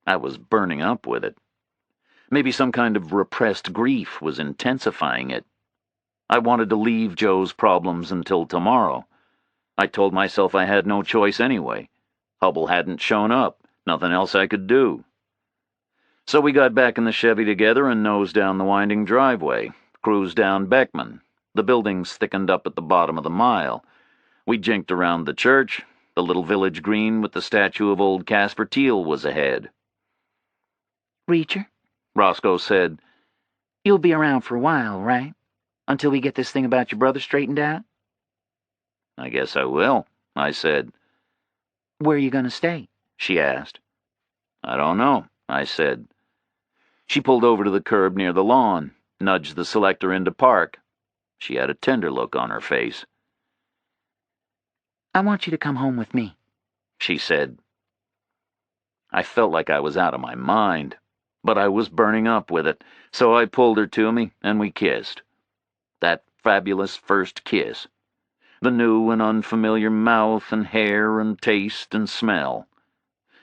I was burning up with it. Maybe some kind of repressed grief was intensifying it. I wanted to leave Joe's problems until tomorrow. I told myself I had no choice anyway. Hubble hadn't shown up, nothing else I could do. So we got back in the Chevy together and nosed down the winding driveway, cruised down Beckman. The buildings thickened up at the bottom of the mile. We jinked around the church. The little village green with the statue of old Casper Teal was ahead. "Reacher," Roscoe said, "you'll be around for a while, right?" Until we get this thing about your brother straightened out? I guess I will, I said. Where are you going to stay? She asked. I don't know, I said. She pulled over to the curb near the lawn, nudged the selector into park. She had a tender look on her face. I want you to come home with me, she said. I felt like I was out of my mind, but I was burning up with it, so I pulled her to me and we kissed. That fabulous first kiss. The new and unfamiliar mouth and hair and taste and smell.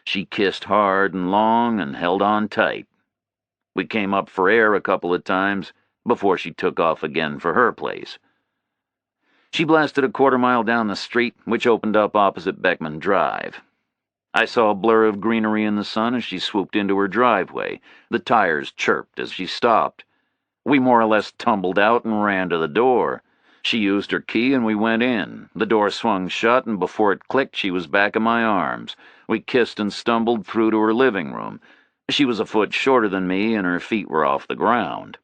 She kissed hard and long and held on tight. We came up for air a couple of times before she took off again for her place. She blasted a quarter-mile down the street, which opened up opposite Beckman Drive. I saw a blur of greenery in the sun as she swooped into her driveway. The tires chirped as she stopped. We more or less tumbled out and ran to the door. She used her key and we went in. The door swung shut, and before it clicked, she was back in my arms. We kissed and stumbled through to her living room. She was a foot shorter than me, and her feet were off the ground.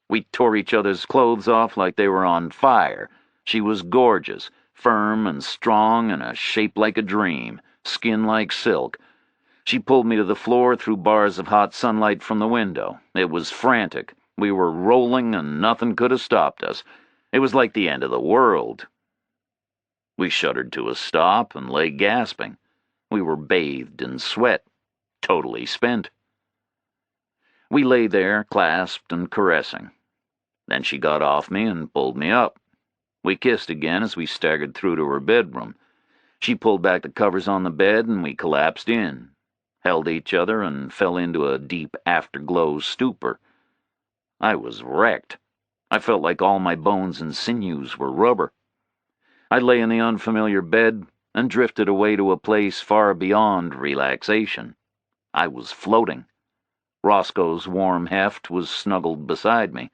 We tore each other's clothes off like they were on fire. She was gorgeous, firm and strong, and a shape like a dream, skin like silk. She pulled me to the floor through bars of hot sunlight from the window. It was frantic. We were rolling, and nothing could have stopped us. It was like the end of the world. We shuddered to a stop and lay gasping. We were bathed in sweat, totally spent. We lay there, clasped and caressing. Then she got off me and pulled me up. We kissed again as we staggered through to her bedroom. She pulled back the covers on the bed and we collapsed in, held each other and fell into a deep afterglow stupor. I was wrecked. I felt like all my bones and sinews were rubber. I lay in the unfamiliar bed and drifted away to a place far beyond relaxation. I was floating. Roscoe's warm heft was snuggled beside me.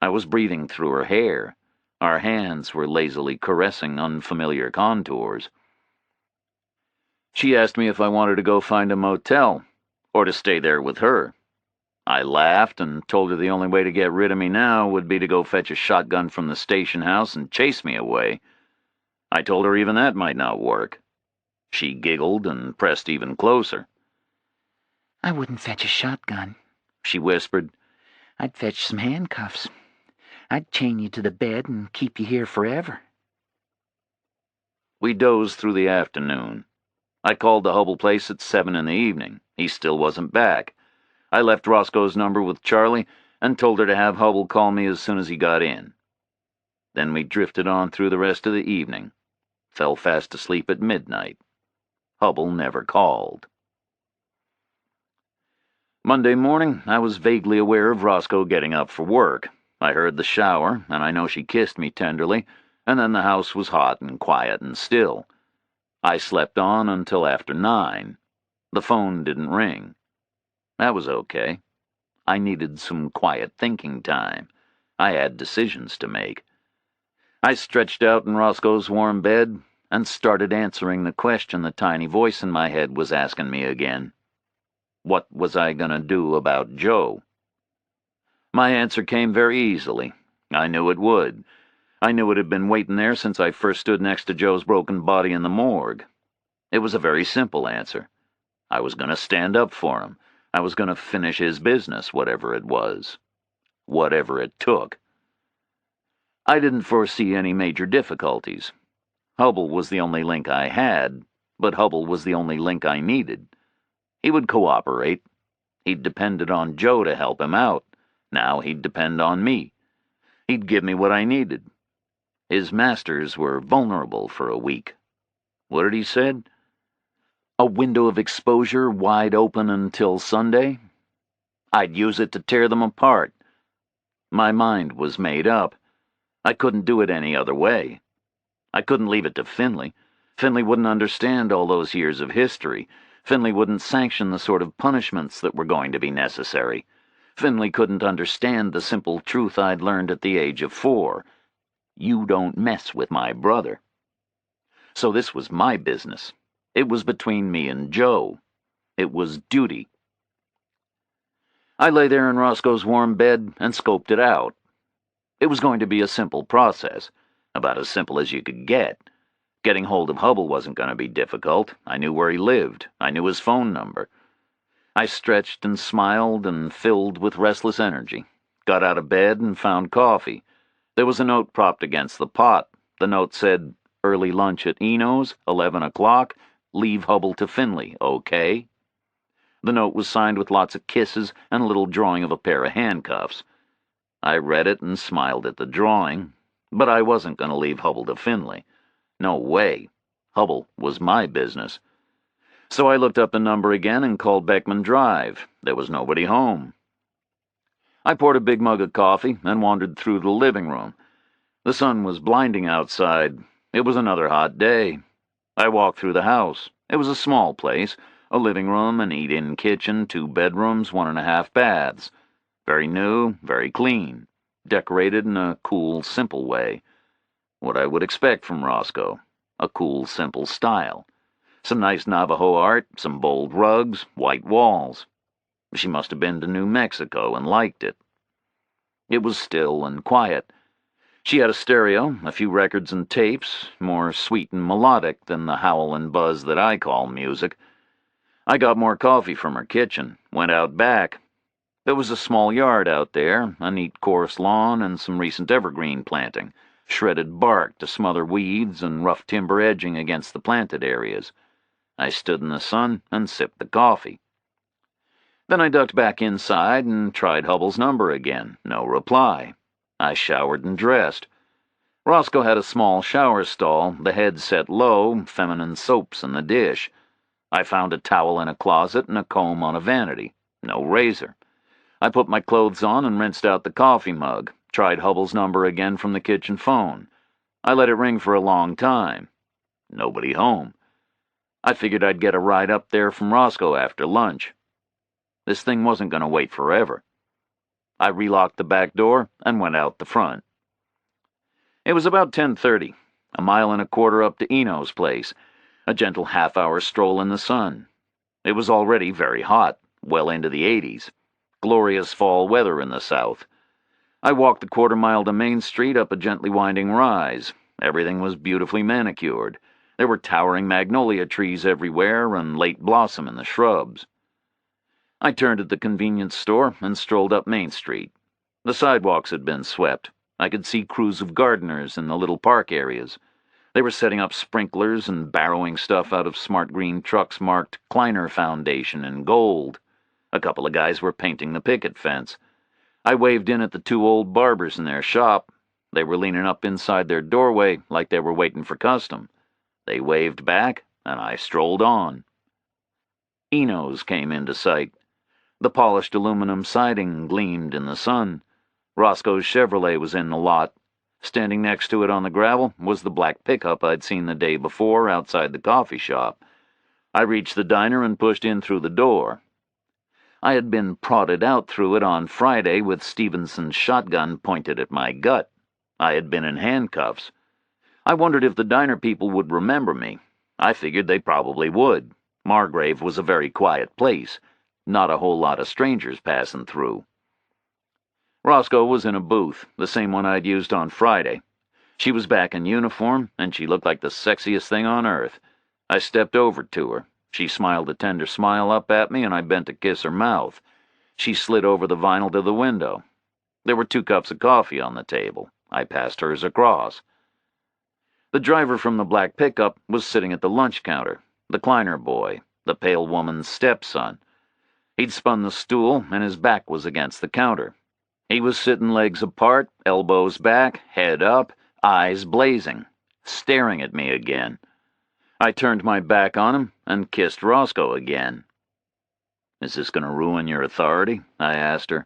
I was breathing through her hair. Our hands were lazily caressing unfamiliar contours. She asked me if I wanted to go find a motel, or to stay there with her. I laughed and told her the only way to get rid of me now would be to go fetch a shotgun from the station house and chase me away. I told her even that might not work. She giggled and pressed even closer. I wouldn't fetch a shotgun, she whispered. I'd fetch some handcuffs. I'd chain you to the bed and keep you here forever. We dozed through the afternoon. I called the Hubble place at 7 in the evening. He still wasn't back. I left Roscoe's number with Charlie and told her to have Hubble call me as soon as he got in. Then we drifted on through the rest of the evening. Fell fast asleep at midnight. Hubble never called. Monday morning, I was vaguely aware of Roscoe getting up for work. I heard the shower, and I know she kissed me tenderly, and then the house was hot and quiet and still. I slept on until after 9. The phone didn't ring. That was okay. I needed some quiet thinking time. I had decisions to make. I stretched out in Roscoe's warm bed and started answering the question the tiny voice in my head was asking me again. What was I going to do about Joe? My answer came very easily. I knew it would. I knew it had been waiting there since I first stood next to Joe's broken body in the morgue. It was a very simple answer. I was going to stand up for him. I was going to finish his business, whatever it was. Whatever it took. I didn't foresee any major difficulties. Hubble was the only link I had, but Hubble was the only link I needed. He would cooperate. He'd depended on Joe to help him out. Now he'd depend on me. He'd give me what I needed. His masters were vulnerable for a week. What had he said? A window of exposure wide open until Sunday? I'd use it to tear them apart. My mind was made up. I couldn't do it any other way. I couldn't leave it to Finley. Finley wouldn't understand all those years of history. Finley wouldn't sanction the sort of punishments that were going to be necessary. Finley couldn't understand the simple truth I'd learned at the age of 4. You don't mess with my brother. So this was my business. It was between me and Joe. It was duty. I lay there in Roscoe's warm bed and scoped it out. It was going to be a simple process, about as simple as you could get. Getting hold of Hubble wasn't going to be difficult. I knew where he lived. I knew his phone number. I stretched and smiled and filled with restless energy. Got out of bed and found coffee. There was a note propped against the pot. The note said, "Early lunch at Eno's, 11 o'clock. Leave Hubble to Finley, okay?" The note was signed with lots of kisses and a little drawing of a pair of handcuffs. I read it and smiled at the drawing, but I wasn't going to leave Hubble to Finley. No way. Hubble was my business. So I looked up the number again and called Beckman Drive. There was nobody home. I poured a big mug of coffee and wandered through the living room. The sun was blinding outside. It was another hot day. I walked through the house. It was a small place, a living room, an eat-in kitchen, 2 bedrooms, 1.5 baths. Very new, very clean, decorated in a cool, simple way. What I would expect from Roscoe. A cool, simple style. Some nice Navajo art, some bold rugs, white walls. She must have been to New Mexico and liked it. It was still and quiet. She had a stereo, a few records and tapes, more sweet and melodic than the howl and buzz that I call music. I got more coffee from her kitchen, went out back. There was a small yard out there, a neat coarse lawn and some recent evergreen planting, shredded bark to smother weeds and rough timber edging against the planted areas. I stood in the sun and sipped the coffee. Then I ducked back inside and tried Hubble's number again. No reply. I showered and dressed. Roscoe had a small shower stall, the head set low, feminine soaps in the dish. I found a towel in a closet and a comb on a vanity. No razor. I put my clothes on and rinsed out the coffee mug, tried Hubble's number again from the kitchen phone. I let it ring for a long time. Nobody home. I figured I'd get a ride up there from Roscoe after lunch. This thing wasn't going to wait forever. I relocked the back door and went out the front. It was about 10:30, a mile and a quarter up to Eno's place, a gentle half-hour stroll in the sun. It was already very hot, well into the 80s. Glorious fall weather in the south. I walked the quarter-mile to Main Street up a gently winding rise. Everything was beautifully manicured. There were towering magnolia trees everywhere and late blossom in the shrubs. I turned at the convenience store and strolled up Main Street. The sidewalks had been swept. I could see crews of gardeners in the little park areas. They were setting up sprinklers and barrowing stuff out of smart green trucks marked Kleiner Foundation in gold. A couple of guys were painting the picket fence. I waved in at the 2 old barbers in their shop. They were leaning up inside their doorway like they were waiting for custom. They waved back, and I strolled on. Eno's came into sight. The polished aluminum siding gleamed in the sun. Roscoe's Chevrolet was in the lot. Standing next to it on the gravel was the black pickup I'd seen the day before outside the coffee shop. I reached the diner and pushed in through the door. I had been prodded out through it on Friday with Stevenson's shotgun pointed at my gut. I had been in handcuffs. I wondered if the diner people would remember me. I figured they probably would. Margrave was a very quiet place. Not a whole lot of strangers passing through. Roscoe was in a booth, the same one I'd used on Friday. She was back in uniform, and she looked like the sexiest thing on earth. I stepped over to her. She smiled a tender smile up at me, and I bent to kiss her mouth. She slid over the vinyl to the window. There were 2 cups of coffee on the table. I passed hers across. The driver from the black pickup was sitting at the lunch counter, the Kleiner boy, the pale woman's stepson. He'd spun the stool, and his back was against the counter. He was sitting legs apart, elbows back, head up, eyes blazing, staring at me again. I turned my back on him and kissed Roscoe again. "Is this going to ruin your authority?" I asked her.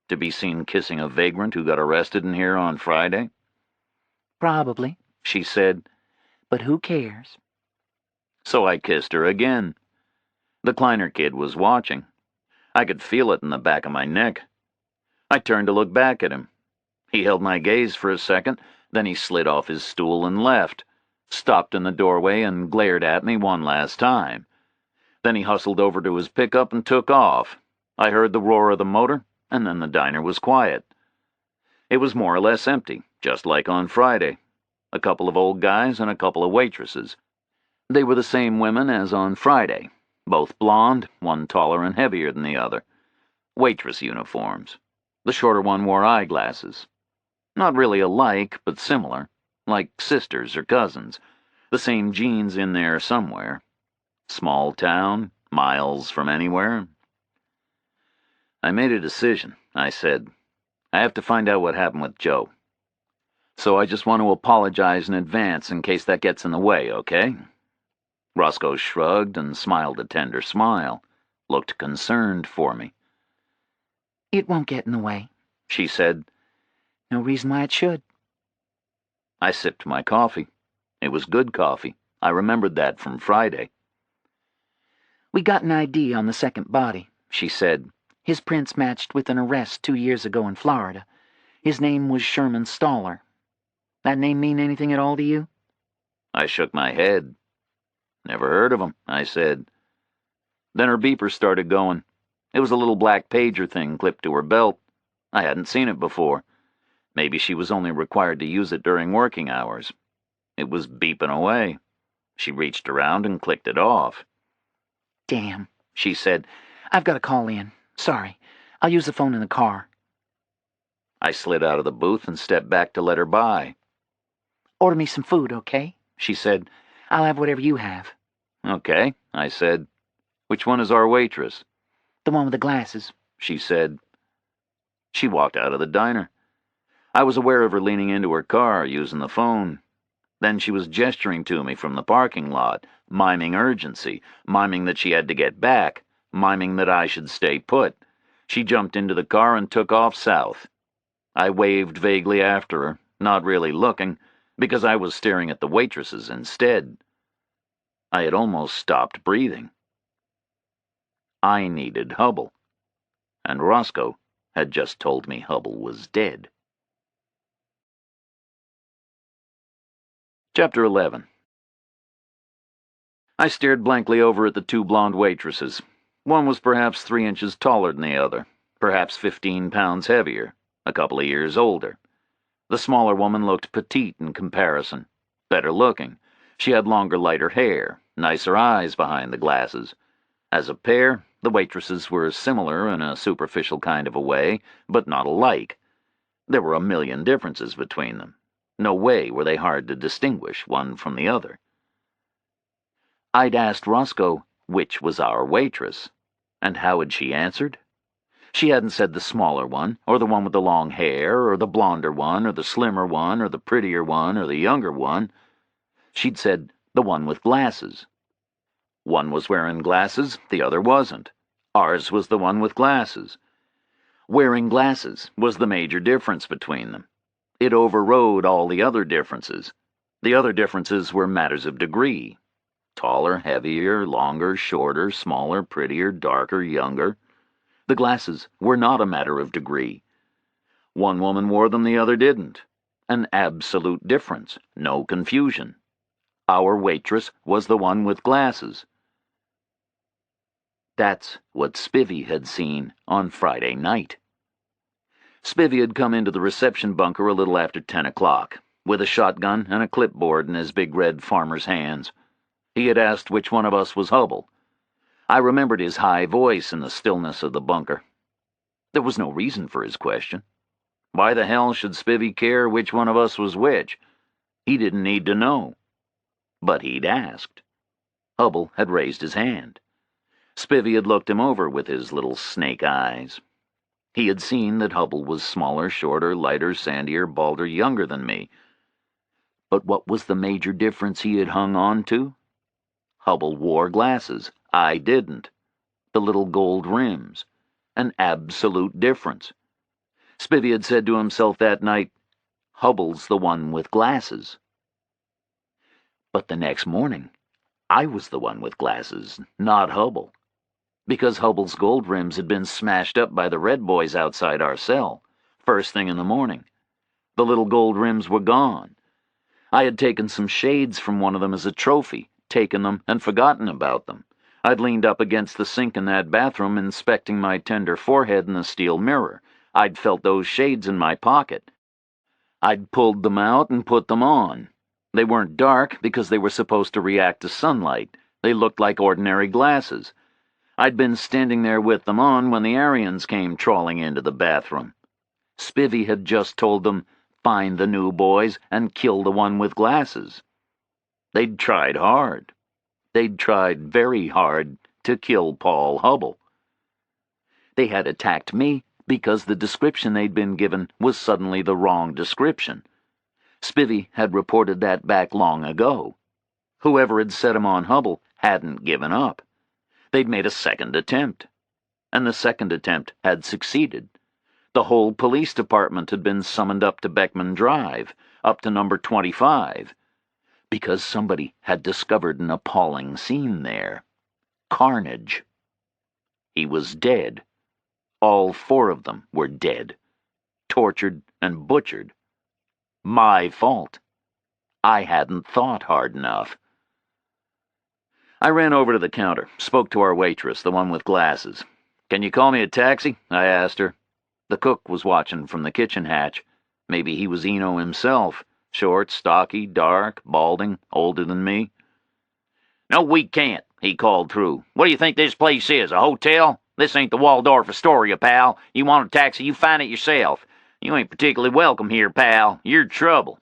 "To be seen kissing a vagrant who got arrested in here on Friday?" "Probably," she said, "but who cares?" So I kissed her again. The Kleiner kid was watching. I could feel it in the back of my neck. I turned to look back at him. He held my gaze for a second, then he slid off his stool and left, stopped in the doorway and glared at me one last time. Then he hustled over to his pickup and took off. I heard the roar of the motor, and then the diner was quiet. It was more or less empty, just like on Friday. A couple of old guys and a couple of waitresses. They were the same women as on Friday, both blonde, one taller and heavier than the other. Waitress uniforms. The shorter one wore eyeglasses. Not really alike, but similar, like sisters or cousins. The same genes in there somewhere. Small town, miles from anywhere. I made a decision, I said. I have to find out what happened with Joe. So I just want to apologize in advance in case that gets in the way, okay? Roscoe shrugged and smiled a tender smile, looked concerned for me. It won't get in the way, she said. No reason why it should. I sipped my coffee. It was good coffee. I remembered that from Friday. We got an ID on the second body, she said. His prints matched with an arrest 2 years ago in Florida. His name was Sherman Staller. That name mean anything at all to you? I shook my head. Never heard of him, I said. Then her beeper started going. It was a little black pager thing clipped to her belt. I hadn't seen it before. Maybe she was only required to use it during working hours. It was beeping away. She reached around and clicked it off. Damn, she said. I've got to call in. Sorry. I'll use the phone in the car. I slid out of the booth and stepped back to let her by. Order me some food, okay? She said. I'll have whatever you have. Okay, I said. Which one is our waitress? The one with the glasses, she said. She walked out of the diner. I was aware of her leaning into her car, using the phone. Then she was gesturing to me from the parking lot, miming urgency, miming that she had to get back, miming that I should stay put. She jumped into the car and took off south. I waved vaguely after her, not really looking, because I was staring at the waitresses instead. I had almost stopped breathing. I needed Hubble, and Roscoe had just told me Hubble was dead. Chapter 11. I stared blankly over at the two blonde waitresses. One was perhaps 3 inches taller than the other, perhaps 15 pounds heavier, a couple of years older. The smaller woman looked petite in comparison, better looking. She had longer, lighter hair, nicer eyes behind the glasses. As a pair, the waitresses were similar in a superficial kind of a way, but not alike. There were a million differences between them. No way were they hard to distinguish one from the other. I'd asked Roscoe which was our waitress, and how had she answered? She hadn't said the smaller one, or the one with the long hair, or the blonder one, or the slimmer one, or the prettier one, or the younger one. She'd said the one with glasses. One was wearing glasses, the other wasn't. Ours was the one with glasses. Wearing glasses was the major difference between them. It overrode all the other differences. The other differences were matters of degree. Taller, heavier, longer, shorter, smaller, prettier, darker, younger. The glasses were not a matter of degree. One woman wore them, the other didn't. An absolute difference, no confusion. Our waitress was the one with glasses. That's what Spivvy had seen on Friday night. Spivvy had come into the reception bunker a little after 10 o'clock, with a shotgun and a clipboard in his big red farmer's hands. He had asked which one of us was Hubble. I remembered his high voice in the stillness of the bunker. There was no reason for his question. Why the hell should Spivvy care which one of us was which? He didn't need to know. But he'd asked. Hubble had raised his hand. Spivvy had looked him over with his little snake eyes. He had seen that Hubble was smaller, shorter, lighter, sandier, balder, younger than me. But what was the major difference he had hung on to? Hubble wore glasses. I didn't. The little gold rims. An absolute difference. Spivvy had said to himself that night, Hubble's the one with glasses. But the next morning, I was the one with glasses, not Hubble. Because Hubble's gold rims had been smashed up by the red boys outside our cell, first thing in the morning. The little gold rims were gone. I had taken some shades from one of them as a trophy, taken them and forgotten about them. I'd leaned up against the sink in that bathroom, inspecting my tender forehead in the steel mirror. I'd felt those shades in my pocket. I'd pulled them out and put them on. They weren't dark because they were supposed to react to sunlight. They looked like ordinary glasses. I'd been standing there with them on when the Aryans came trawling into the bathroom. Spivvy had just told them, find the new boys and kill the one with glasses. They'd tried hard. They'd tried very hard to kill Paul Hubble. They had attacked me because the description they'd been given was suddenly the wrong description. Spivvy had reported that back long ago. Whoever had set him on Hubble hadn't given up. They'd made a second attempt. And the second attempt had succeeded. The whole police department had been summoned up to Beckman Drive, up to number 25, because somebody had discovered an appalling scene there. Carnage. He was dead. All 4 of them were dead. Tortured and butchered. My fault. I hadn't thought hard enough. I ran over to the counter, spoke to our waitress, the one with glasses. "Can you call me a taxi?" I asked her. The cook was watching from the kitchen hatch. Maybe he was Eno himself. Short, stocky, dark, balding, older than me. "No, we can't," he called through. "What do you think this place is, a hotel? This ain't the Waldorf Astoria, pal. You want a taxi, you find it yourself. You ain't particularly welcome here, pal. You're trouble."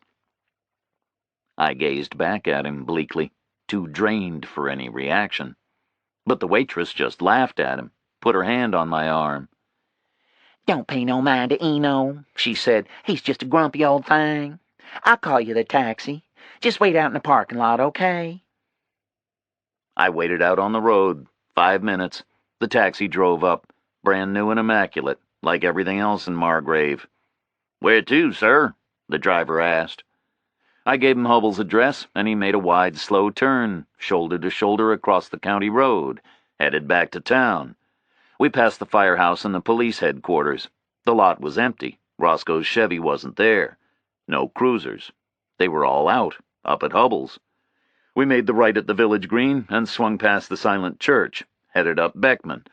I gazed back at him bleakly, too drained for any reaction. But the waitress just laughed at him, put her hand on my arm. "Don't pay no mind to Eno," she said. "He's just a grumpy old thing. I'll call you the taxi. Just wait out in the parking lot, okay?" I waited out on the road. 5 minutes. The taxi drove up, brand new and immaculate, like everything else in Margrave. "Where to, sir?" the driver asked. I gave him Hubble's address, and he made a wide, slow turn, shoulder to shoulder across the county road, headed back to town. We passed the firehouse and the police headquarters. The lot was empty. Roscoe's Chevy wasn't there. No cruisers. They were all out, up at Hubble's. We made the right at the village green and swung past the silent church, headed up Beckman.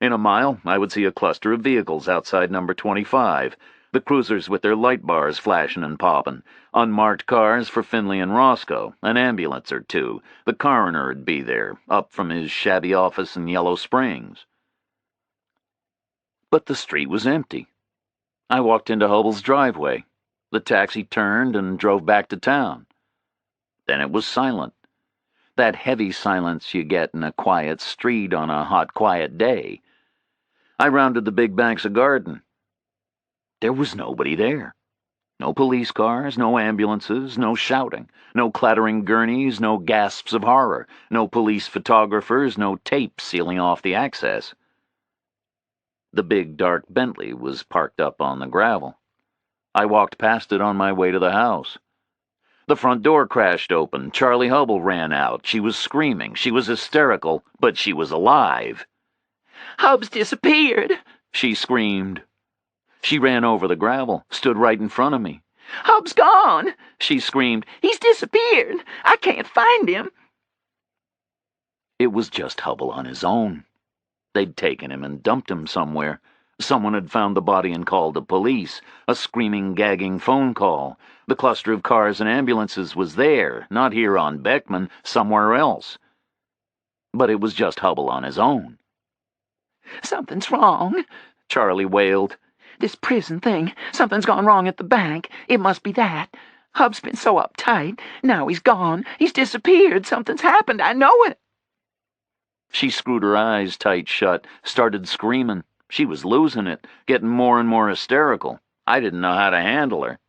In a mile, I would see a cluster of vehicles outside number 25, the cruisers with their light bars flashing and popping, unmarked cars for Finley and Roscoe, an ambulance or 2. The coroner'd be there, up from his shabby office in Yellow Springs. But the street was empty. I walked into Hubble's driveway. The taxi turned and drove back to town. Then it was silent. That heavy silence you get in a quiet street on a hot, quiet day. I rounded the big banks of garden. There was nobody there. No police cars, no ambulances, no shouting, no clattering gurneys, no gasps of horror, no police photographers, no tape sealing off the access. The big, dark Bentley was parked up on the gravel. I walked past it on my way to the house. The front door crashed open. Charlie Hubble ran out. She was screaming. She was hysterical, but she was alive. "Hub's disappeared," she screamed. She ran over the gravel, stood right in front of me. "Hub's gone," she screamed. "He's disappeared. I can't find him." It was just Hubble on his own. They'd taken him and dumped him somewhere. Someone had found the body and called the police. A screaming, gagging phone call. The cluster of cars and ambulances was there, not here on Beckman, somewhere else. But it was just Hubble on his own. "Something's wrong," Charlie wailed. "This prison thing. Something's gone wrong at the bank. It must be that. Hub's been so uptight. Now he's gone. He's disappeared. Something's happened. I know it." She screwed her eyes tight shut, started screaming. She was losing it, getting more and more hysterical. I didn't know how to handle her.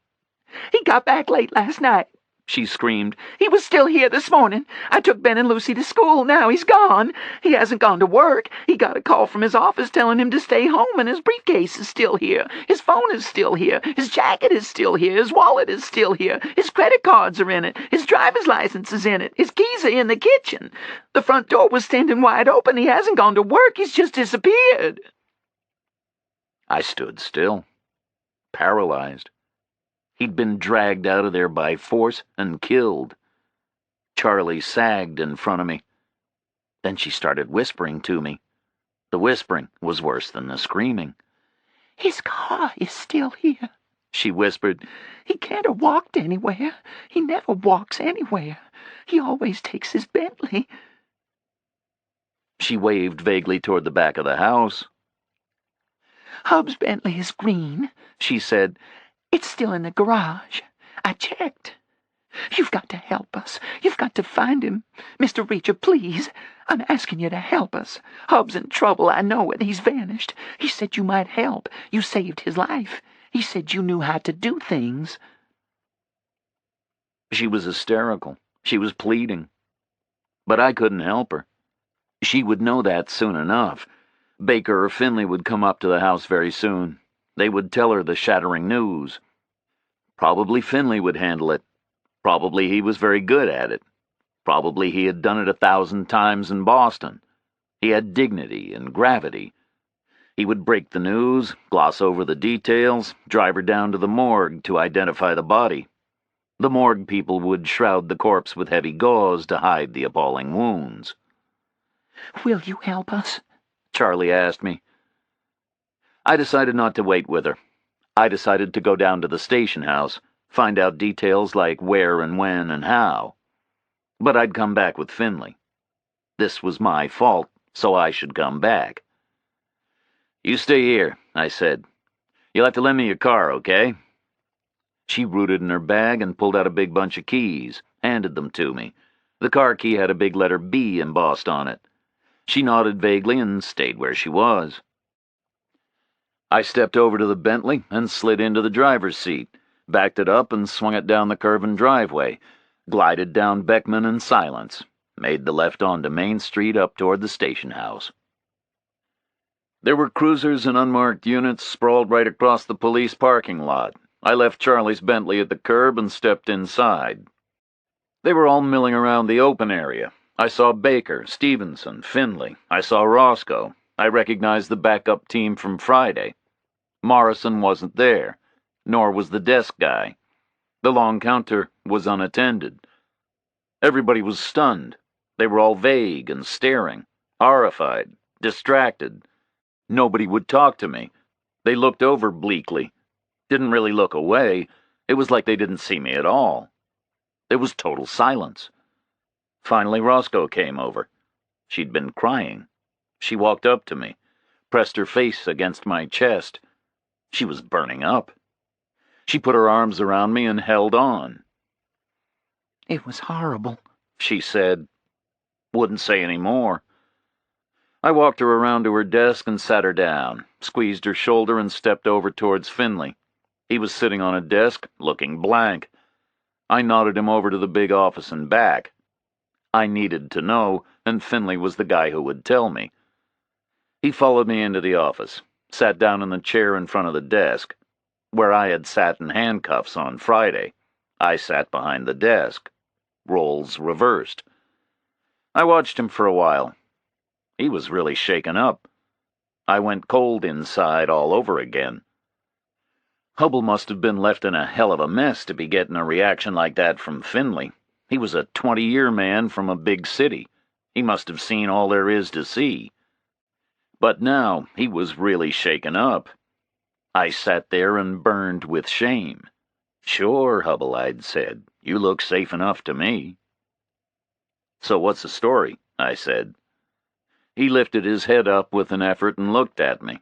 "He got back late last night," she screamed. "He was still here this morning. I took Ben and Lucy to school. Now he's gone. He hasn't gone to work. He got a call from his office telling him to stay home, and his briefcase is still here. His phone is still here. His jacket is still here. His wallet is still here. His credit cards are in it. His driver's license is in it. His keys are in the kitchen. The front door was standing wide open. He hasn't gone to work. He's just disappeared." I stood still, paralyzed. He'd been dragged out of there by force and killed. Charlie sagged in front of me. Then she started whispering to me. The whispering was worse than the screaming. "His car is still here," she whispered. "He can't have walked anywhere. He never walks anywhere. He always takes his Bentley." She waved vaguely toward the back of the house. "Hub's Bentley is green," she said. "It's still in the garage. I checked. You've got to help us. You've got to find him. Mr. Reacher, please. I'm asking you to help us. Hub's in trouble, I know it. He's vanished. He said you might help. You saved his life. He said you knew how to do things." She was hysterical. She was pleading. But I couldn't help her. She would know that soon enough. Baker or Finley would come up to the house very soon. They would tell her the shattering news. Probably Finley would handle it. Probably he was very good at it. Probably he had done it 1,000 times in Boston. He had dignity and gravity. He would break the news, gloss over the details, drive her down to the morgue to identify the body. The morgue people would shroud the corpse with heavy gauze to hide the appalling wounds. "Will you help us?" Charlie asked me. I decided not to wait with her. I decided to go down to the station house, find out details like where and when and how. But I'd come back with Finley. This was my fault, so I should come back. "You stay here," I said. "You'll have to lend me your car, okay?" She rooted in her bag and pulled out a big bunch of keys, handed them to me. The car key had a big letter B embossed on it. She nodded vaguely and stayed where she was. I stepped over to the Bentley and slid into the driver's seat, backed it up and swung it down the curving driveway, glided down Beckman in silence, made the left onto Main Street up toward the station house. There were cruisers and unmarked units sprawled right across the police parking lot. I left Charlie's Bentley at the curb and stepped inside. They were all milling around the open area. I saw Baker, Stevenson, Finley. I saw Roscoe. I recognized the backup team from Friday. Morrison wasn't there, nor was the desk guy. The long counter was unattended. Everybody was stunned. They were all vague and staring, horrified, distracted. Nobody would talk to me. They looked over bleakly. Didn't really look away. It was like they didn't see me at all. There was total silence. Finally, Roscoe came over. She'd been crying. She walked up to me, pressed her face against my chest. She was burning up. She put her arms around me and held on. "It was horrible," she said. Wouldn't say any more. I walked her around to her desk and sat her down, squeezed her shoulder and stepped over towards Finley. He was sitting on a desk, looking blank. I nodded him over to the big office and back. I needed to know, and Finley was the guy who would tell me. He followed me into the office, sat down in the chair in front of the desk. Where I had sat in handcuffs on Friday, I sat behind the desk. Roles reversed. I watched him for a while. He was really shaken up. I went cold inside all over again. Hubble must have been left in a hell of a mess to be getting a reaction like that from Finley. He was a 20-year man from a big city. He must have seen all there is to see. But now he was really shaken up. I sat there and burned with shame. "Sure, Hubble," I'd said. "You look safe enough to me." "So what's the story?" I said. He lifted his head up with an effort and looked at me.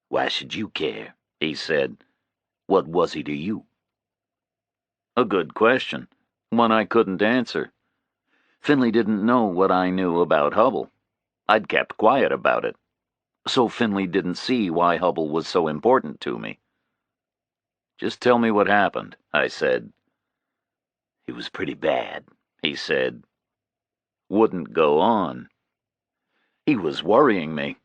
"Why should you care?" he said. "What was he to you?" A good question. One I couldn't answer. Finley didn't know what I knew about Hubble. I'd kept quiet about it. So Finley didn't see why Hubble was so important to me. "Just tell me what happened," I said. "It was pretty bad," he said. Wouldn't go on. He was worrying me.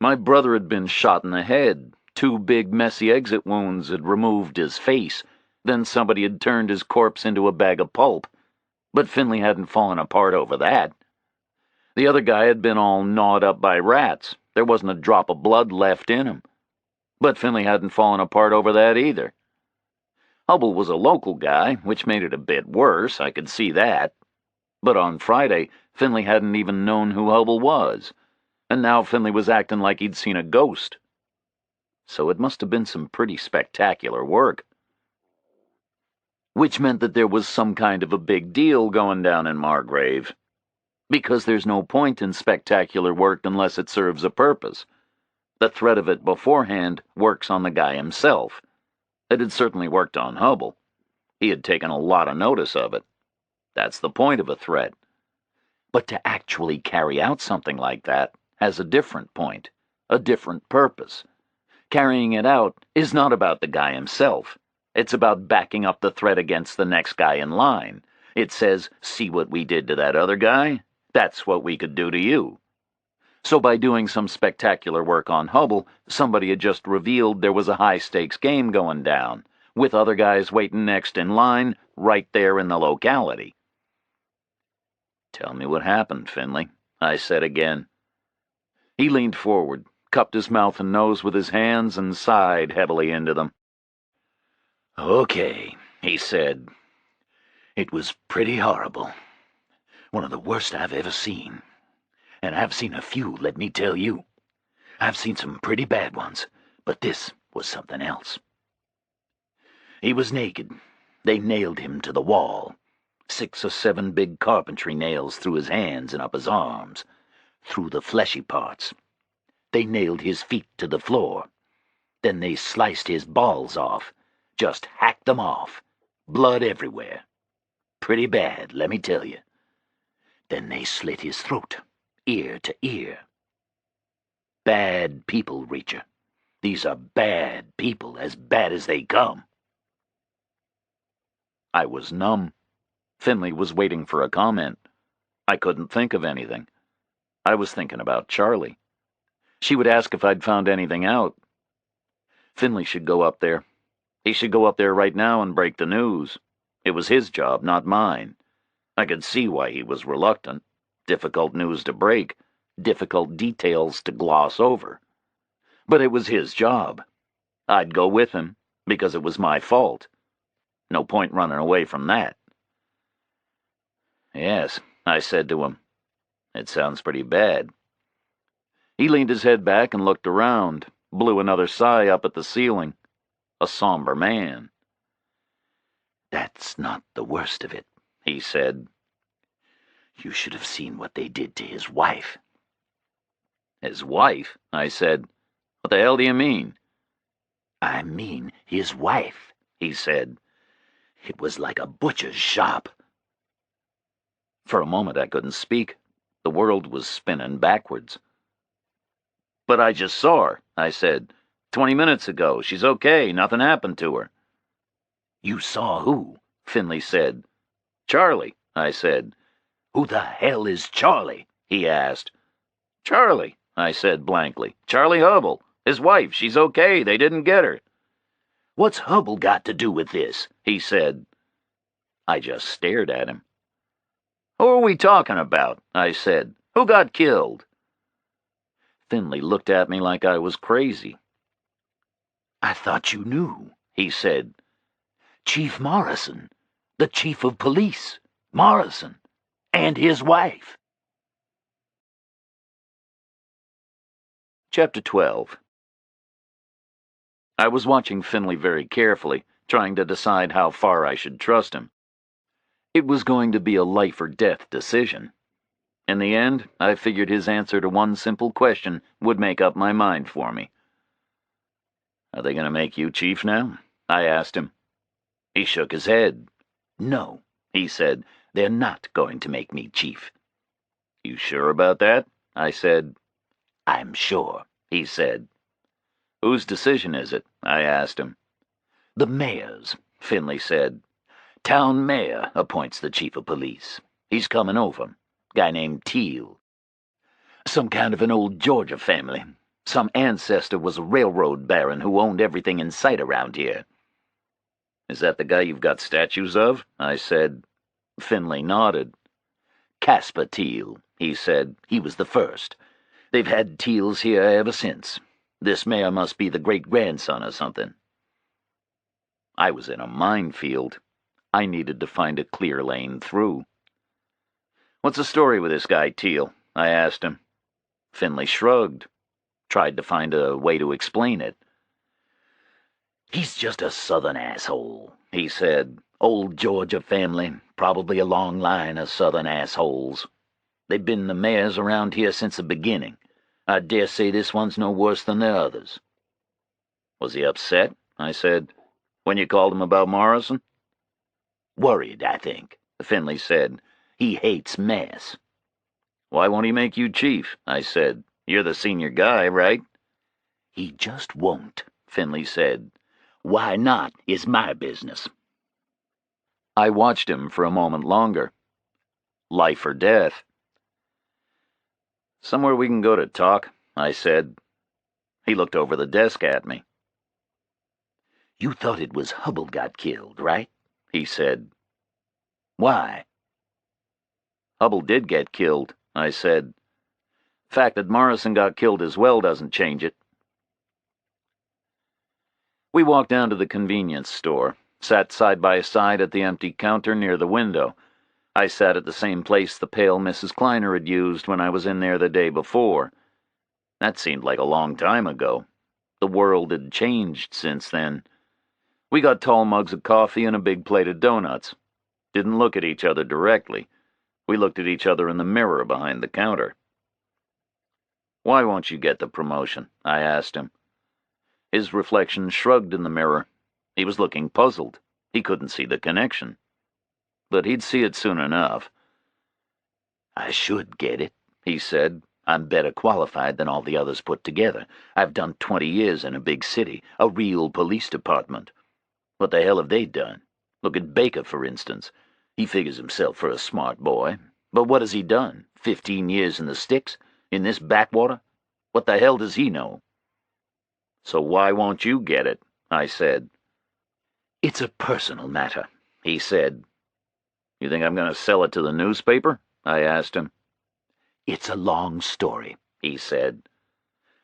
My brother had been shot in the head. 2 big, messy exit wounds had removed his face. Then somebody had turned his corpse into a bag of pulp. But Finley hadn't fallen apart over that. The other guy had been all gnawed up by rats. There wasn't a drop of blood left in him. But Finley hadn't fallen apart over that either. Hubble was a local guy, which made it a bit worse, I could see that. But on Friday, Finley hadn't even known who Hubble was. And now Finley was acting like he'd seen a ghost. so it must have been some pretty spectacular work. Which meant that there was some kind of a big deal going down in Margrave. Because there's no point in spectacular work unless it serves a purpose. The threat of it beforehand works on the guy himself. It had certainly worked on Hubble. He had taken a lot of notice of it. That's the point of a threat. But to actually carry out something like that has a different point, a different purpose. Carrying it out is not about the guy himself. It's about backing up the threat against the next guy in line. It says, see what we did to that other guy? That's what we could do to you. So by doing some spectacular work on Hubble, somebody had just revealed there was a high-stakes game going down, with other guys waiting next in line, right there in the locality. Tell me what happened, Finley, I said again. He leaned forward, cupped his mouth and nose with his hands, and sighed heavily into them. Okay, he said. It was pretty horrible. One of the worst I've ever seen. And I've seen a few, let me tell you. I've seen some pretty bad ones, but this was something else. He was naked. They nailed him to the wall. 6 or 7 big carpentry nails through his hands and up his arms, through the fleshy parts. They nailed his feet to the floor. Then they sliced his balls off, just hacked them off, blood everywhere. Pretty bad, let me tell you. Then they slit his throat, ear to ear. Bad people, Reacher. These are bad people, as bad as they come. I was numb. Finley was waiting for a comment. I couldn't think of anything. I was thinking about Charlie. She would ask if I'd found anything out. Finley should go up there. He should go up there right now and break the news. It was his job, not mine. I could see why he was reluctant. Difficult news to break, difficult details to gloss over. But it was his job. I'd go with him, because it was my fault. No point running away from that. Yes, I said to him. It sounds pretty bad. He leaned his head back and looked around, blew another sigh up at the ceiling. A somber man. That's not the worst of it, he said. You should have seen what they did to his wife. His wife? I said. What the hell do you mean? I mean his wife, he said. It was like a butcher's shop. For a moment I couldn't speak. The world was spinning backwards. But I just saw her, I said. 20 minutes ago. She's okay. Nothing happened to her. You saw who? Finley said. Charlie, I said. Who the hell is Charlie? He asked. Charlie, I said blankly. Charlie Hubble. His wife. She's okay. They didn't get her. What's Hubble got to do with this? He said. I just stared at him. Who are we talking about? I said. Who got killed? Finley looked at me like I was crazy. I thought you knew, he said. Chief Morrison, the chief of police, Morrison, and his wife. Chapter 12. I was watching Finley very carefully, trying to decide how far I should trust him. It was going to be a life-or-death decision. In the end, I figured his answer to one simple question would make up my mind for me. Are they going to make you chief now? I asked him. He shook his head. No, he said, they're not going to make me chief. You sure about that? I said. I'm sure, he said. Whose decision is it? I asked him. The mayor's, Finley said. Town mayor appoints the chief of police. He's coming over. Guy named Teal. Some kind of an old Georgia family. Some ancestor was a railroad baron who owned everything in sight around here. Is that the guy you've got statues of? I said. Finley nodded. Caspar Teal, he said. He was the first. They've had Teals here ever since. This mayor must be the great-grandson or something. I was in a minefield. I needed to find a clear lane through. What's the story with this guy, Teal? I asked him. Finley shrugged. Tried to find a way to explain it. "He's just a Southern asshole," he said. "Old Georgia family, probably a long line of Southern assholes. They've been the mayors around here since the beginning. I dare say this one's no worse than the others." "Was he upset," I said, "when you called him about Morrison?" "Worried, I think," Finley said. "He hates mess." "Why won't he make you chief?" I said. "You're the senior guy, right?" "He just won't," Finley said. "Why not is my business." I watched him for a moment longer. Life or death. "Somewhere we can go to talk," I said. He looked over the desk at me. "You thought it was Hubble got killed, right?" he said. "Why?" "Hubble did get killed," I said. "The fact that Morrison got killed as well doesn't change it." We walked down to the convenience store, sat side by side at the empty counter near the window. I sat at the same place the pale Mrs. Kleiner had used when I was in there the day before. That seemed like a long time ago. The world had changed since then. We got tall mugs of coffee and a big plate of donuts. Didn't look at each other directly. We looked at each other in the mirror behind the counter. "Why won't you get the promotion?" I asked him. His reflection shrugged in the mirror. He was looking puzzled. He couldn't see the connection. But he'd see it soon enough. "I should get it," he said. "I'm better qualified than all the others put together. I've done 20 years in a big city, a real police department. What the hell have they done? Look at Baker, for instance. He figures himself for a smart boy. But what has he done? 15 years in the sticks? In this backwater? What the hell does he know?" "So why won't you get it?" I said. "It's a personal matter," he said. "You think I'm going to sell it to the newspaper?" I asked him. "It's a long story," he said.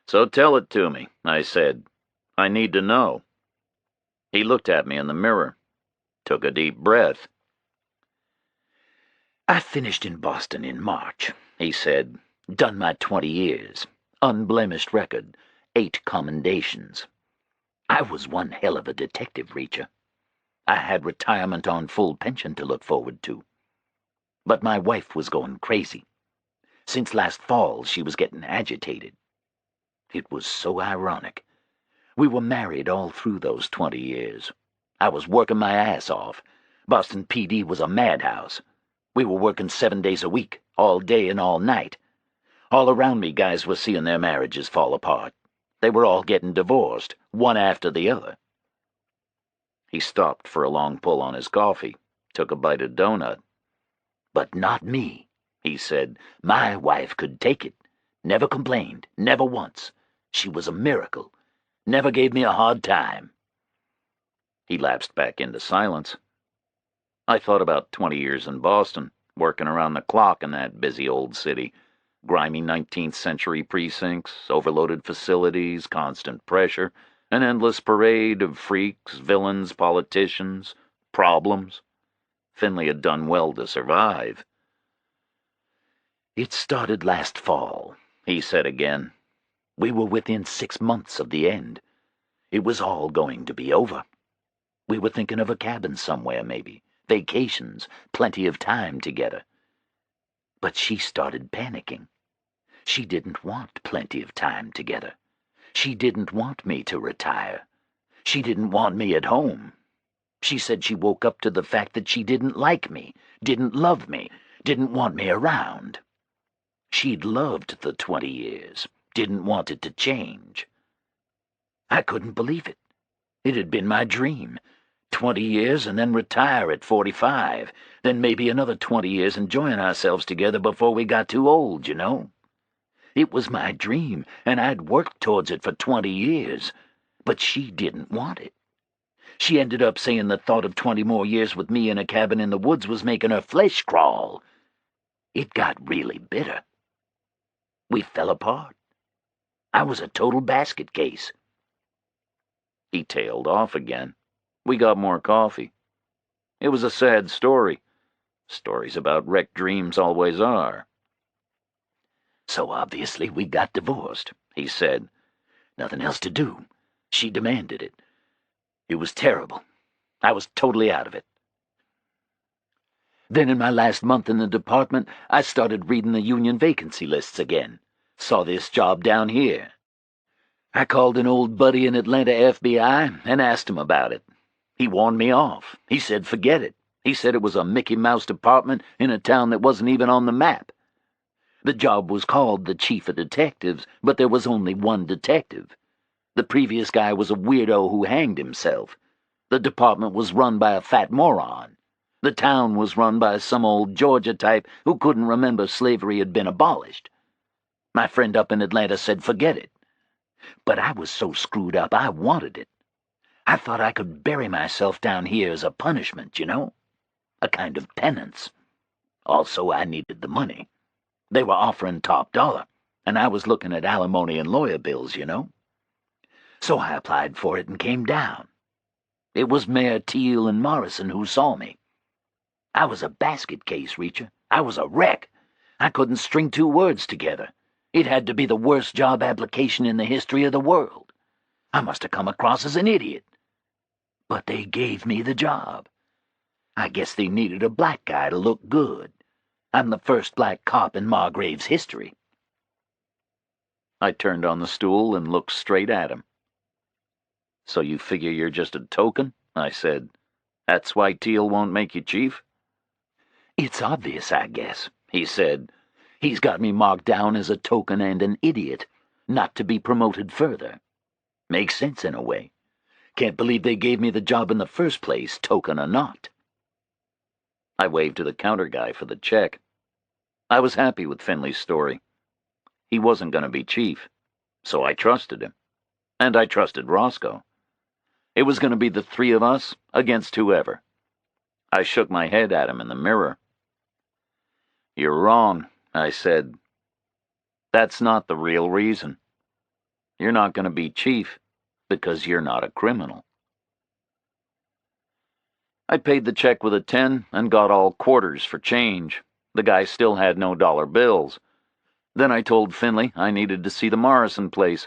"So tell it to me," I said. "I need to know." He looked at me in the mirror, took a deep breath. "I finished in Boston in March," he said. "Done my 20 years. Unblemished record. 8 commendations. I was one hell of a detective, Reacher. I had retirement on full pension to look forward to. But my wife was going crazy. Since last fall, she was getting agitated. It was so ironic. We were married all through those 20 years. I was working my ass off. Boston PD was a madhouse. We were working 7 days a week, all day and all night. All around me, guys were seeing their marriages fall apart. They were all getting divorced, one after the other." He stopped for a long pull on his coffee, took a bite of donut. "But not me," he said. "My wife could take it. Never complained, never once. She was a miracle. Never gave me a hard time." He lapsed back into silence. I thought about 20 years in Boston, working around the clock in that busy old city. Grimy 19th century precincts, overloaded facilities, constant pressure, an endless parade of freaks, villains, politicians, problems. Finley had done well to survive. "It started last fall," he said again. "We were within 6 months of the end. It was all going to be over. We were thinking of a cabin somewhere, maybe. Vacations, plenty of time together. But she started panicking. She didn't want plenty of time together. She didn't want me to retire. She didn't want me at home. She said she woke up to the fact that she didn't like me, didn't love me, didn't want me around. She'd loved the 20 years, didn't want it to change. I couldn't believe it. It had been my dream. 20 years and then retire at 45. Then maybe another 20 years enjoying ourselves together before we got too old, you know. It was my dream, and I'd worked towards it for 20 years. But she didn't want it. She ended up saying the thought of 20 more years with me in a cabin in the woods was making her flesh crawl. It got really bitter. We fell apart. I was a total basket case." He tailed off again. We got more coffee. It was a sad story. Stories about wrecked dreams always are. "So obviously we got divorced," he said. "Nothing else to do. She demanded it. It was terrible. I was totally out of it. Then in my last month in the department, I started reading the union vacancy lists again. Saw this job down here. I called an old buddy in Atlanta FBI and asked him about it. He warned me off. He said forget it. He said it was a Mickey Mouse department in a town that wasn't even on the map. The job was called the Chief of Detectives, but there was only one detective. The previous guy was a weirdo who hanged himself. The department was run by a fat moron. The town was run by some old Georgia type who couldn't remember slavery had been abolished. My friend up in Atlanta said forget it. But I was so screwed up I wanted it. I thought I could bury myself down here as a punishment, you know? A kind of penance. Also, I needed the money. They were offering top dollar, and I was looking at alimony and lawyer bills, you know? So I applied for it and came down. It was Mayor Teal and Morrison who saw me. I was a basket case, Reacher. I was a wreck. I couldn't string two words together. It had to be the worst job application in the history of the world. I must have come across as an idiot. But they gave me the job. I guess they needed a black guy to look good. I'm the first black cop in Margrave's history. I turned on the stool and looked straight at him. So you figure you're just a token? I said. That's why Teal won't make you chief? It's obvious, I guess, he said. He's got me marked down as a token and an idiot, not to be promoted further. Makes sense in a way. Can't believe they gave me the job in the first place, token or not. I waved to the counter guy for the check. I was happy with Finley's story. He wasn't going to be chief, so I trusted him. And I trusted Roscoe. It was going to be the three of us against whoever. I shook my head at him in the mirror. You're wrong, I said. That's not the real reason. You're not going to be chief because you're not a criminal. I paid the check with a 10 and got all quarters for change. The guy still had no dollar bills. Then I told Finley I needed to see the Morrison place.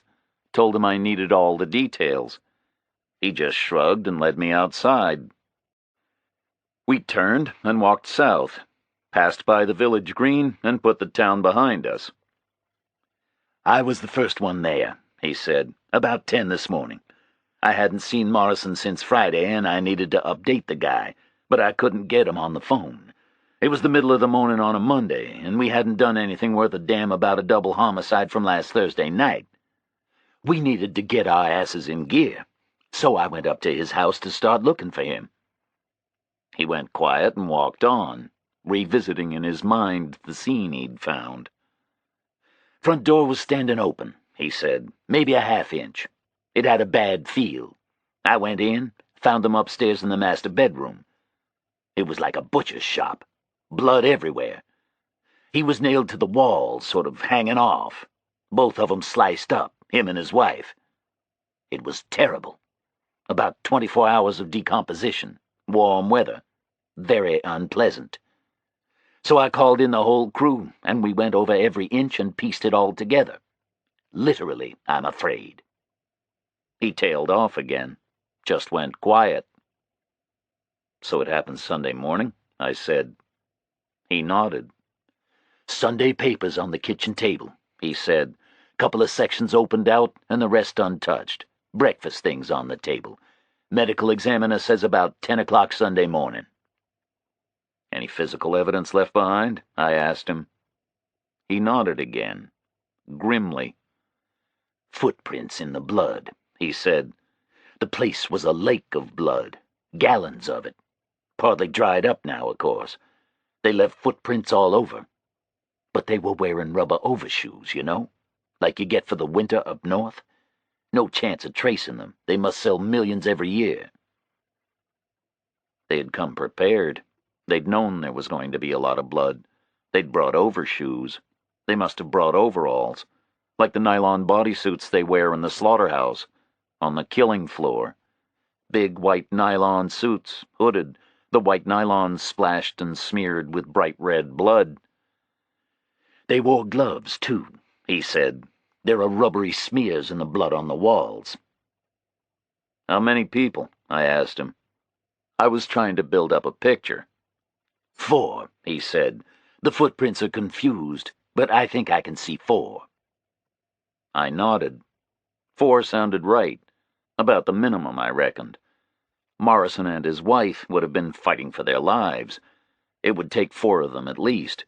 Told him I needed all the details. He just shrugged and led me outside. We turned and walked south, passed by the village green, and put the town behind us. I was the first one there, he said, about 10 this morning. I hadn't seen Morrison since Friday, and I needed to update the guy, but I couldn't get him on the phone. It was the middle of the morning on a Monday, and we hadn't done anything worth a damn about a double homicide from last Thursday night. We needed to get our asses in gear, so I went up to his house to start looking for him. He went quiet and walked on, revisiting in his mind the scene he'd found. Front door was standing open, he said, maybe a half-inch. It had a bad feel. I went in, found him upstairs in the master bedroom. It was like a butcher's shop. Blood everywhere. He was nailed to the wall, sort of hanging off. Both of them sliced up, him and his wife. It was terrible. About 24 hours of decomposition. Warm weather. Very unpleasant. So I called in the whole crew, and we went over every inch and pieced it all together. Literally, I'm afraid. He tailed off again. Just went quiet. So it happened Sunday morning? I said. He nodded. Sunday papers on the kitchen table, he said. Couple of sections opened out and the rest untouched. Breakfast things on the table. Medical examiner says about 10 o'clock Sunday morning. Any physical evidence left behind? I asked him. He nodded again, grimly. Footprints in the blood, he said. The place was a lake of blood. Gallons of it. Partly dried up now, of course. They left footprints all over. But they were wearing rubber overshoes, you know? Like you get for the winter up north. No chance of tracing them. They must sell millions every year. They had come prepared. They'd known there was going to be a lot of blood. They'd brought overshoes. They must have brought overalls, like the nylon bodysuits they wear in the slaughterhouse, on the killing floor. Big white nylon suits, hooded, the white nylon splashed and smeared with bright red blood. They wore gloves, too, he said. There are rubbery smears in the blood on the walls. How many people? I asked him. I was trying to build up a picture. 4, he said. The footprints are confused, but I think I can see 4. I nodded. 4 sounded right. About the minimum, I reckoned. Morrison and his wife would have been fighting for their lives. It would take 4 of them at least.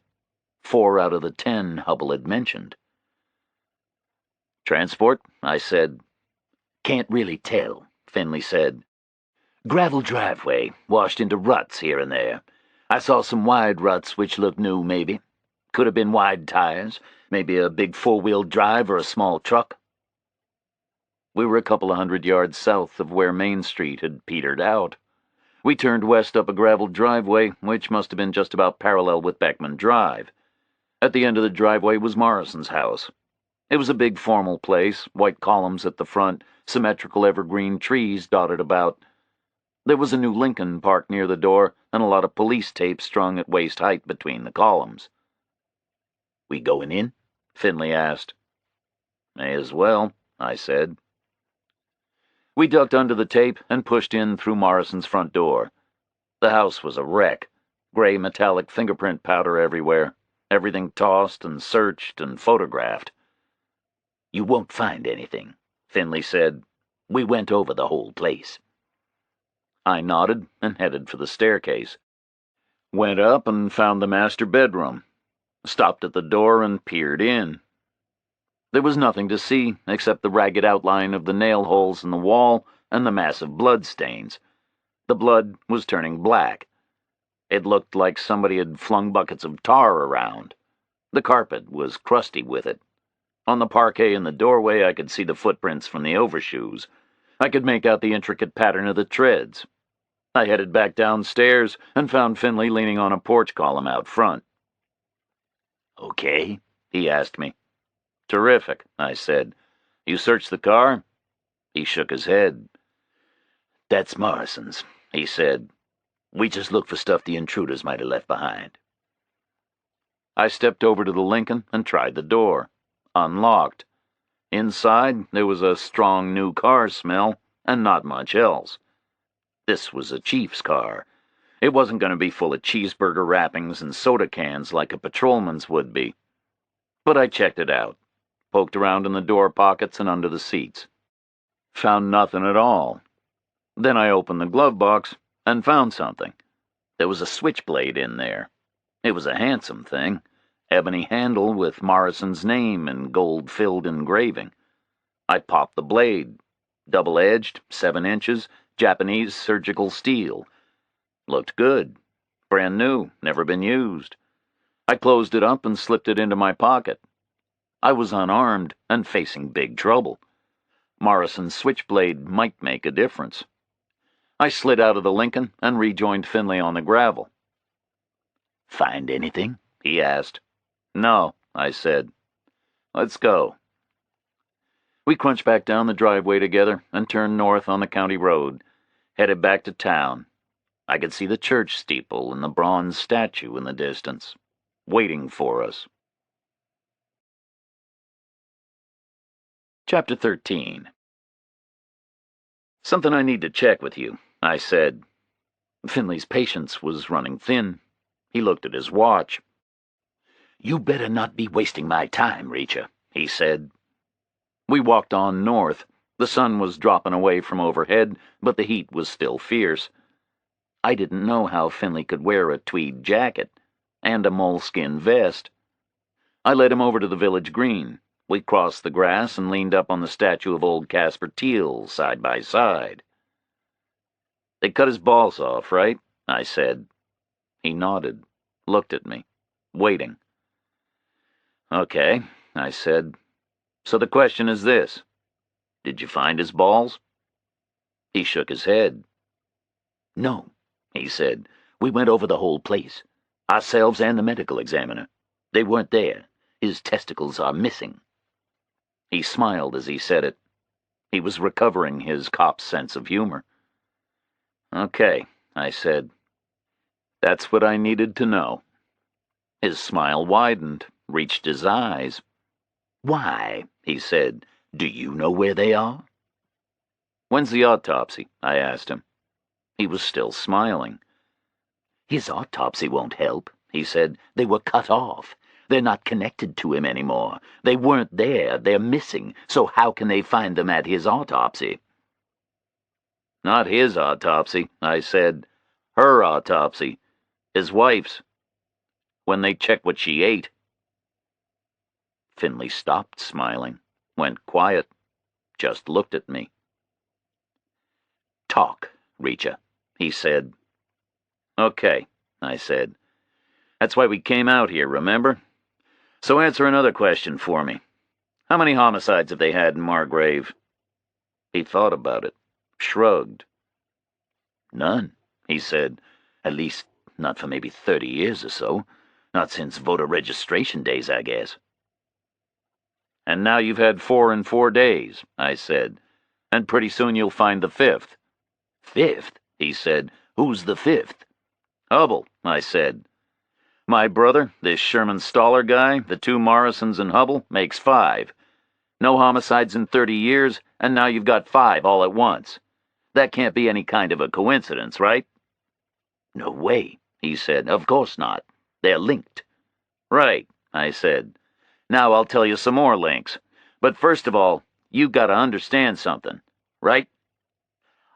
4 out of the 10 Hubble had mentioned. Transport? I said. Can't really tell, Finley said. Gravel driveway, washed into ruts here and there. I saw some wide ruts which looked new, maybe. Could have been wide tires, maybe a big 4-wheel drive or a small truck. We were a couple of 100 yards south of where Main Street had petered out. We turned west up a gravel driveway, which must have been just about parallel with Beckman Drive. At the end of the driveway was Morrison's house. It was a big formal place, white columns at the front, symmetrical evergreen trees dotted about. There was a new Lincoln parked near the door, and a lot of police tape strung at waist height between the columns. We going in? Finley asked. May as well, I said. We ducked under the tape and pushed in through Morrison's front door. The house was a wreck. Gray metallic fingerprint powder everywhere. Everything tossed and searched and photographed. You won't find anything, Finley said. We went over the whole place. I nodded and headed for the staircase. Went up and found the master bedroom. Stopped at the door and peered in. There was nothing to see except the ragged outline of the nail holes in the wall and the massive blood stains. The blood was turning black. It looked like somebody had flung buckets of tar around. The carpet was crusty with it. On the parquet in the doorway, I could see the footprints from the overshoes. I could make out the intricate pattern of the treads. I headed back downstairs and found Finley leaning on a porch column out front. Okay, he asked me. Terrific, I said. You searched the car? He shook his head. That's Morrison's, he said. We just looked for stuff the intruders might have left behind. I stepped over to the Lincoln and tried the door. Unlocked. Inside, there was a strong new car smell and not much else. This was a chief's car. It wasn't going to be full of cheeseburger wrappings and soda cans like a patrolman's would be. But I checked it out, poked around in the door pockets and under the seats. Found nothing at all. Then I opened the glove box and found something. There was a switchblade in there. It was a handsome thing. Ebony handle with Morrison's name in gold-filled engraving. I popped the blade. Double-edged, 7 inches, Japanese surgical steel. Looked good. Brand new, never been used. I closed it up and slipped it into my pocket. I was unarmed and facing big trouble. Morrison's switchblade might make a difference. I slid out of the Lincoln and rejoined Finley on the gravel. Find anything? He asked. No, I said. Let's go. We crunched back down the driveway together and turned north on the county road, headed back to town. I could see the church steeple and the bronze statue in the distance, waiting for us. Chapter 13. Something I need to check with you, I said. Finley's patience was running thin. He looked at his watch. You better not be wasting my time, Reacher, he said. We walked on north. The sun was dropping away from overhead, but the heat was still fierce. I didn't know how Finley could wear a tweed jacket and a moleskin vest. I led him over to the village green. We crossed the grass and leaned up on the statue of old Casper Teal, side by side. They cut his balls off, right? I said. He nodded, looked at me, waiting. Okay, I said. So the question is this. Did you find his balls? He shook his head. No, he said. We went over the whole place. Ourselves and the medical examiner. They weren't there. His testicles are missing. He smiled as he said it. He was recovering his cop's sense of humor. Okay, I said. That's what I needed to know. His smile widened, reached his eyes. Why, he said. Do you know where they are? When's the autopsy? I asked him. He was still smiling. "His autopsy won't help," he said. "They were cut off. They're not connected to him anymore. They weren't there. They're missing. So how can they find them at his autopsy?" "Not his autopsy," I said. "Her autopsy. His wife's. When they check what she ate." Finley stopped smiling, went quiet, just looked at me. "Talk, Reacher," he said. "Okay," I said. "That's why we came out here, remember? So answer another question for me. How many homicides have they had in Margrave?" He thought about it, shrugged. "None," he said. "At least, not for maybe 30 years or so. Not since voter registration days, I guess." "And now you've had 4 in 4 days," I said. "And pretty soon you'll find the 5th. "Fifth?" he said. "Who's the 5th?" "Hubble," I said. "My brother, this Sherman Stoller guy, the 2 Morrisons and Hubble, makes 5. No homicides in 30 years, and now you've got 5 all at once. That can't be any kind of a coincidence, right?" "No way," he said. "Of course not. They're linked." "Right," I said. "Now I'll tell you some more links. But first of all, you've got to understand something, right?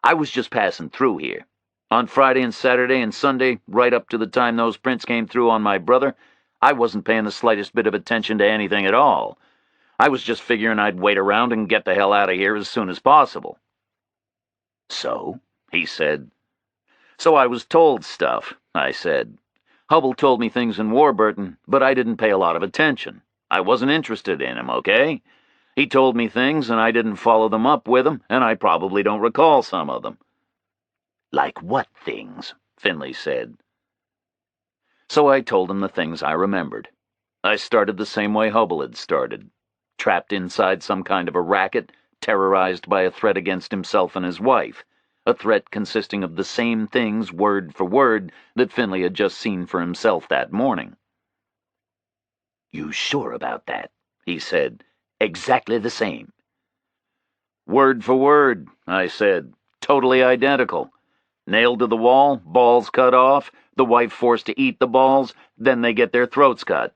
I was just passing through here. On Friday and Saturday and Sunday, right up to the time those prints came through on my brother, I wasn't paying the slightest bit of attention to anything at all. I was just figuring I'd wait around and get the hell out of here as soon as possible." "So?" he said. "So I was told stuff," I said. "Hubble told me things in Warburton, but I didn't pay a lot of attention. I wasn't interested in him, okay? He told me things, and I didn't follow them up with him, and I probably don't recall some of them." "Like what things?" Finley said. So I told him the things I remembered. I started the same way Hubble had started. Trapped inside some kind of a racket, terrorized by a threat against himself and his wife. A threat consisting of the same things, word for word, that Finley had just seen for himself that morning. "You sure about that?" he said. "Exactly the same." "Word for word," I said. "Totally identical. Nailed to the wall, balls cut off, the wife forced to eat the balls, then they get their throats cut.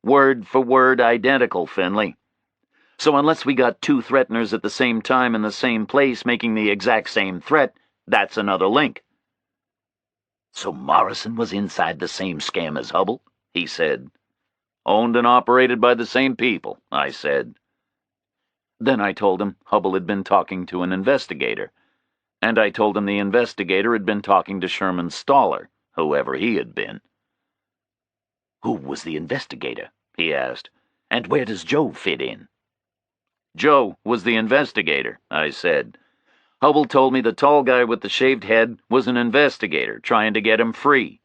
Word for word identical, Finley. So unless we got 2 threateners at the same time in the same place making the exact same threat, that's another link." "So Morrison was inside the same scam as Hubble?" he said. "Owned and operated by the same people," I said. Then I told him Hubble had been talking to an investigator, and I told him the investigator had been talking to Sherman Stoller, whoever he had been. "Who was the investigator?" he asked. "And where does Joe fit in?" "Joe was the investigator," I said. "Hubble told me the tall guy with the shaved head was an investigator trying to get him free."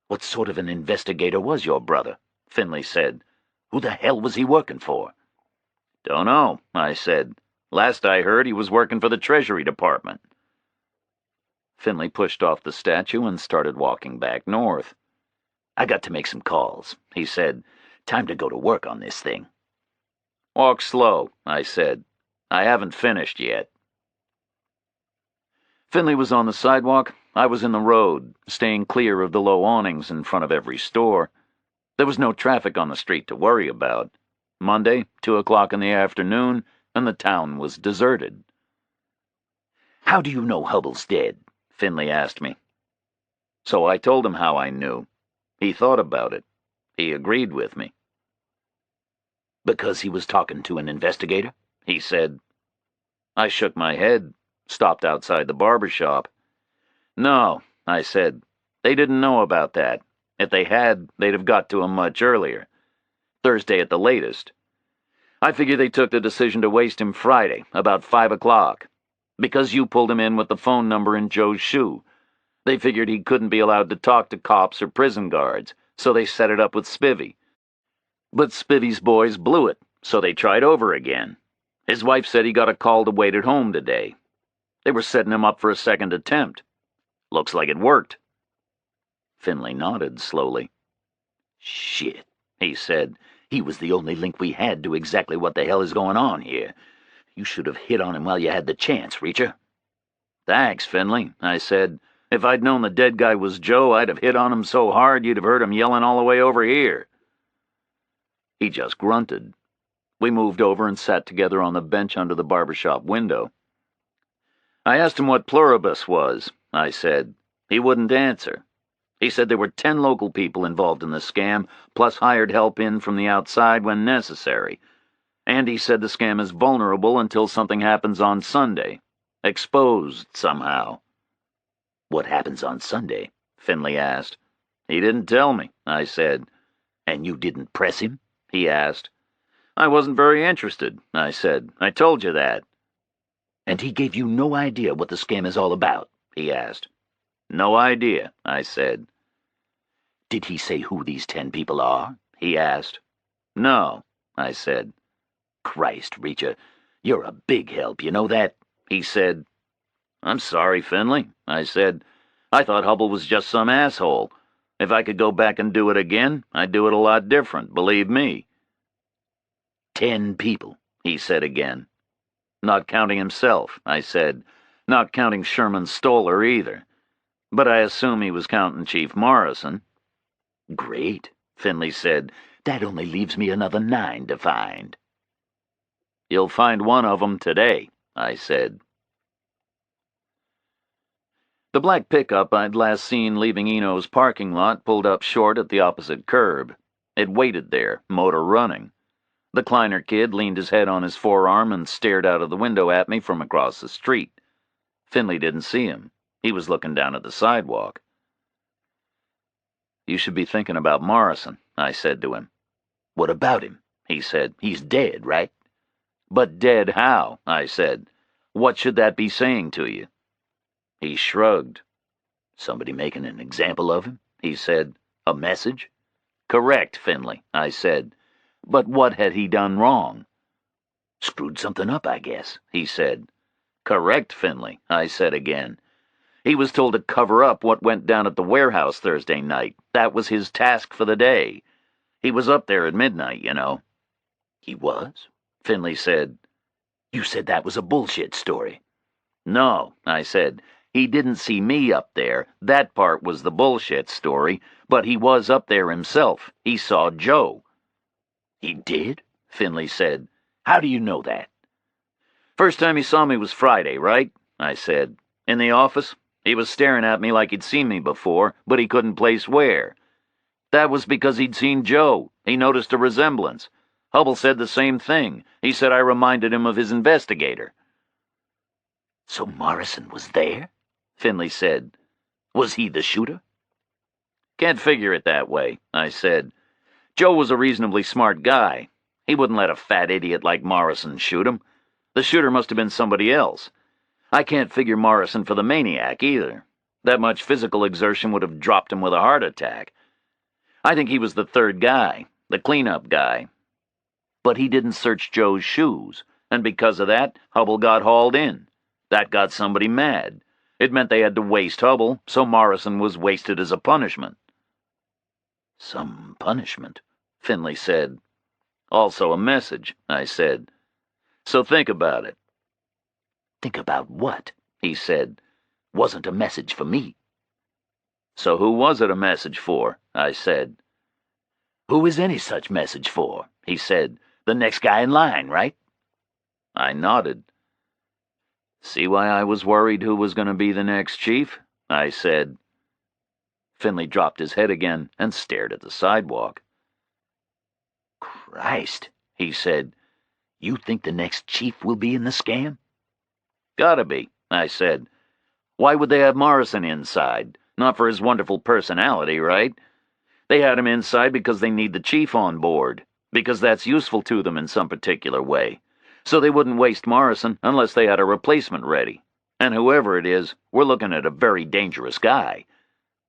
"What sort of an investigator was your brother?" Finley said. "Who the hell was he working for?" "Don't know," I said. "Last I heard, he was working for the Treasury Department." Finley pushed off the statue and started walking back north. "I got to make some calls," he said. "Time to go to work on this thing." "Walk slow," I said. "I haven't finished yet." Finley was on the sidewalk. I was in the road, staying clear of the low awnings in front of every store. There was no traffic on the street to worry about. Monday, 2 o'clock in the afternoon, and the town was deserted. "How do you know Hubble's dead?" Finley asked me. So I told him how I knew. He thought about it. He agreed with me. "Because he was talking to an investigator?" he said. I shook my head, stopped outside the barber shop. "No," I said. "They didn't know about that. If they had, they'd have got to him much earlier. Thursday at the latest. I figure they took the decision to waste him Friday, about 5 o'clock. Because you pulled him in with the phone number in Joe's shoe. They figured he couldn't be allowed to talk to cops or prison guards, so they set it up with Spivvy. But Spivvy's boys blew it, so they tried over again. His wife said he got a call to wait at home today. They were setting him up for a second attempt. Looks like it worked." Finley nodded slowly. "Shit," he said. "He was the only link we had to exactly what the hell is going on here. You should have hit on him while you had the chance, Reacher." Thanks, Finley, I said. If I'd known the dead guy was Joe, I'd have hit on him so hard you'd have heard him yelling all the way over here. He just grunted. We moved over and sat together on the bench under the barbershop window. I asked him what pluribus was, I said. He wouldn't answer. He said there were 10 local people involved in the scam, plus hired help in from the outside when necessary. And he said the scam is vulnerable until something happens on Sunday. Exposed somehow. What happens on Sunday? Finley asked. He didn't tell me, I said. And you didn't press him? He asked. I wasn't very interested, I said. I told you that. And he gave you no idea what the scam is all about? He asked. No idea, I said. Did he say who these 10 people are? He asked. No, I said. Christ, Reacher, you're a big help, you know that? He said. I'm sorry, Finley, I said. I thought Hubble was just some asshole. If I could go back and do it again, I'd do it a lot different, believe me. 10 people, he said again. Not counting himself, I said. Not counting Sherman Stoller either. But I assume he was counting Chief Morrison. Great, Finley said. That only leaves me another 9 to find. You'll find one of them today, I said. The black pickup I'd last seen leaving Eno's parking lot pulled up short at the opposite curb. It waited there, motor running. The Kleiner kid leaned his head on his forearm and stared out of the window at me from across the street. Finley didn't see him. He was looking down at the sidewalk. You should be thinking about Morrison, I said to him. What about him? He said. He's dead, right? But dead how? I said. What should that be saying to you? He shrugged. Somebody making an example of him? He said. A message? Correct, Finley, I said. But what had he done wrong? Screwed something up, I guess, he said. Correct, Finley, I said again. He was told to cover up what went down at the warehouse Thursday night. That was his task for the day. He was up there at midnight, you know. He was? Finley said. You said that was a bullshit story. No, I said. He didn't see me up there. That part was the bullshit story. But he was up there himself. He saw Joe. He did? Finley said. How do you know that? First time he saw me was Friday, right? I said. In the office. He was staring at me like he'd seen me before, but he couldn't place where. That was because he'd seen Joe. He noticed a resemblance. Hubble said the same thing. He said I reminded him of his investigator. So Morrison was there? Finley said. Was he the shooter? Can't figure it that way, I said. Joe was a reasonably smart guy. He wouldn't let a fat idiot like Morrison shoot him. The shooter must have been somebody else. I can't figure Morrison for the maniac either. That much physical exertion would have dropped him with a heart attack. I think he was the third guy, the cleanup guy. But he didn't search Joe's shoes, and because of that, Hubble got hauled in. That got somebody mad. It meant they had to waste Hubble, so Morrison was wasted as a punishment. Some punishment, Finley said. Also a message, I said. So think about it. Think about what? He said. Wasn't a message for me. So who was it a message for? I said. Who is any such message for? He said. The next guy in line, right? I nodded. See why I was worried who was going to be the next chief? I said. Finley dropped his head again and stared at the sidewalk. Christ, he said. You think the next chief will be in the scam? Gotta be, I said. Why would they have Morrison inside? Not for his wonderful personality, right? They had him inside because they need the chief on board, because that's useful to them in some particular way. So they wouldn't waste Morrison unless they had a replacement ready. And whoever it is, we're looking at a very dangerous guy.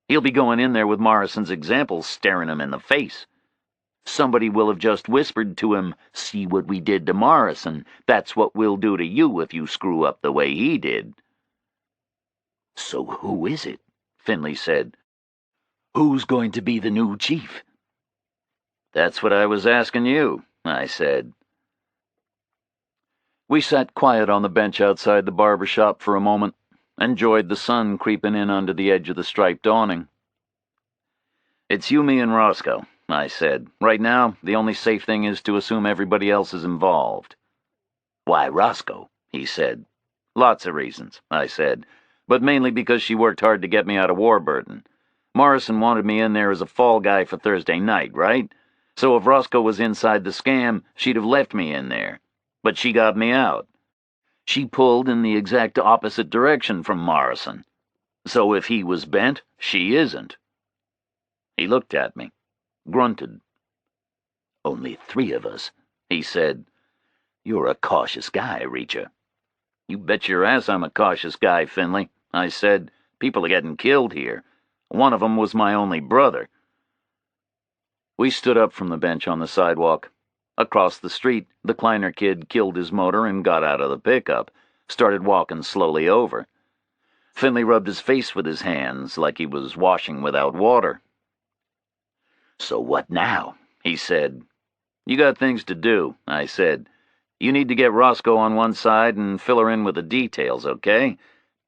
He'll be going in there with Morrison's example staring him in the face. Somebody will have just whispered to him, "See what we did to Morrison. That's what we'll do to you if you screw up the way he did." So who is it? Finley said. Who's going to be the new chief? That's what I was asking you, I said. We sat quiet on the bench outside the barber shop for a moment. enjoyed the sun creeping in under the edge of the striped awning. "It's you, me, and Roscoe," I said. "Right now, the only safe thing is to assume everybody else is involved." "Why Roscoe?" he said. "Lots of reasons," I said, "but mainly because she worked hard to get me out of Warburton. Morrison wanted me in there as a fall guy for Thursday night, right? So if Roscoe was inside the scam, she'd have left me in there. But she got me out. She pulled in the exact opposite direction from Morrison. So if he was bent, she isn't." He looked at me, grunted. "Only 3 of us," he said. "You're a cautious guy, Reacher." "You bet your ass I'm a cautious guy, Finley," I said. "People are getting killed here. One of them was my only brother." We stood up from the bench on the sidewalk. Across the street, the Kleiner kid killed his motor and got out of the pickup, started walking slowly over. Finley rubbed his face with his hands like he was washing without water. "So what now?" he said. "You got things to do," I said. "You need to get Roscoe on one side and fill her in with the details, okay?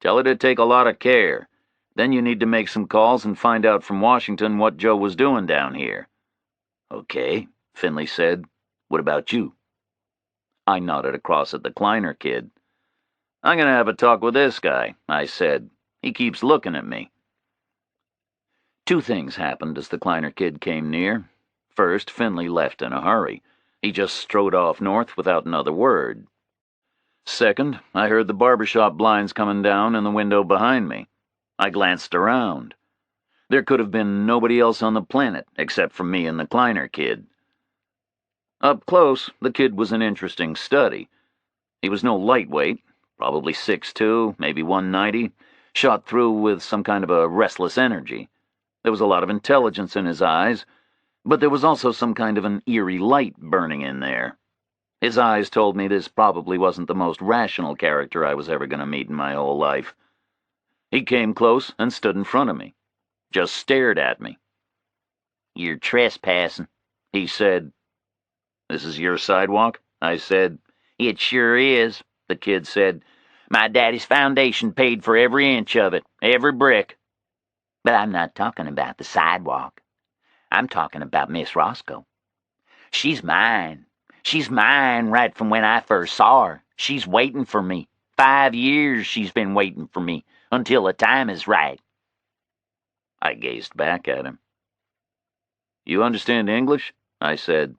Tell her to take a lot of care. Then you need to make some calls and find out from Washington what Joe was doing down here." "Okay," Finley said. "What about you?" I nodded across at the Kleiner kid. "I'm going to have a talk with this guy," I said. "He keeps looking at me." 2 things happened as the Kleiner kid came near. First, Finley left in a hurry. He just strode off north without another word. Second, I heard the barbershop blinds coming down in the window behind me. I glanced around. There could have been nobody else on the planet except for me and the Kleiner kid. Up close, the kid was an interesting study. He was no lightweight, probably 6'2", maybe 190, shot through with some kind of a restless energy. There was a lot of intelligence in his eyes, but there was also some kind of an eerie light burning in there. His eyes told me this probably wasn't the most rational character I was ever going to meet in my whole life. He came close and stood in front of me. Just stared at me. "You're trespassing," he said. "This is your sidewalk?" I said. "It sure is," the kid said. "My daddy's foundation paid for every inch of it, every brick." "But I'm not talking about the sidewalk. I'm talking about Miss Roscoe. She's mine. She's mine right from when I first saw her. She's waiting for me. 5 years she's been waiting for me, until the time is right." I gazed back at him. "You understand English?" I said.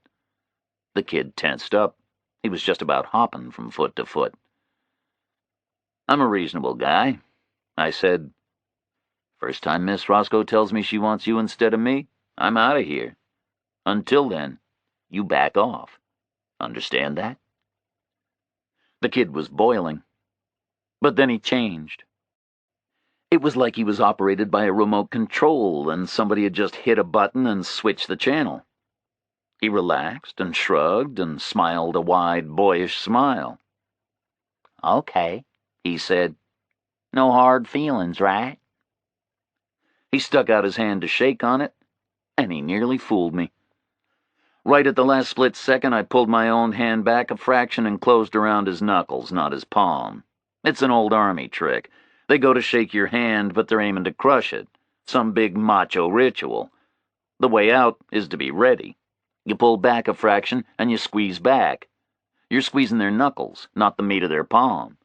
The kid tensed up. He was just about hopping from foot to foot. "I'm a reasonable guy," I said. "First time Miss Roscoe tells me she wants you instead of me, I'm out of here. Until then, you back off. Understand that?" The kid was boiling. But then he changed. It was like he was operated by a remote control and somebody had just hit a button and switched the channel. He relaxed and shrugged and smiled a wide, boyish smile. "Okay," he said. "No hard feelings, right?" He stuck out his hand to shake on it, and he nearly fooled me. Right at the last split second, I pulled my own hand back a fraction and closed around his knuckles, not his palm. It's an old army trick. They go to shake your hand, but they're aiming to crush it. Some big macho ritual. The way out is to be ready. You pull back a fraction, and you squeeze back. You're squeezing their knuckles, not the meat of their palm.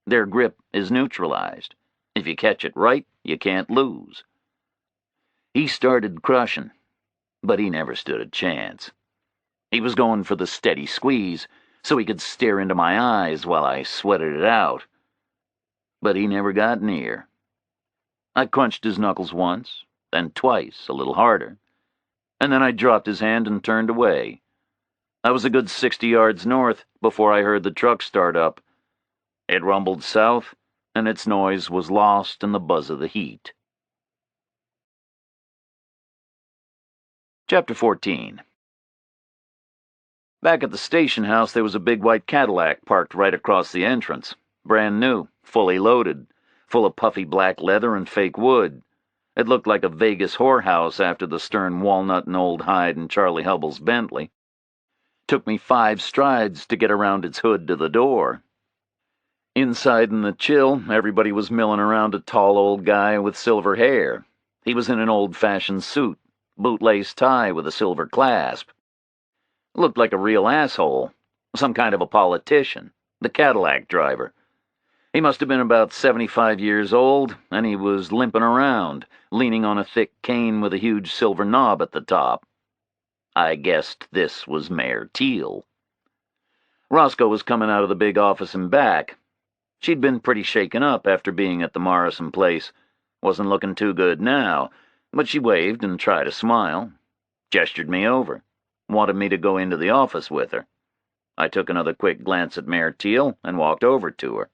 Their grip is neutralized. If you catch it right, you can't lose. He started crushing, but he never stood a chance. He was going for the steady squeeze, so he could stare into my eyes while I sweated it out. But he never got near. I crunched his knuckles once, then twice, a little harder, and then I dropped his hand and turned away. I was a good 60 yards north before I heard the truck start up. It rumbled south, and its noise was lost in the buzz of the heat. Chapter 14. Back at the station house, there was a big white Cadillac parked right across the entrance. Brand new, fully loaded, full of puffy black leather and fake wood. It looked like a Vegas whorehouse after the stern walnut and old hide in Charlie Hubbell's Bentley. Took me 5 strides to get around its hood to the door. Inside in the chill, everybody was milling around a tall old guy with silver hair. He was in an old-fashioned suit, bootlace tie with a silver clasp. Looked like a real asshole, some kind of a politician, the Cadillac driver. He must have been about 75 years old, and he was limping around, leaning on a thick cane with a huge silver knob at the top. I guessed this was Mayor Teal. Roscoe was coming out of the big office and back. She'd been pretty shaken up after being at the Morrison place. Wasn't looking too good now, but she waved and tried a smile. Gestured me over. Wanted me to go into the office with her. I took another quick glance at Mayor Teal and walked over to her.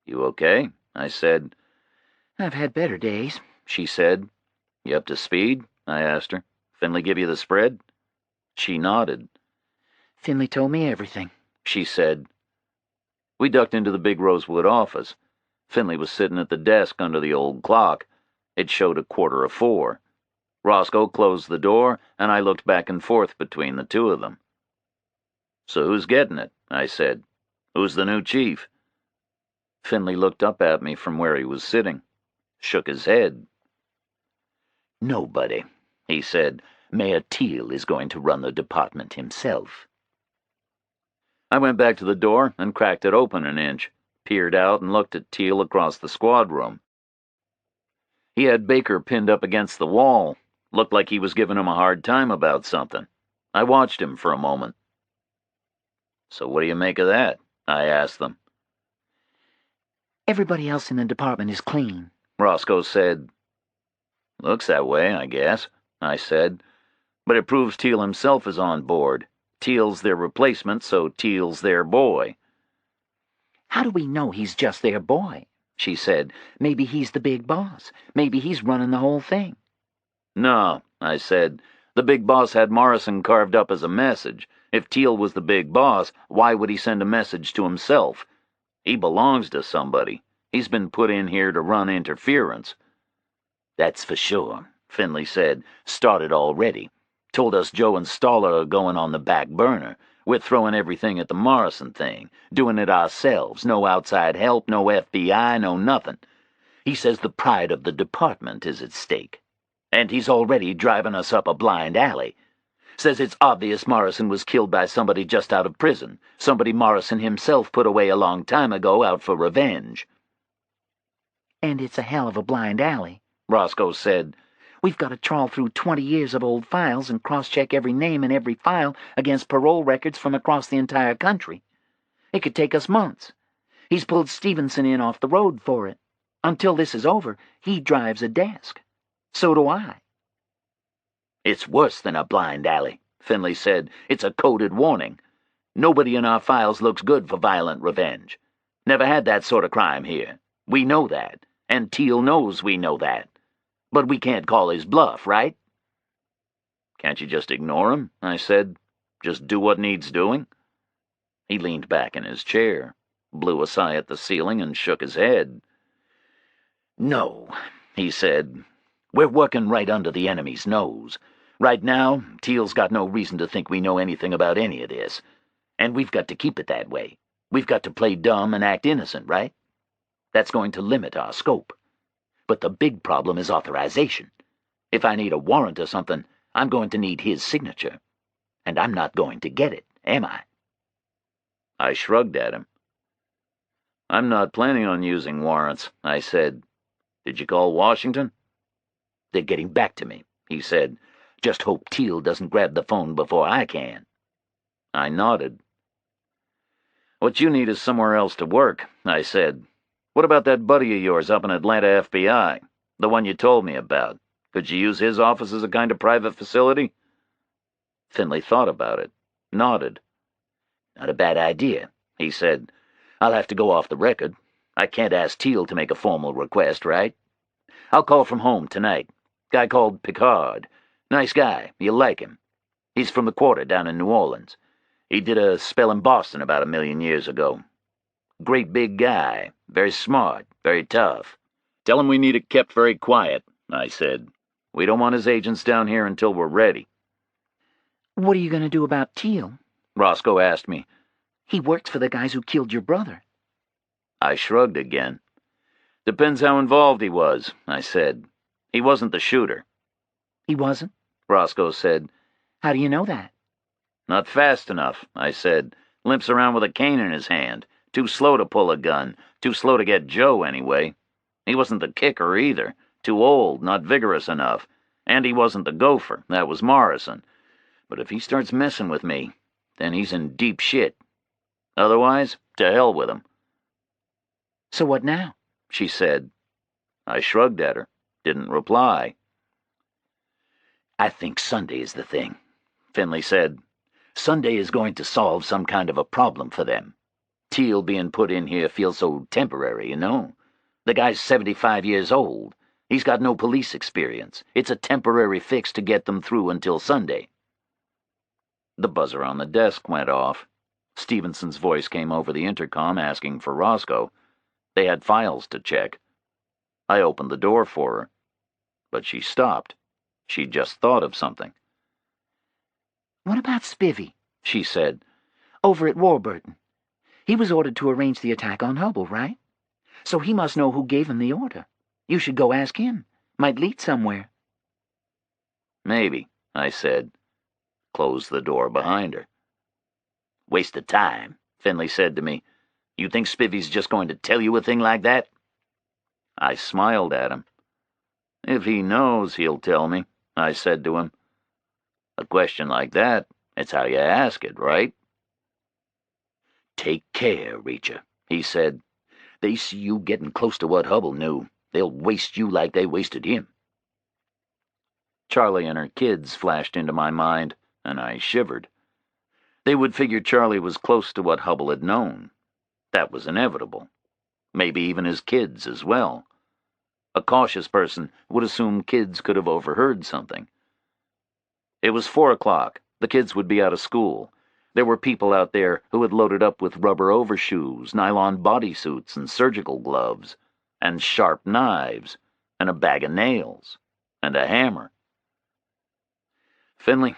"You okay?" I said. "I've had better days," she said. "You up to speed?" I asked her. "Finley give you the spread?" She nodded. "Finley told me everything," she said. We ducked into the big rosewood office. Finley was sitting at the desk under the old clock. It showed 4:15. Roscoe closed the door, and I looked back and forth between the two of them. "So who's getting it?" I said. "Who's the new chief?" Finley looked up at me from where he was sitting, shook his head. "Nobody," he said. "Mayor Teal is going to run the department himself." I went back to the door and cracked it open an inch, peered out and looked at Teal across the squad room. He had Baker pinned up against the wall. Looked like he was giving him a hard time about something. I watched him for a moment. "So what do you make of that?" I asked them. "Everybody else in the department is clean," Roscoe said. "Looks that way, I guess," I said. "But it proves Teal himself is on board. Teal's their replacement, so Teal's their boy." "How do we know he's just their boy?" she said. "Maybe he's the big boss. Maybe he's running the whole thing." "No," I said. "The big boss had Morrison carved up as a message. If Teal was the big boss, why would he send a message to himself? He belongs to somebody. He's been put in here to run interference." "That's for sure," Finley said. "Started already. Told us Joe and Stoller are going on the back burner. We're throwing everything at the Morrison thing. Doing it ourselves. No outside help, no FBI, no nothing. He says the pride of the department is at stake. And he's already driving us up a blind alley. Says it's obvious Morrison was killed by somebody just out of prison. Somebody Morrison himself put away a long time ago out for revenge." "And it's a hell of a blind alley," Roscoe said. "We've got to trawl through 20 years of old files and cross-check every name in every file against parole records from across the entire country. It could take us months. He's pulled Stevenson in off the road for it. Until this is over, he drives a desk. So do I." "It's worse than a blind alley," Finley said. "It's a coded warning. Nobody in our files looks good for violent revenge. Never had that sort of crime here. We know that, and Teal knows we know that. But we can't call his bluff, right?" "Can't you just ignore him?" I said. "Just do what needs doing?" He leaned back in his chair, blew a sigh at the ceiling, and shook his head. "No," he said. "We're working right under the enemy's nose. Right now, Teal's got no reason to think we know anything about any of this. And we've got to keep it that way. We've got to play dumb and act innocent, right? That's going to limit our scope. But the big problem is authorization. If I need a warrant or something, I'm going to need his signature. And I'm not going to get it, am I?" I shrugged at him. "I'm not planning on using warrants," I said. "Did you call Washington?" "They're getting back to me," he said. "Just hope Teal doesn't grab the phone before I can." I nodded. "What you need is somewhere else to work," I said. "What about that buddy of yours up in Atlanta FBI? The one you told me about. Could you use his office as a kind of private facility?" Finley thought about it, nodded. "Not a bad idea," he said. "I'll have to go off the record. I can't ask Teal to make a formal request, right? I'll call from home tonight. Guy called Picard. Nice guy. You'll like him. He's from the quarter down in New Orleans. He did a spell in Boston about 1,000,000 years ago. Great big guy. Very smart. Very tough." "Tell him we need it kept very quiet," I said. "We don't want his agents down here until we're ready." "What are you going to do about Teal?" Roscoe asked me. "He works for the guys who killed your brother." I shrugged again. Depends how involved he was, I said. He wasn't the shooter. He wasn't? Roscoe said. How do you know that? Not fast enough, I said. Limps around with a cane in his hand. Too slow to pull a gun. Too slow to get Joe, anyway. He wasn't the kicker, either. Too old, not vigorous enough. And he wasn't the gopher. That was Morrison. But if he starts messing with me, then he's in deep shit. Otherwise, to hell with him. So what now? She said. I shrugged at her. Didn't reply. I think Sunday is the thing, Finley said. Sunday is going to solve some kind of a problem for them. Teal being put in here feels so temporary, you know? The guy's 75 years old. He's got no police experience. It's a temporary fix to get them through until Sunday. The buzzer on the desk went off. Stevenson's voice came over the intercom asking for Roscoe. They had files to check. I opened the door for her, but she stopped. She'd just thought of something. What about Spivvy? She said. Over at Warburton. He was ordered to arrange the attack on Hubble, right? So he must know who gave him the order. You should go ask him. Might lead somewhere. Maybe, I said. Closed the door behind her. Waste of time, Finley said to me. You think Spivvy's just going to tell you a thing like that? I smiled at him. If he knows, he'll tell me, I said to him. A question like that, it's how you ask it, right? Take care, Reacher, he said. They see you getting close to what Hubble knew. They'll waste you like they wasted him. Charlie and her kids flashed into my mind, and I shivered. They would figure Charlie was close to what Hubble had known. That was inevitable. Maybe even his kids as well. A cautious person would assume kids could have overheard something. It was 4 o'clock. The kids would be out of school. There were people out there who had loaded up with rubber overshoes, nylon bodysuits, and surgical gloves, and sharp knives, and a bag of nails, and a hammer. Finley,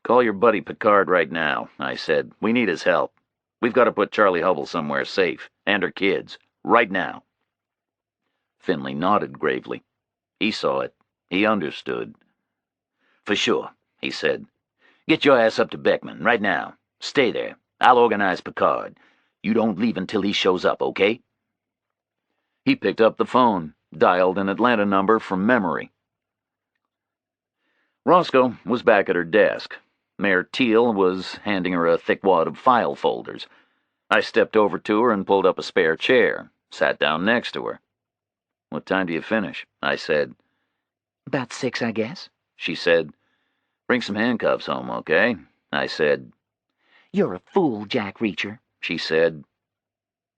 call your buddy Picard right now, I said. We need his help. We've got to put Charlie Hubble somewhere safe, and her kids, right now. Finley nodded gravely. He saw it. He understood. For sure, he said. Get your ass up to Beckman, right now. Stay there. I'll organize Picard. You don't leave until he shows up, okay? He picked up the phone, dialed an Atlanta number from memory. Roscoe was back at her desk. Mayor Teal was handing her a thick wad of file folders. I stepped over to her and pulled up a spare chair, sat down next to her. What time do you finish? I said. About 6, I guess, she said. Bring some handcuffs home, okay? I said. You're a fool, Jack Reacher, she said.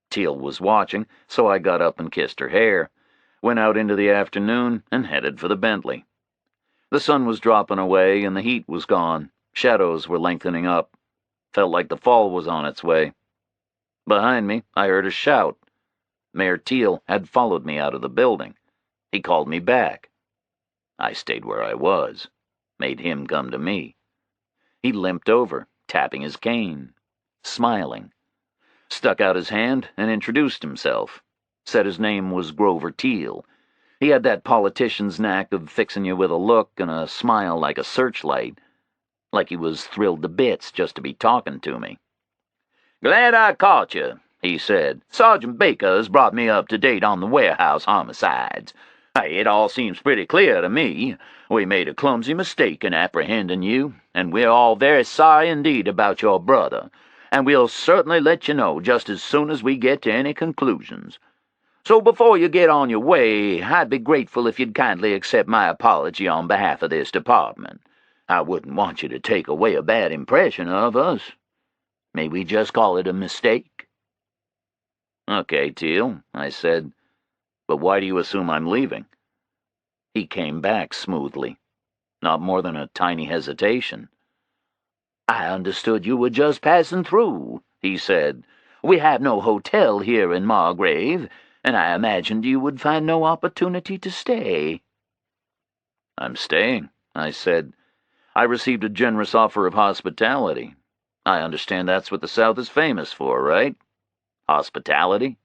Teal was watching, so I got up and kissed her hair, went out into the afternoon, and headed for the Bentley. The sun was dropping away, and the heat was gone. Shadows were lengthening up. Felt like the fall was on its way. Behind me, I heard a shout. Mayor Teal had followed me out of the building. He called me back. I stayed where I was, made him come to me. He limped over, tapping his cane, smiling, stuck out his hand and introduced himself, said his name was Grover Teal. He had that politician's knack of fixing you with a look and a smile like a searchlight, like he was thrilled to bits just to be talking to me. "Glad I caught you," he said. "Sergeant Baker has brought me up to date on the warehouse homicides. It all seems pretty clear to me. We made a clumsy mistake in apprehending you, and we're all very sorry indeed about your brother, and we'll certainly let you know just as soon as we get to any conclusions. So before you get on your way, I'd be grateful if you'd kindly accept my apology on behalf of this department. I wouldn't want you to take away a bad impression of us. May we just call it a mistake?" "Okay, Teal," I said. "But why do you assume I'm leaving?" He came back smoothly. Not more than a tiny hesitation. "I understood you were just passing through," he said. "We have no hotel here in Margrave, and I imagined you would find no opportunity to stay." "I'm staying," I said. "I received a generous offer of hospitality. I understand that's what the South is famous for, right? Hospitality?"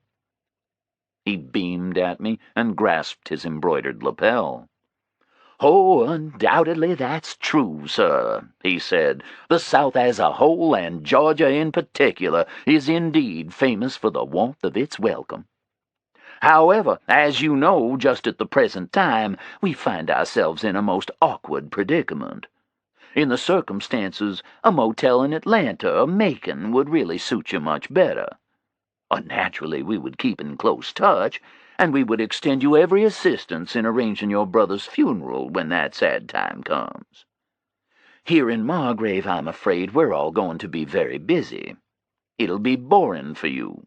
He beamed at me and grasped his embroidered lapel. "Oh, undoubtedly that's true, sir," he said. "The South as a whole, and Georgia in particular, is indeed famous for the warmth of its welcome. However, as you know, just at the present time, we find ourselves in a most awkward predicament. In the circumstances, a motel in Atlanta or Macon would really suit you much better. Naturally, we would keep in close touch, and we would extend you every assistance in arranging your brother's funeral when that sad time comes. Here in Margrave, I'm afraid we're all going to be very busy. It'll be boring for you.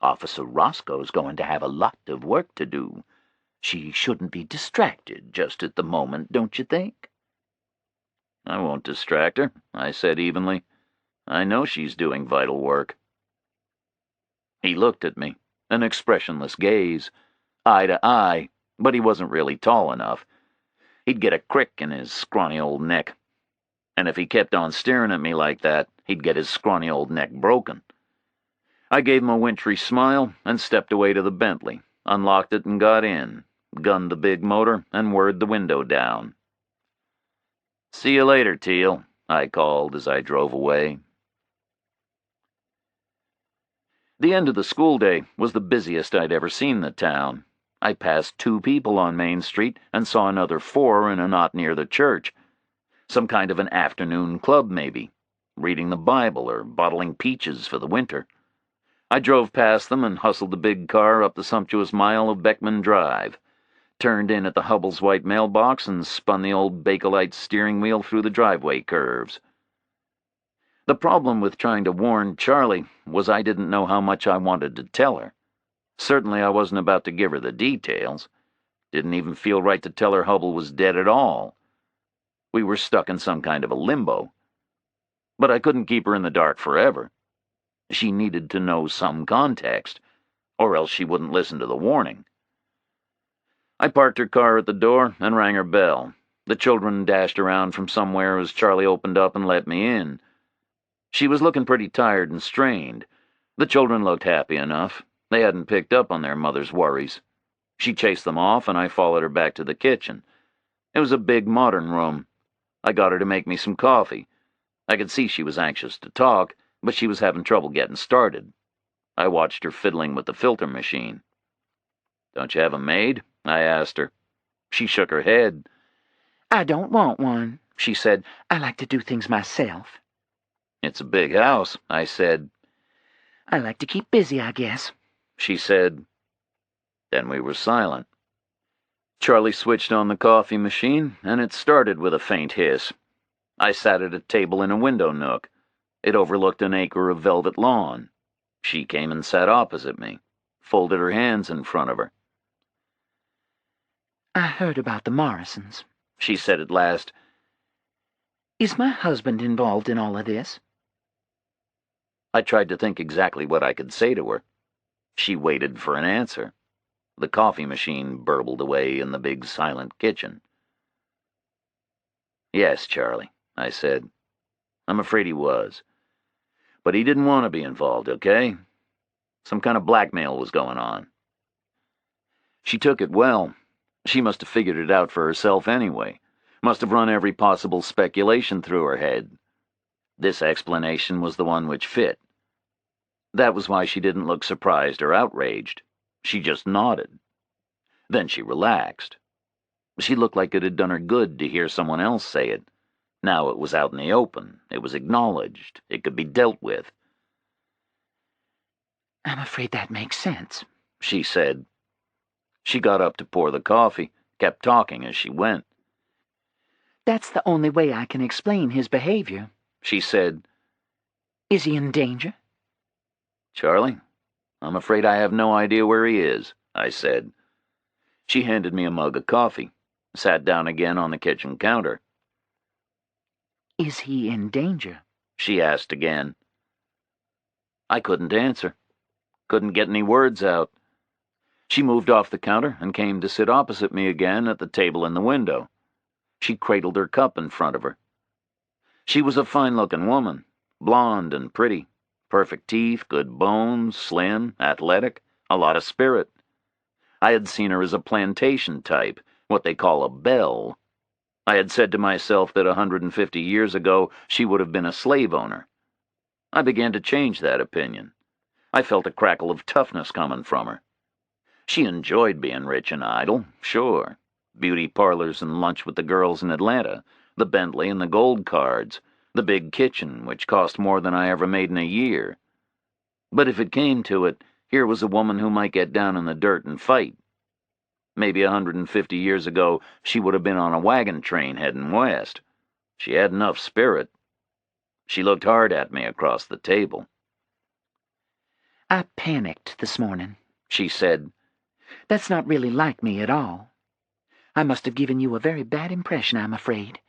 Officer Roscoe's going to have a lot of work to do. She shouldn't be distracted just at the moment, don't you think?" "I won't distract her," I said evenly. "I know she's doing vital work." He looked at me, an expressionless gaze, eye to eye, but he wasn't really tall enough. He'd get a crick in his scrawny old neck. And if he kept on staring at me like that, he'd get his scrawny old neck broken. I gave him a wintry smile and stepped away to the Bentley, unlocked it and got in, gunned the big motor, and whirred the window down. "See you later, Teal," I called as I drove away. The end of the school day was the busiest I'd ever seen the town. I passed 2 people on Main Street and saw another 4 in a knot near the church. Some kind of an afternoon club, maybe, reading the Bible or bottling peaches for the winter. I drove past them and hustled the big car up the sumptuous mile of Beckman Drive, turned in at the Hubbell's white mailbox, and spun the old Bakelite steering wheel through the driveway curves. The problem with trying to warn Charlie was I didn't know how much I wanted to tell her. Certainly I wasn't about to give her the details. Didn't even feel right to tell her Hubbell was dead at all. We were stuck in some kind of a limbo. But I couldn't keep her in the dark forever. She needed to know some context, or else she wouldn't listen to the warning. I parked her car at the door and rang her bell. The children dashed around from somewhere as Charlie opened up and let me in. She was looking pretty tired and strained. The children looked happy enough. They hadn't picked up on their mother's worries. She chased them off, and I followed her back to the kitchen. It was a big, modern room. I got her to make me some coffee. I could see she was anxious to talk, but she was having trouble getting started. I watched her fiddling with the filter machine. "Don't you have a maid?" I asked her. She shook her head. "I don't want one," she said. "I like to do things myself." "It's a big house," I said. "I like to keep busy, I guess," she said. Then we were silent. Charlie switched on the coffee machine, and it started with a faint hiss. I sat at a table in a window nook. It overlooked an acre of velvet lawn. She came and sat opposite me, folded her hands in front of her. "I heard about the Morrisons," she said at last. "Is my husband involved in all of this?" I tried to think exactly what I could say to her. She waited for an answer. The coffee machine burbled away in the big silent kitchen. "Yes, Charlie," I said. "I'm afraid he was. But he didn't want to be involved, okay? Some kind of blackmail was going on." She took it well. She must have figured it out for herself anyway. Must have run every possible speculation through her head. This explanation was the one which fit. That was why she didn't look surprised or outraged. She just nodded. Then she relaxed. She looked like it had done her good to hear someone else say it. Now it was out in the open. It was acknowledged. It could be dealt with. "I'm afraid that makes sense," she said. She got up to pour the coffee, kept talking as she went. "That's the only way I can explain his behavior," she said. "Is he in danger?" "Charlie, I'm afraid I have no idea where he is," I said. She handed me a mug of coffee, sat down again on the kitchen counter. "Is he in danger?" she asked again. I couldn't answer. Couldn't get any words out. She moved off the counter and came to sit opposite me again at the table in the window. She cradled her cup in front of her. She was a fine-looking woman, blonde and pretty, perfect teeth, good bones, slim, athletic, a lot of spirit. I had seen her as a plantation type, what they call a belle. I had said to myself that 150 years ago she would have been a slave owner. I began to change that opinion. I felt a crackle of toughness coming from her. She enjoyed being rich and idle, sure. Beauty parlors and lunch with the girls in Atlanta, the Bentley and the gold cards, the big kitchen, which cost more than I ever made in a year. But if it came to it, here was a woman who might get down in the dirt and fight. Maybe 150 years ago, she would have been on a wagon train heading west. She had enough spirit. She looked hard at me across the table. "I panicked this morning," she said. "That's not really like me at all. I must have given you a very bad impression, I'm afraid.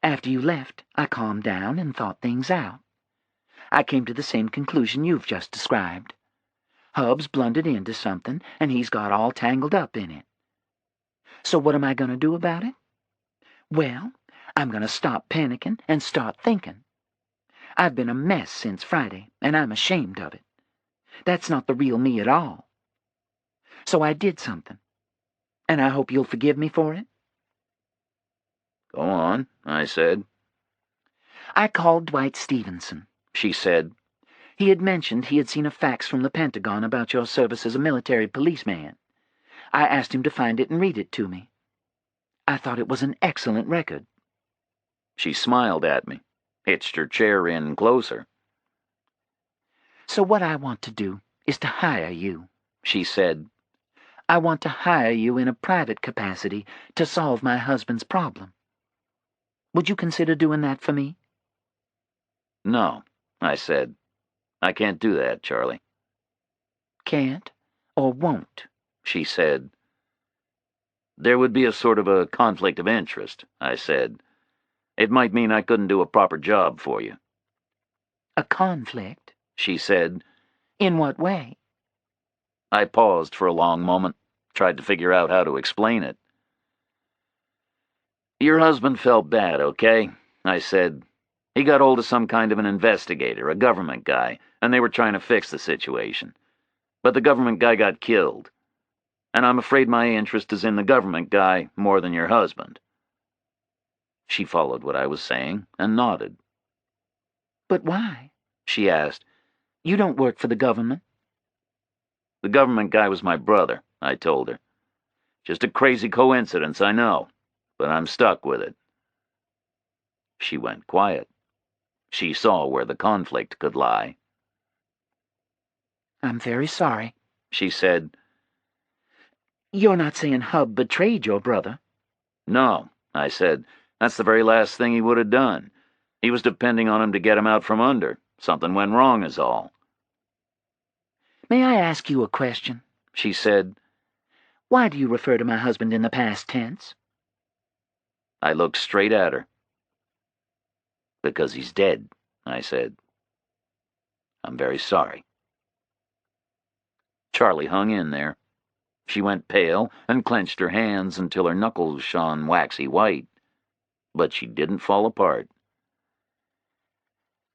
After you left, I calmed down and thought things out. I came to the same conclusion you've just described. Hub's blundered into something, and he's got all tangled up in it. So what am I going to do about it? Well, I'm going to stop panicking and start thinking. I've been a mess since Friday, and I'm ashamed of it. That's not the real me at all. So I did something, and I hope you'll forgive me for it." "Go on," I said. "I called Dwight Stevenson," she said. "He had mentioned he had seen a fax from the Pentagon about your service as a military policeman. I asked him to find it and read it to me. I thought it was an excellent record." She smiled at me, hitched her chair in closer. "So what I want to do is to hire you," she said. "I want to hire you in a private capacity to solve my husband's problem. Would you consider doing that for me?" "No," I said. "I can't do that, Charlie." "Can't or won't?" she said. "There would be a sort of a conflict of interest," I said. "It might mean I couldn't do a proper job for you." "A conflict?" she said. "In what way?" I paused for a long moment, tried to figure out how to explain it. "Your husband felt bad, okay?" I said. "He got hold of some kind of an investigator, a government guy, and they were trying to fix the situation. But the government guy got killed. And I'm afraid my interest is in the government guy more than your husband." She followed what I was saying and nodded. "But why?" she asked. "You don't work for the government." "The government guy was my brother," I told her. "Just a crazy coincidence, I know, but I'm stuck with it." She went quiet. She saw where the conflict could lie. "I'm very sorry," she said. "You're not saying Hub betrayed your brother?" "No," I said. "That's the very last thing he would have done. He was depending on him to get him out from under. Something went wrong is all." "May I ask you a question?" she said. "Why do you refer to my husband in the past tense?" I looked straight at her. "Because he's dead," I said. "I'm very sorry." Charlie hung in there. She went pale and clenched her hands until her knuckles shone waxy white. But she didn't fall apart.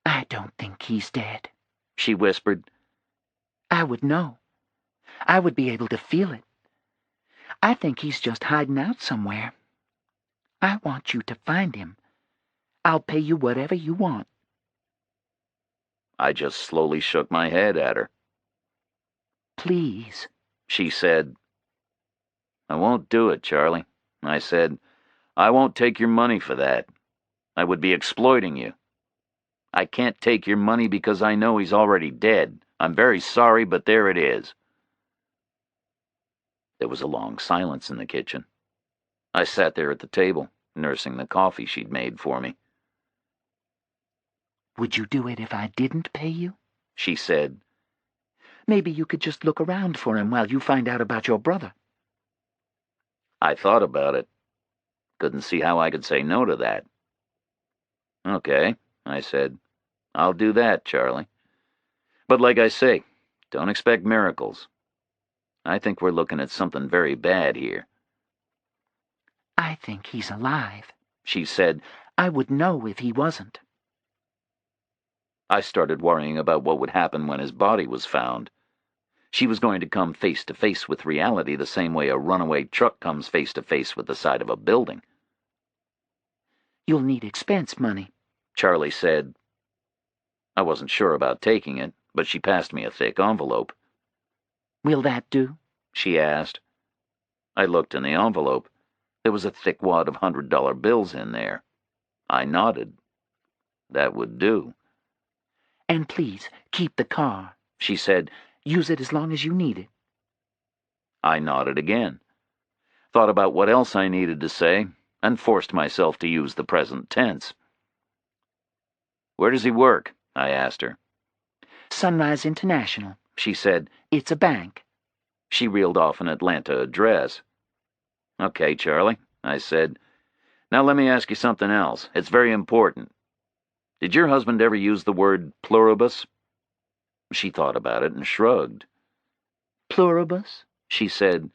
"I don't think he's dead," she whispered. "I would know. I would be able to feel it. I think he's just hiding out somewhere. I want you to find him. I'll pay you whatever you want." I just slowly shook my head at her. "Please," she said. "I won't do it, Charlie," I said. "I won't take your money for that. I would be exploiting you. I can't take your money because I know he's already dead. I'm very sorry, but there it is." There was a long silence in the kitchen. I sat there at the table, nursing the coffee she'd made for me. "Would you do it if I didn't pay you?" she said. "Maybe you could just look around for him while you find out about your brother." I thought about it. Couldn't see how I could say no to that. "Okay," I said. "I'll do that, Charlie. But like I say, don't expect miracles. I think we're looking at something very bad here." "I think he's alive," she said. "I would know if he wasn't." I started worrying about what would happen when his body was found. She was going to come face to face with reality the same way a runaway truck comes face to face with the side of a building. "You'll need expense money," Charlie said. I wasn't sure about taking it, but she passed me a thick envelope. "Will that do?" she asked. I looked in the envelope. There was a thick wad of $100 bills in there. I nodded. That would do. "And please, keep the car," she said. "Use it as long as you need it." I nodded again. Thought about what else I needed to say, and forced myself to use the present tense. "Where does he work?" I asked her. "Sunrise International," she said. "It's a bank." She reeled off an Atlanta address. "Okay, Charlie," I said. "Now let me ask you something else. It's very important. Did your husband ever use the word pluribus?" She thought about it and shrugged. "Pluribus?" she said.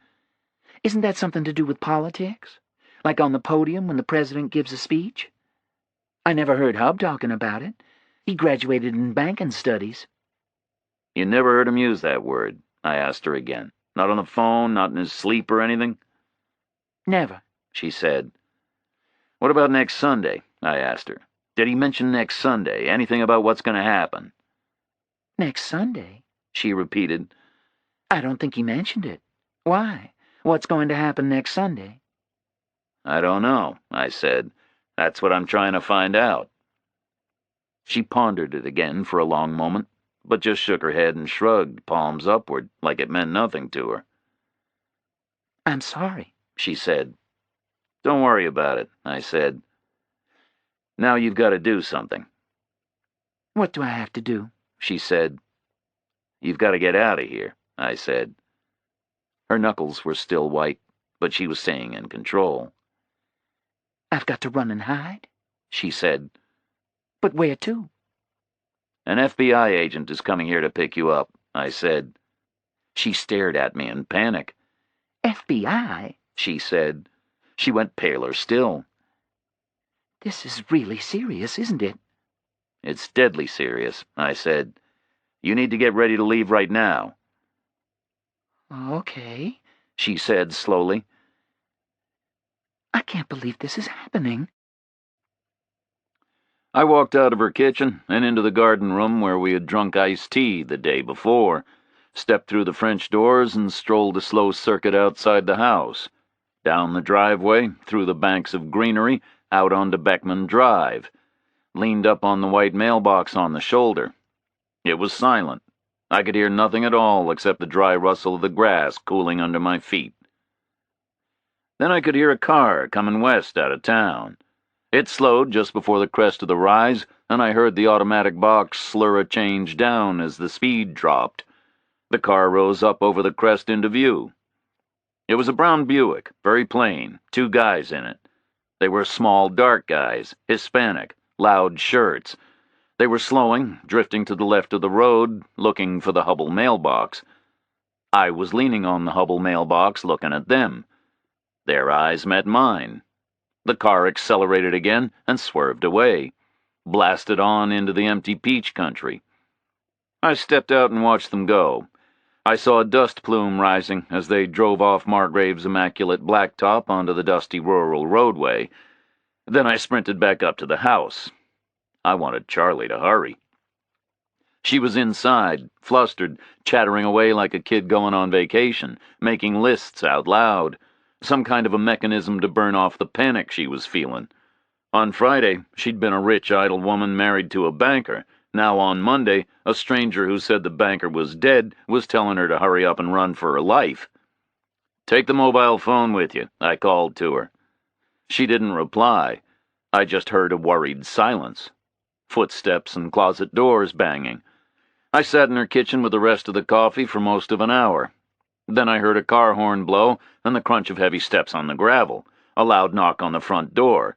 "Isn't that something to do with politics? Like on the podium when the president gives a speech? I never heard Hub talking about it. He graduated in banking studies." "You never heard him use that word?" I asked her again. "Not on the phone, not in his sleep or anything?" "Never," she said. "What about next Sunday?" I asked her. "Did he mention next Sunday? Anything about what's going to happen?" "Next Sunday?" she repeated. "I don't think he mentioned it. Why? What's going to happen next Sunday?" "I don't know," I said. "That's what I'm trying to find out." She pondered it again for a long moment, but just shook her head and shrugged, palms upward, like it meant nothing to her. "I'm sorry," she said. "Don't worry about it," I said. "Now you've got to do something." "What do I have to do?" she said. "You've got to get out of here," I said. Her knuckles were still white, but she was staying in control. "I've got to run and hide?" she said. "But where to?" "An FBI agent is coming here to pick you up," I said. She stared at me in panic. "FBI?" she said. She went paler still. "This is really serious, isn't it?" "It's deadly serious," I said. "You need to get ready to leave right now." "Okay," she said slowly. "I can't believe this is happening." I walked out of her kitchen and into the garden room where we had drunk iced tea the day before, stepped through the French doors and strolled a slow circuit outside the house, down the driveway, through the banks of greenery, out onto Beckman Drive, leaned up on the white mailbox on the shoulder. It was silent. I could hear nothing at all except the dry rustle of the grass cooling under my feet. Then I could hear a car coming west out of town. It slowed just before the crest of the rise, and I heard the automatic box slur a change down as the speed dropped. The car rose up over the crest into view. It was a brown Buick, very plain, 2 guys in it. They were small, dark guys, Hispanic, loud shirts. They were slowing, drifting to the left of the road, looking for the Hubble mailbox. I was leaning on the Hubble mailbox, looking at them. Their eyes met mine. The car accelerated again and swerved away, blasted on into the empty peach country. I stepped out and watched them go. I saw a dust plume rising as they drove off Margrave's immaculate blacktop onto the dusty rural roadway. Then I sprinted back up to the house. I wanted Charlie to hurry. She was inside, flustered, chattering away like a kid going on vacation, making lists out loud. Some kind of a mechanism to burn off the panic she was feeling. On Friday, she'd been a rich, idle woman married to a banker. Now on Monday, a stranger who said the banker was dead was telling her to hurry up and run for her life. "Take the mobile phone with you," I called to her. She didn't reply. I just heard a worried silence. Footsteps and closet doors banging. I sat in her kitchen with the rest of the coffee for most of an hour. Then I heard a car horn blow and the crunch of heavy steps on the gravel, a loud knock on the front door.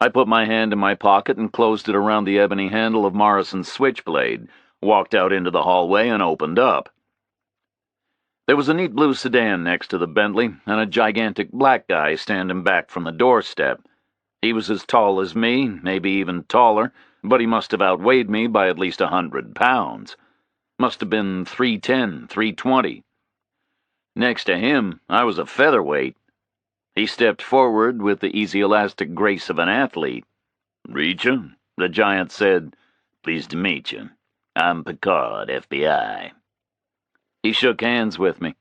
I put my hand in my pocket and closed it around the ebony handle of Morrison's switchblade, walked out into the hallway and opened up. There was a neat blue sedan next to the Bentley and a gigantic black guy standing back from the doorstep. He was as tall as me, maybe even taller, but he must have outweighed me by at least 100 pounds. Must have been 310, 320. Next to him, I was a featherweight. He stepped forward with the easy elastic grace of an athlete. "Reacher," the giant said. "Pleased to meet you. I'm Picard, FBI." He shook hands with me.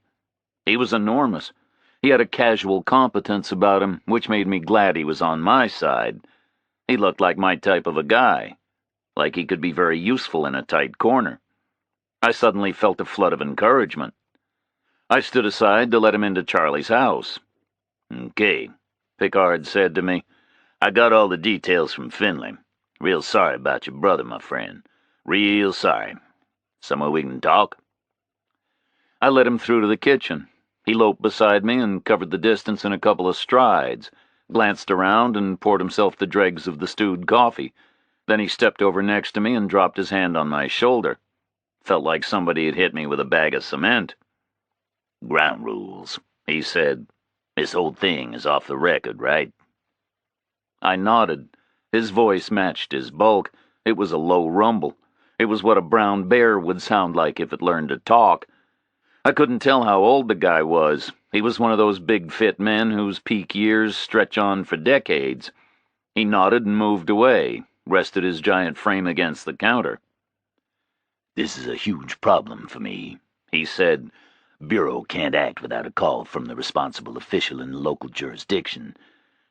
He was enormous. He had a casual competence about him, which made me glad he was on my side. He looked like my type of a guy, like he could be very useful in a tight corner. I suddenly felt a flood of encouragement. I stood aside to let him into Charlie's house. "Okay," Picard said to me. "I got all the details from Finley. Real sorry about your brother, my friend. Real sorry. Somewhere we can talk?" I led him through to the kitchen. He loped beside me and covered the distance in a couple of strides, glanced around and poured himself the dregs of the stewed coffee. Then he stepped over next to me and dropped his hand on my shoulder. Felt like somebody had hit me with a bag of cement. "Ground rules," he said. "This whole thing is off the record, right?" I nodded. His voice matched his bulk. It was a low rumble. It was what a brown bear would sound like if it learned to talk. I couldn't tell how old the guy was. He was one of those big, fit men whose peak years stretch on for decades. He nodded and moved away, rested his giant frame against the counter. "This is a huge problem for me," he said. "Bureau can't act without a call from the responsible official in the local jurisdiction.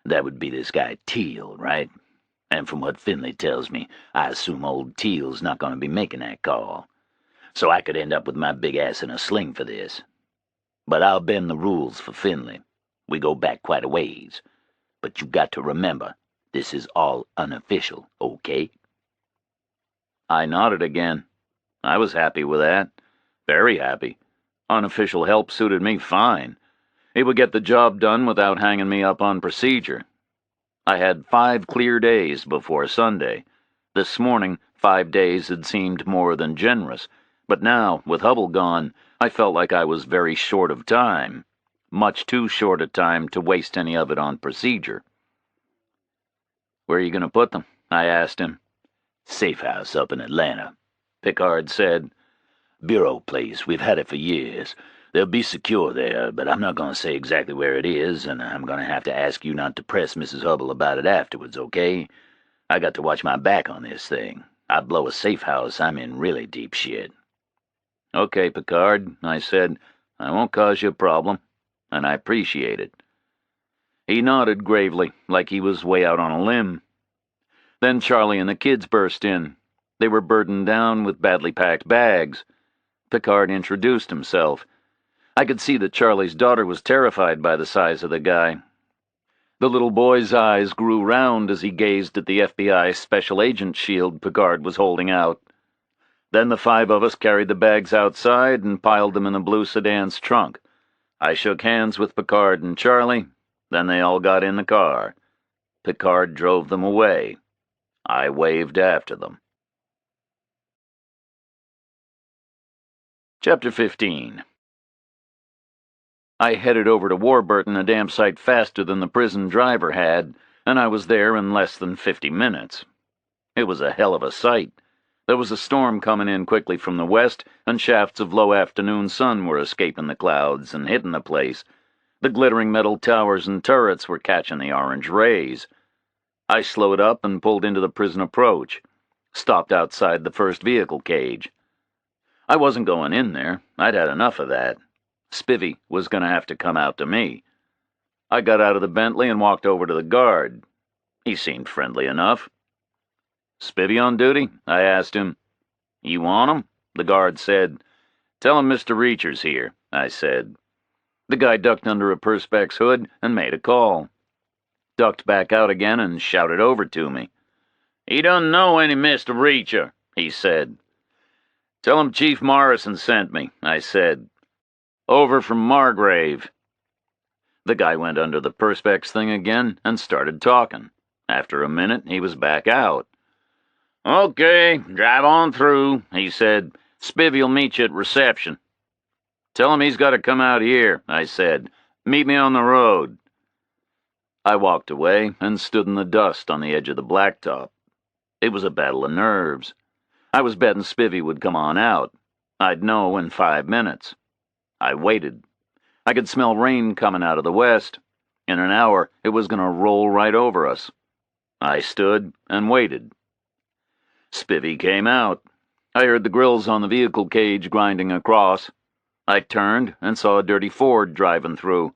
That would be this guy Teal, right? And from what Finley tells me, I assume old Teal's not going to be making that call. So I could end up with my big ass in a sling for this. But I'll bend the rules for Finley. We go back quite a ways. But you got to remember, this is all unofficial, okay?" I nodded again. I was happy with that. Very happy. Unofficial help suited me fine. It would get the job done without hanging me up on procedure. I had 5 clear days before Sunday. This morning, 5 days had seemed more than generous. But now, with Hubble gone, I felt like I was very short of time. Much too short a time to waste any of it on procedure. "Where are you going to put them?" I asked him. "Safe house up in Atlanta," Picard said. "Bureau place. We've had it for years. They'll be secure there, but I'm not going to say exactly where it is, and I'm going to have to ask you not to press Mrs. Hubble about it afterwards, okay? I got to watch my back on this thing. I blow a safe house, I'm in really deep shit." "Okay, Picard," I said. "I won't cause you a problem, and I appreciate it." He nodded gravely, like he was way out on a limb. Then Charlie and the kids burst in. They were burdened down with badly packed bags. Picard introduced himself. I could see that Charlie's daughter was terrified by the size of the guy. The little boy's eyes grew round as he gazed at the FBI special agent shield Picard was holding out. Then the 5 of us carried the bags outside and piled them in the blue sedan's trunk. I shook hands with Picard and Charlie. Then they all got in the car. Picard drove them away. I waved after them. Chapter 15. I headed over to Warburton a damn sight faster than the prison driver had, and I was there in less than 50 minutes. It was a hell of a sight. There was a storm coming in quickly from the west, and shafts of low afternoon sun were escaping the clouds and hitting the place. The glittering metal towers and turrets were catching the orange rays. I slowed up and pulled into the prison approach, stopped outside the first vehicle cage. I wasn't going in there. I'd had enough of that. Spivvy was going to have to come out to me. I got out of the Bentley and walked over to the guard. He seemed friendly enough. "Spivvy on duty?" I asked him. "You want him?" the guard said. "Tell him Mr. Reacher's here," I said. The guy ducked under a Perspex hood and made a call. Ducked back out again and shouted over to me. "He doesn't know any Mr. Reacher," he said. "Tell him Chief Morrison sent me," I said. "Over from Margrave." The guy went under the Perspex thing again and started talking. After a minute, he was back out. "Okay, drive on through," he said. "Spivvy'll meet you at reception." "Tell him he's got to come out here," I said. "Meet me on the road." I walked away and stood in the dust on the edge of the blacktop. It was a battle of nerves. I was betting Spivvy would come on out. I'd know in 5 minutes. I waited. I could smell rain coming out of the west. In an hour, it was going to roll right over us. I stood and waited. Spivvy came out. I heard the grills on the vehicle cage grinding across. I turned and saw a dirty Ford driving through.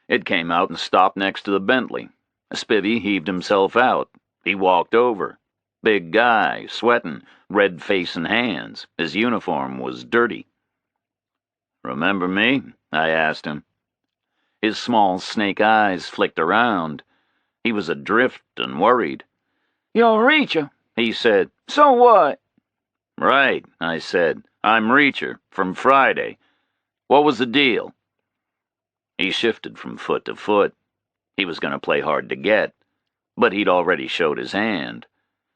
It came out and stopped next to the Bentley. Spivvy heaved himself out. He walked over. Big guy, sweating, red face and hands. His uniform was dirty. "Remember me?" I asked him. His small snake eyes flicked around. He was adrift and worried. "You're Reacher," he said. "So what?" "Right," I said. "I'm Reacher, from Friday. What was the deal?" He shifted from foot to foot. He was going to play hard to get, but he'd already showed his hand.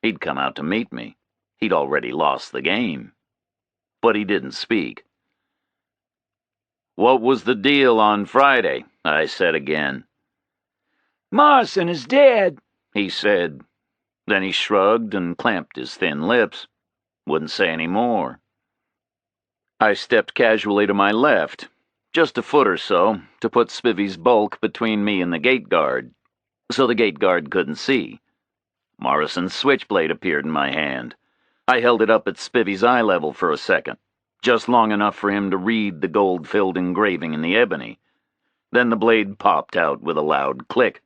He'd come out to meet me. He'd already lost the game. But he didn't speak. "What was the deal on Friday?" I said again. "Morrison is dead," he said. Then he shrugged and clamped his thin lips. Wouldn't say any more. I stepped casually to my left, just a foot or so, to put Spivvy's bulk between me and the gate guard, so the gate guard couldn't see. Morrison's switchblade appeared in my hand. I held it up at Spivvy's eye level for a second, just long enough for him to read the gold-filled engraving in the ebony. Then the blade popped out with a loud click.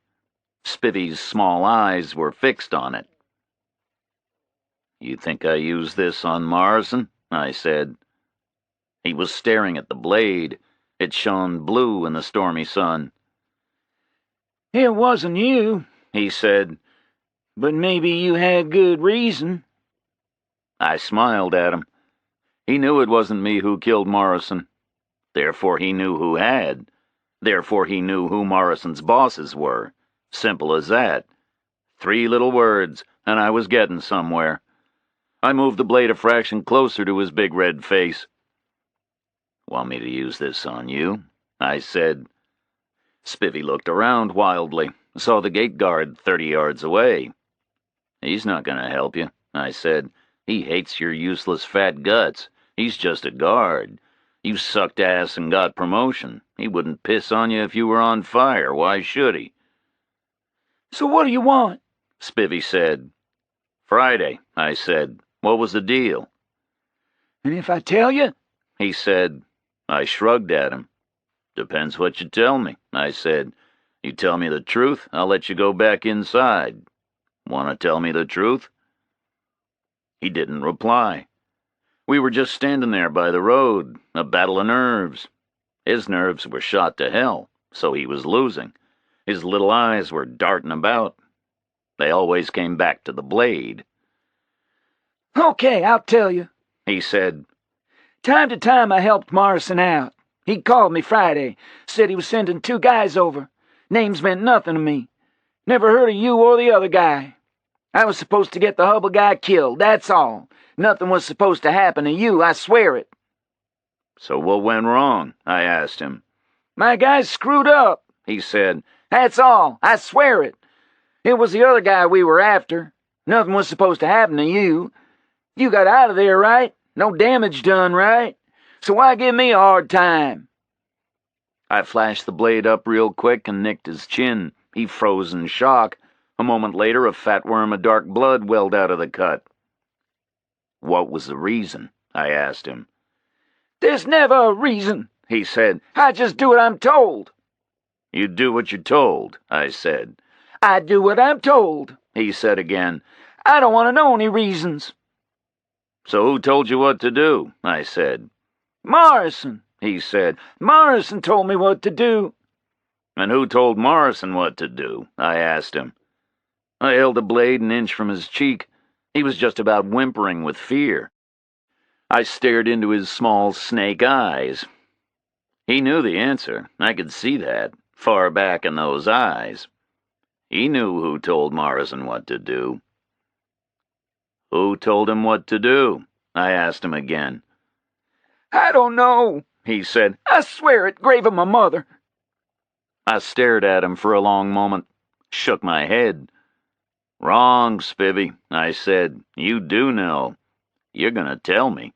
Spivvy's small eyes were fixed on it. "You think I used this on Morrison?" I said. He was staring at the blade. It shone blue in the stormy sun. "It wasn't you," he said. "but maybe you had good reason." I smiled at him. He knew it wasn't me who killed Morrison. Therefore he knew who had. Therefore he knew who Morrison's bosses were. Simple as that. 3 little words, and I was getting somewhere. I moved the blade a fraction closer to his big red face. "Want me to use this on you?" I said. Spivvy looked around wildly, saw the gate guard 30 yards away. "He's not going to help you," I said. "He hates your useless fat guts. He's just a guard. You sucked ass and got promotion. He wouldn't piss on you if you were on fire. Why should he?" "So what do you want?" Spivvy said. "Friday," I said. "What was the deal?" "And if I tell you?" he said. I shrugged at him. "Depends what you tell me," I said. "You tell me the truth, I'll let you go back inside. Want to tell me the truth?" He didn't reply. We were just standing there by the road, a battle of nerves. His nerves were shot to hell, so he was losing. His little eyes were darting about. They always came back to the blade. "Okay, I'll tell you," he said. "Time to time I helped Morrison out. He called me Friday, said he was sending 2 guys over. Names meant nothing to me. Never heard of you or the other guy. I was supposed to get the Hubble guy killed, that's all. Nothing was supposed to happen to you, I swear it." "So what went wrong?" I asked him. "My guys screwed up," he said. "That's all, I swear it. It was the other guy we were after. Nothing was supposed to happen to you. You got out of there, right? No damage done, right? So why give me a hard time?" I flashed the blade up real quick and nicked his chin. He froze in shock. A moment later, a fat worm of dark blood welled out of the cut. "What was the reason?" I asked him. "There's never a reason," he said. "I just do what I'm told." "You do what you're told," I said. "I do what I'm told," he said again. "I don't want to know any reasons." "So who told you what to do?" I said. "Morrison," he said. "Morrison told me what to do." "And who told Morrison what to do?" I asked him. I held the blade an inch from his cheek. He was just about whimpering with fear. I stared into his small snake eyes. He knew the answer. I could see that, far back in those eyes. He knew who told Morrison what to do. "Who told him what to do?" I asked him again. "I don't know," he said. "I swear it, grave of my mother." I stared at him for a long moment, shook my head. "Wrong, Spivvy," I said. "You do know. You're going to tell me."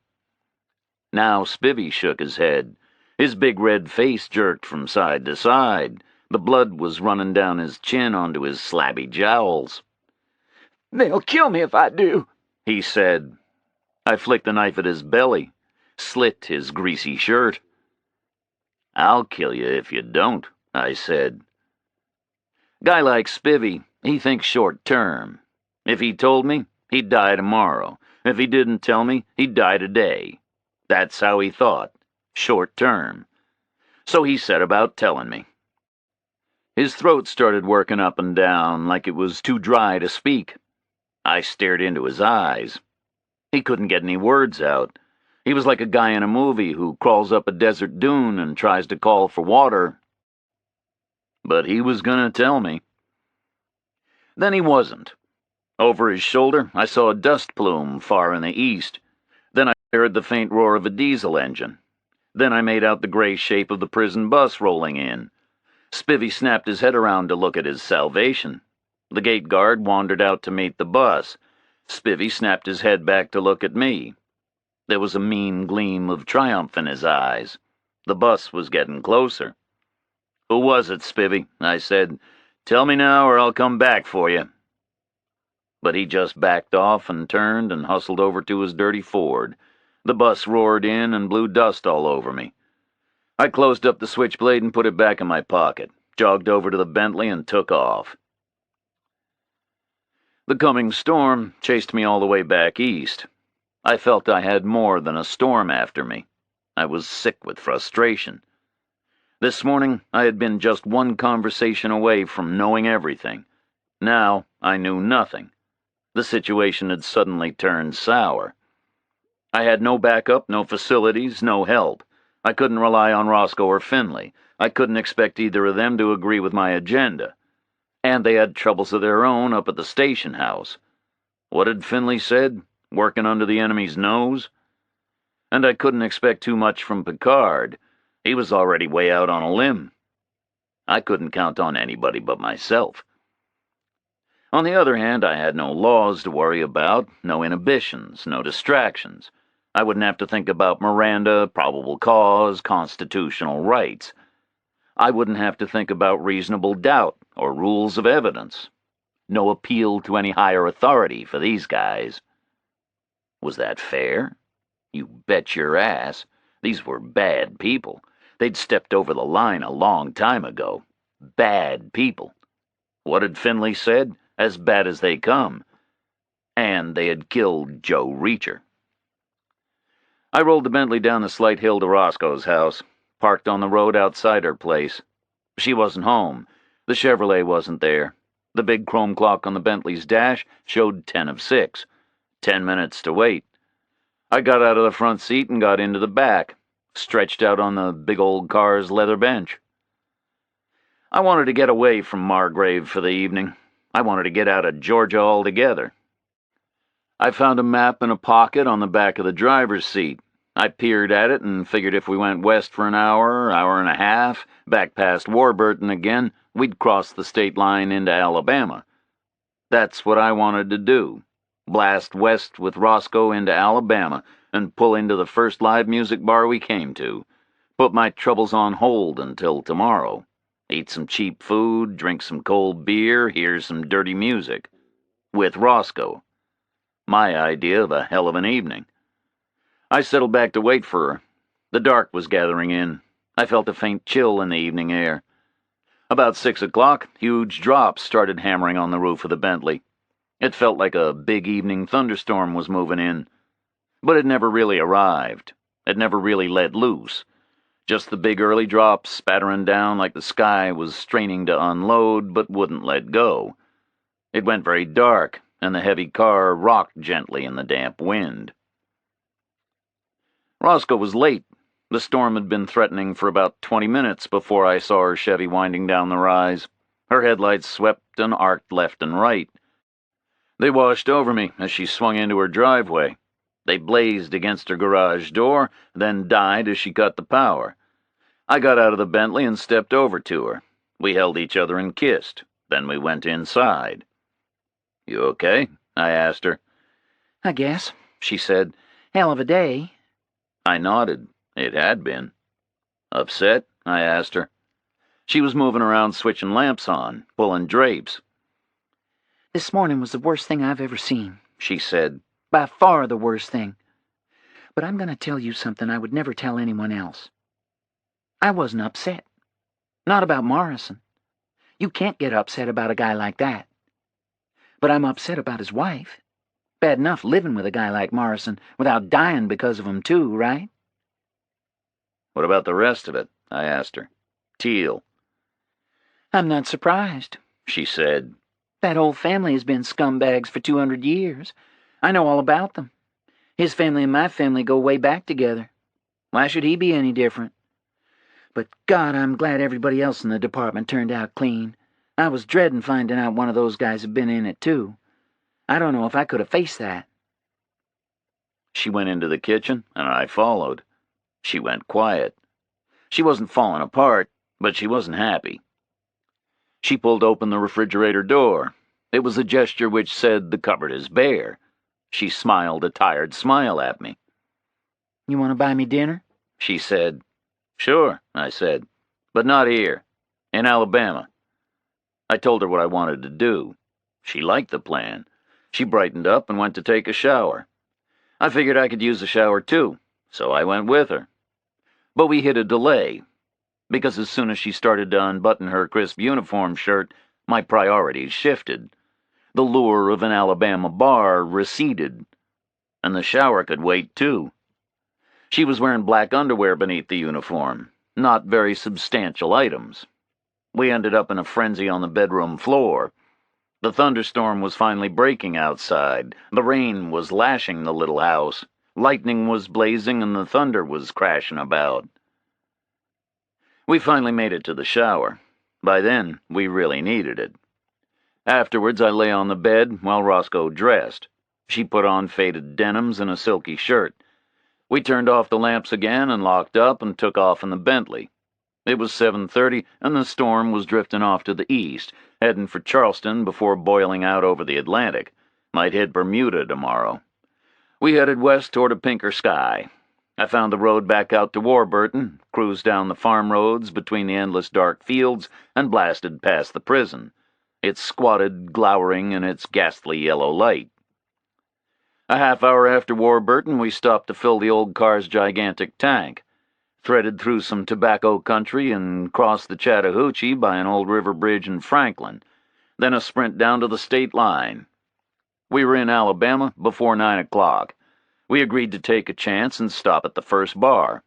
Now Spivvy shook his head. His big red face jerked from side to side. The blood was running down his chin onto his slabby jowls. "They'll kill me if I do," he said. I flicked the knife at his belly, slit his greasy shirt. "I'll kill you if you don't," I said. Guy like Spivvy, he thinks short term. If he told me, he'd die tomorrow. If he didn't tell me, he'd die today. That's how he thought. Short term. So he set about telling me. His throat started working up and down like it was too dry to speak. I stared into his eyes. He couldn't get any words out. He was like a guy in a movie who crawls up a desert dune and tries to call for water. But he was gonna tell me. Then he wasn't. Over his shoulder, I saw a dust plume far in the east. Then I heard the faint roar of a diesel engine. Then I made out the gray shape of the prison bus rolling in. Spivvy snapped his head around to look at his salvation. The gate guard wandered out to meet the bus. Spivvy snapped his head back to look at me. There was a mean gleam of triumph in his eyes. The bus was getting closer. "Who was it, Spivvy?" I said. "Tell me now or I'll come back for you." But he just backed off and turned and hustled over to his dirty Ford. The bus roared in and blew dust all over me. I closed up the switchblade and put it back in my pocket, jogged over to the Bentley and took off. The coming storm chased me all the way back east. I felt I had more than a storm after me. I was sick with frustration. This morning, I had been just one conversation away from knowing everything. Now, I knew nothing. The situation had suddenly turned sour. I had no backup, no facilities, no help. I couldn't rely on Roscoe or Finley. I couldn't expect either of them to agree with my agenda. And they had troubles of their own up at the station house. What had Finley said? Working under the enemy's nose? And I couldn't expect too much from Picard. He was already way out on a limb. I couldn't count on anybody but myself. On the other hand, I had no laws to worry about, no inhibitions, no distractions. I wouldn't have to think about Miranda, probable cause, constitutional rights. I wouldn't have to think about reasonable doubt or rules of evidence. No appeal to any higher authority for these guys. Was that fair? You bet your ass. These were bad people. They'd stepped over the line a long time ago. Bad people. What had Finley said? As bad as they come. And they had killed Joe Reacher. I rolled the Bentley down the slight hill to Roscoe's house, parked on the road outside her place. She wasn't home. The Chevrolet wasn't there. The big chrome clock on the Bentley's dash showed 10 of 6. 10 minutes to wait. I got out of the front seat and got into the back, stretched out on the big old car's leather bench. I wanted to get away from Margrave for the evening. I wanted to get out of Georgia altogether. I found a map in a pocket on the back of the driver's seat. I peered at it and figured if we went west for an hour, hour and a half, back past Warburton again, we'd cross the state line into Alabama. That's what I wanted to do. Blast west with Roscoe into Alabama and pull into the first live music bar we came to. Put my troubles on hold until tomorrow. Eat some cheap food, drink some cold beer, hear some dirty music. With Roscoe. My idea of a hell of an evening. I settled back to wait for her. The dark was gathering in. I felt a faint chill in the evening air. About 6 o'clock, huge drops started hammering on the roof of the Bentley. It felt like a big evening thunderstorm was moving in. But it never really arrived. It never really let loose. Just the big early drops spattering down like the sky was straining to unload but wouldn't let go. It went very dark, and the heavy car rocked gently in the damp wind. Roscoe was late. The storm had been threatening for about 20 minutes before I saw her Chevy winding down the rise. Her headlights swept and arced left and right. They washed over me as she swung into her driveway. They blazed against her garage door, then died as she cut the power. I got out of the Bentley and stepped over to her. We held each other and kissed. Then we went inside. "You okay?" I asked her. "I guess," she said. "Hell of a day." I nodded. It had been. Upset? I asked her. She was moving around switching lamps on, pulling drapes. "This morning was the worst thing I've ever seen," she said. "By far the worst thing. But I'm going to tell you something I would never tell anyone else. I wasn't upset. Not about Morrison. You can't get upset about a guy like that. But I'm upset about his wife. Bad enough living with a guy like Morrison without dying because of him too, right?" What about the rest of it? I asked her. Teal. "I'm not surprised," she said. "That whole family has been scumbags for 200 years. I know all about them. His family and my family go way back together. Why should he be any different? But God, I'm glad everybody else in the department turned out clean. I was dreading finding out one of those guys had been in it too. I don't know if I could have faced that." She went into the kitchen, and I followed. She went quiet. She wasn't falling apart, but she wasn't happy. She pulled open the refrigerator door. It was a gesture which said the cupboard is bare. She smiled a tired smile at me. "You want to buy me dinner?" she said. "Sure," I said, "but not here. In Alabama." I told her what I wanted to do. She liked the plan. She brightened up and went to take a shower. I figured I could use a shower too, so I went with her. But we hit a delay, because as soon as she started to unbutton her crisp uniform shirt, my priorities shifted. The lure of an Alabama bar receded, and the shower could wait too. She was wearing black underwear beneath the uniform, not very substantial items. We ended up in a frenzy on the bedroom floor. The thunderstorm was finally breaking outside. The rain was lashing the little house. Lightning was blazing and the thunder was crashing about. We finally made it to the shower. By then, we really needed it. Afterwards, I lay on the bed while Roscoe dressed. She put on faded denims and a silky shirt. We turned off the lamps again and locked up and took off in the Bentley. It was 7:30, and the storm was drifting off to the east, heading for Charleston before boiling out over the Atlantic. Might hit Bermuda tomorrow. We headed west toward a pinker sky. I found the road back out to Warburton, cruised down the farm roads between the endless dark fields, and blasted past the prison. It squatted, glowering in its ghastly yellow light. A half hour after Warburton, we stopped to fill the old car's gigantic tank, threaded through some tobacco country, and crossed the Chattahoochee by an old river bridge in Franklin, then a sprint down to the state line. We were in Alabama before 9 o'clock. We agreed to take a chance and stop at the first bar.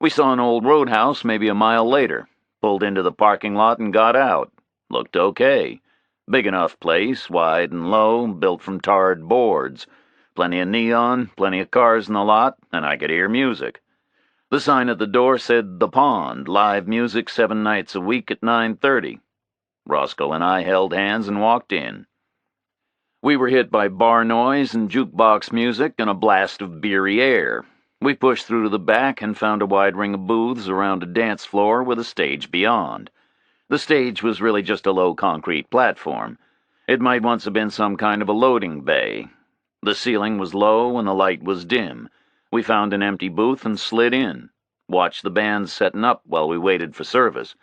We saw an old roadhouse maybe a mile later, pulled into the parking lot and got out. Looked okay. Big enough place, wide and low, built from tarred boards. Plenty of neon, plenty of cars in the lot, and I could hear music. The sign at the door said The Pond, live music 7 nights a week at 9:30. Roscoe and I held hands and walked in. We were hit by bar noise and jukebox music and a blast of beery air. We pushed through to the back and found a wide ring of booths around a dance floor with a stage beyond. The stage was really just a low concrete platform. It might once have been some kind of a loading bay. The ceiling was low and the light was dim. We found an empty booth and slid in, watched the band setting up while we waited for service.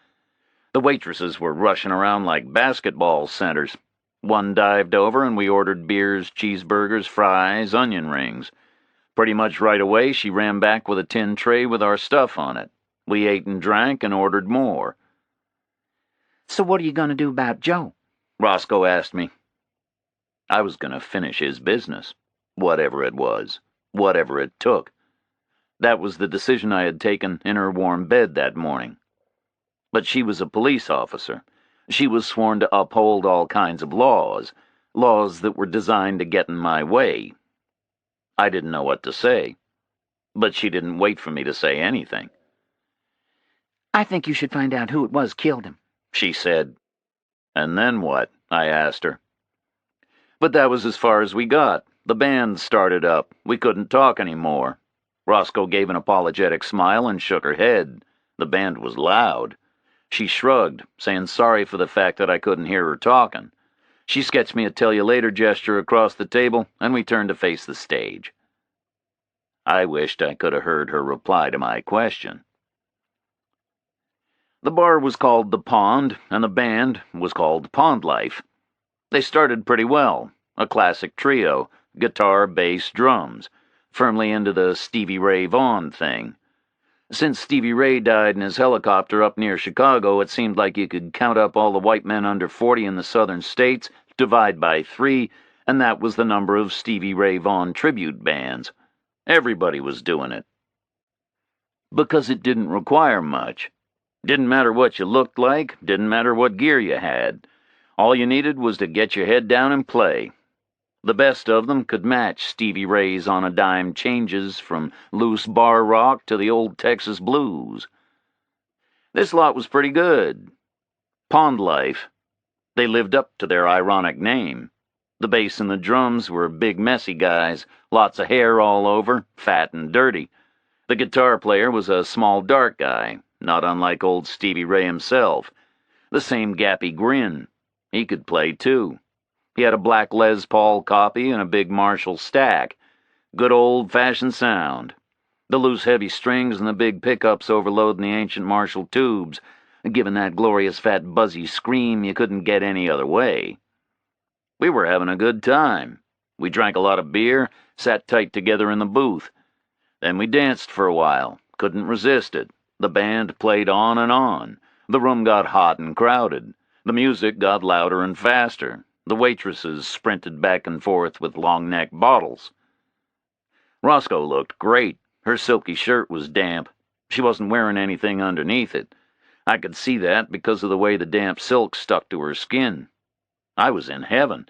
The waitresses were rushing around like basketball centers. One dived over and we ordered beers, cheeseburgers, fries, onion rings. Pretty much right away she ran back with a tin tray with our stuff on it. We ate and drank and ordered more. "So what are you going to do about Joe?" Roscoe asked me. I was going to finish his business, whatever it was, whatever it took. That was the decision I had taken in her warm bed that morning. But she was a police officer. She was sworn to uphold all kinds of laws that were designed to get in my way. I didn't know what to say, but she didn't wait for me to say anything. "I think you should find out who it was killed him," she said. And then what? I asked her. But that was as far as we got. The band started up. We couldn't talk anymore. Roscoe gave an apologetic smile and shook her head. The band was loud. She shrugged, saying sorry for the fact that I couldn't hear her talking. She sketched me a tell-you-later gesture across the table, and we turned to face the stage. I wished I could have heard her reply to my question. The bar was called The Pond, and the band was called Pond Life. They started pretty well, a classic trio, guitar, bass, drums, firmly into the Stevie Ray Vaughan thing. Since Stevie Ray died in his helicopter up near Chicago, it seemed like you could count up all the white men under 40 in the southern states, divide by 3, and that was the number of Stevie Ray Vaughan tribute bands. Everybody was doing it. Because it didn't require much. Didn't matter what you looked like, didn't matter what gear you had. All you needed was to get your head down and play. The best of them could match Stevie Ray's on-a-dime changes from loose bar rock to the old Texas blues. This lot was pretty good. Pond Life. They lived up to their ironic name. The bass and the drums were big messy guys, lots of hair all over, fat and dirty. The guitar player was a small dark guy, not unlike old Stevie Ray himself. The same gappy grin. He could play too. He had a black Les Paul copy and a big Marshall stack. Good old-fashioned sound. The loose heavy strings and the big pickups overloading the ancient Marshall tubes, giving that glorious fat buzzy scream you couldn't get any other way. We were having a good time. We drank a lot of beer, sat tight together in the booth. Then we danced for a while, couldn't resist it. The band played on and on. The room got hot and crowded. The music got louder and faster. The waitresses sprinted back and forth with long-necked bottles. Roscoe looked great. Her silky shirt was damp. She wasn't wearing anything underneath it. I could see that because of the way the damp silk stuck to her skin. I was in heaven.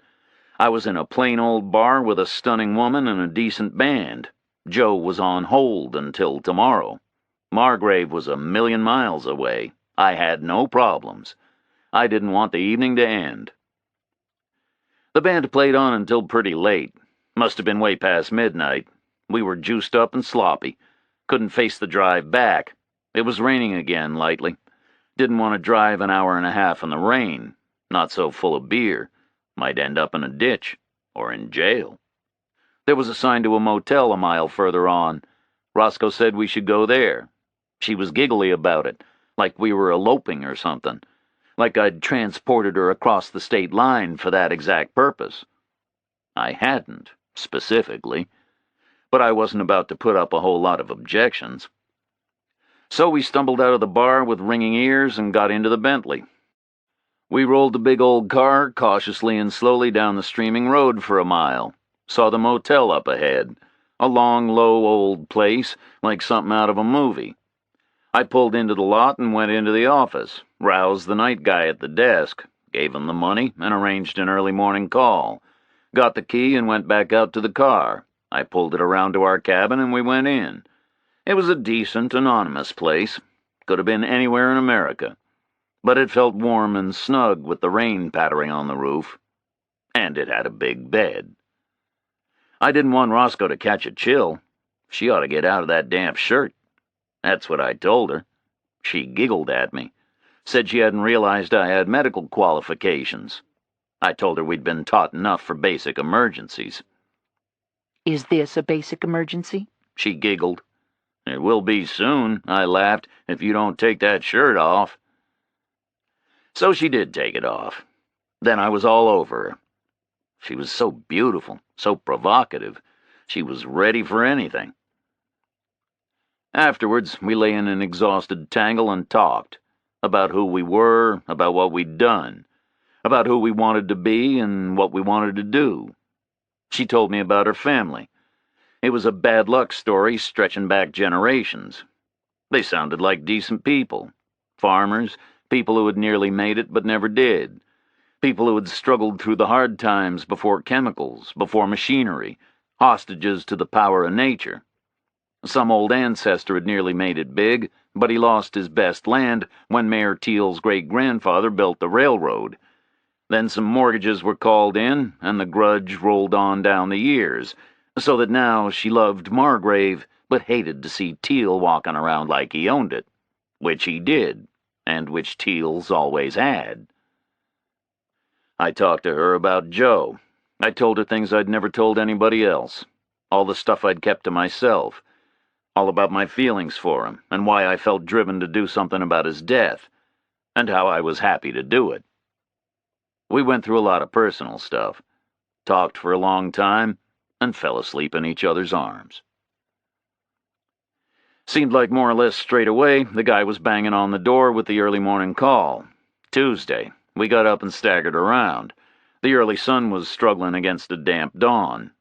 I was in a plain old bar with a stunning woman and a decent band. Joe was on hold until tomorrow. Margrave was a million miles away. I had no problems. I didn't want the evening to end. The band played on until pretty late. Must have been way past midnight. We were juiced up and sloppy. Couldn't face the drive back. It was raining again, lightly. Didn't want to drive an hour and a half in the rain. Not so full of beer. Might end up in a ditch. Or in jail. There was a sign to a motel a mile further on. Roscoe said we should go there. She was giggly about it, like we were eloping or something. Like I'd transported her across the state line for that exact purpose. I hadn't, specifically, but I wasn't about to put up a whole lot of objections. So we stumbled out of the bar with ringing ears and got into the Bentley. We rolled the big old car cautiously and slowly down the streaming road for a mile. Saw the motel up ahead, a long, low old place like something out of a movie. I pulled into the lot and went into the office, roused the night guy at the desk, gave him the money, and arranged an early morning call. Got the key and went back out to the car. I pulled it around to our cabin and we went in. It was a decent, anonymous place. Could have been anywhere in America. But it felt warm and snug with the rain pattering on the roof. And it had a big bed. I didn't want Roscoe to catch a chill. She ought to get out of that damp shirt. That's what I told her. She giggled at me. Said she hadn't realized I had medical qualifications. I told her we'd been taught enough for basic emergencies. Is this a basic emergency? She giggled. It will be soon, I laughed, if you don't take that shirt off. So she did take it off. Then I was all over her. She was so beautiful, so provocative. She was ready for anything. Afterwards, we lay in an exhausted tangle and talked. About who we were, about what we'd done. About who we wanted to be and what we wanted to do. She told me about her family. It was a bad luck story stretching back generations. They sounded like decent people. Farmers, people who had nearly made it but never did. People who had struggled through the hard times before chemicals, before machinery, hostages to the power of nature. Some old ancestor had nearly made it big, but he lost his best land when Mayor Teal's great-grandfather built the railroad. Then some mortgages were called in, and the grudge rolled on down the years, so that now she loved Margrave, but hated to see Teal walking around like he owned it, which he did, and which Teal's always had. I talked to her about Joe. I told her things I'd never told anybody else, all the stuff I'd kept to myself, all about my feelings for him, and why I felt driven to do something about his death, and how I was happy to do it. We went through a lot of personal stuff, talked for a long time, and fell asleep in each other's arms. Seemed like more or less straight away the guy was banging on the door with the early morning call. Tuesday. We got up and staggered around. The early sun was struggling against a damp dawn.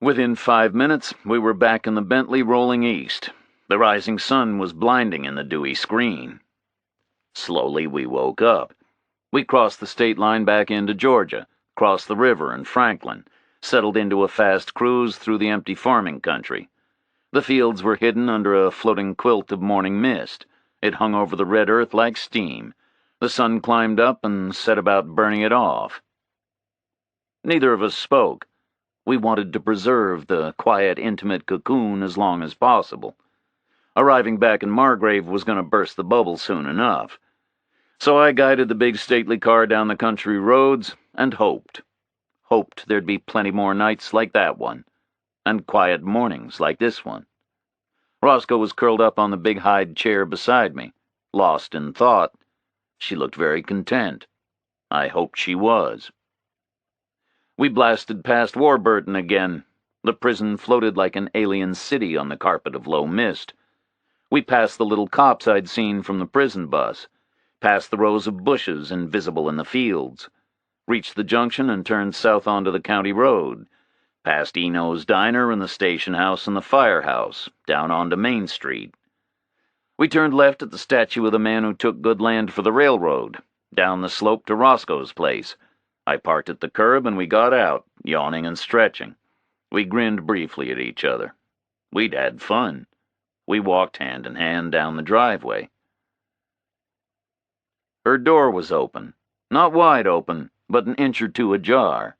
Within 5 minutes, we were back in the Bentley rolling east. The rising sun was blinding in the dewy screen. Slowly we woke up. We crossed the state line back into Georgia, crossed the river in Franklin, settled into a fast cruise through the empty farming country. The fields were hidden under a floating quilt of morning mist. It hung over the red earth like steam. The sun climbed up and set about burning it off. Neither of us spoke. We wanted to preserve the quiet, intimate cocoon as long as possible. Arriving back in Margrave was going to burst the bubble soon enough. So I guided the big stately car down the country roads and hoped. Hoped there'd be plenty more nights like that one, and quiet mornings like this one. Roscoe was curled up on the big hide chair beside me, lost in thought. She looked very content. I hoped she was. We blasted past Warburton again. The prison floated like an alien city on the carpet of low mist. We passed the little cops I'd seen from the prison bus, past the rows of bushes invisible in the fields, reached the junction and turned south onto the county road, past Eno's Diner and the station house and the firehouse, down onto Main Street. We turned left at the statue of the man who took good land for the railroad, down the slope to Roscoe's place. I parked at the curb and we got out, yawning and stretching. We grinned briefly at each other. We'd had fun. We walked hand in hand down the driveway. Her door was open. Not wide open, but an inch or two ajar.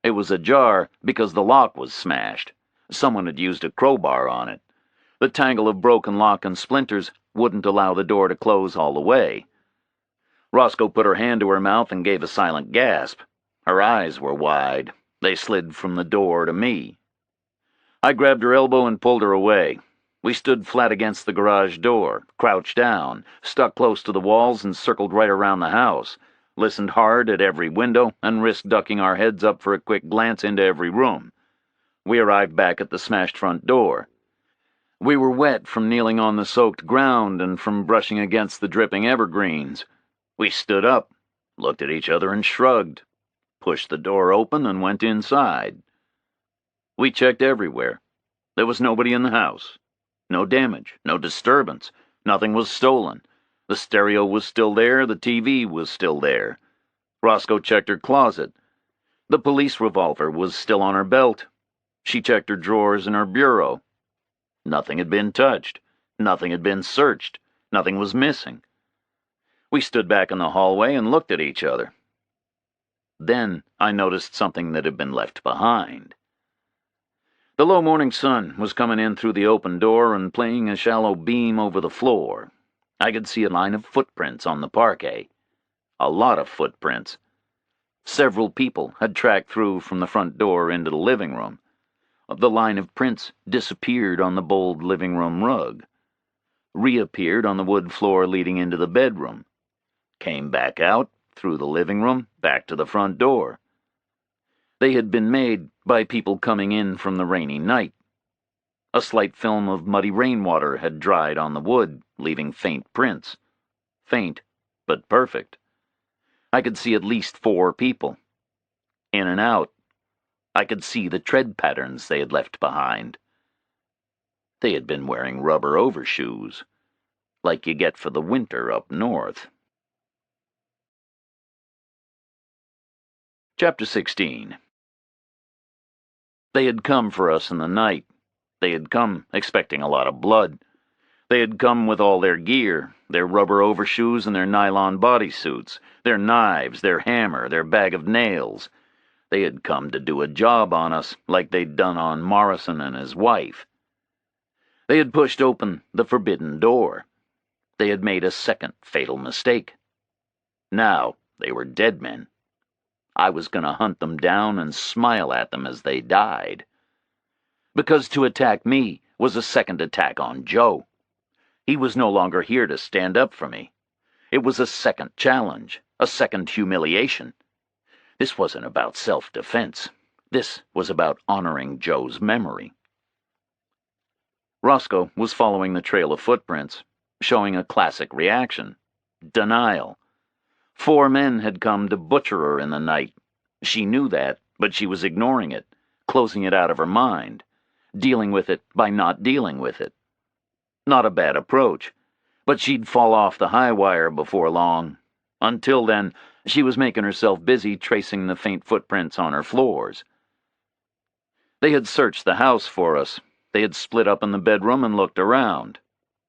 It was ajar because the lock was smashed. Someone had used a crowbar on it. The tangle of broken lock and splinters wouldn't allow the door to close all the way. Roscoe put her hand to her mouth and gave a silent gasp. Her eyes were wide. They slid from the door to me. I grabbed her elbow and pulled her away. We stood flat against the garage door, crouched down, stuck close to the walls and circled right around the house, listened hard at every window and risked ducking our heads up for a quick glance into every room. We arrived back at the smashed front door. We were wet from kneeling on the soaked ground and from brushing against the dripping evergreens. We stood up, looked at each other and shrugged, pushed the door open and went inside. We checked everywhere. There was nobody in the house. No damage, no disturbance. Nothing was stolen. The stereo was still there, the TV was still there. Roscoe checked her closet. The police revolver was still on her belt. She checked her drawers and her bureau. Nothing had been touched. Nothing had been searched. Nothing was missing. We stood back in the hallway and looked at each other. Then I noticed something that had been left behind. The low morning sun was coming in through the open door and playing a shallow beam over the floor. I could see a line of footprints on the parquet. A lot of footprints. Several people had tracked through from the front door into the living room. The line of prints disappeared on the bold living room rug, reappeared on the wood floor leading into the bedroom, came back out through the living room back to the front door. They had been made by people coming in from the rainy night. A slight film of muddy rainwater had dried on the wood, leaving faint prints. Faint, but perfect. I could see at least 4 people. In and out. I could see the tread patterns they had left behind. They had been wearing rubber overshoes, like you get for the winter up north. Chapter 16. They had come for us in the night. They had come expecting a lot of blood. They had come with all their gear, their rubber overshoes and their nylon bodysuits, their knives, their hammer, their bag of nails. They had come to do a job on us, like they'd done on Morrison and his wife. They had pushed open the forbidden door. They had made a second fatal mistake. Now they were dead men. I was going to hunt them down and smile at them as they died. Because to attack me was a second attack on Joe. He was no longer here to stand up for me. It was a second challenge, a second humiliation. This wasn't about self-defense. This was about honoring Joe's memory. Roscoe was following the trail of footprints, showing a classic reaction: denial. 4 men had come to butcher her in the night. She knew that, but she was ignoring it, closing it out of her mind, dealing with it by not dealing with it. Not a bad approach, but she'd fall off the high wire before long. Until then, she was making herself busy tracing the faint footprints on her floors. They had searched the house for us. They had split up in the bedroom and looked around.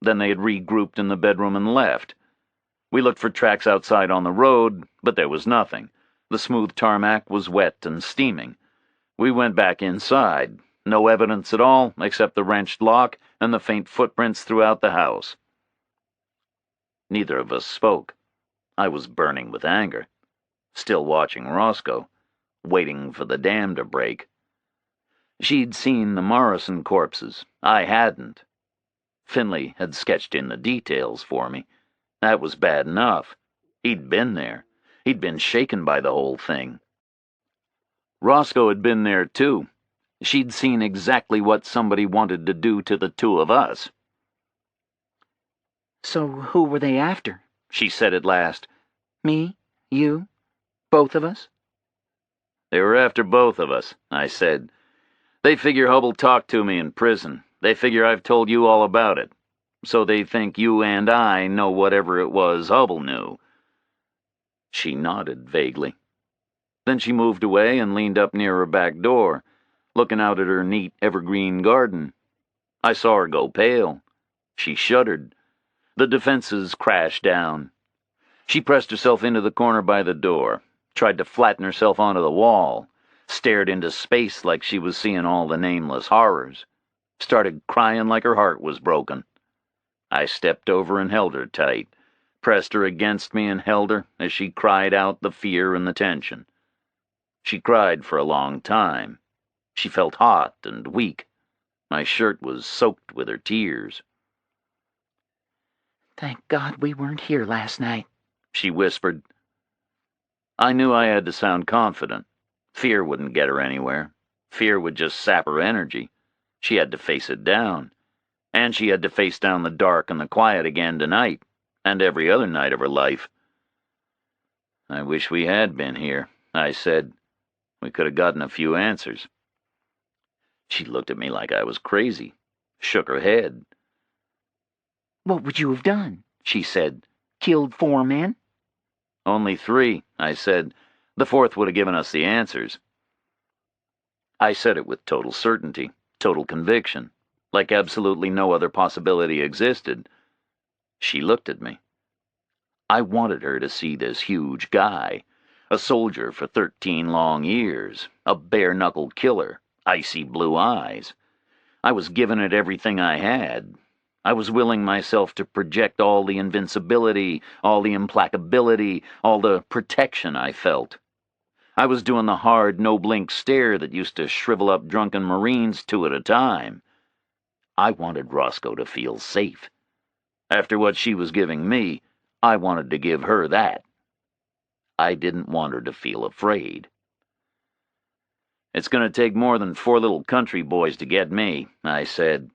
Then they had regrouped in the bedroom and left. We looked for tracks outside on the road, but there was nothing. The smooth tarmac was wet and steaming. We went back inside. No evidence at all, except the wrenched lock and the faint footprints throughout the house. Neither of us spoke. I was burning with anger, still watching Roscoe, waiting for the dam to break. She'd seen the Morrison corpses. I hadn't. Finley had sketched in the details for me. That was bad enough. He'd been there. He'd been shaken by the whole thing. Roscoe had been there, too. She'd seen exactly what somebody wanted to do to the 2 of us. So who were they after? She said at last. Me? You? Both of us? They were after both of us, I said. They figure Hubble talked to me in prison. They figure I've told you all about it. So they think you and I know whatever it was Hubble knew. She nodded vaguely. Then she moved away and leaned up near her back door, looking out at her neat evergreen garden. I saw her go pale. She shuddered. The defenses crashed down. She pressed herself into the corner by the door, tried to flatten herself onto the wall, stared into space like she was seeing all the nameless horrors, started crying like her heart was broken. I stepped over and held her tight, pressed her against me and held her as she cried out the fear and the tension. She cried for a long time. She felt hot and weak. My shirt was soaked with her tears. Thank God we weren't here last night, she whispered. I knew I had to sound confident. Fear wouldn't get her anywhere. Fear would just sap her energy. She had to face it down. And she had to face down the dark and the quiet again tonight, and every other night of her life. I wish we had been here, I said. We could have gotten a few answers. She looked at me like I was crazy, shook her head. What would you have done? She said. Killed 4 men? Only 3, I said. The 4th would have given us the answers. I said it with total certainty, total conviction, like absolutely no other possibility existed. She looked at me. I wanted her to see this huge guy, a soldier for 13 long years, a bare-knuckled killer, icy blue eyes. I was giving it everything I had. I was willing myself to project all the invincibility, all the implacability, all the protection I felt. I was doing the hard, no-blink stare that used to shrivel up drunken Marines 2 at a time. I wanted Roscoe to feel safe. After what she was giving me, I wanted to give her that. I didn't want her to feel afraid. It's going to take more than 4 little country boys to get me, I said.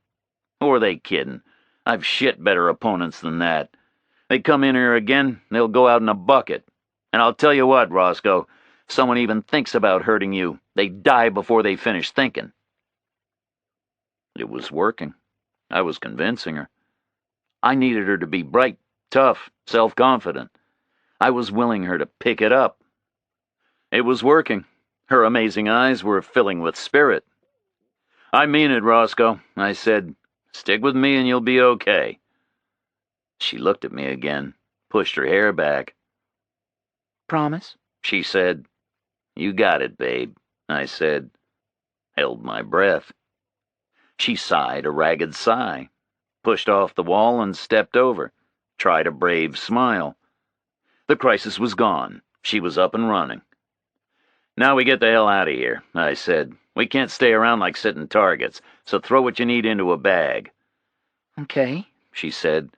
Who are they kidding? I've shit better opponents than that. They come in here again, they'll go out in a bucket. And I'll tell you what, Roscoe, if someone even thinks about hurting you, they die before they finish thinking. It was working. I was convincing her. I needed her to be bright, tough, self-confident. I was willing her to pick it up. It was working. Her amazing eyes were filling with spirit. I mean it, Roscoe, I said. Stick with me and you'll be okay. She looked at me again, pushed her hair back. Promise? She said. You got it, babe, I said. Held my breath. She sighed a ragged sigh, pushed off the wall and stepped over, tried a brave smile. The crisis was gone. She was up and running. Now we get the hell out of here, I said. We can't stay around like sitting targets, so throw what you need into a bag. Okay, She said.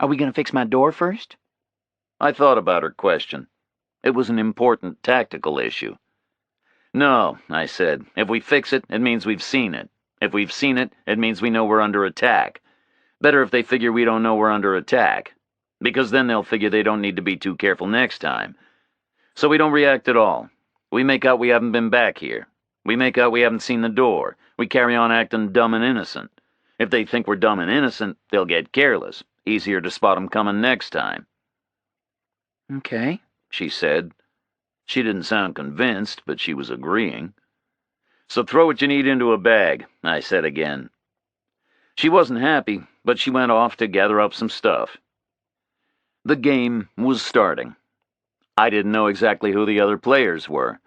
are we going to fix my door first? I thought about her question. It was an important tactical issue. No, I said. If we fix it, it means we've seen it. If we've seen it, it means we know we're under attack. Better if they figure we don't know we're under attack, because then they'll figure they don't need to be too careful next time. So we don't react at all. We make out we haven't been back here. We make out we haven't seen the door. We carry on acting dumb and innocent. If they think we're dumb and innocent, they'll get careless. Easier to spot 'em coming next time. Okay, She said. She didn't sound convinced, but she was agreeing. So throw what you need into a bag, I said again. She wasn't happy, but she went off to gather up some stuff. The game was starting. I didn't know exactly who the other players were.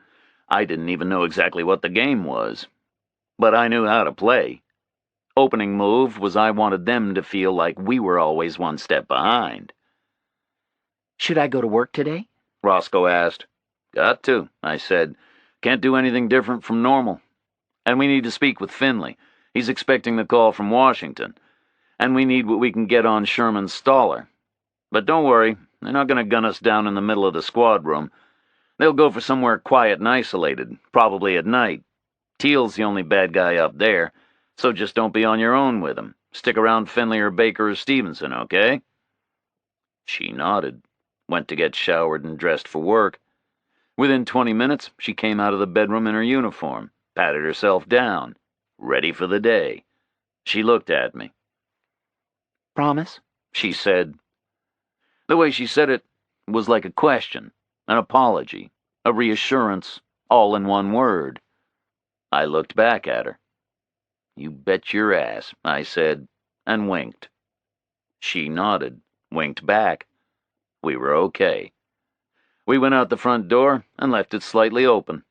I didn't even know exactly what the game was. But I knew how to play. Opening move was I wanted them to feel like we were always one step behind. should I go to work today? Roscoe asked. Got to, I said. Can't do anything different from normal. And we need to speak with Finley. He's expecting the call from Washington. And we need what we can get on Sherman's Staller. But don't worry, they're not going to gun us down in the middle of the squad room. They'll go for somewhere quiet and isolated, probably at night. Teal's the only bad guy up there, so just don't be on your own with him. Stick around Finley or Baker or Stevenson, okay? She nodded, went to get showered and dressed for work. Within 20 minutes, she came out of the bedroom in her uniform, patted herself down, ready for the day. She looked at me. Promise? She said. The way she said it was like a question, an apology, a reassurance, all in one word. I looked back at her. You bet your ass, I said, and winked. She nodded, winked back. We were okay. We went out the front door and left it slightly open,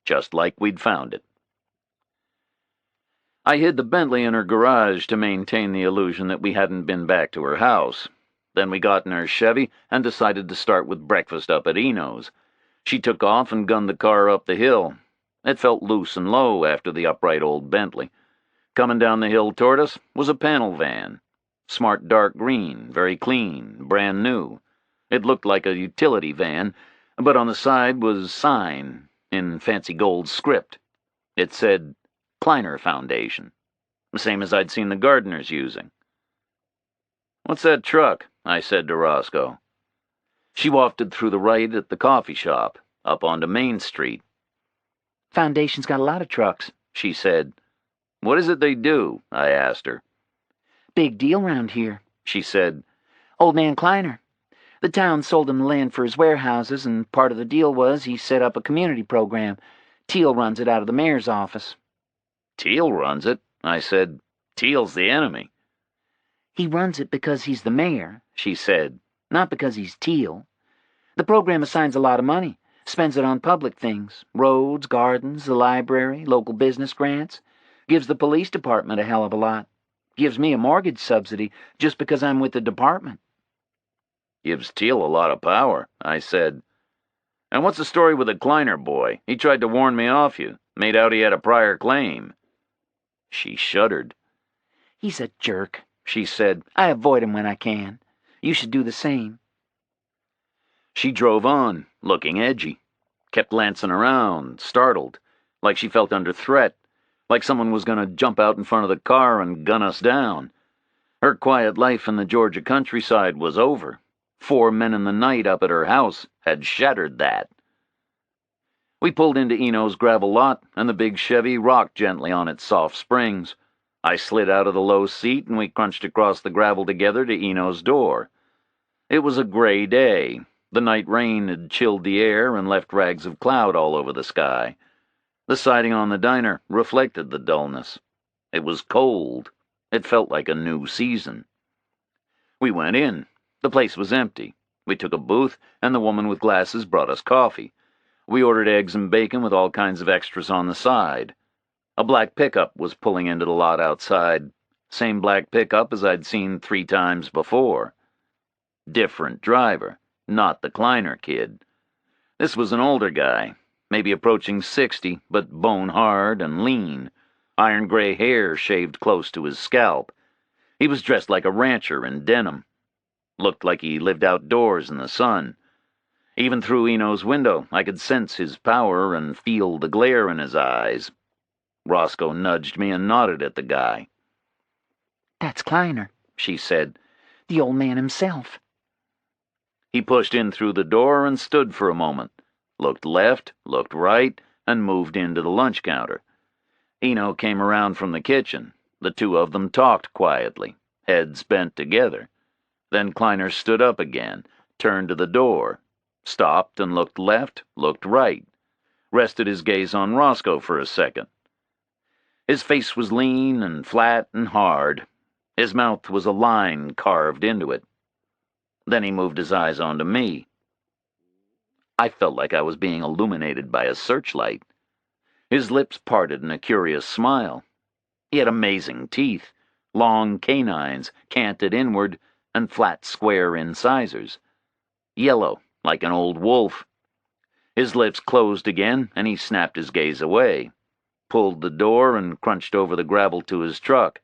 just like we'd found it. I hid the Bentley in her garage to maintain the illusion that we hadn't been back to her house. Then we got in her Chevy and decided to start with breakfast up at Eno's. She took off and gunned the car up the hill. It felt loose and low after the upright old Bentley. Coming down the hill toward us was a panel van. Smart dark green, very clean, brand new. It looked like a utility van, but on the side was sign in fancy gold script. It said Kleiner Foundation, the same as I'd seen the gardeners using. What's that truck? I said to Roscoe. She wafted through the right at the coffee shop, up onto Main Street. Foundation's got a lot of trucks, She said. What is it they do? I asked her. big deal round here. She said. Old man Kleiner. The town sold him the land for his warehouses, and part of the deal was he set up a community program. Teal runs it out of the mayor's office. Teal runs it, I said. Teal's the enemy. He runs it because he's the mayor, She said. not because he's Teal. The program assigns a lot of money, spends it on public things, roads, gardens, the library, local business grants, gives the police department a hell of a lot, gives me a mortgage subsidy just because I'm with the department. Gives Teal a lot of power, I said. And what's the story with the Kleiner boy? He tried to warn me off you, made out he had a prior claim. She shuddered. He's a jerk, She said. I avoid him when I can. You should do the same. She drove on, looking edgy, kept glancing around, startled, like she felt under threat, like someone was going to jump out in front of the car and gun us down. Her quiet life in the Georgia countryside was over. 4 men in the night up at her house had shattered that. We pulled into Eno's gravel lot, and the big Chevy rocked gently on its soft springs. I slid out of the low seat, and we crunched across the gravel together to Eno's door. It was a gray day. The night rain had chilled the air and left rags of cloud all over the sky. The siding on the diner reflected the dullness. It was cold. It felt like a new season. We went in. The place was empty. We took a booth, and the woman with glasses brought us coffee. We ordered eggs and bacon with all kinds of extras on the side. A black pickup was pulling into the lot outside. Same black pickup as I'd seen 3 times before. Different driver, not the Kleiner kid. This was an older guy. maybe approaching 60, but bone-hard and lean, iron gray hair shaved close to his scalp. He was dressed like a rancher in denim. Looked like he lived outdoors in the sun. Even through Eno's window, I could sense his power and feel the glare in his eyes. Roscoe nudged me and nodded at the guy. "That's Kleiner," she said. "The old man himself." He pushed in through the door and stood for a moment, looked left, looked right, and moved into the lunch counter. Eno came around from the kitchen. The two of them talked quietly, heads bent together. Then Kleiner stood up again, turned to the door, stopped and looked left, looked right, rested his gaze on Roscoe for a second. His face was lean and flat and hard. His mouth was a line carved into it. Then he moved his eyes onto me. I felt like I was being illuminated by a searchlight. His lips parted in a curious smile. He had amazing teeth, long canines canted inward and flat square incisors. Yellow, like an old wolf. His lips closed again, and he snapped his gaze away, pulled the door and crunched over the gravel to his truck,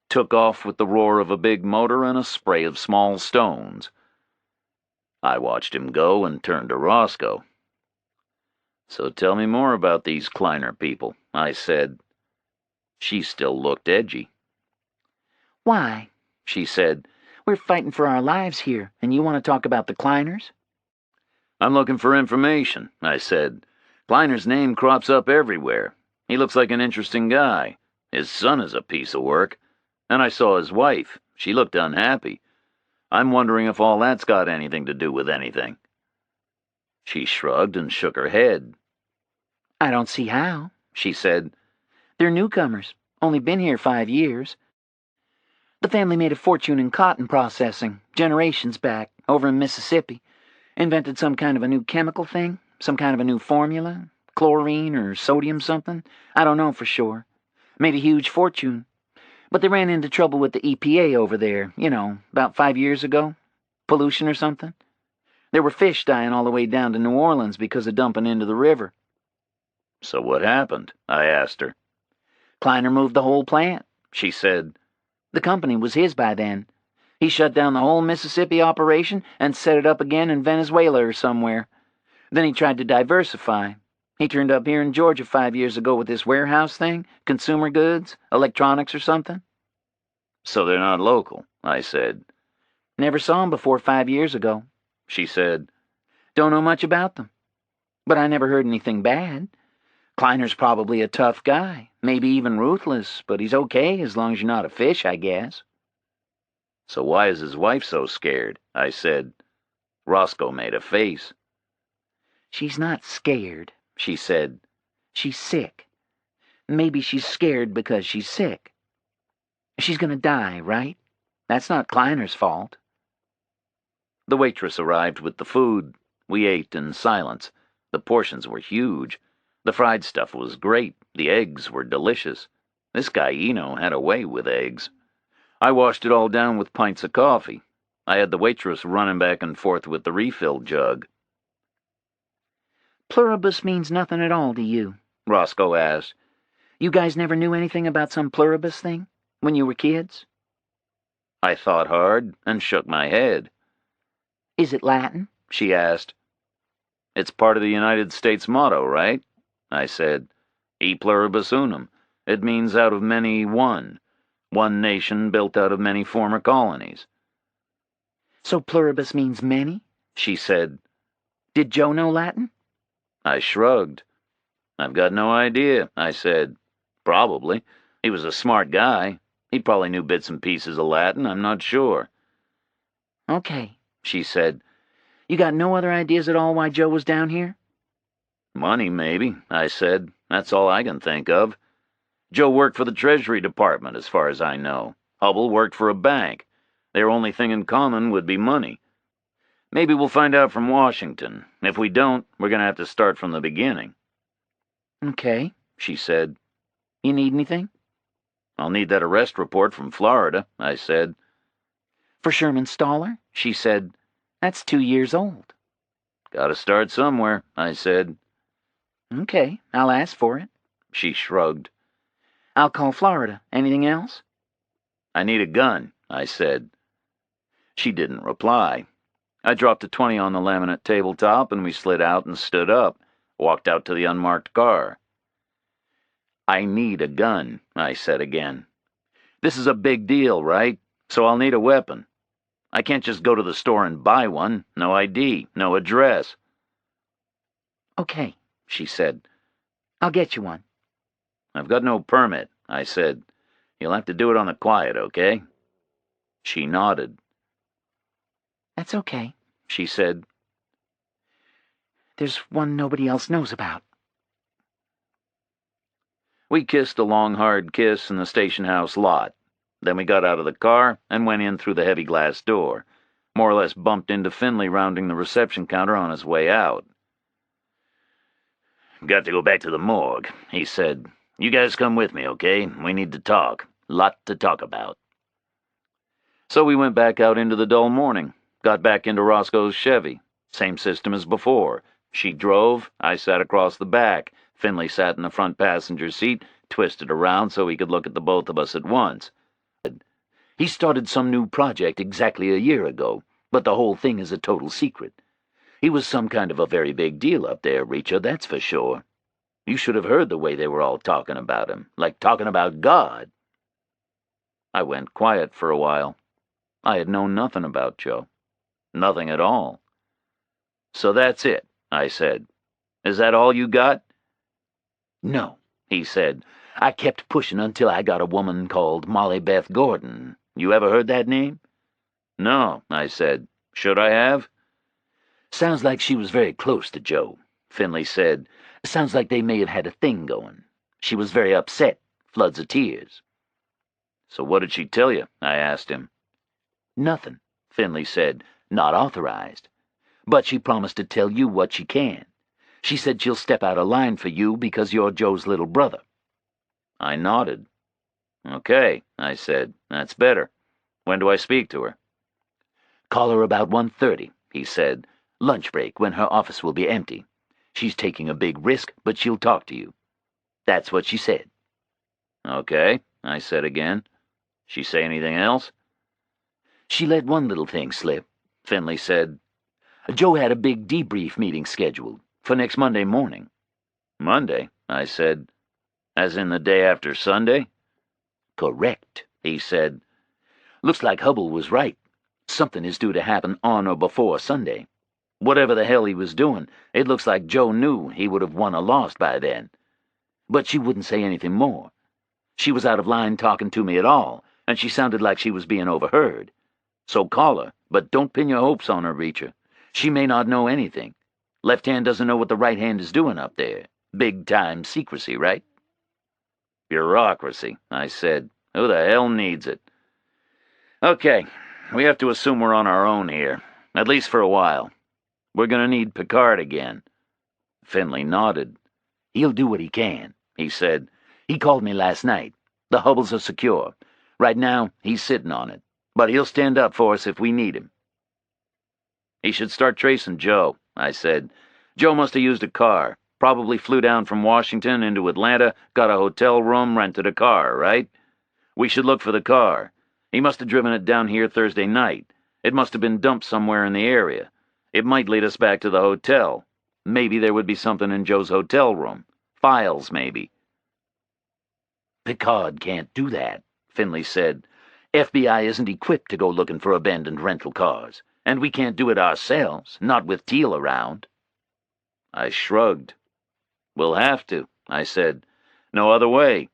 took off with the roar of a big motor and a spray of small stones. I watched him go and turned to Roscoe. "So tell me more about these Kleiner people," I said. She still looked edgy. "Why?" she said. "We're fighting for our lives here, and you want to talk about the Kleiners?" "I'm looking for information," I said. "Kleiner's name crops up everywhere. He looks like an interesting guy. His son is a piece of work. And I saw his wife. She looked unhappy. I'm wondering if all that's got anything to do with anything." She shrugged and shook her head. "I don't see how," she said. "They're newcomers, only been here 5 years. The family made a fortune in cotton processing, generations back, over in Mississippi. Invented some kind of a new chemical thing, some kind of a new formula, chlorine or sodium something. I don't know for sure. Made a huge fortune. But they ran into trouble with the EPA over there, about 5 years ago. Pollution or something. There were fish dying all the way down to New Orleans because of dumping into the river." "So what happened?" I asked her. "Kleiner moved the whole plant," she said. "The company was his by then. He shut down the whole Mississippi operation and set it up again in Venezuela or somewhere. Then he tried to diversify. He turned up here in Georgia 5 years ago with this warehouse thing, consumer goods, electronics or something." "So they're not local," I said. "Never saw 'em before 5 years ago," she said. "Don't know much about them. But I never heard anything bad. Kleiner's probably a tough guy, maybe even ruthless, but he's okay as long as you're not a fish, I guess." "So why is his wife so scared?" I said. Roscoe made a face. "She's not scared," she said. "She's sick. Maybe she's scared because she's sick. She's gonna die, right? That's not Kleiner's fault." The waitress arrived with the food. We ate in silence. The portions were huge. The fried stuff was great. The eggs were delicious. This guy Eno had a way with eggs. I washed it all down with pints of coffee. I had the waitress running back and forth with the refill jug. "Pluribus means nothing at all to you?" Roscoe asked. "You guys never knew anything about some pluribus thing when you were kids?" I thought hard and shook my head. "Is it Latin?" she asked. "It's part of the United States motto, right?" I said. E pluribus unum. It means out of many one. One nation built out of many former colonies. "So pluribus means many?" she said. "Did Joe know Latin?" I shrugged. "I've got no idea," I said. "Probably. He was a smart guy. He probably knew bits and pieces of Latin, I'm not sure." "Okay," she said. "You got no other ideas at all why Joe was down here?" "Money, maybe," I said. "That's all I can think of. Joe worked for the Treasury Department, as far as I know. Hubble worked for a bank. Their only thing in common would be money. Maybe we'll find out from Washington. If we don't, we're going to have to start from the beginning." "Okay," she said. "You need anything?" "I'll need that arrest report from Florida," I said. "For Sherman Staller?" she said. "That's 2 years old." "Gotta start somewhere," I said. Okay, I'll ask for it. She shrugged. I'll call Florida. Anything else? I need a gun, I said. She didn't reply. I dropped a 20 on the laminate tabletop, and we slid out and stood up, walked out to the unmarked car. I need a gun, I said again. This is a big deal, right? So I'll need a weapon. I can't just go to the store and buy one. No ID, no address. Okay, she said. I'll get you one. I've got no permit, I said. You'll have to do it on the quiet, okay? She nodded. That's okay, She said. There's one nobody else knows about. We kissed a long, hard kiss in the station house lot. Then we got out of the car and went in through the heavy glass door, more or less bumped into Finley rounding the reception counter on his way out. Got to go back to the morgue, he said. You guys come with me, okay? We need to talk. Lot to talk about. So we went back out into the dull morning, got back into Roscoe's Chevy. Same system as before. She drove, I sat across the back. Finley sat in the front passenger seat, twisted around so he could look at the both of us at once. He started some new project exactly a year ago, but the whole thing is a total secret. He was some kind of a very big deal up there, Reacher, that's for sure. You should have heard the way they were all talking about him, like talking about God. I went quiet for a while. I had known nothing about Joe. Nothing at all. So that's it, I said. Is that all you got? No, he said. I kept pushing until I got a woman called Molly Beth Gordon. You ever heard that name? No, I said. Should I have? Sounds like she was very close to Joe, Finley said. Sounds like they may have had a thing going. She was very upset, floods of tears. So what did she tell you? I asked him. Nothing, Finley said. Not authorized. But she promised to tell you what she can. She said she'll step out of line for you because you're Joe's little brother. I nodded. Okay, I said. That's better. When do I speak to her? Call her about 1:30, he said. Lunch break when her office will be empty. She's taking a big risk, but she'll talk to you. That's what she said. Okay, I said again. She say anything else? She let one little thing slip, Finley said. Joe had a big debrief meeting scheduled for next Monday morning. Monday, I said. As in the day after Sunday? Correct, he said. Looks like Hubble was right. Something is due to happen on or before Sunday. Whatever the hell he was doing, it looks like Joe knew he would have won or lost by then. But she wouldn't say anything more. She was out of line talking to me at all, and she sounded like she was being overheard. So call her, but don't pin your hopes on her, Reacher. She may not know anything. Left hand doesn't know what the right hand is doing up there. Big-time secrecy, right? Bureaucracy, I said. Who the hell needs it? Okay, we have to assume we're on our own here, at least for a while. We're gonna need Picard again. Finley nodded. He'll do what he can, he said. He called me last night. The Hubbles are secure. Right now, he's sitting on it. But he'll stand up for us if we need him. He should start tracing Joe, I said. Joe must have used a car. Probably flew down from Washington into Atlanta, got a hotel room, rented a car, right? We should look for the car. He must have driven it down here Thursday night. It must have been dumped somewhere in the area. It might lead us back to the hotel. Maybe there would be something in Joe's hotel room. Files, maybe. Picard can't do that, Finley said. FBI isn't equipped to go looking for abandoned rental cars, and we can't do it ourselves, not with Teal around. I shrugged. We'll have to, I said. No other way.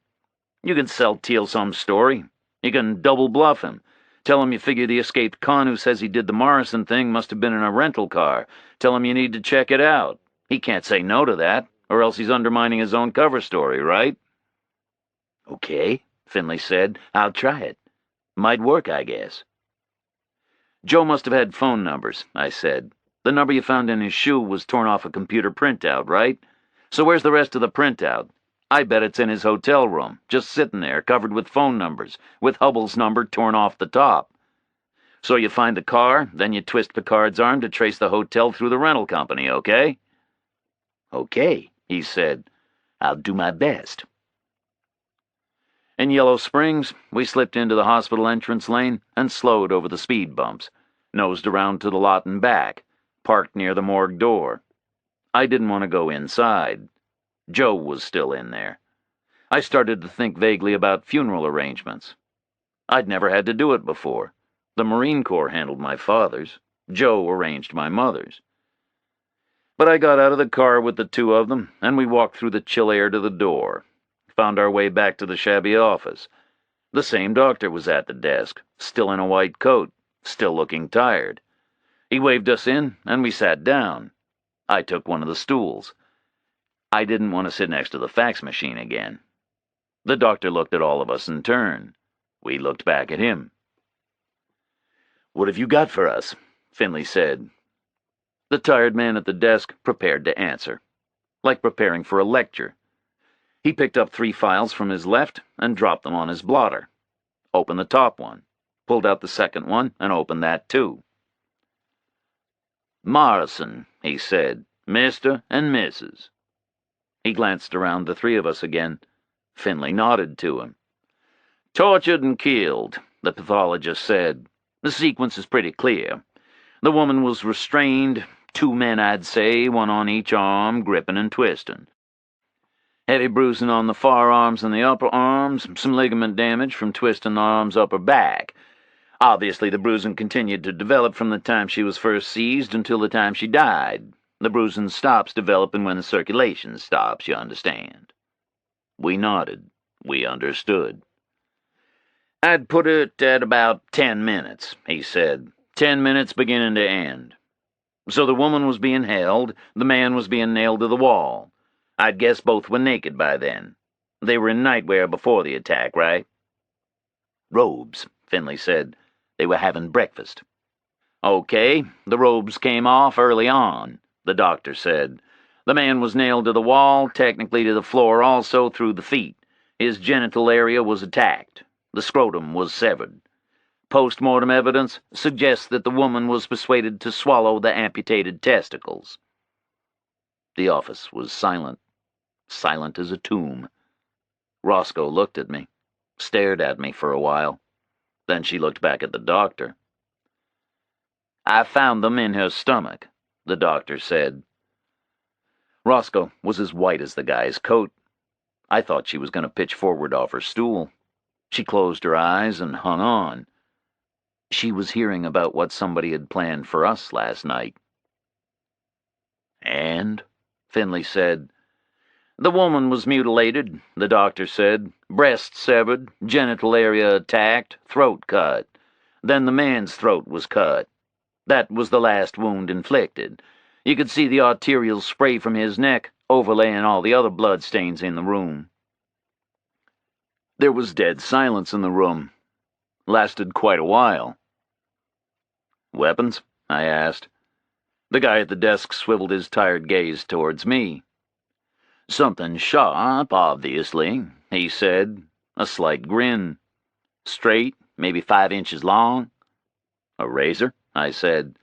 You can sell Teal some story. You can double bluff him. Tell him you figure the escaped con who says he did the Morrison thing must have been in a rental car. Tell him you need to check it out. He can't say no to that, or else he's undermining his own cover story, right? Okay, Finley said. I'll try it. Might work, I guess. Joe must have had phone numbers, I said. The number you found in his shoe was torn off a computer printout, right? So where's the rest of the printout? I bet it's in his hotel room, just sitting there, covered with phone numbers, with Hubble's number torn off the top. So you find the car, then you twist Picard's arm to trace the hotel through the rental company, okay? Okay, he said. "I'll do my best." In Yellow Springs, we slipped into the hospital entrance lane and slowed over the speed bumps, nosed around to the lot and back, parked near the morgue door. I didn't want to go inside. Joe was still in there. I started to think vaguely about funeral arrangements. I'd never had to do it before. The Marine Corps handled my father's. Joe arranged my mother's. But I got out of the car with the two of them, and we walked through the chill air to the door. Found our way back to the shabby office. The same doctor was at the desk, still in a white coat, still looking tired. He waved us in, and we sat down. I took one of the stools. I didn't want to sit next to the fax machine again. The doctor looked at all of us in turn. We looked back at him. "What have you got for us?" Finley said. The tired man at the desk prepared to answer, like preparing for a lecture. He picked up 3 files from his left and dropped them on his blotter. Opened the top one, pulled out the second one, and opened that too. "Morrison," he said, "Mr. and Mrs." He glanced around the 3 of us again. Finley nodded to him. "Tortured and killed," the pathologist said. "The sequence is pretty clear. The woman was restrained, 2 men, I'd say, one on each arm, gripping and twisting. Heavy bruising on the forearms and the upper arms, some ligament damage from twisting the arm's upper back. Obviously, the bruising continued to develop from the time she was first seized until the time she died. The bruising stops developing when the circulation stops, you understand." We nodded. We understood. "I'd put it at about 10 minutes, he said. 10 minutes beginning to end. So the woman was being held, the man was being nailed to the wall. I'd guess both were naked by then. They were in nightwear before the attack, right?" "Robes," Finley said. "They were having breakfast." "Okay, the robes came off early on," the doctor said. "The man was nailed to the wall, technically to the floor also through the feet. His genital area was attacked. The scrotum was severed. Post-mortem evidence suggests that the woman was persuaded to swallow the amputated testicles." The office was silent. Silent as a tomb. Roscoe looked at me, stared at me for a while. Then she looked back at the doctor. "I found them in her stomach," the doctor said. Roscoe was as white as the guy's coat. I thought she was going to pitch forward off her stool. She closed her eyes and hung on. She was hearing about what somebody had planned for us last night. "And?" Finley said. "The woman was mutilated," the doctor said. "Breast severed, genital area attacked, throat cut. Then the man's throat was cut. That was the last wound inflicted. You could see the arterial spray from his neck overlaying all the other bloodstains in the room." There was dead silence in the room. Lasted quite a while. "Weapons?" I asked. The guy at the desk swiveled his tired gaze towards me. "Something sharp, obviously," he said, a slight grin. "Straight, maybe 5 inches long." "A razor?" I said.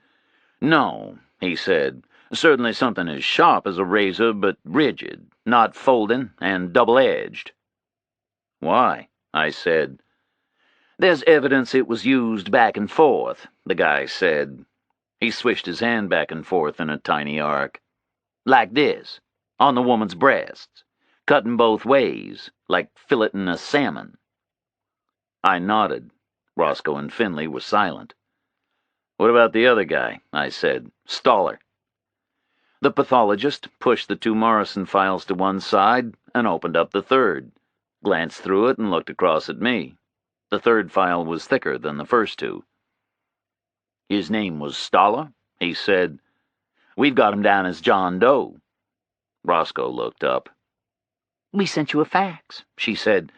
"No," he said. "Certainly something as sharp as a razor, but rigid, not folding, and double-edged." "Why?" I said. "There's evidence it was used back and forth," the guy said. He swished his hand back and forth in a tiny arc. "Like this, on the woman's breasts, cutting both ways, like filleting a salmon." I nodded. Roscoe and Finley were silent. "What about the other guy?" I said. "Stoller." The pathologist pushed the 2 Morrison files to one side and opened up the third, glanced through it and looked across at me. The third file was thicker than the first 2. "His name was Stoller," he said. "We've got him down as John Doe." Roscoe looked up. "We sent you a fax," she said.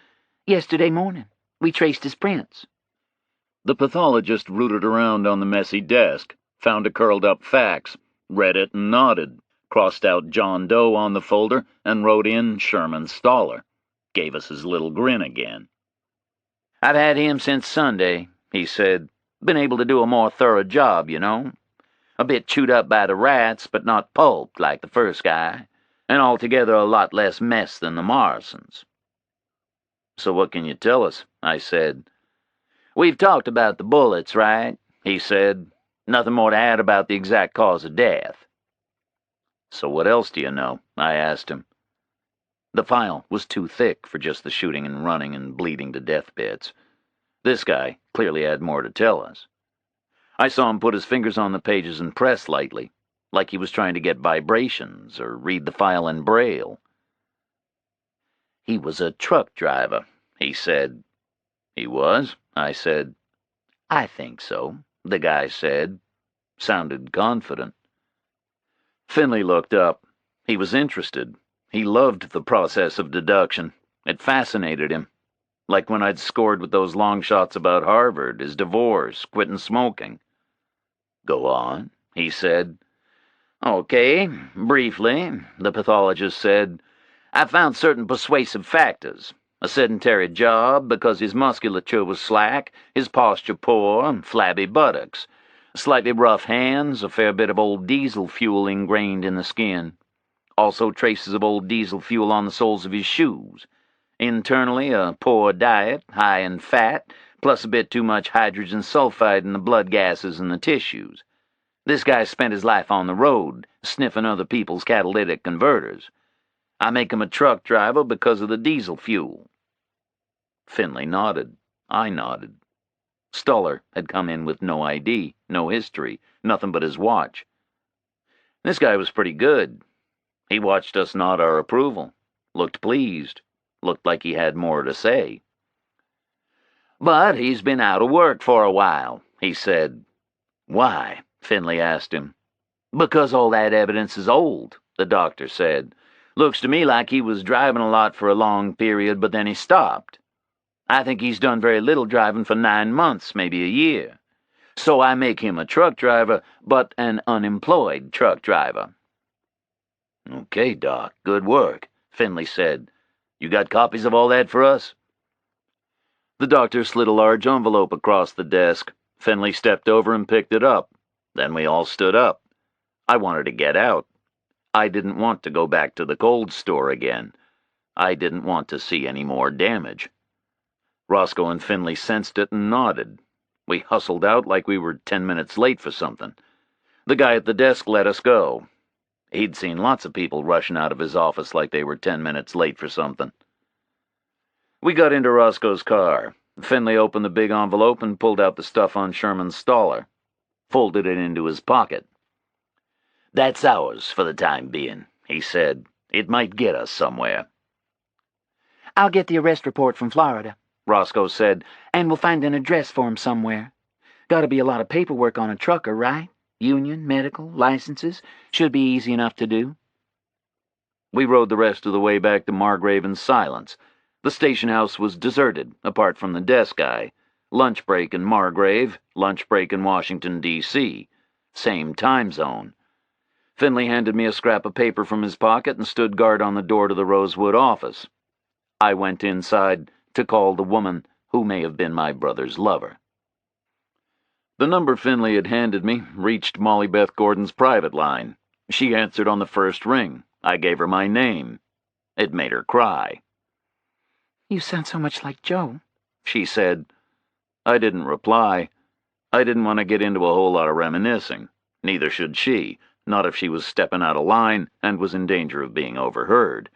"Yesterday morning. We traced his prints." The pathologist rooted around on the messy desk, found a curled-up fax, read it and nodded, crossed out John Doe on the folder, and wrote in Sherman Stoller. Gave us his little grin again. "I've had him since Sunday," he said. "Been able to do a more thorough job, you know. A bit chewed up by the rats, but not pulped like the first guy. and altogether a lot less mess than the Morrisons. So what can you tell us? I said. We've talked about the bullets, right? He said. Nothing more to add about the exact cause of death. So what else do you know? I asked him. The file was too thick for just the shooting and running and bleeding to death bits. This guy clearly had more to tell us. I saw him put his fingers on the pages and press lightly, like he was trying to get vibrations or read the file in Braille. He was a truck driver, he said. He was? I said. I think so, the guy said. Sounded confident. Finley looked up. He was interested. He loved the process of deduction. It fascinated him. Like when I'd scored with those long shots about Harvard, his divorce, quitting smoking. Go on, he said. Okay, briefly, the pathologist said. I found certain persuasive factors. A sedentary job because his musculature was slack, his posture poor, and flabby buttocks. Slightly rough hands, a fair bit of old diesel fuel ingrained in the skin. Also traces of old diesel fuel on the soles of his shoes. Internally, a poor diet, high in fat, plus a bit too much hydrogen sulfide in the blood gases and the tissues. This guy spent his life on the road, sniffing other people's catalytic converters. I make him a truck driver because of the diesel fuel. Finley nodded. I nodded. Stoller had come in with no ID, no history, nothing but his watch. This guy was pretty good. He watched us nod our approval, looked pleased, looked like he had more to say. But he's been out of work for a while, he said. Why? Finley asked him. Because all that evidence is old, the doctor said. Looks to me like he was driving a lot for a long period, but then he stopped. I think he's done very little driving for 9 months, maybe a year. So I make him a truck driver, but an unemployed truck driver. Okay, Doc, good work, Finley said. You got copies of all that for us? The doctor slid a large envelope across the desk. Finley stepped over and picked it up. Then we all stood up. I wanted to get out. I didn't want to go back to the cold store again. I didn't want to see any more damage. Roscoe and Finley sensed it and nodded. We hustled out like we were 10 minutes late for something. The guy at the desk let us go. He'd seen lots of people rushing out of his office like they were 10 minutes late for something. We got into Roscoe's car. Finley opened the big envelope and pulled out the stuff on Sherman's Stoller. Folded it into his pocket. That's ours for the time being, he said. It might get us somewhere. I'll get the arrest report from Florida, Roscoe said, and we'll find an address for him somewhere. Gotta be a lot of paperwork on a trucker, right? Union, medical, licenses. Should be easy enough to do. We rode the rest of the way back to Margrave in silence. The station house was deserted, apart from the desk guy. Lunch break in Margrave, lunch break in Washington, D.C. Same time zone. Finley handed me a scrap of paper from his pocket and stood guard on the door to the Rosewood office. I went inside to call the woman who may have been my brother's lover. The number Finley had handed me reached Molly Beth Gordon's private line. She answered on the first ring. I gave her my name. It made her cry. You sound so much like Joe, she said. I didn't reply. I didn't want to get into a whole lot of reminiscing. Neither should she, not if she was stepping out of line and was in danger of being overheard.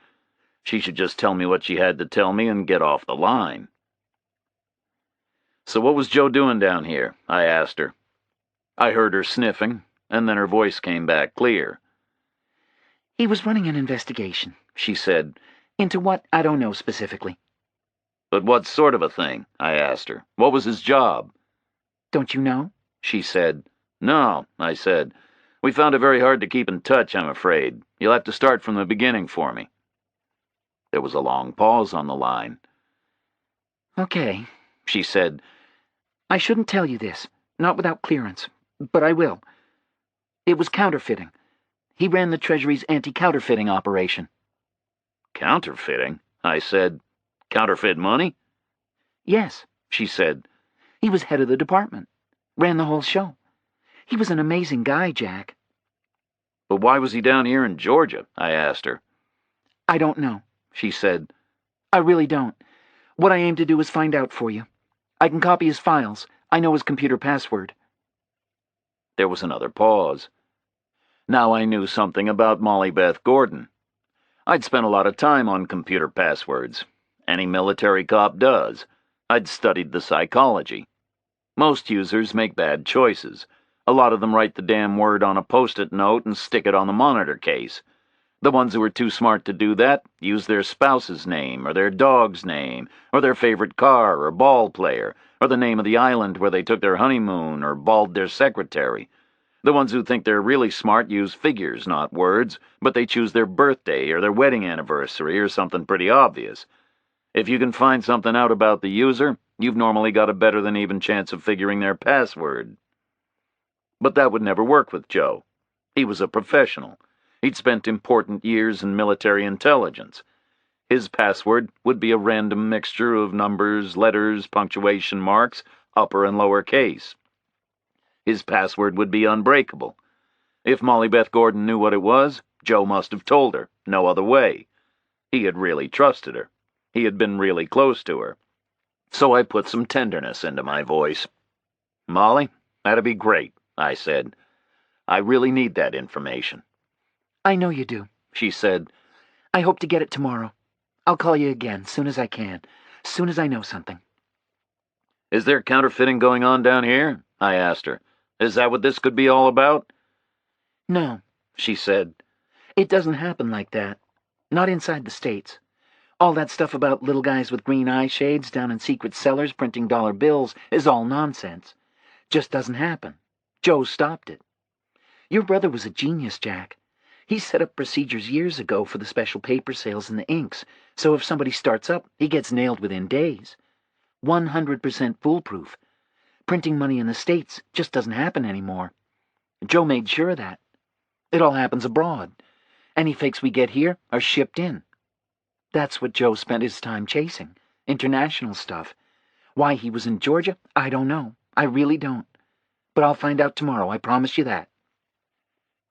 She should just tell me what she had to tell me and get off the line. So what was Joe doing down here? I asked her. I heard her sniffing, and then her voice came back clear. He was running an investigation, she said. Into what, I don't know specifically. But what sort of a thing? I asked her. What was his job? Don't you know? She said. No, I said. We found it very hard to keep in touch, I'm afraid. You'll have to start from the beginning for me. There was a long pause on the line. Okay, she said. I shouldn't tell you this, not without clearance, but I will. It was counterfeiting. He ran the Treasury's anti-counterfeiting operation. Counterfeiting? I said. Counterfeit money? Yes, she said. He was head of the department. Ran the whole show. He was an amazing guy, Jack. But why was he down here in Georgia? I asked her. I don't know, she said. I really don't. What I aim to do is find out for you. I can copy his files. I know his computer password. There was another pause. Now I knew something about Molly Beth Gordon. I'd spent a lot of time on computer passwords. Any military cop does. I'd studied the psychology. Most users make bad choices. A lot of them write the damn word on a post-it note and stick it on the monitor case. The ones who are too smart to do that use their spouse's name, or their dog's name, or their favorite car or ball player, or the name of the island where they took their honeymoon, or balled their secretary. The ones who think they're really smart use figures, not words, but they choose their birthday or their wedding anniversary or something pretty obvious. If you can find something out about the user, you've normally got a better than even chance of figuring their password. But that would never work with Joe. He was a professional. He'd spent important years in military intelligence. His password would be a random mixture of numbers, letters, punctuation marks, upper and lower case. His password would be unbreakable. If Molly Beth Gordon knew what it was, Joe must have told her. No other way. He had really trusted her. He had been really close to her. So I put some tenderness into my voice. "Molly, that'd be great," I said. "I really need that information." I know you do, she said. I hope to get it tomorrow. I'll call you again, soon as I can, soon as I know something. "Is there counterfeiting going on down here?" I asked her. "Is that what this could be all about?" No, she said. It doesn't happen like that. Not inside the States. All that stuff about little guys with green eye shades down in secret cellars printing dollar bills is all nonsense. Just doesn't happen. Joe stopped it. Your brother was a genius, Jack. He set up procedures years ago for the special paper sales and the inks, so if somebody starts up, he gets nailed within days. 100% foolproof. Printing money in the States just doesn't happen anymore. Joe made sure of that. It all happens abroad. Any fakes we get here are shipped in. That's what Joe spent his time chasing. International stuff. Why he was in Georgia, I don't know. I really don't. But I'll find out tomorrow, I promise you that.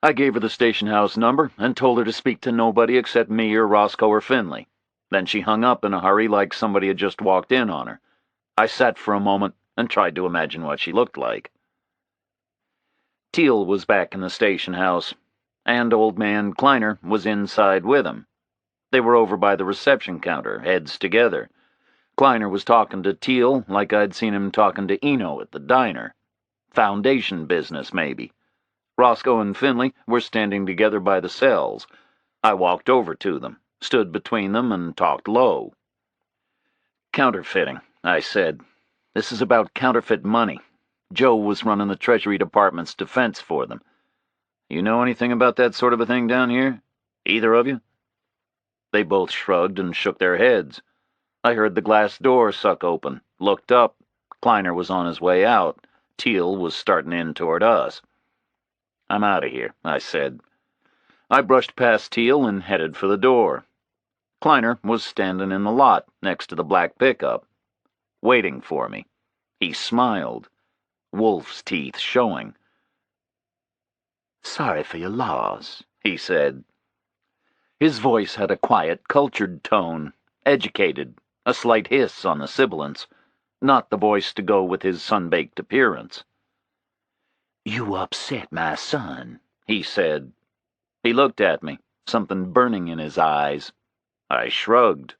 I gave her the station house number and told her to speak to nobody except me or Roscoe or Finley. Then she hung up in a hurry like somebody had just walked in on her. I sat for a moment and tried to imagine what she looked like. Teal was back in the station house, and old man Kleiner was inside with him. They were over by the reception counter, heads together. Kleiner was talking to Teal like I'd seen him talking to Eno at the diner. Foundation business, maybe. Roscoe and Finley were standing together by the cells. I walked over to them, stood between them, and talked low. "Counterfeiting," I said. "This is about counterfeit money. Joe was running the Treasury Department's defense for them. You know anything about that sort of a thing down here? Either of you?" They both shrugged and shook their heads. I heard the glass door suck open, looked up. Kleiner was on his way out. Teal was starting in toward us. "I'm out of here," I said. I brushed past Teal and headed for the door. Kleiner was standing in the lot next to the black pickup, waiting for me. He smiled, wolf's teeth showing. "Sorry for your loss," he said. His voice had a quiet, cultured tone, educated, a slight hiss on the sibilants, not the voice to go with his sun-baked appearance. "You upset my son," he said. He looked at me, something burning in his eyes. I shrugged.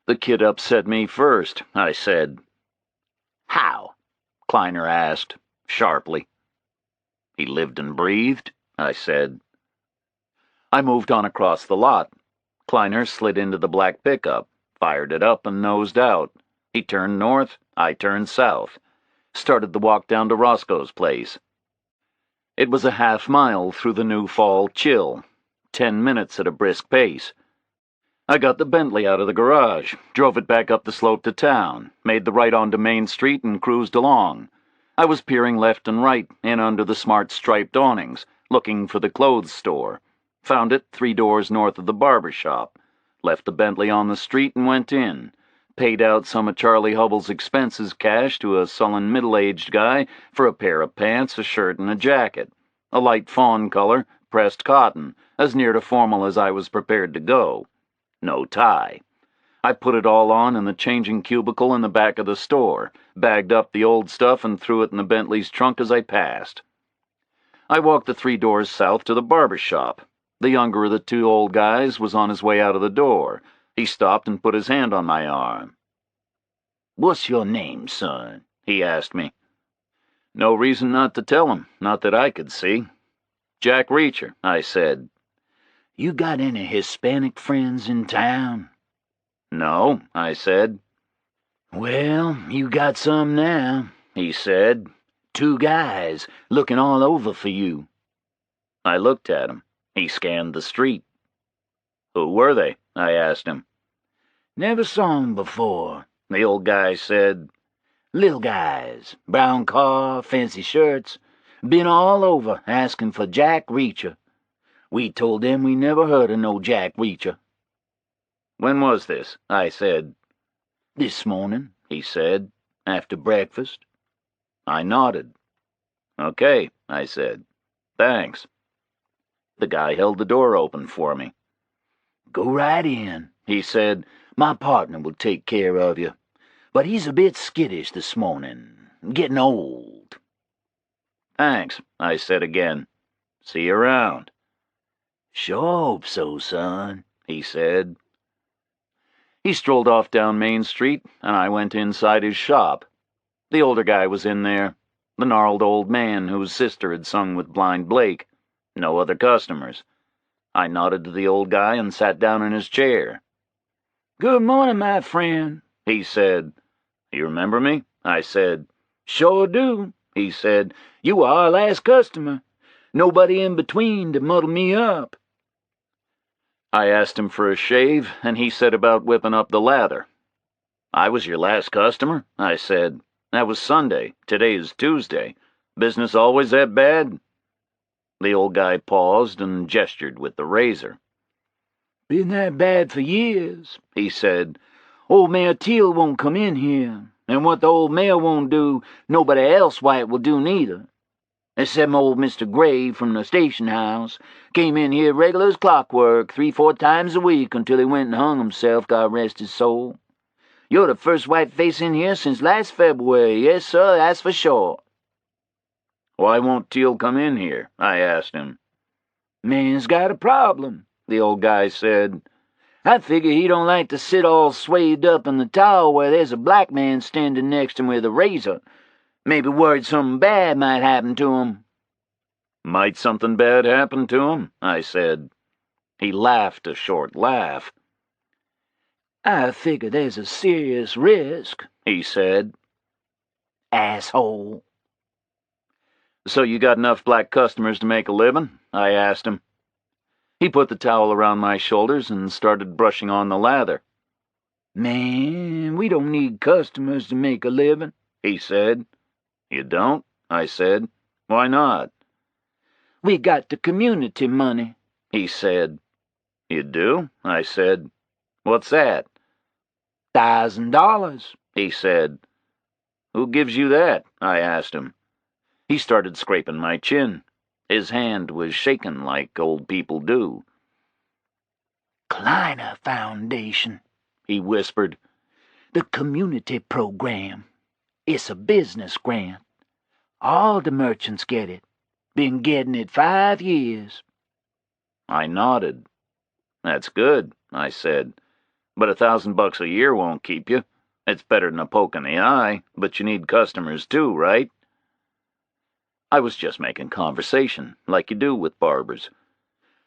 "The kid upset me first," I said. "How?" Kleiner asked, sharply. "He lived and breathed," I said. I moved on across the lot. Kleiner slid into the black pickup, fired it up, and nosed out. He turned north, I turned south. Started the walk down to Roscoe's place. It was a half-mile through the new fall chill, 10 minutes at a brisk pace. I got the Bentley out of the garage, drove it back up the slope to town, made the right onto Main Street, and cruised along. I was peering left and right, in under the smart striped awnings, looking for the clothes store. Found it 3 doors north of the barber shop. Left the Bentley on the street and went in. Paid out some of Charlie Hubbell's expenses cash to a sullen middle-aged guy for a pair of pants, a shirt, and a jacket. A light fawn color, pressed cotton, as near to formal as I was prepared to go. No tie. I put it all on in the changing cubicle in the back of the store, bagged up the old stuff and threw it in the Bentley's trunk as I passed. I walked the 3 doors south to the barber shop. The younger of the 2 old guys was on his way out of the door. He stopped and put his hand on my arm. "What's your name, son?" he asked me. No reason not to tell him, not that I could see. "Jack Reacher," I said. "You got any Hispanic friends in town?" "No," I said. "Well, you got some now," he said. "2 guys looking all over for you." I looked at him. He scanned the street. "Who were they?" I asked him. "Never saw 'em before," the old guy said. "Little guys, brown car, fancy shirts. Been all over asking for Jack Reacher. We told them we never heard of no Jack Reacher." "When was this?" I said. "This morning," he said, "after breakfast." I nodded. "Okay," I said. "Thanks." The guy held the door open for me. "Go right in," he said. "My partner will take care of you. But he's a bit skittish this morning. Getting old." "Thanks," I said again. "See you around." "Sure hope so, son," he said. He strolled off down Main Street, and I went inside his shop. The older guy was in there, the gnarled old man whose sister had sung with Blind Blake. No other customers. I nodded to the old guy and sat down in his chair. "Good morning, my friend," he said. "You remember me?" I said. "Sure do," he said. "You were our last customer. Nobody in between to muddle me up." I asked him for a shave, and he said about whipping up the lather. "I was your last customer?" I said. "That was Sunday. Today is Tuesday. Business always that bad?" The old guy paused and gestured with the razor. "Been that bad for years," he said. "Old Mayor Teal won't come in here, and what the old mayor won't do, nobody else white will do neither. Except old Mr. Gray from the station house. Came in here regular as clockwork 3-4 times a week until he went and hung himself, God rest his soul. You're the first white face in here since last February, yes, sir, that's for sure." "Why won't Teal come in here?" I asked him. "Man's got a problem," the old guy said. "I figure he don't like to sit all swayed up in the tower where there's a black man standing next him with a razor. Maybe worried something bad might happen to him." "Might something bad happen to him?" I said. He laughed a short laugh. "I figure there's a serious risk," he said. "Asshole." "So you got enough black customers to make a living?" I asked him. He put the towel around my shoulders and started brushing on the lather. "Man, we don't need customers to make a living," he said. "You don't?" I said. "Why not?" "We got the community money," he said. "You do?" I said. "What's that?" $1,000, he said. "Who gives you that?" I asked him. He started scraping my chin. His hand was shaking like old people do. "Kleiner Foundation," he whispered. "The community program. It's a business grant. All the merchants get it. Been getting it 5 years. I nodded. "That's good," I said. "But $1,000 a year won't keep you. It's better than a poke in the eye, but you need customers too, right?" I was just making conversation, like you do with barbers.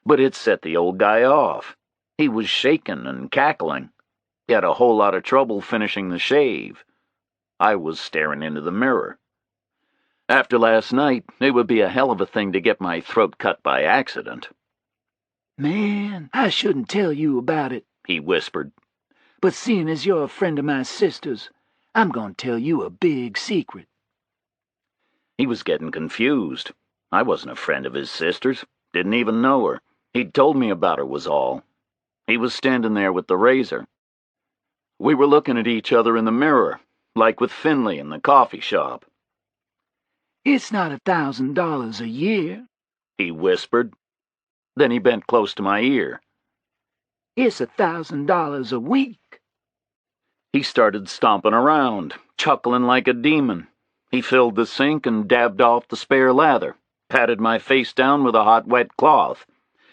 But it set the old guy off. He was shaking and cackling. He had a whole lot of trouble finishing the shave. I was staring into the mirror. After last night, it would be a hell of a thing to get my throat cut by accident. "Man, I shouldn't tell you about it," he whispered. "But seeing as you're a friend of my sister's, I'm going to tell you a big secret." He was getting confused. I wasn't a friend of his sister's. Didn't even know her. He'd told me about her was all. He was standing there with the razor. We were looking at each other in the mirror, like with Finley in the coffee shop. "It's not $1,000 a year," he whispered. Then he bent close to my ear. It's $1,000 a week." He started stomping around, chuckling like a demon. He filled the sink and dabbed off the spare lather, patted my face down with a hot, wet cloth.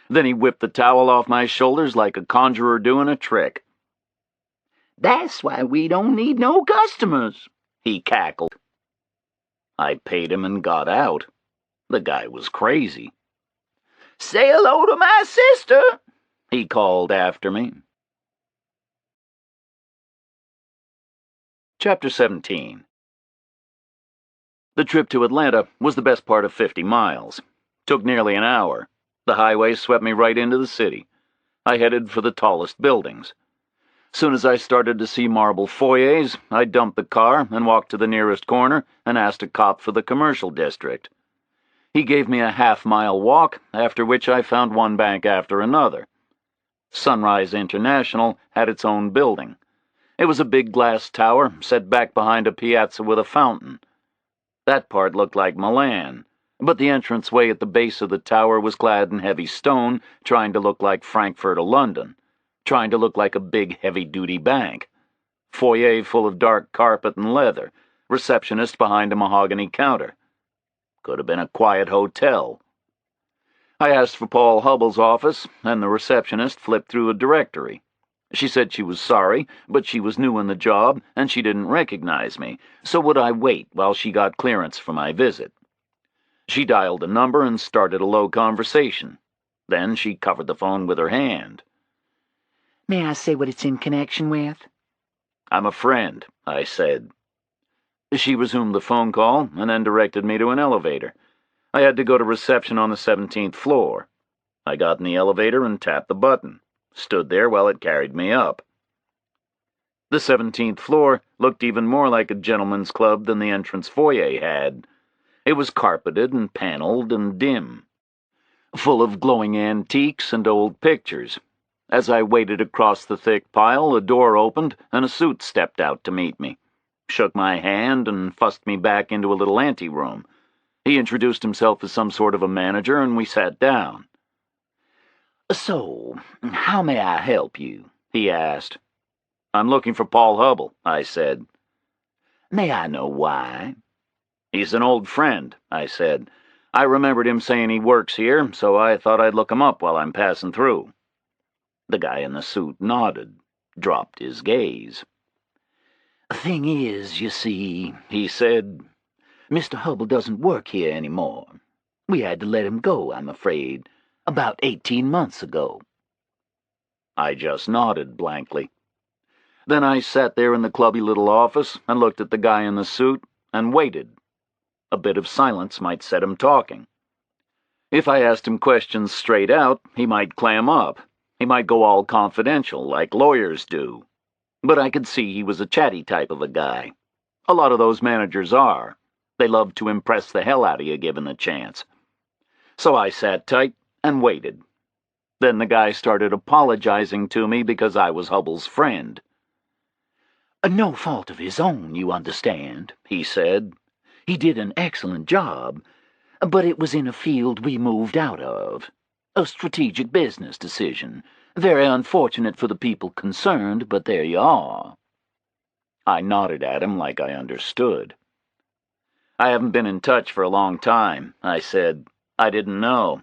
Then he whipped the towel off my shoulders like a conjurer doing a trick. "That's why we don't need no customers," he cackled. I paid him and got out. The guy was crazy. "Say hello to my sister," he called after me. Chapter 17. The trip to Atlanta was the best part of 50 miles. Took nearly an hour. The highway swept me right into the city. I headed for the tallest buildings. Soon as I started to see marble foyers, I dumped the car and walked to the nearest corner and asked a cop for the commercial district. He gave me a half-mile walk, after which I found one bank after another. Sunrise International had its own building. It was a big glass tower set back behind a piazza with a fountain. That part looked like Milan, but the entranceway at the base of the tower was clad in heavy stone, trying to look like Frankfurt or London, trying to look like a big heavy-duty bank. Foyer full of dark carpet and leather, receptionist behind a mahogany counter. Could have been a quiet hotel. I asked for Paul Hubbell's office, and the receptionist flipped through a directory. She said she was sorry, but she was new in the job, and she didn't recognize me, so would I wait while she got clearance for my visit. She dialed a number and started a low conversation. Then she covered the phone with her hand. "May I say what it's in connection with?" "I'm a friend," I said. She resumed the phone call and then directed me to an elevator. I had to go to reception on the 17th floor. I got in the elevator and tapped the button. Stood there while it carried me up. The 17th floor looked even more like a gentleman's club than the entrance foyer had. It was carpeted and paneled and dim, full of glowing antiques and old pictures. As I waded across the thick pile, a door opened and a suit stepped out to meet me, shook my hand and fussed me back into a little anteroom. He introduced himself as some sort of a manager, and we sat down. "So, how may I help you?" he asked. "I'm looking for Paul Hubbell," I said. "May I know why?" "He's an old friend," I said. "I remembered him saying he works here, so I thought I'd look him up while I'm passing through." The guy in the suit nodded, dropped his gaze. "Thing is, you see," he said, "Mr. Hubbell doesn't work here anymore. We had to let him go, I'm afraid, about 18 months ago." I just nodded blankly. Then I sat there in the clubby little office and looked at the guy in the suit and waited. A bit of silence might set him talking. If I asked him questions straight out, he might clam up. He might go all confidential, like lawyers do. But I could see he was a chatty type of a guy. A lot of those managers are. They love to impress the hell out of you given the chance. So I sat tight and waited. Then the guy started apologizing to me because I was Hubbell's friend. "No fault of his own, you understand," he said. "He did an excellent job, but it was in a field we moved out of. A strategic business decision. Very unfortunate for the people concerned, but there you are." I nodded at him like I understood. "I haven't been in touch for a long time," I said. "I didn't know.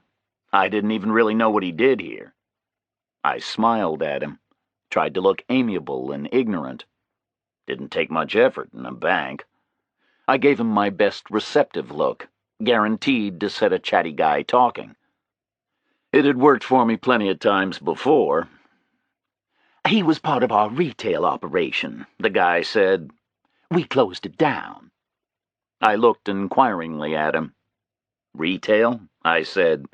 I didn't even really know what he did here." I smiled at him, tried to look amiable and ignorant. Didn't take much effort in a bank. I gave him my best receptive look, guaranteed to set a chatty guy talking. It had worked for me plenty of times before. "He was part of our retail operation," the guy said. "We closed it down." I looked inquiringly at him. "Retail?" I said.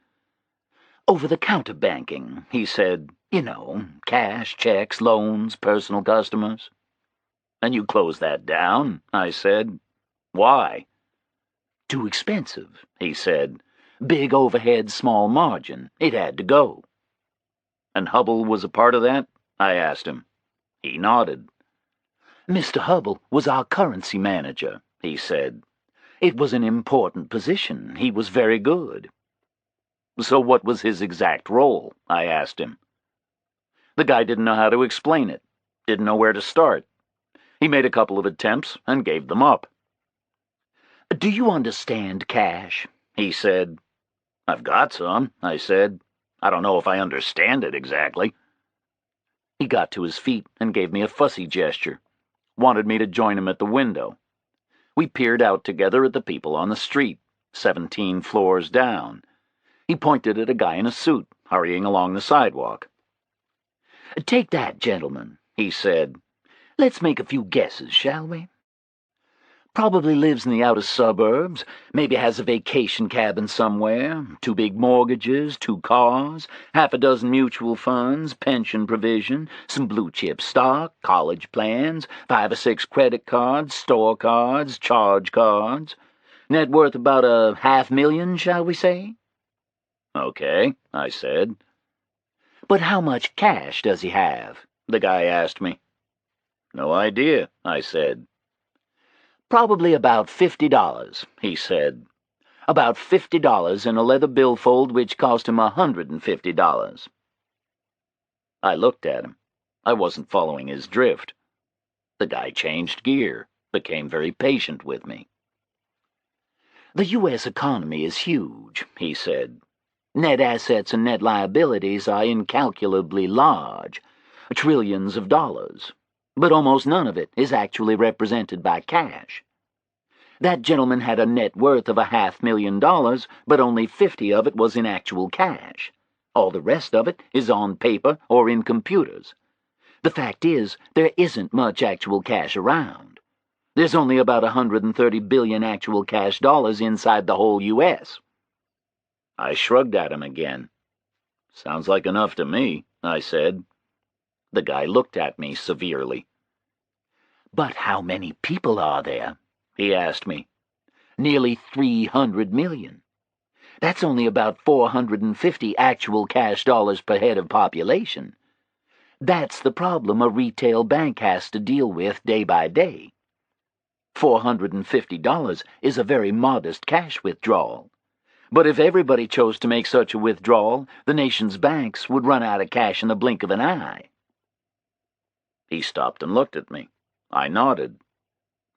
"Over-the-counter banking," he said. "You know, cash, checks, loans, personal customers." "And you closed that down?" I said. "Why?" "Too expensive," he said. "Big overhead, small margin. It had to go." "And Hubbell was a part of that?" I asked him. He nodded. "Mr. Hubbell was our currency manager," he said. "It was an important position. He was very good." "So what was his exact role?" I asked him. The guy didn't know how to explain it, didn't know where to start. He made a couple of attempts and gave them up. "Do you understand cash?" he said. "I've got some," I said. "I don't know if I understand it exactly." He got to his feet and gave me a fussy gesture, wanted me to join him at the window. We peered out together at the people on the street, 17 floors down. He pointed at a guy in a suit, hurrying along the sidewalk. "Take that, gentleman," he said. "Let's make a few guesses, shall we? Probably lives in the outer suburbs, maybe has a vacation cabin somewhere, 2 big mortgages, 2 cars, half a dozen mutual funds, pension provision, some blue-chip stock, college plans, 5 or 6 credit cards, store cards, charge cards. Net worth about $500,000, shall we say?" "Okay," I said. "But how much cash does he have?" the guy asked me. "No idea," I said. "Probably about $50, he said. About $50 in a leather billfold which cost him $150. I looked at him. I wasn't following his drift. The guy changed gear, became very patient with me. "The U.S. economy is huge," he said. "Net assets and net liabilities are incalculably large, trillions of dollars. But almost none of it is actually represented by cash. That gentleman had a net worth of $500,000, but only 50 of it was in actual cash. All the rest of it is on paper or in computers. The fact is, there isn't much actual cash around. There's only about 130 billion actual cash dollars inside the whole U.S. I shrugged at him again. "Sounds like enough to me," I said. The guy looked at me severely. "But how many people are there?" he asked me. "Nearly 300 million. That's only about 450 actual cash dollars per head of population. That's the problem a retail bank has to deal with day by day. $450 is a very modest cash withdrawal. But if everybody chose to make such a withdrawal, the nation's banks would run out of cash in the blink of an eye." He stopped and looked at me. I nodded.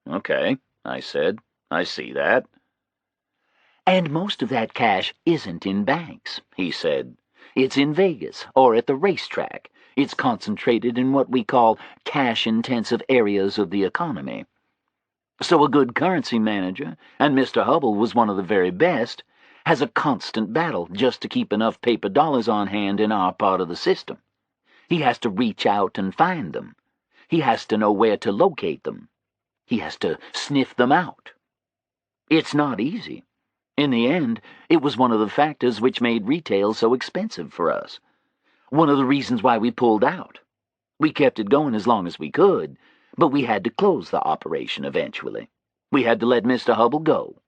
"Okay," I said. "I see that." "And most of that cash isn't in banks," he said. "It's in Vegas or at the racetrack. It's concentrated in what we call cash-intensive areas of the economy. So a good currency manager, and Mr. Hubble was one of the very best, has a constant battle just to keep enough paper dollars on hand in our part of the system. He has to reach out and find them. He has to know where to locate them. He has to sniff them out. It's not easy. In the end, it was one of the factors which made retail so expensive for us. One of the reasons why we pulled out. We kept it going as long as we could, but we had to close the operation eventually. We had to let Mr. Hubble go.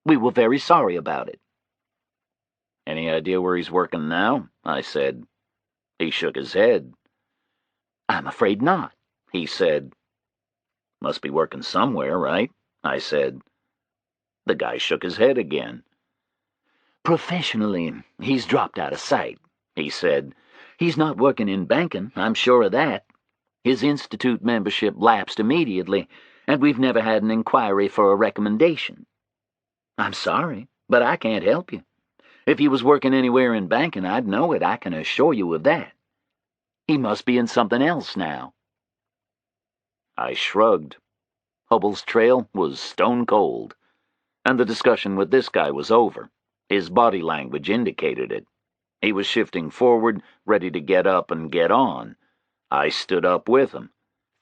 We were very sorry about it." "Any idea where he's working now?" I said. He shook his head. "I'm afraid not," he said. "Must be working somewhere, right?" I said. The guy shook his head again. "Professionally, he's dropped out of sight," he said. "He's not working in banking, I'm sure of that. His institute membership lapsed immediately, and we've never had an inquiry for a recommendation. I'm sorry, but I can't help you. If he was working anywhere in banking, I'd know it, I can assure you of that. He must be in something else now." I shrugged. Hubble's trail was stone cold, and the discussion with this guy was over. His body language indicated it. He was shifting forward, ready to get up and get on. I stood up with him,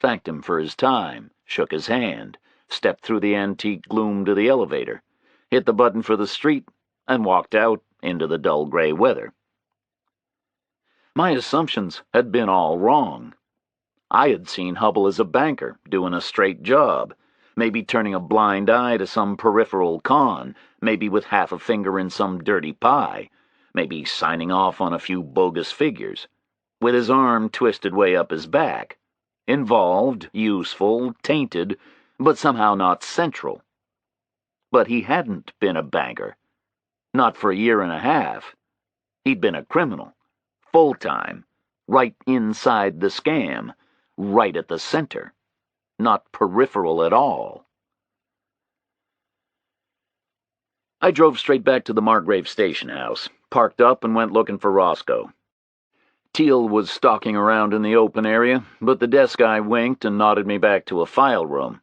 thanked him for his time, shook his hand, stepped through the antique gloom to the elevator, hit the button for the street, and walked out into the dull gray weather. My assumptions had been all wrong. I had seen Hubble as a banker, doing a straight job, maybe turning a blind eye to some peripheral con, maybe with half a finger in some dirty pie, maybe signing off on a few bogus figures, with his arm twisted way up his back, involved, useful, tainted, but somehow not central. But he hadn't been a banker. Not for a year and a half. He'd been a criminal, full-time, right inside the scam, right at the center, not peripheral at all. I drove straight back to the Margrave station house, parked up and went looking for Roscoe. Teal was stalking around in the open area, but the desk guy winked and nodded me back to a file room.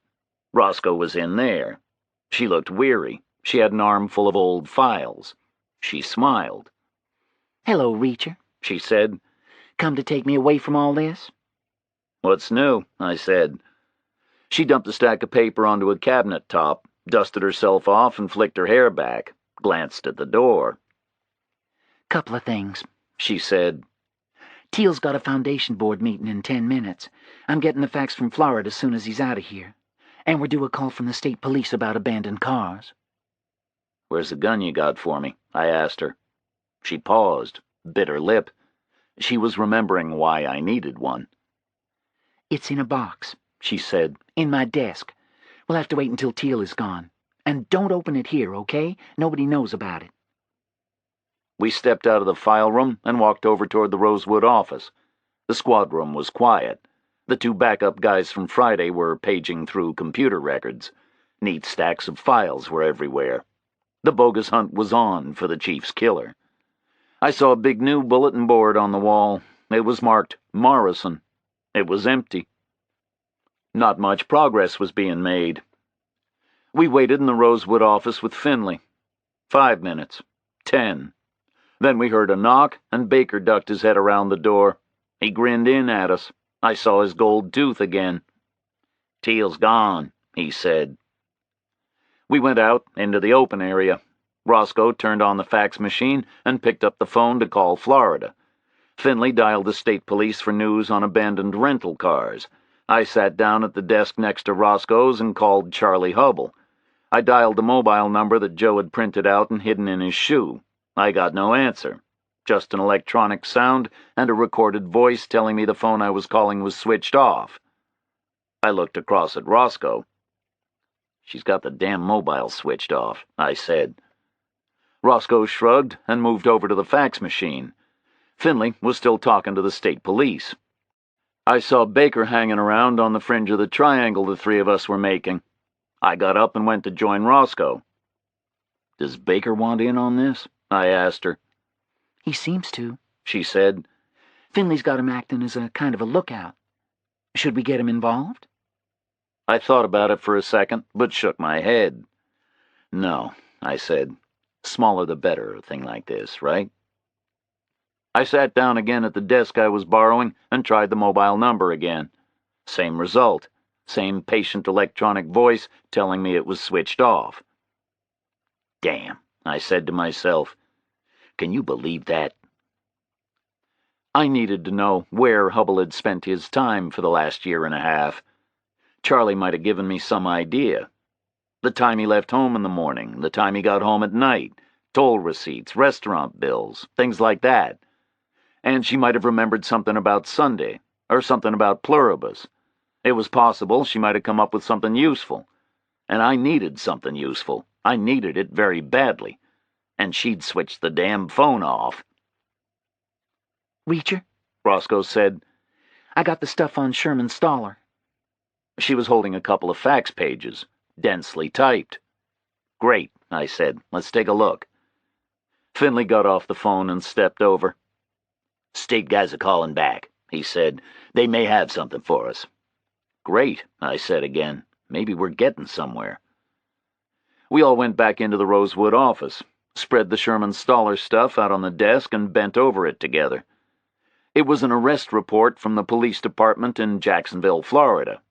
Roscoe was in there. She looked weary. She had an armful of old files. She smiled. "Hello, Reacher," she said. "Come to take me away from all this?" "What's new?" I said. She dumped a stack of paper onto a cabinet top, dusted herself off and flicked her hair back, glanced at the door. "Couple of things," she said. "Teal's got a foundation board meeting in 10 minutes. I'm getting the facts from Florida as soon as he's out of here. And we're due a call from the state police about abandoned cars." "Where's the gun you got for me?" I asked her. She paused, bit her lip. She was remembering why I needed one. "It's in a box," she said, "in my desk. We'll have to wait until Teal is gone. And don't open it here, okay? Nobody knows about it." We stepped out of the file room and walked over toward the Rosewood office. The squad room was quiet. The two backup guys from Friday were paging through computer records. Neat stacks of files were everywhere. The bogus hunt was on for the chief's killer. I saw a big new bulletin board on the wall. It was marked Morrison. It was empty. Not much progress was being made. We waited in the Rosewood office with Finley. 5 minutes. 10. Then we heard a knock, and Baker ducked his head around the door. He grinned in at us. I saw his gold tooth again. "Teal's gone," he said. We went out into the open area. Roscoe turned on the fax machine and picked up the phone to call Florida. Finley dialed the state police for news on abandoned rental cars. I sat down at the desk next to Roscoe's and called Charlie Hubble. I dialed the mobile number that Joe had printed out and hidden in his shoe. I got no answer. Just an electronic sound and a recorded voice telling me the phone I was calling was switched off. I looked across at Roscoe. "She's got the damn mobile switched off," I said. Roscoe shrugged and moved over to the fax machine. Finley was still talking to the state police. I saw Baker hanging around on the fringe of the triangle the three of us were making. I got up and went to join Roscoe. "Does Baker want in on this?" I asked her. "He seems to," she said. "Finley's got him acting as a kind of a lookout. Should we get him involved?" I thought about it for a second, but shook my head. "No," I said. "Smaller the better, a thing like this, right?" I sat down again at the desk I was borrowing and tried the mobile number again. Same result. Same patient electronic voice telling me it was switched off. "Damn," I said to myself. "Can you believe that?" I needed to know where Hubble had spent his time for the last year and a half. Charlie might have given me some idea. The time he left home in the morning, the time he got home at night, toll receipts, restaurant bills, things like that. And she might have remembered something about Sunday, or something about Pluribus. It was possible she might have come up with something useful. And I needed something useful. I needed it very badly. And she'd switched the damn phone off. "Reacher," Roscoe said. "I got the stuff on Sherman Stoller." She was holding a couple of fax pages, densely typed. "Great," I said. "Let's take a look." Finley got off the phone and stepped over. "State guys are calling back," he said. "They may have something for us." "Great," I said again. "Maybe we're getting somewhere." We all went back into the Rosewood office, spread the Sherman Stoller stuff out on the desk, and bent over it together. It was an arrest report from the police department in Jacksonville, Florida.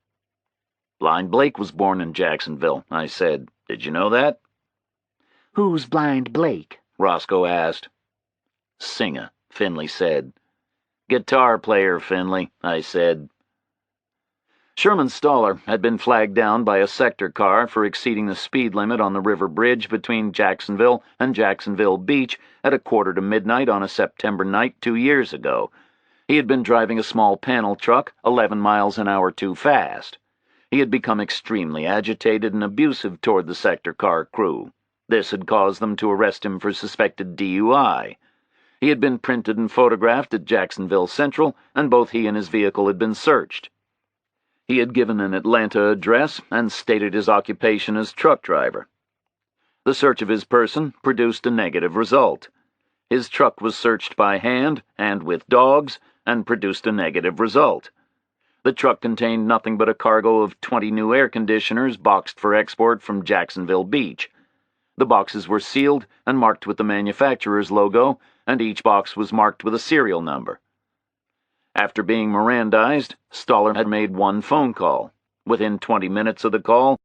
"Blind Blake was born in Jacksonville," I said. "Did you know that?" "Who's Blind Blake?" Roscoe asked. "Singer," Finley said. "Guitar player, Finley," I said. Sherman Stoller had been flagged down by a sector car for exceeding the speed limit on the river bridge between Jacksonville and Jacksonville Beach at 1:15 to midnight on a September night 2 years ago. He had been driving a small panel truck 11 miles an hour too fast. He had become extremely agitated and abusive toward the sector car crew. This had caused them to arrest him for suspected DUI. He had been printed and photographed at Jacksonville Central, and both he and his vehicle had been searched. He had given an Atlanta address and stated his occupation as truck driver. The search of his person produced a negative result. His truck was searched by hand and with dogs and produced a negative result. The truck contained nothing but a cargo of 20 new air conditioners boxed for export from Jacksonville Beach. The boxes were sealed and marked with the manufacturer's logo, and each box was marked with a serial number. After being Mirandized, Stoller had made one phone call. Within 20 minutes of the call,